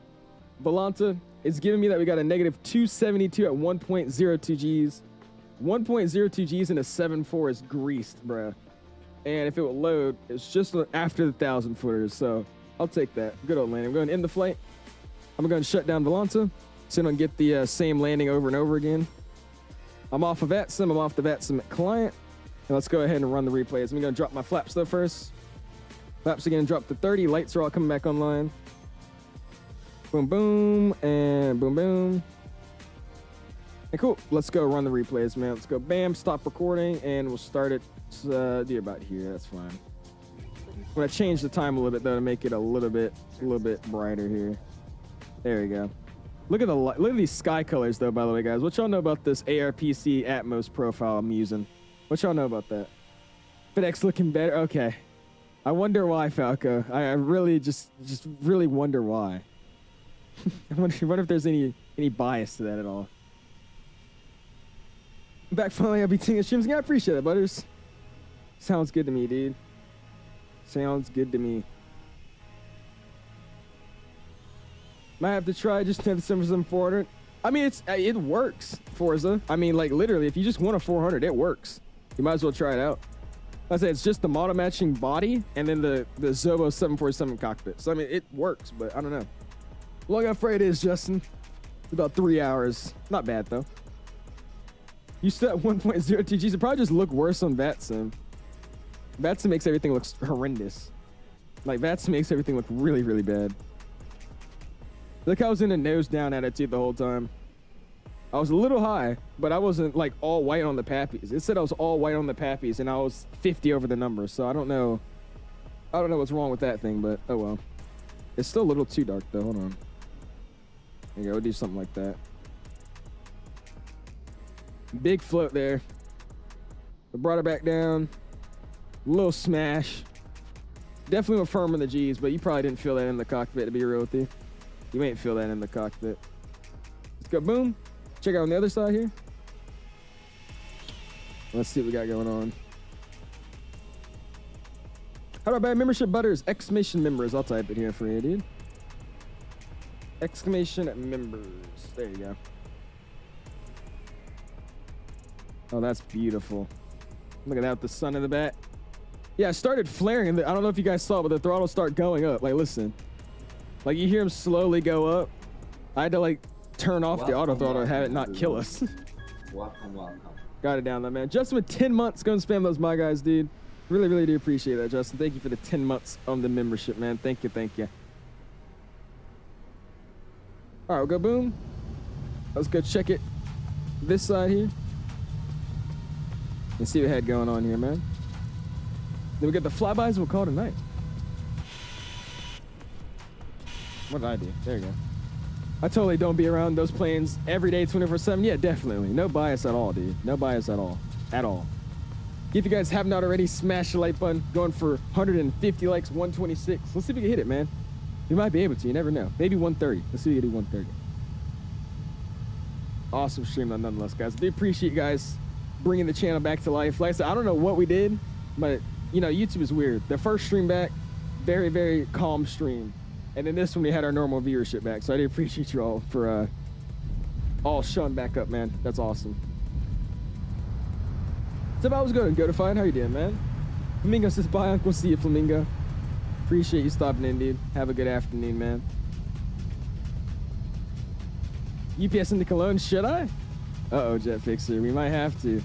Volanta, it's giving me that we got a negative 272 at 1.02 Gs. 1.02 Gs and a 7.4 is greased, bruh. And if it will load, it's just after the 1,000 footers. So I'll take that. Good old landing. I'm going to end the flight. I'm going to shut down Volanta so I don't get the same landing over and over again. I'm off of VATSIM. I'm off the VATSIM client. And let's go ahead and run the replays. I'm going to drop my flaps though first. Flaps are going to drop to 30. Lights are all coming back online. Boom, boom, and boom, boom. And cool. Let's go run the replays, man. Let's go. Bam. Stop recording, and we'll start it. Do about here. That's fine. I'm gonna change the time a little bit though to make it a little bit brighter here. There we go. Look at these sky colors though. By the way, guys, what y'all know about this ARPC Atmos profile I'm using? What y'all know about that? FedEx looking better. Okay. I wonder why, Falco. I really just really wonder why. I wonder if there's any bias to that at all. Back finally, I'll be taking the streams. Yeah, I appreciate it, Butters. Sounds good to me, dude. Sounds good to me. Might have to try just to have the 747-400. I mean, it works, Forza. I mean, like literally, if you just want a 400, it works. You might as well try it out. Like I said, it's just the model matching body and then the Zobo 747 cockpit. So I mean, it works, but I don't know. Long how freight is, Justin. It's about 3 hours. Not bad though. You still at 1.02 Gs. It probably just look worse on VATSIM. VATSIM makes everything look horrendous. Like VATSIM makes everything look really, really bad. Look, I was in a nose down attitude the whole time. I was a little high, but I wasn't like all white on the pappies. It said I was all white on the pappies, and I was 50 over the number. So I don't know what's wrong with that thing, but oh well. It's still a little too dark though. Hold on. There you go. We'll do something like that. Big float there. I brought it back down. Little smash. Definitely went firm in the G's, but you probably didn't feel that in the cockpit, to be real with you. You ain't feel that in the cockpit. Let's go, boom. Check out on the other side here. Let's see what we got going on. How about bad membership butters? Exclamation members. I'll type it here for you, dude. Exclamation members. There you go. Oh, that's beautiful. Look at that with the sun in the back. Yeah, it started flaring. And I don't know if you guys saw, but the throttle start going up. Like, listen. Like, you hear him slowly go up. I had to, like, turn off the auto throttle and have it not kill us. Welcome. Got it down there, man. Justin with 10 months. Go and spam those, my guys, dude. Really, really do appreciate that, Justin. Thank you for the 10 months on the membership, man. Thank you. All right, we'll go boom. Let's go check it this side here. And see what we had going on here, man. Then we get the flybys and we'll call it a night. What did I do? There you go. I totally don't be around those planes every day, 24/7. Yeah, definitely. No bias at all, dude. No bias at all. At all. If you guys have not already, smash the like button. Going for 150 likes, 126. Let's see if we can hit it, man. We might be able to. You never know. Maybe 130. Let's see if we can do 130. Awesome stream, nonetheless, guys. I do appreciate you guys bringing the channel back to life. Like I said, I don't know what we did, but, you know, YouTube is weird. The first stream back, very, very calm stream. And then this one, we had our normal viewership back. So I do appreciate you all for all showing back up, man. That's awesome. So if I was going to go to find, how you doing, man? Flamingo says, bye, Uncle. See you, Flamingo. Appreciate you stopping in, dude. Have a good afternoon, man. UPS into Cologne, should I? Uh-oh, Jet Fixer. We might have to.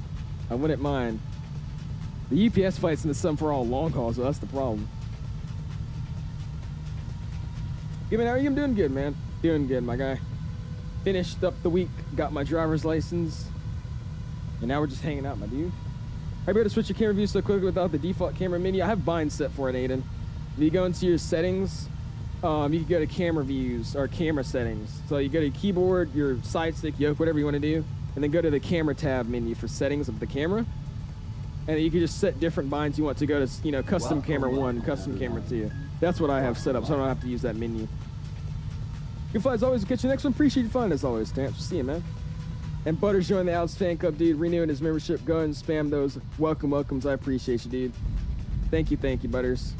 I wouldn't mind. The UPS flight's in the sun for all long hauls, so that's the problem. Give me how are you? I'm doing good, man. Doing good, my guy. Finished up the week, got my driver's license, and now we're just hanging out, my dude. I'd be able to switch your camera view so quickly without the default camera menu. I have bind set for it, Aiden. If you go into your settings, you can go to camera views or camera settings. So you go to your keyboard, your side stick, yoke, whatever you want to do, and then go to the camera tab menu for settings of the camera. And you can just set different binds you want to go to, you know, custom camera 1, custom camera 2. That's what I have set up, so I don't have to use that menu. Good fight as always. Catch you next one. Appreciate you fun as always, Stamps. See you, man. And Butters joined the Outs fan club, dude. Renewing his membership. Go ahead and spam those welcomes. I appreciate you, dude. Thank you, Butters.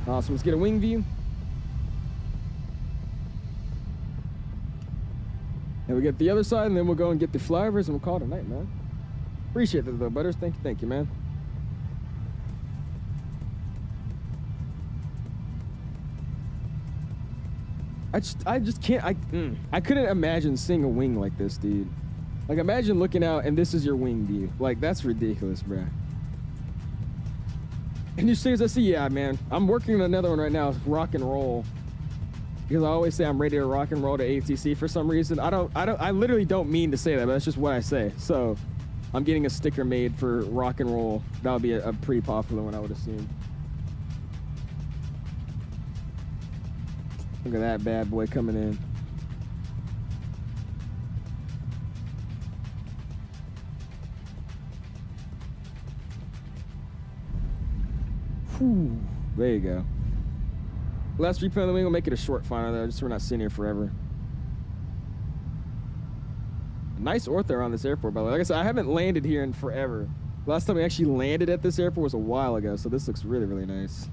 Awesome. Let's get a wing view. And we get the other side, and then we'll go and get the flyovers, and we'll call it a night, man. Appreciate that, though, Butters. Thank you, man. I just can't. I couldn't imagine seeing a wing like this, dude. Like, imagine looking out and this is your wing view. Like, that's ridiculous, bruh. And as soon as I see, yeah, man, I'm working on another one right now, rock and roll. Because I always say I'm ready to rock and roll to ATC for some reason. I literally don't mean to say that, but that's just what I say. So I'm getting a sticker made for rock and roll. That would be a pretty popular one, I would assume. Look at that bad boy coming in. Whew, there you go. Last replay on the wing, we'll make it a short final though, just so we're not sitting here forever. Nice ortho on this airport, by the way. Like I said, I haven't landed here in forever. Last time we actually landed at this airport was a while ago, so this looks really, really nice.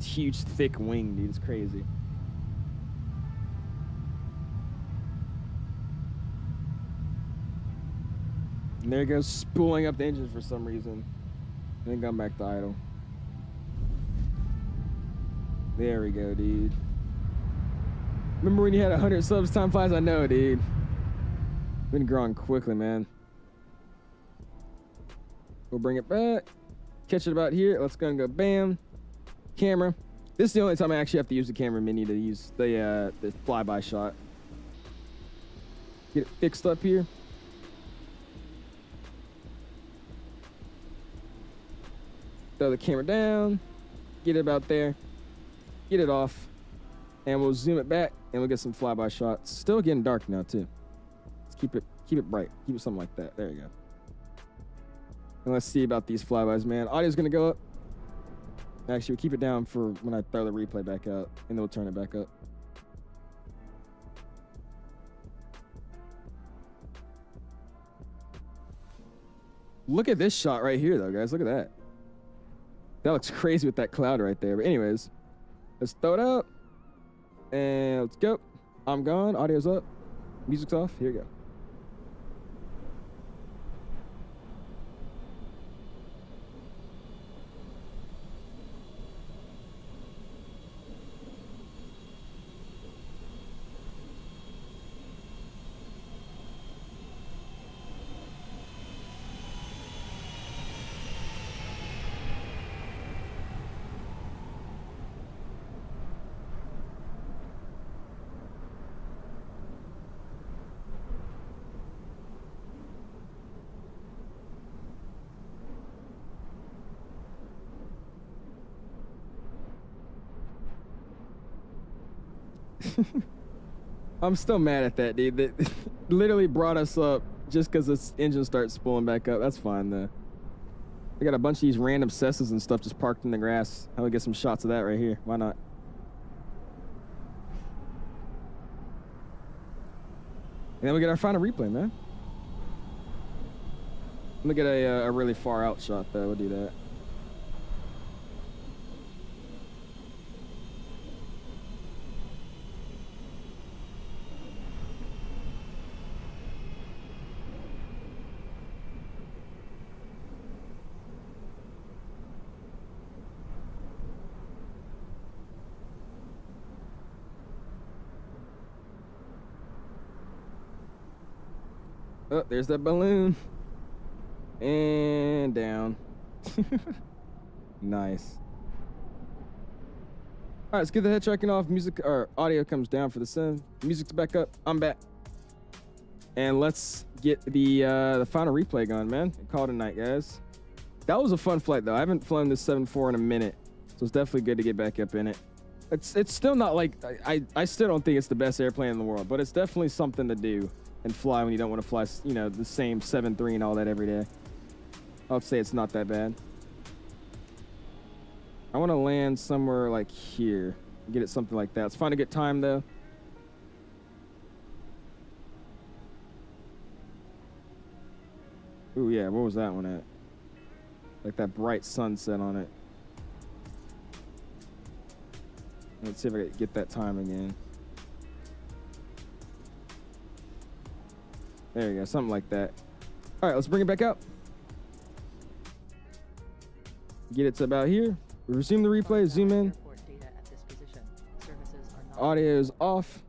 Huge thick wing, dude. It's crazy. And there it goes, spooling up the engines for some reason. And then going back to idle. There we go, dude. Remember when you had 100 subs time flies? I know, dude. Been growing quickly, man. We'll bring it back. Catch it about here. Let's go and go bam. Camera. This is the only time I actually have to use the camera menu to use the flyby shot. Get it fixed up here. Throw the camera down. Get it about there. Get it off. And we'll zoom it back and we'll get some flyby shots. Still getting dark now too. Let's keep it bright. Keep it something like that. There you go. And let's see about these flybys, man. Audio's gonna go up. Actually, we'll keep it down for when I throw the replay back out, and then we'll turn it back up. Look at this shot right here, though, guys. Look at that. That looks crazy with that cloud right there. But anyways, let's throw it out, and let's go. I'm gone. Audio's up. Music's off. Here we go. I'm still mad at that, dude. That literally brought us up just because this engine starts spooling back up. That's fine, though. We got a bunch of these random cesses and stuff just parked in the grass. How we get some shots of that right here? Why not? And then we get our final replay, man. Let me get a really far out shot, though. We'll do that. Oh, there's that balloon. And and down. Nice. All right, let's get the head tracking off. Music or audio comes down for the sim. Music's back up. I'm back. And let's get the final replay going, man. Call it a night, guys. That was a fun flight, though. I haven't flown this 7-4 in a minute, so it's definitely good to get back up in it. It's still not like I still don't think it's the best airplane in the world, but it's definitely something to do and fly when you don't want to fly, you know, the same 7-3 and all that every day. I would say it's not that bad. I want to land somewhere like here. Get it something like that. It's fine to get time, though. Ooh, yeah. What was that one at? Like that bright sunset on it. Let's see if I can get that time again. There you go. Something like that. All right, let's bring it back up. Get it to about here. Resume the replay. Zoom in. Audio is off.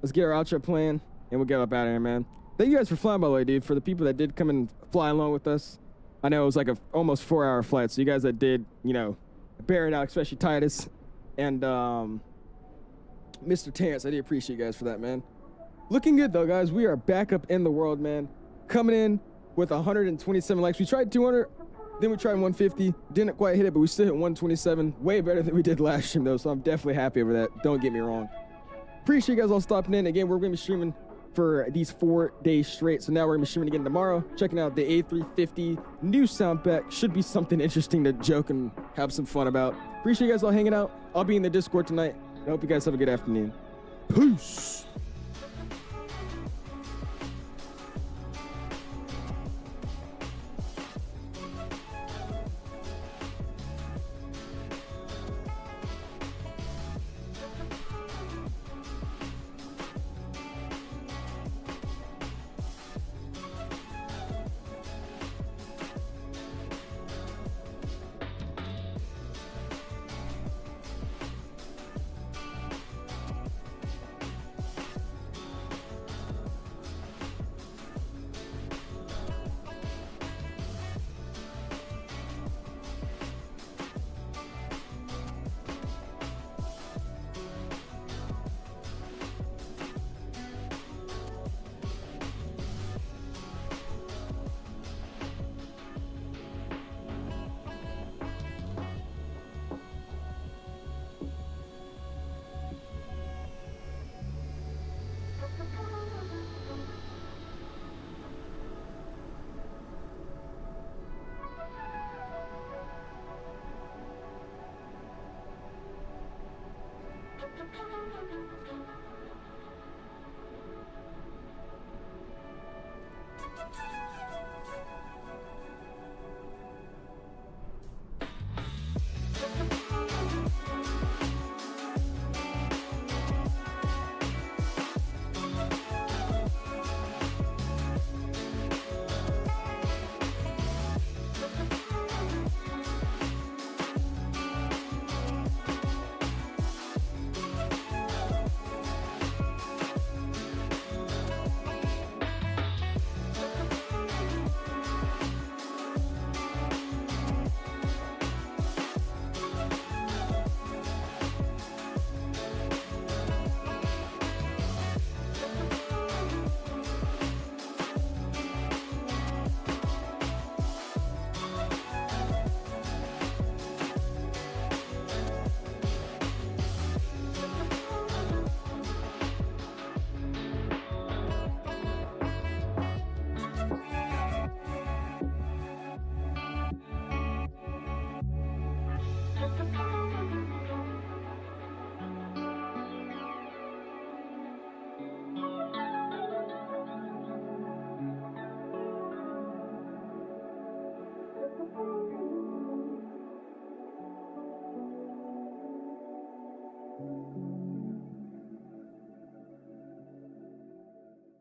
Let's get our outro plan, and we'll get up out of here, man. Thank you guys for flying, by the way, dude. For the people that did come and fly along with us. I know it was like a almost 4-hour flight, so you guys that did, you know, bear it out, especially Titus and Mr. Terrence. I do appreciate you guys for that, man. Looking good, though, guys. We are back up in the world, man. Coming in with 127 likes. We tried 200, then we tried 150. Didn't quite hit it, but we still hit 127. Way better than we did last stream, though, so I'm definitely happy over that. Don't get me wrong. Appreciate you guys all stopping in. Again, we're going to be streaming for these 4 days straight. So now we're going to be streaming again tomorrow. Checking out the A350 new sound pack. Should be something interesting to joke and have some fun about. Appreciate you guys all hanging out. I'll be in the Discord tonight. I hope you guys have a good afternoon. Peace.